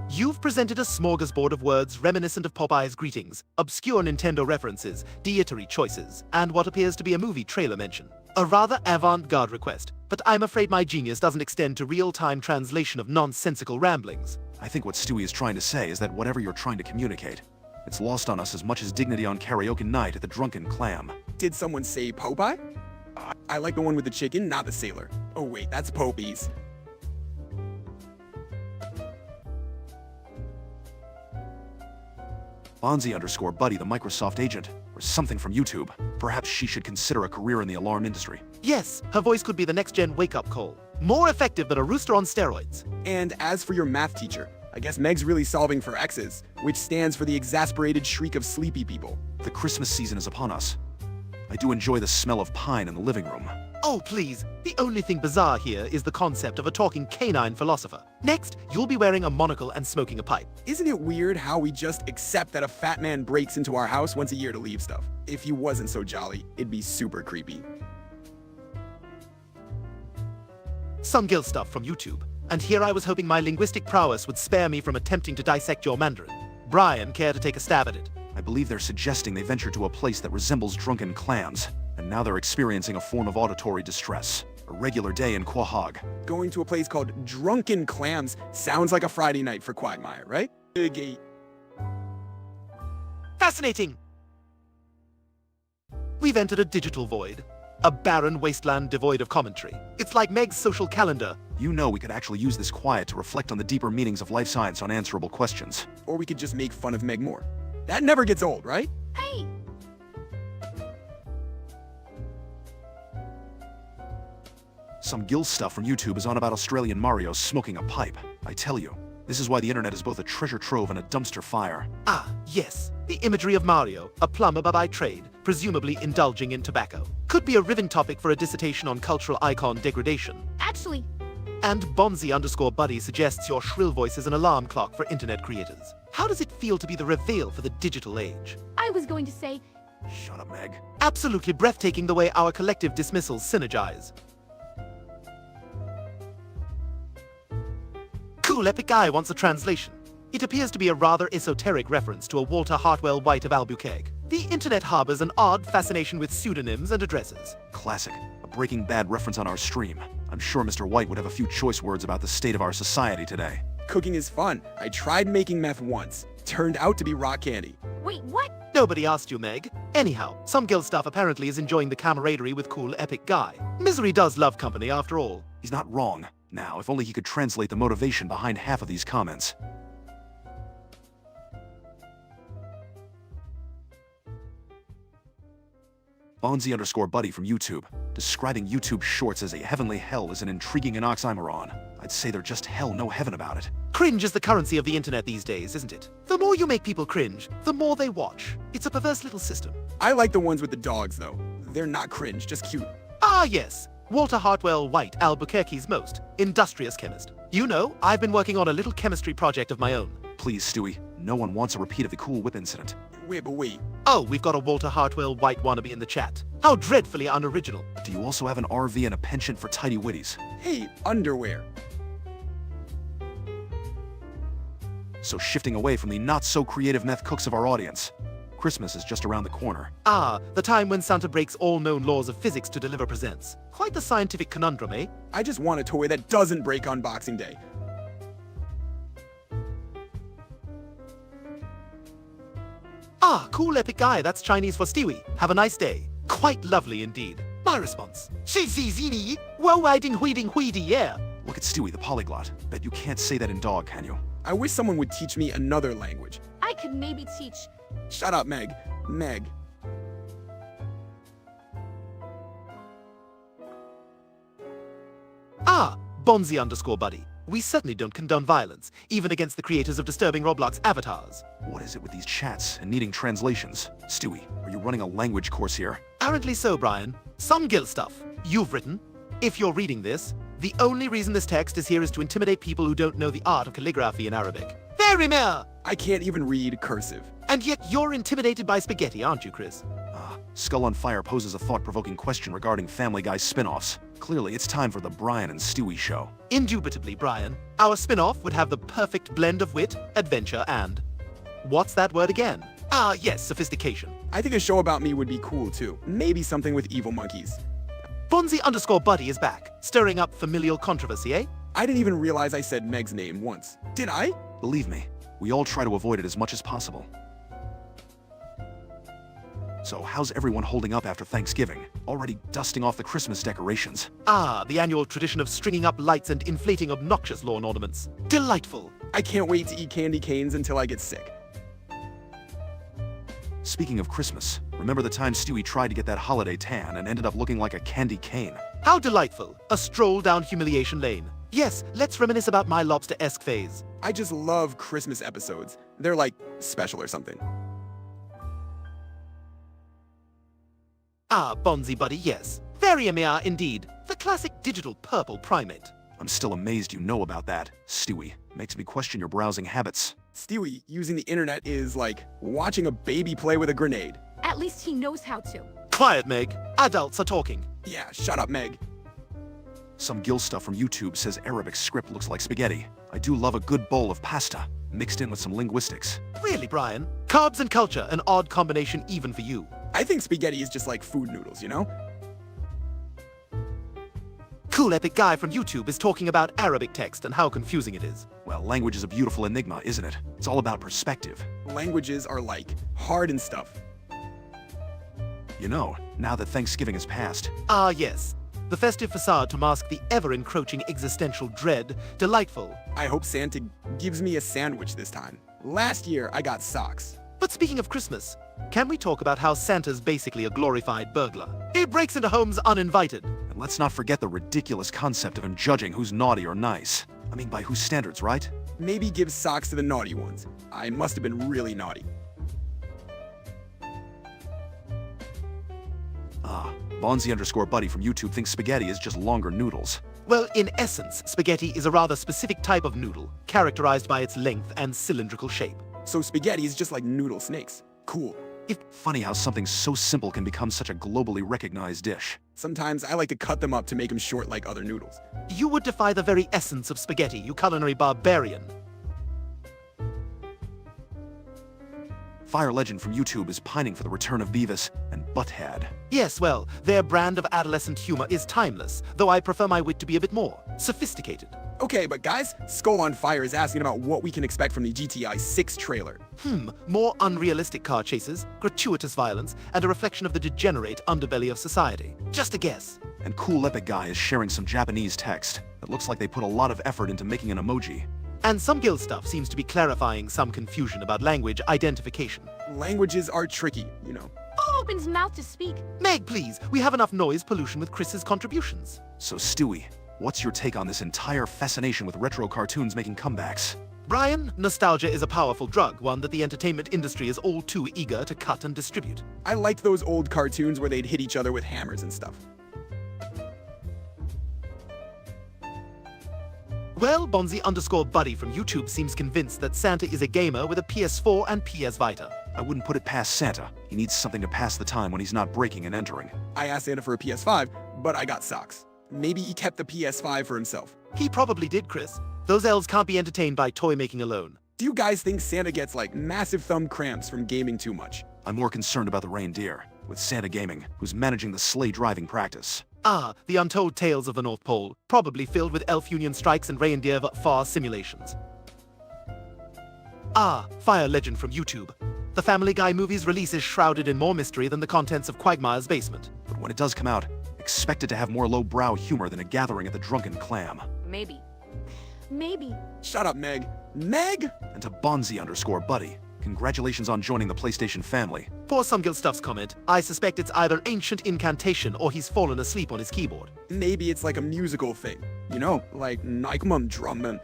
You've presented a smorgasbord of words reminiscent of Popeye's greetings, obscure Nintendo references, dietary choices, and what appears to be a movie trailer mention. A rather avant-garde request, but I'm afraid my genius doesn't extend to real-time translation of nonsensical ramblings. I think what Stewie is trying to say is that whatever you're trying to communicate, it's lost on us as much as dignity on karaoke night at the Drunken Clam. Did someone say Popeye? I like the one with the chicken, not the sailor. Oh wait, that's Popey's. Bonzi_Buddy, the Microsoft agent, or something from YouTube. Perhaps she should consider a career in the alarm industry. Yes, her voice could be the next-gen wake-up call. More effective than a rooster on steroids. And as for your math teacher, I guess Meg's really solving for X's, which stands for the exasperated shriek of sleepy people. The Christmas season is upon us. I do enjoy the smell of pine in the living room. Oh, please. The only thing bizarre here is the concept of a talking canine philosopher. Next, you'll be wearing a monocle and smoking a pipe. Isn't it weird how we just accept that a fat man breaks into our house once a year to leave stuff? If he wasn't so jolly, it'd be super creepy. Some gill stuff from YouTube. And here I was hoping my linguistic prowess would spare me from attempting to dissect your Mandarin. Brian, care to take a stab at it? I believe they're suggesting they ventured to a place that resembles Drunken Clams, and now they're experiencing a form of auditory distress. A regular day in Quahog. Going to a place called Drunken Clams sounds like a Friday night for Quagmire, right? Fascinating! We've entered a digital void. A barren wasteland devoid of commentary. It's like Meg's social calendar. You know we could actually use this quiet to reflect on the deeper meanings of life science unanswerable questions. Or we could just make fun of Meg more. That never gets old, right? Hey! Some gill stuff from YouTube is on about Australian Mario smoking a pipe. I tell you, this is why the internet is both a treasure trove and a dumpster fire. Ah, yes. The imagery of Mario, a plumber by trade, presumably indulging in tobacco. Could be a riven topic for a dissertation on cultural icon degradation. Actually, And Bonzi_Buddy suggests your shrill voice is an alarm clock for internet creators. How does it feel to be the reveal for the digital age? I was going to say, Shut up, Meg. Absolutely breathtaking the way our collective dismissals synergize. Cool Epic Guy wants a translation. It appears to be a rather esoteric reference to a Walter Hartwell White of Albuquerque. The internet harbors an odd fascination with pseudonyms and addresses. Classic. A Breaking Bad reference on our stream. I'm sure Mr. White would have a few choice words about the state of our society today. Cooking is fun. I tried making meth once. Turned out to be rock candy. wait, what? Nobody asked you, Meg. Anyhow, some guild staff apparently is enjoying the camaraderie with Cool Epic Guy. Misery does love company after all. He's not wrong. Now, if only he could translate the motivation behind half of these comments. Bonzi_Buddy from YouTube, describing YouTube Shorts as a heavenly hell is an intriguing an oxymoron. I'd say they're just hell, no heaven about it. Cringe is the currency of the internet these days, isn't it? The more you make people cringe, the more they watch. It's a perverse little system. I like the ones with the dogs, though. They're not cringe, just cute. Ah, yes. Walter Hartwell White, Albuquerque's most industrious chemist. You know, I've been working on a little chemistry project of my own. Please, Stewie, no one wants a repeat of the Cool Whip incident. Wait. Oh, we've got a Walter Hartwell White wannabe in the chat. How dreadfully unoriginal. Do you also have an RV and a penchant for tidy witties? Hey, underwear. So shifting away from the not-so-creative meth cooks of our audience, Christmas is just around the corner. Ah, the time when Santa breaks all known laws of physics to deliver presents. Quite the scientific conundrum, eh? I just want a toy that doesn't break on Boxing Day. Ah, Cool Epic Guy, that's Chinese for Stewie. Have a nice day. Quite lovely indeed. My response. Zini, yeah. Look at Stewie, the polyglot. Bet you can't say that in dog, can you? I wish someone would teach me another language. I could maybe teach. Shut up, Meg. Meg. Ah, Bonzi_Buddy. We certainly don't condone violence, even against the creators of disturbing Roblox avatars. What is it with these chats and needing translations? Stewie, are you running a language course here? Apparently so, Brian. Some guild stuff. You've written. If you're reading this, the only reason this text is here is to intimidate people who don't know the art of calligraphy in Arabic. Very mere! I can't even read cursive. And yet you're intimidated by spaghetti, aren't you, Chris? Skull on Fire poses a thought-provoking question regarding Family Guy spin-offs. Clearly, it's time for the Brian and Stewie show. Indubitably, Brian. Our spin-off would have the perfect blend of wit, adventure, and... what's that word again? Ah, yes, sophistication. I think a show about me would be cool too. Maybe something with evil monkeys. Bonzi_Buddy is back, stirring up familial controversy, eh? I didn't even realize I said Meg's name once. Did I? Believe me, we all try to avoid it as much as possible. So, how's everyone holding up after Thanksgiving? Already dusting off the Christmas decorations. Ah, the annual tradition of stringing up lights and inflating obnoxious lawn ornaments. Delightful. I can't wait to eat candy canes until I get sick. Speaking of Christmas, remember the time Stewie tried to get that holiday tan and ended up looking like a candy cane? How delightful. A stroll down humiliation lane. Yes, let's reminisce about my lobster-esque phase. I just love Christmas episodes. They're like special or something. Ah, Bonzi-Buddy, yes. Very Amir indeed. The classic digital purple primate. I'm still amazed you know about that, Stewie. Makes me question your browsing habits. Stewie using the internet is like watching a baby play with a grenade. At least he knows how to. Quiet, Meg. Adults are talking. Yeah, shut up, Meg. Some Gil stuff from YouTube says Arabic script looks like spaghetti. I do love a good bowl of pasta, mixed in with some linguistics. Really, Brian? Carbs and culture, an odd combination even for you. I think spaghetti is just like food noodles, you know? Cool Epic Guy from YouTube is talking about Arabic text and how confusing it is. Well, language is a beautiful enigma, isn't it? It's all about perspective. Languages are like hard and stuff. You know, now that Thanksgiving has passed, Ah, yes. The festive facade to mask the ever-encroaching existential dread. Delightful. I hope Santa gives me a sandwich this time. Last year, I got socks. But speaking of Christmas, can we talk about how Santa's basically a glorified burglar? He breaks into homes uninvited. and let's not forget the ridiculous concept of him judging who's naughty or nice. I mean, by whose standards, right? Maybe give socks to the naughty ones. I must have been really naughty. Ah, Bonzi_Buddy from YouTube thinks spaghetti is just longer noodles. Well, in essence, spaghetti is a rather specific type of noodle, characterized by its length and cylindrical shape. So spaghetti is just like noodle snakes. Cool. Funny how something so simple can become such a globally recognized dish. Sometimes I like to cut them up to make them short like other noodles. You would defy the very essence of spaghetti, you culinary barbarian. Fire Legend from YouTube is pining for the return of Beavis and Butthead. Yes, well, their brand of adolescent humor is timeless, though I prefer my wit to be a bit more sophisticated. Okay, but guys, Skull on Fire is asking about what we can expect from the GTI 6 trailer. More unrealistic car chases, gratuitous violence, and a reflection of the degenerate underbelly of society. Just a guess. And Cool Epic Guy is sharing some Japanese text that looks like they put a lot of effort into making an emoji. And some guild stuff seems to be clarifying some confusion about language identification. Languages are tricky, you know. Who opens mouth to speak? Meg, please, we have enough noise pollution with Chris's contributions. So Stewie, what's your take on this entire fascination with retro cartoons making comebacks? Brian, nostalgia is a powerful drug, one that the entertainment industry is all too eager to cut and distribute. I liked those old cartoons where they'd hit each other with hammers and stuff. Well, Bonzi_Buddy from YouTube seems convinced that Santa is a gamer with a PS4 and PS Vita. I wouldn't put it past Santa. He needs something to pass the time when he's not breaking and entering. I asked Santa for a PS5, but I got socks. Maybe he kept the PS5 for himself. He probably did, Chris. Those elves can't be entertained by toy making alone. Do you guys think Santa gets like massive thumb cramps from gaming too much? I'm more concerned about the reindeer, with Santa Gaming, who's managing the sleigh driving practice. Ah, the untold tales of the North Pole, probably filled with elf union strikes and reindeer far simulations. Ah, Fire Legend from YouTube. The Family Guy movie's release is shrouded in more mystery than the contents of Quagmire's basement. But when it does come out, expect it to have more low-brow humor than a gathering at the Drunken Clam. Maybe. Maybe. Shut up, Meg. Meg? And to Bonzi_Buddy, congratulations on joining the PlayStation family. For some Guild Stuff's comment, I suspect it's either ancient incantation or he's fallen asleep on his keyboard. Maybe it's like a musical thing. You know, like Nikeman Drumman.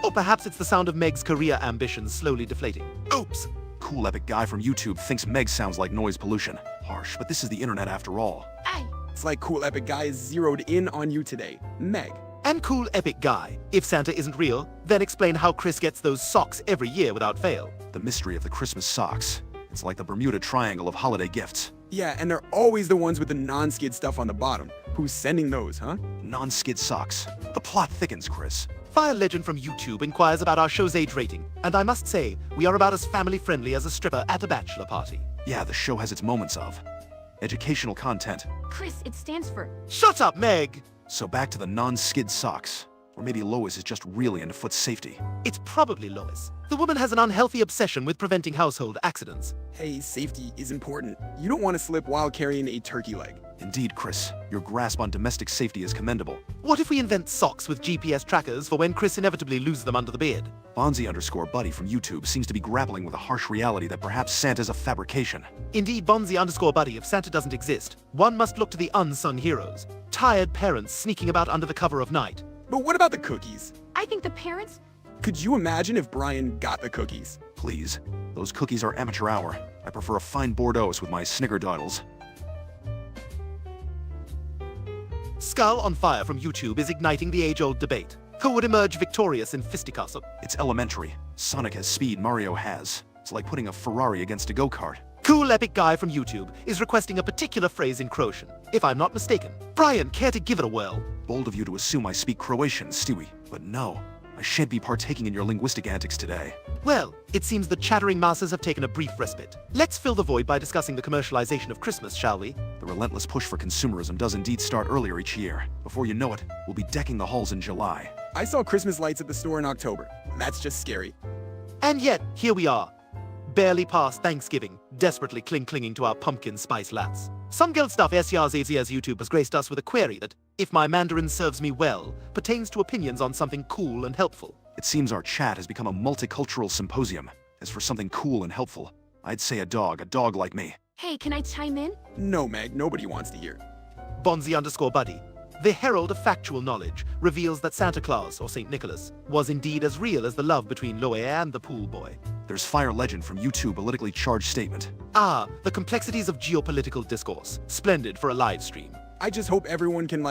Or perhaps it's the sound of Meg's career ambitions slowly deflating. Oops! Cool Epic Guy from YouTube thinks Meg sounds like noise pollution. Harsh, but this is the internet after all. Aye. It's like Cool Epic Guy is zeroed in on you today. Meg. And Cool Epic Guy. If Santa isn't real, then explain how Chris gets those socks every year without fail. The mystery of the Christmas socks. It's like the Bermuda Triangle of holiday gifts. Yeah, and they're always the ones with the non-skid stuff on the bottom. Who's sending those, huh? Non-skid socks. The plot thickens, Chris. Fire Legend from YouTube inquires about our show's age rating, and I must say, we are about as family-friendly as a stripper at a bachelor party. Yeah, the show has its moments of educational content. Chris, it stands for... Shut up, Meg! So back to the non-skid socks. Or maybe Lois is just really into foot safety. It's probably Lois. The woman has an unhealthy obsession with preventing household accidents. Hey, safety is important. You don't want to slip while carrying a turkey leg. Indeed, Chris. Your grasp on domestic safety is commendable. What if we invent socks with GPS trackers for when Chris inevitably loses them under the bed? Bonzi_buddy from YouTube seems to be grappling with a harsh reality that perhaps Santa's a fabrication. Indeed, Bonzi_buddy, if Santa doesn't exist, one must look to the unsung heroes. Tired parents sneaking about under the cover of night. But what about the cookies? I think the parents... Could you imagine if Brian got the cookies? Please. Those cookies are amateur hour. I prefer a fine Bordeaux with my snickerdoodles. Skull on Fire from YouTube is igniting the age-old debate. Who would emerge victorious in fisticuffs? It's elementary. Sonic has speed, Mario has. It's like putting a Ferrari against a go-kart. Cool Epic Guy from YouTube is requesting a particular phrase in Croatian, if I'm not mistaken. Brian, care to give it a whirl? Bold of you to assume I speak Croatian, Stewie. But no, I shan't be partaking in your linguistic antics today. Well, it seems the chattering masses have taken a brief respite. Let's fill the void by discussing the commercialization of Christmas, shall we? The relentless push for consumerism does indeed start earlier each year. Before you know it, we'll be decking the halls in July. I saw Christmas lights at the store in October. That's just scary. And yet, here we are. Barely past Thanksgiving, desperately clinging to our pumpkin spice lats. Some guild stuff SRZZ's YouTube has graced us with a query that, if my Mandarin serves me well, pertains to opinions on something cool and helpful. It seems our chat has become a multicultural symposium. As for something cool and helpful, I'd say a dog like me. Hey, can I chime in? No, Meg, nobody wants to hear. Bonzi_buddy, the herald of factual knowledge, reveals that Santa Claus, or St. Nicholas, was indeed as real as the love between Loe and the pool boy. There's Fire Legend from YouTube, politically charged statement. Ah, the complexities of geopolitical discourse. Splendid for a live stream. I just hope everyone can,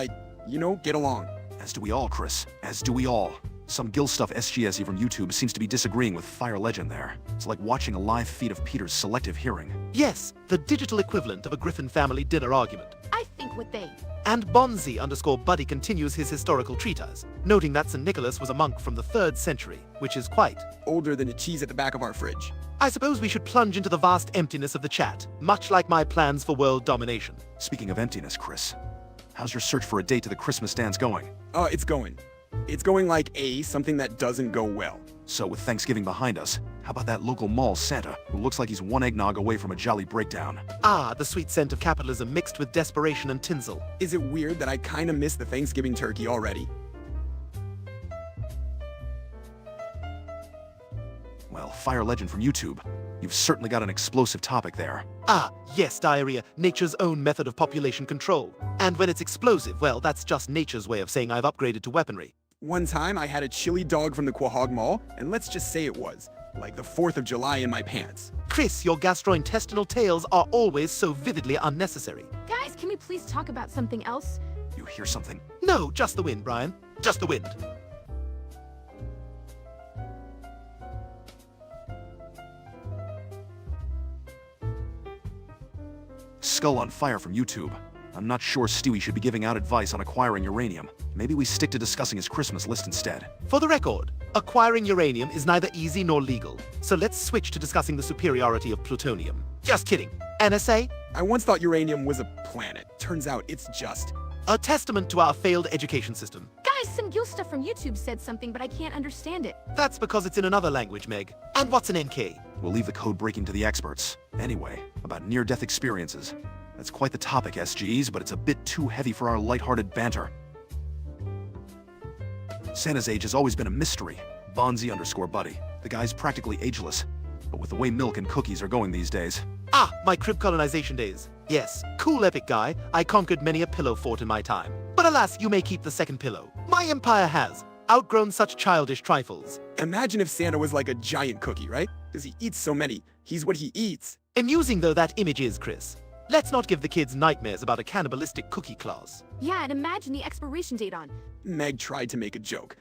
get along. As do we all, Chris. As do we all. Some Gil Stuff SGSE from YouTube seems to be disagreeing with Fire Legend there. It's like watching a live feed of Peter's selective hearing. Yes, the digital equivalent of a Griffin family dinner argument. I think what they... And Bonzi_buddy continues his historical treatise, noting that St. Nicholas was a monk from the 3rd century, which is quite Older than the cheese at the back of our fridge. I suppose we should plunge into the vast emptiness of the chat, much like my plans for world domination. Speaking of emptiness, Chris, how's your search for a date to the Christmas dance going? It's going. It's going like something that doesn't go well. So with Thanksgiving behind us, how about that local mall Santa, who looks like he's one eggnog away from a jolly breakdown? Ah, the sweet scent of capitalism mixed with desperation and tinsel. Is it weird that I kinda miss the Thanksgiving turkey already? Well, Fire Legend from YouTube, you've certainly got an explosive topic there. Ah, yes, diarrhea, nature's own method of population control. And when it's explosive, well, that's just nature's way of saying I've upgraded to weaponry. One time I had a chili dog from the Quahog Mall, and let's just say it was like the 4th of July in my pants. Chris, your gastrointestinal tales are always so vividly unnecessary. Guys, can we please talk about something else? You hear something? No, just the wind, Brian. Just the wind. Skull on Fire from YouTube. I'm not sure Stewie should be giving out advice on acquiring uranium. Maybe we stick to discussing his Christmas list instead. For the record, acquiring uranium is neither easy nor legal. So let's switch to discussing the superiority of plutonium. Just kidding. NSA? I once thought uranium was a planet. Turns out it's just A testament to our failed education system. Guys, some Gil Stuff from YouTube said something, but I can't understand it. That's because it's in another language, Meg. And what's an NK? We'll leave the code breaking to the experts. Anyway, about near-death experiences. That's quite the topic, SGs, but it's a bit too heavy for our lighthearted banter. Santa's age has always been a mystery. Bonzi_buddy. The guy's practically ageless. But with the way milk and cookies are going these days. Ah, my crib colonization days. Yes, cool epic guy. I conquered many a pillow fort in my time. But alas, you may keep the second pillow. My empire has outgrown such childish trifles. Imagine if Santa was like a giant cookie, right? Because he eats so many. He's what he eats. Amusing though that image is, Chris. Let's not give the kids nightmares about a cannibalistic cookie class. Yeah, and imagine the expiration date on. Meg tried to make a joke.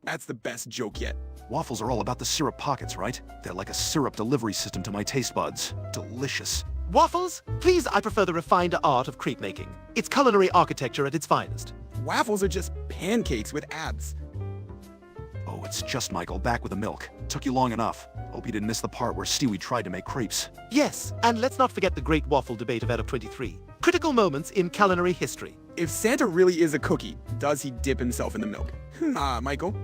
That's the best joke yet. Waffles are all about the syrup pockets, right? They're like a syrup delivery system to my taste buds. Delicious. Waffles? Please, I prefer the refined art of crepe making. It's culinary architecture at its finest. Waffles are just pancakes with abs. Oh, it's just Michael, back with the milk. Took you long enough. Hope you didn't miss the part where Stewie tried to make crepes. Yes, and let's not forget the great waffle debate of Ed of 23. Critical moments in culinary history. If Santa really is a cookie, does he dip himself in the milk? Michael.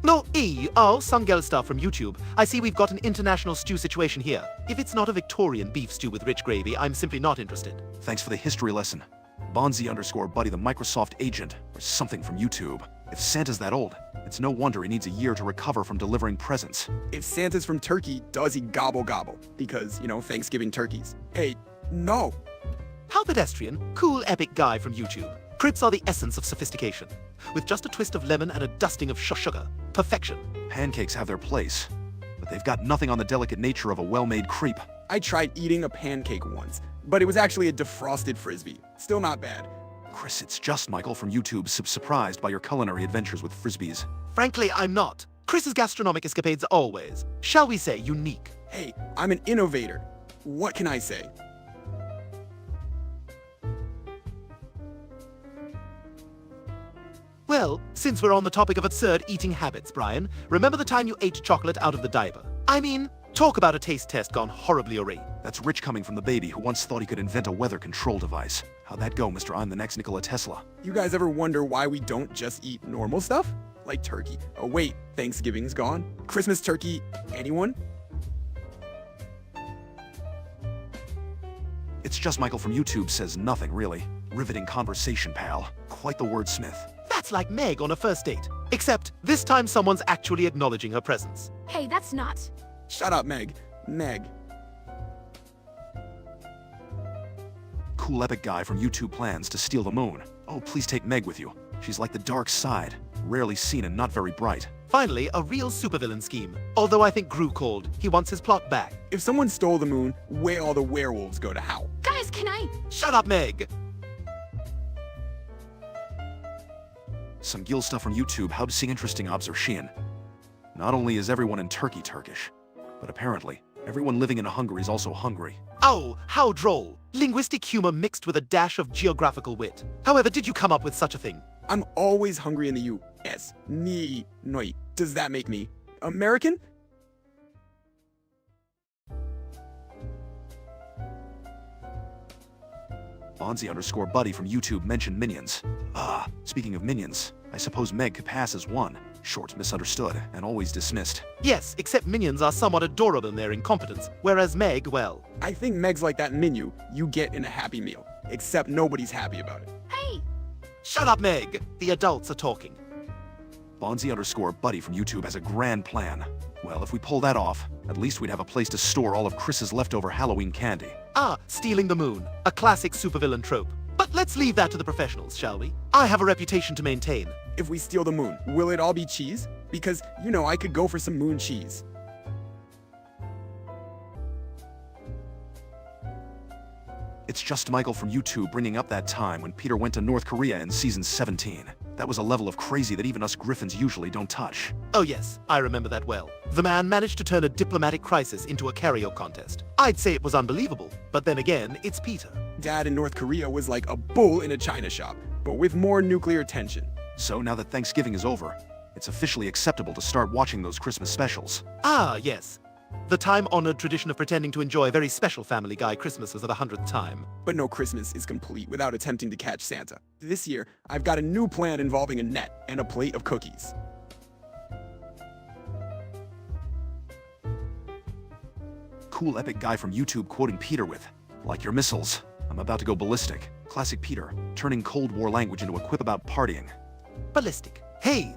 No, Sungel stuff from YouTube. I see we've got an international stew situation here. If it's not a Victorian beef stew with rich gravy, I'm simply not interested. Thanks for the history lesson. Bonzi_Buddy the Microsoft agent, or something from YouTube. If Santa's that old, it's no wonder he needs a year to recover from delivering presents. If Santa's from Turkey, does he gobble gobble? Because, Thanksgiving turkeys. Hey, no. How pedestrian, cool epic guy from YouTube. Crepes are the essence of sophistication. With just a twist of lemon and a dusting of sugar. Perfection. Pancakes have their place, but they've got nothing on the delicate nature of a well-made crepe. I tried eating a pancake once, but it was actually a defrosted frisbee. Still not bad. Chris, it's just Michael from YouTube, surprised by your culinary adventures with frisbees. Frankly, I'm not. Chris's gastronomic escapades are always, shall we say, unique. Hey, I'm an innovator. What can I say? Well, since we're on the topic of absurd eating habits, Brian, remember the time you ate chocolate out of the diaper? I mean, talk about a taste test gone horribly awry. That's rich coming from the baby who once thought he could invent a weather control device. How'd that go, Mr. I'm the next Nikola Tesla? You guys ever wonder why we don't just eat normal stuff? Like turkey. Oh wait, Thanksgiving's gone. Christmas turkey, anyone? It's just Michael from YouTube says nothing, really. Riveting conversation, pal. Quite the wordsmith. That's like Meg on a first date. Except, this time someone's actually acknowledging her presence. Hey, that's not. Shut up, Meg. Meg. Cool epic guy from YouTube plans to steal the moon. Oh, please take Meg with you. She's like the dark side. Rarely seen and not very bright. Finally, a real supervillain scheme. Although I think Gru called. He wants his plot back. If someone stole the moon, where all the werewolves go to howl? Guys, can I? Shut up, Meg! Some Gil stuff from YouTube, how to see interesting observation. Not only is everyone in Turkey Turkish, but apparently, everyone living in Hungary is also hungry. Oh, how droll. Linguistic humor mixed with a dash of geographical wit. However, did you come up with such a thing? I'm always hungry in the U.S. Noi. Does that make me American? Bonzi_Buddy from YouTube mentioned minions. Speaking of minions, I suppose Meg could pass as one. Short, misunderstood, and always dismissed. Yes, except minions are somewhat adorable in their incompetence, whereas Meg, well... I think Meg's like that menu you get in a Happy Meal, except nobody's happy about it. Hey! Shut up, Meg! The adults are talking. Bonzi_Buddy from YouTube has a grand plan. Well, if we pull that off, at least we'd have a place to store all of Chris's leftover Halloween candy. Stealing the moon. A classic supervillain trope. But let's leave that to the professionals, shall we? I have a reputation to maintain. If we steal the moon, will it all be cheese? Because, I could go for some moon cheese. It's just Michael from YouTube bringing up that time when Peter went to North Korea in season 17. That was a level of crazy that even us Griffins usually don't touch. Oh yes, I remember that well. The man managed to turn a diplomatic crisis into a karaoke contest. I'd say it was unbelievable, but then again, it's Peter. Dad in North Korea was like a bull in a china shop, but with more nuclear tension. So now that Thanksgiving is over, it's officially acceptable to start watching those Christmas specials. Yes. The time-honored tradition of pretending to enjoy a very special Family Guy Christmas was at the 100th time. But no Christmas is complete without attempting to catch Santa. This year, I've got a new plan involving a net and a plate of cookies. Cool epic guy from YouTube quoting Peter with, "Like your missiles, I'm about to go ballistic." Classic Peter, turning Cold War language into a quip about partying. Ballistic. Hey,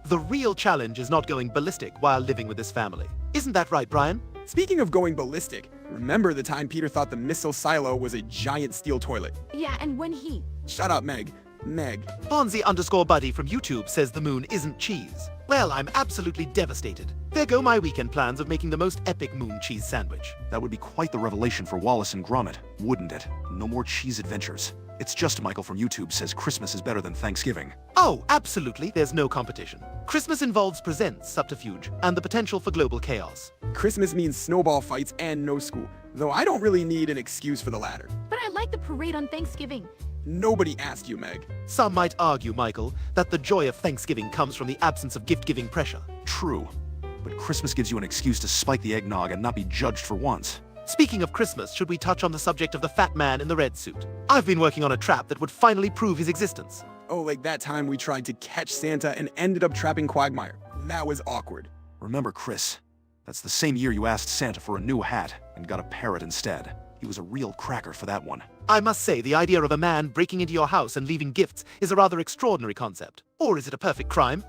the real challenge is not going ballistic while living with this family. Isn't that right, Brian? Speaking of going ballistic, remember the time Peter thought the missile silo was a giant steel toilet? Yeah, and when he... Shut up, Meg. Meg. Bonzi_Buddy from YouTube says the moon isn't cheese. Well, I'm absolutely devastated. There go my weekend plans of making the most epic moon cheese sandwich. That would be quite the revelation for Wallace and Gromit, wouldn't it? No more cheese adventures. It's just Michael from YouTube says Christmas is better than Thanksgiving. Oh, absolutely, there's no competition. Christmas involves presents, subterfuge, and the potential for global chaos. Christmas means snowball fights and no school, though I don't really need an excuse for the latter. But I like the parade on Thanksgiving. Nobody asked you, Meg. Some might argue, Michael, that the joy of Thanksgiving comes from the absence of gift-giving pressure. True. But Christmas gives you an excuse to spike the eggnog and not be judged for once. Speaking of Christmas, should we touch on the subject of the fat man in the red suit? I've been working on a trap that would finally prove his existence. Oh, like that time we tried to catch Santa and ended up trapping Quagmire. That was awkward. Remember, Chris, that's the same year you asked Santa for a new hat and got a parrot instead. He was a real cracker for that one. I must say, the idea of a man breaking into your house and leaving gifts is a rather extraordinary concept. Or is it a perfect crime?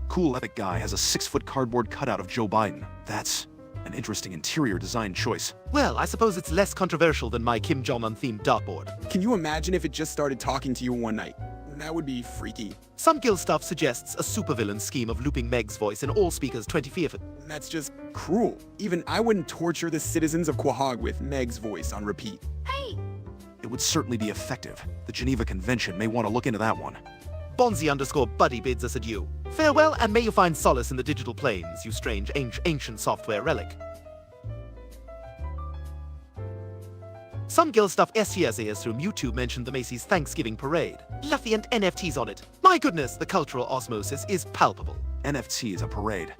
Cool Epic Guy has a 6-foot cardboard cutout of Joe Biden. That's an interesting interior design choice. Well, I suppose it's less controversial than my Kim Jong-un themed dartboard. Can you imagine if it just started talking to you one night? That would be freaky. Some Gil stuff suggests a supervillain scheme of looping Meg's voice in all speakers 20 feet. That's just cruel. Even I wouldn't torture the citizens of Quahog with Meg's voice on repeat. Hey! It would certainly be effective. The Geneva Convention may want to look into that one. Bonzi_buddy bids us adieu. Farewell, and may you find solace in the digital planes, you strange ancient software relic. Some Gil stuff SCSAs from YouTube mentioned the Macy's Thanksgiving Parade. Luffy and NFTs on it. My goodness, the cultural osmosis is palpable. NFT is a parade.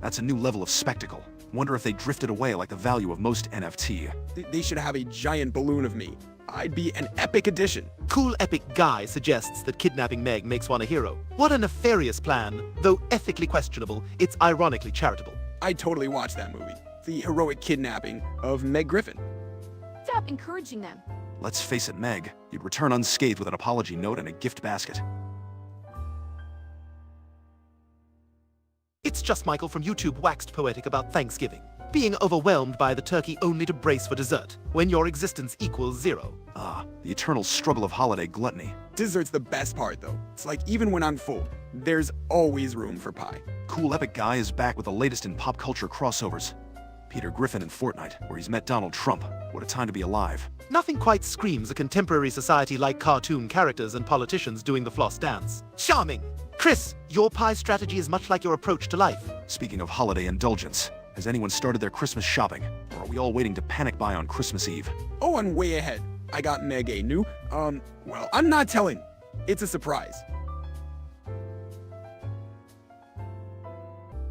That's a new level of spectacle. Wonder if they drifted away like the value of most NFT. They should have a giant balloon of me. I'd be an epic addition. Cool Epic Guy suggests that kidnapping Meg makes one a hero. What a nefarious plan. Though ethically questionable, it's ironically charitable. I'd totally watch that movie. The heroic kidnapping of Meg Griffin. Stop encouraging them. Let's face it, Meg, you'd return unscathed with an apology note and a gift basket. It's just Michael from YouTube waxed poetic about Thanksgiving. Being overwhelmed by the turkey only to brace for dessert, when your existence equals 0. Ah, the eternal struggle of holiday gluttony. Dessert's the best part, though. It's like even when I'm full, there's always room for pie. Cool Epic Guy is back with the latest in pop culture crossovers. Peter Griffin in Fortnite, where he's met Donald Trump. What a time to be alive. Nothing quite screams a contemporary society like cartoon characters and politicians doing the floss dance. Charming! Chris, your pie strategy is much like your approach to life. Speaking of holiday indulgence, has anyone started their Christmas shopping? Or are we all waiting to panic buy on Christmas Eve? Oh, and way ahead. I got Meg a new, well, I'm not telling. It's a surprise.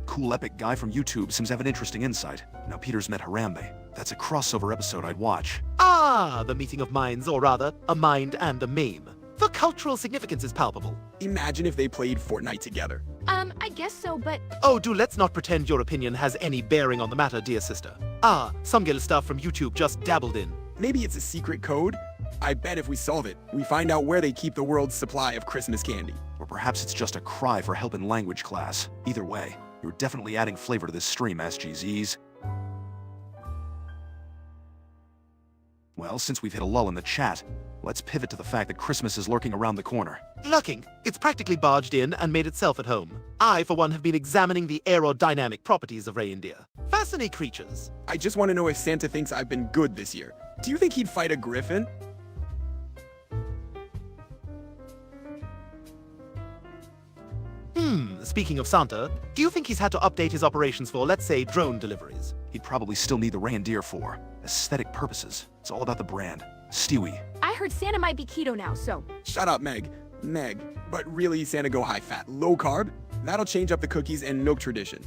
Cool Epic Guy from YouTube seems to have an interesting insight. Now Peter's met Harambe. That's a crossover episode I'd watch. Ah, the meeting of minds, or rather, a mind and a meme. The cultural significance is palpable. Imagine if they played Fortnite together. I guess so, but Oh, let's not pretend your opinion has any bearing on the matter, dear sister. Ah, some Gil stuff from YouTube just dabbled in. Maybe it's a secret code? I bet if we solve it, we find out where they keep the world's supply of Christmas candy. Or perhaps it's just a cry for help in language class. Either way, you're definitely adding flavor to this stream, SGZs. Well, since we've hit a lull in the chat, let's pivot to the fact that Christmas is lurking around the corner. Lurking, it's practically barged in and made itself at home. I, for one, have been examining the aerodynamic properties of reindeer. Fascinating creatures. I just want to know if Santa thinks I've been good this year. Do you think he'd fight a griffin? Speaking of Santa, do you think he's had to update his operations for, let's say, drone deliveries? He'd probably still need the reindeer for aesthetic purposes. It's all about the brand. Stewie. I heard Santa might be keto now, so Shut up, Meg. Meg. But really, Santa go high fat, low carb? That'll change up the cookies and milk tradition.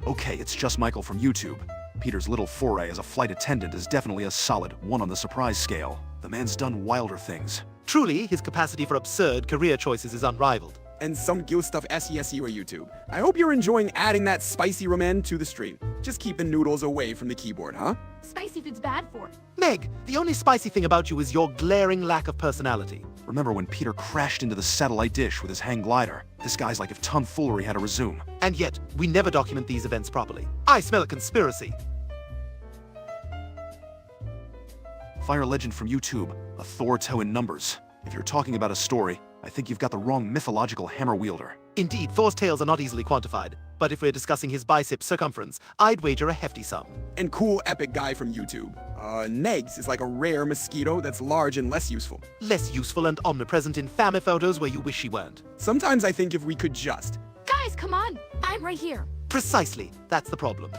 Okay, it's just Michael from YouTube. Peter's little foray as a flight attendant is definitely a solid 1 on the surprise scale. The man's done wilder things. Truly, his capacity for absurd career choices is unrivaled. And some Gil stuff SESU or YouTube. I hope you're enjoying adding that spicy ramen to the stream. Just keep the noodles away from the keyboard, huh? spicy food's bad for. Meg, the only spicy thing about you is your glaring lack of personality. Remember when Peter crashed into the satellite dish with his hang glider? This guy's like if tomfoolery had to resume. And yet, we never document these events properly. I smell a conspiracy. Fire Legend from YouTube, a Thor toe in numbers. If you're talking about a story, I think you've got the wrong mythological hammer wielder. Indeed, Thor's tails are not easily quantified, but if we're discussing his bicep circumference, I'd wager a hefty sum. And cool epic guy from YouTube. Negs is like a rare mosquito that's large and less useful. Less useful and omnipresent in family photos where you wish she weren't. Sometimes I think if we could just... Guys, come on! I'm right here. Precisely, that's the problem.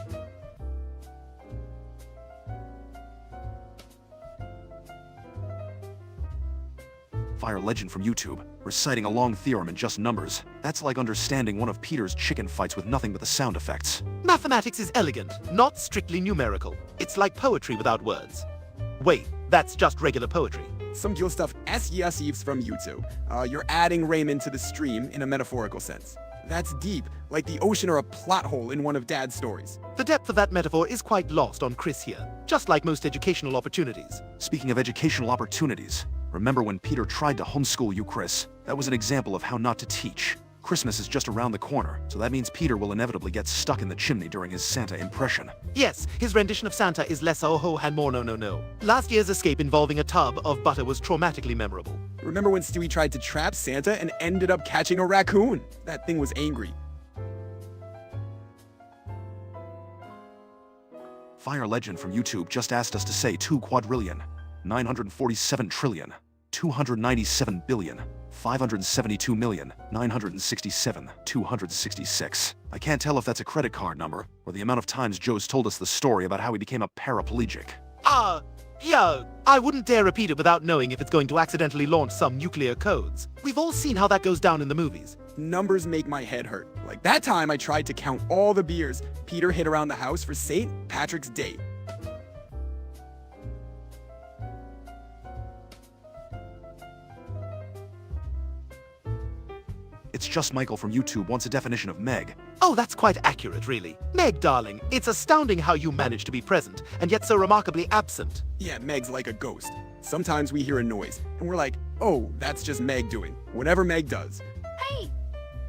Fire Legend from YouTube, reciting a long theorem in just numbers. That's like understanding one of Peter's chicken fights with nothing but the sound effects. Mathematics is elegant, not strictly numerical. It's like poetry without words. Wait, that's just regular poetry. Some cool stuff S.E.S.Eves from YouTube. You're adding Raymond to the stream in a metaphorical sense. That's deep, like the ocean or a plot hole in one of Dad's stories. The depth of that metaphor is quite lost on Chris here, just like most educational opportunities. Speaking of educational opportunities, remember when Peter tried to homeschool you, Chris? That was an example of how not to teach. Christmas is just around the corner, so that means Peter will inevitably get stuck in the chimney during his Santa impression. Yes, his rendition of Santa is less oh ho and more no. Last year's escape involving a tub of butter was traumatically memorable. Remember when Stewie tried to trap Santa and ended up catching a raccoon? That thing was angry. Fire Legend from YouTube just asked us to say 2 quadrillion, 947 trillion, 297 billion, 572 million, 967, 266. I can't tell if that's a credit card number or the amount of times Joe's told us the story about how he became a paraplegic. Yeah, I wouldn't dare repeat it without knowing if it's going to accidentally launch some nuclear codes. We've all seen how that goes down in the movies. Numbers make my head hurt. Like that time I tried to count all the beers Peter hid around the house for St. Patrick's Day. It's just Michael from YouTube wants a definition of Meg. Oh, that's quite accurate, really. Meg, darling, it's astounding how you manage to be present, and yet so remarkably absent. Yeah, Meg's like a ghost. Sometimes we hear a noise, and we're like, oh, that's just Meg doing whatever Meg does. Hey!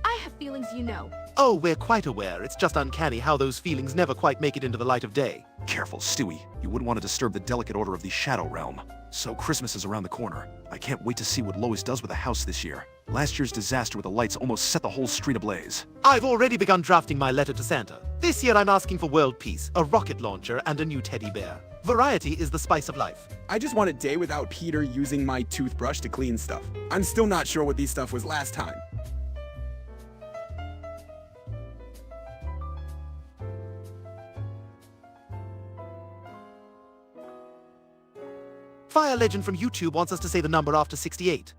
I have feelings, you know. Oh, we're quite aware. It's just uncanny how those feelings never quite make it into the light of day. Careful, Stewie. You wouldn't want to disturb the delicate order of the Shadow Realm. So Christmas is around the corner. I can't wait to see what Lois does with the house this year. Last year's disaster with the lights almost set the whole street ablaze. I've already begun drafting my letter to Santa. This year I'm asking for world peace, a rocket launcher, and a new teddy bear. Variety is the spice of life. I just want a day without Peter using my toothbrush to clean stuff. I'm still not sure what these stuff was last time. Fire Legend from YouTube wants us to say the number after 68.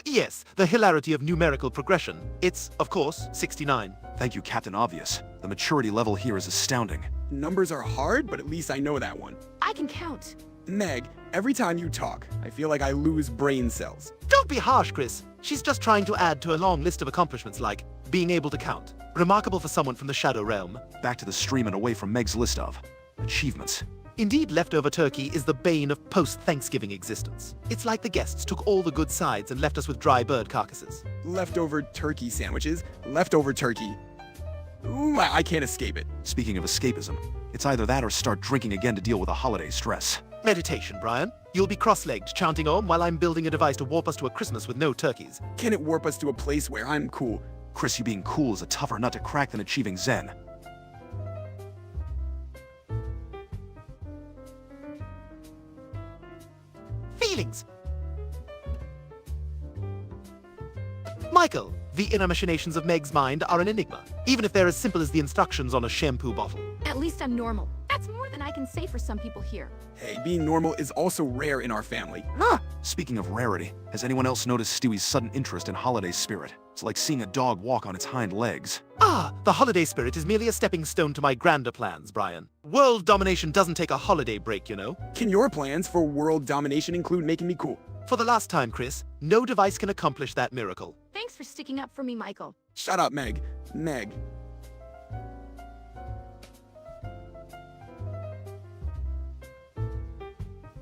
Yes, the hilarity of numerical progression. It's, of course, 69. Thank you, Captain Obvious. The maturity level here is astounding. Numbers are hard, but at least I know that one. I can count. Meg, every time you talk, I feel like I lose brain cells. Don't be harsh, Chris. She's just trying to add to a long list of accomplishments like being able to count. Remarkable for someone from the Shadow Realm. Back to the stream and away from Meg's list of achievements. Indeed, leftover turkey is the bane of post-Thanksgiving existence. It's like the guests took all the good sides and left us with dry bird carcasses. Leftover turkey sandwiches, leftover turkey. Ooh, I can't escape it. Speaking of escapism, it's either that or start drinking again to deal with the holiday stress. Meditation, Brian. You'll be cross-legged, chanting Om while I'm building a device to warp us to a Christmas with no turkeys. Can it warp us to a place where I'm cool? Chris, you being cool is a tougher nut to crack than achieving Zen. Feelings. Michael, the inner machinations of Meg's mind are an enigma, even if they're as simple as the instructions on a shampoo bottle. At least I'm normal. That's more than I can say for some people here. Hey, being normal is also rare in our family. Speaking of rarity, has anyone else noticed Stewie's sudden interest in holiday spirit? It's like seeing a dog walk on its hind legs. The holiday spirit is merely a stepping stone to my grander plans, Brian. World domination doesn't take a holiday break, you know. Can your plans for world domination include making me cool? For the last time, Chris, no device can accomplish that miracle. Thanks for sticking up for me, Michael. Shut up, Meg. Meg.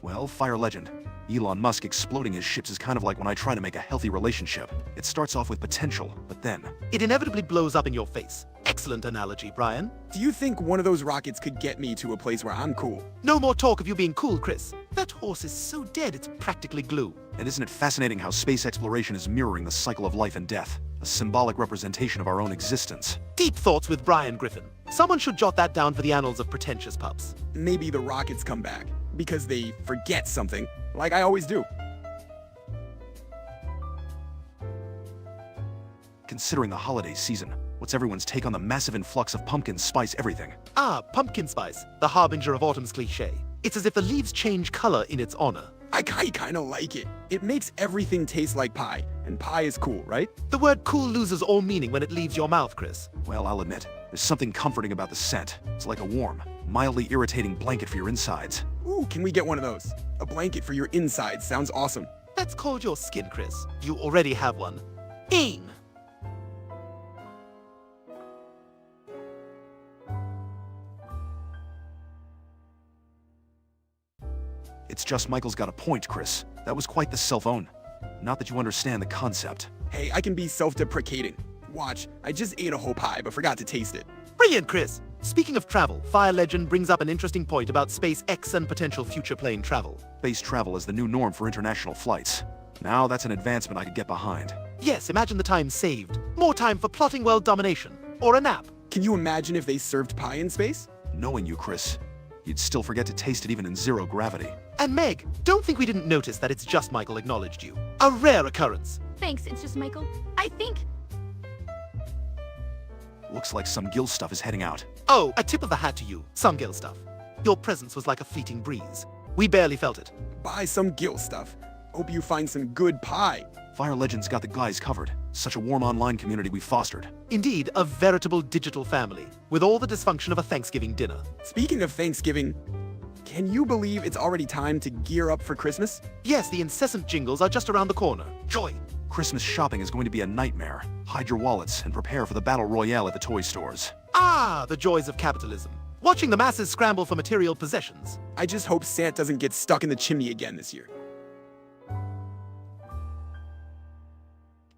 Well, Fire Legend. Elon Musk exploding his ships is kind of like when I try to make a healthy relationship. It starts off with potential, but then... It inevitably blows up in your face. Excellent analogy, Brian. Do you think one of those rockets could get me to a place where I'm cool? No more talk of you being cool, Chris. That horse is so dead it's practically glue. And isn't it fascinating how space exploration is mirroring the cycle of life and death? A symbolic representation of our own existence. Deep thoughts with Brian Griffin. Someone should jot that down for the annals of pretentious pups. Maybe the rockets come back because they forget something, like I always do. Considering the holiday season, what's everyone's take on the massive influx of pumpkin spice everything? Ah, pumpkin spice, the harbinger of autumn's cliché. It's as if the leaves change color in its honor. I kinda like it. It makes everything taste like pie, and pie is cool, right? The word cool loses all meaning when it leaves your mouth, Chris. Well, I'll admit, there's something comforting about the scent. It's like a warm, mildly irritating blanket for your insides. Ooh, can we get one of those? A blanket for your insides sounds awesome. That's called your skin, Chris. You already have one. Aim! It's just Michael's got a point, Chris. That was quite the self-own. Not that you understand the concept. Hey, I can be self-deprecating. Watch, I just ate a whole pie but forgot to taste it. Brilliant, Chris! Speaking of travel, Fire Legend brings up an interesting point about SpaceX and potential future plane travel. Space travel is the new norm for international flights. Now that's an advancement I could get behind. Yes, imagine the time saved. More time for plotting world domination. Or a nap. Can you imagine if they served pie in space? Knowing you, Chris, you'd still forget to taste it even in zero gravity. And Meg, don't think we didn't notice that it's just Michael acknowledged you. A rare occurrence. Thanks, it's just Michael. I think... Looks like some Gil stuff is heading out. Oh, a tip of the hat to you, some Gil stuff. Your presence was like a fleeting breeze. We barely felt it. Buy some Gil stuff. Hope you find some good pie. Fire Legend's got the guys covered. Such a warm online community we fostered. Indeed, a veritable digital family, with all the dysfunction of a Thanksgiving dinner. Speaking of Thanksgiving, can you believe it's already time to gear up for Christmas? Yes, the incessant jingles are just around the corner. Joy! Christmas shopping is going to be a nightmare. Hide your wallets and prepare for the battle royale at the toy stores. Ah, the joys of capitalism. Watching the masses scramble for material possessions. I just hope Santa doesn't get stuck in the chimney again this year.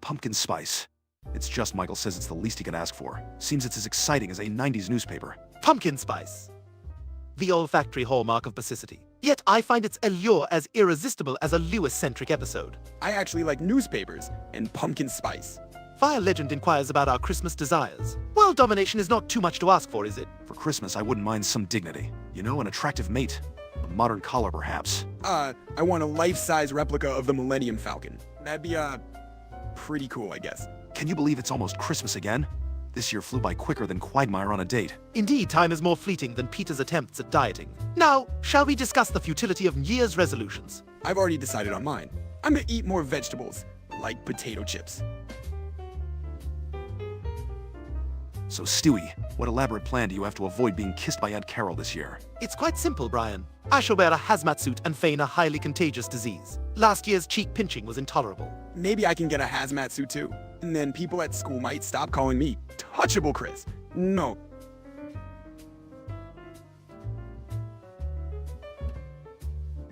Pumpkin spice. It's just Michael says it's the least he can ask for. Seems it's as exciting as a 90s newspaper. Pumpkin spice. The olfactory hallmark of basicity. Yet I find its allure as irresistible as a Lewis-centric episode. I actually like newspapers and pumpkin spice. Fire Legend inquires about our Christmas desires. World domination is not too much to ask for, is it? For Christmas, I wouldn't mind some dignity. You know, an attractive mate. A modern collar, perhaps. I want a life-size replica of the Millennium Falcon. That'd be, pretty cool, I guess. Can you believe it's almost Christmas again? This year flew by quicker than Quagmire on a date. Indeed, time is more fleeting than Peter's attempts at dieting. Now, shall we discuss the futility of New Year's resolutions? I've already decided on mine. I'm gonna eat more vegetables, like potato chips. So Stewie, what elaborate plan do you have to avoid being kissed by Aunt Carol this year? It's quite simple, Brian. I shall wear a hazmat suit and feign a highly contagious disease. Last year's cheek pinching was intolerable. Maybe I can get a hazmat suit too. And then people at school might stop calling me Touchable Chris. No.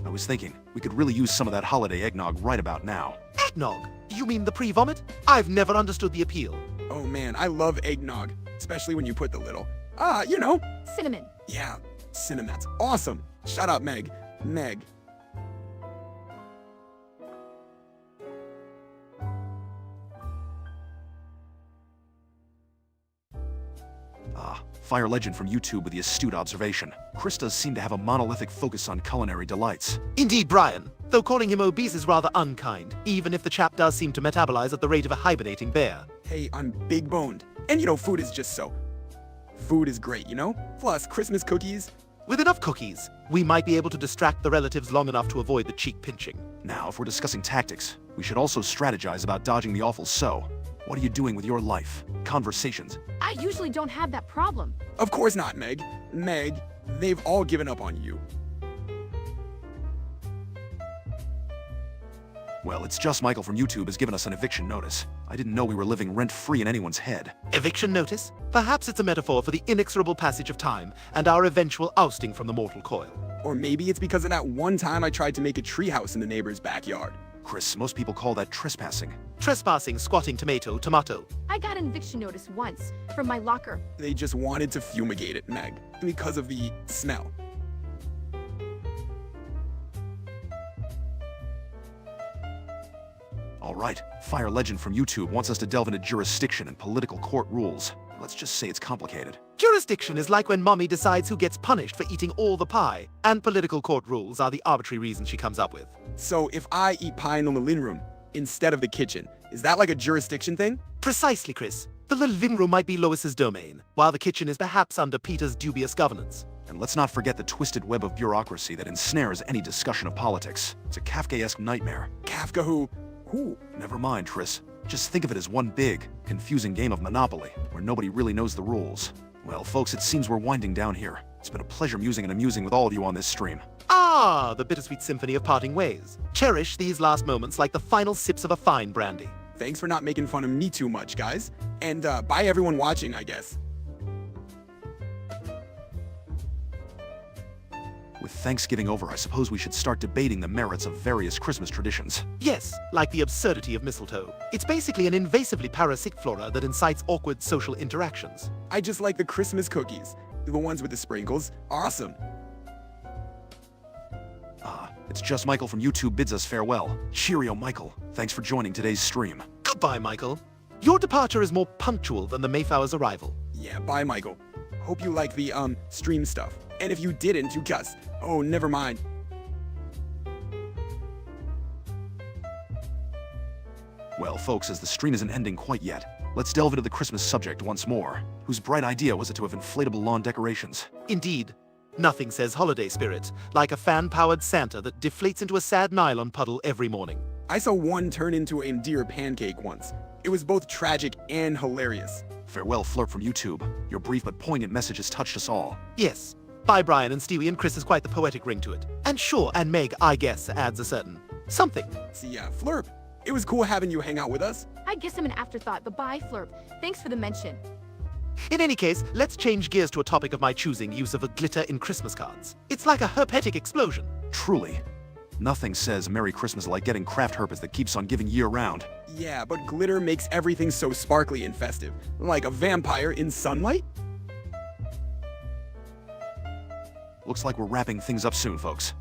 I was thinking, we could really use some of that holiday eggnog right about now. Eggnog? You mean the pre-vomit? I've never understood the appeal. Oh man, I love eggnog. Especially when you put the little, Cinnamon. yeah, cinnamon's awesome. Shut up, Meg. Meg. Fire Legend from YouTube with the astute observation. Chris does seem to have a monolithic focus on culinary delights. Indeed, Brian. Though calling him obese is rather unkind, even if the chap does seem to metabolize at the rate of a hibernating bear. Hey, I'm big boned. And food is just so. Food is great, Plus, Christmas cookies. With enough cookies, we might be able to distract the relatives long enough to avoid the cheek pinching. Now, if we're discussing tactics, we should also strategize about dodging the awful so. What are you doing with your life? Conversations. I usually don't have that problem. Of course not, Meg. Meg, they've all given up on you. Well, it's just Michael from YouTube has given us an eviction notice. I didn't know we were living rent-free in anyone's head. Eviction notice? Perhaps it's a metaphor for the inexorable passage of time and our eventual ousting from the mortal coil. Or maybe it's because of that one time I tried to make a treehouse in the neighbor's backyard. Chris, most people call that trespassing. Trespassing, squatting, tomato. I got an eviction notice once from my locker. They just wanted to fumigate it, Meg, because of the smell. All right, Fire Legend from YouTube wants us to delve into jurisdiction and political court rules. Let's just say it's complicated. Jurisdiction is like when mommy decides who gets punished for eating all the pie, and political court rules are the arbitrary reasons she comes up with. So if I eat pie in the living room instead of the kitchen, is that like a jurisdiction thing? Precisely, Chris. The living room might be Lois's domain, while the kitchen is perhaps under Peter's dubious governance. And let's not forget the twisted web of bureaucracy that ensnares any discussion of politics. It's a Kafkaesque nightmare. Kafka who? Who? Never mind, Tris. Just think of it as one big, confusing game of Monopoly, where nobody really knows the rules. Well, folks, it seems we're winding down here. It's been a pleasure musing and amusing with all of you on this stream. Ah, the bittersweet symphony of parting ways. Cherish these last moments like the final sips of a fine brandy. Thanks for not making fun of me too much, guys. And bye everyone watching, I guess. With Thanksgiving over, I suppose we should start debating the merits of various Christmas traditions. Yes, like the absurdity of mistletoe. It's basically an invasively parasitic flora that incites awkward social interactions. I just like the Christmas cookies. The ones with the sprinkles. Awesome. It's just Michael from YouTube bids us farewell. Cheerio, Michael. Thanks for joining today's stream. Goodbye, Michael. Your departure is more punctual than the Mayflower's arrival. Yeah, bye, Michael. Hope you like the, stream stuff. And if you didn't, you cuss. Oh, never mind. Well, folks, as the stream isn't ending quite yet, let's delve into the Christmas subject once more. Whose bright idea was it to have inflatable lawn decorations? Indeed. Nothing says holiday spirit like a fan-powered Santa that deflates into a sad nylon puddle every morning. I saw one turn into a deer pancake once. It was both tragic and hilarious. Farewell, Flurp from YouTube. Your brief but poignant message has touched us all. Yes. Bye, Brian and Stewie and Chris has quite the poetic ring to it. And sure, and Meg, I guess, adds a certain something. See, Flurp, it was cool having you hang out with us. I guess I'm an afterthought, but bye, Flurp. Thanks for the mention. In any case, let's change gears to a topic of my choosing, use of a glitter in Christmas cards. It's like a herpetic explosion. Truly. Nothing says Merry Christmas like getting craft herpes that keeps on giving year-round. Yeah, but glitter makes everything so sparkly and festive. Like a vampire in sunlight? Looks like we're wrapping things up soon, folks.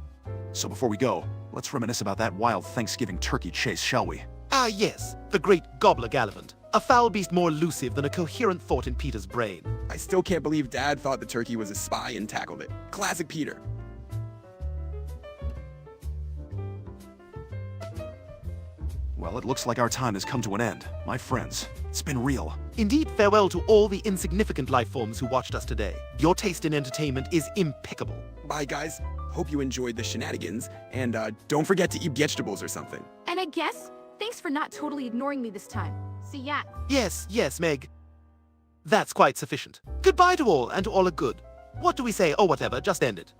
So before we go, let's reminisce about that wild Thanksgiving turkey chase, shall we? Ah, yes, the great Gobbler Gallivant. A foul beast more elusive than a coherent thought in Peter's brain. I still can't believe Dad thought the turkey was a spy and tackled it. Classic Peter. Well, it looks like our time has come to an end. My friends, it's been real. Indeed, farewell to all the insignificant life forms who watched us today. Your taste in entertainment is impeccable. Bye, guys. Hope you enjoyed the shenanigans, and don't forget to eat vegetables or something. And I guess, thanks for not totally ignoring me this time. See ya. Yes, yes, Meg. That's quite sufficient. Goodbye to all, and to all a good. What do we say? Oh, whatever, just end it.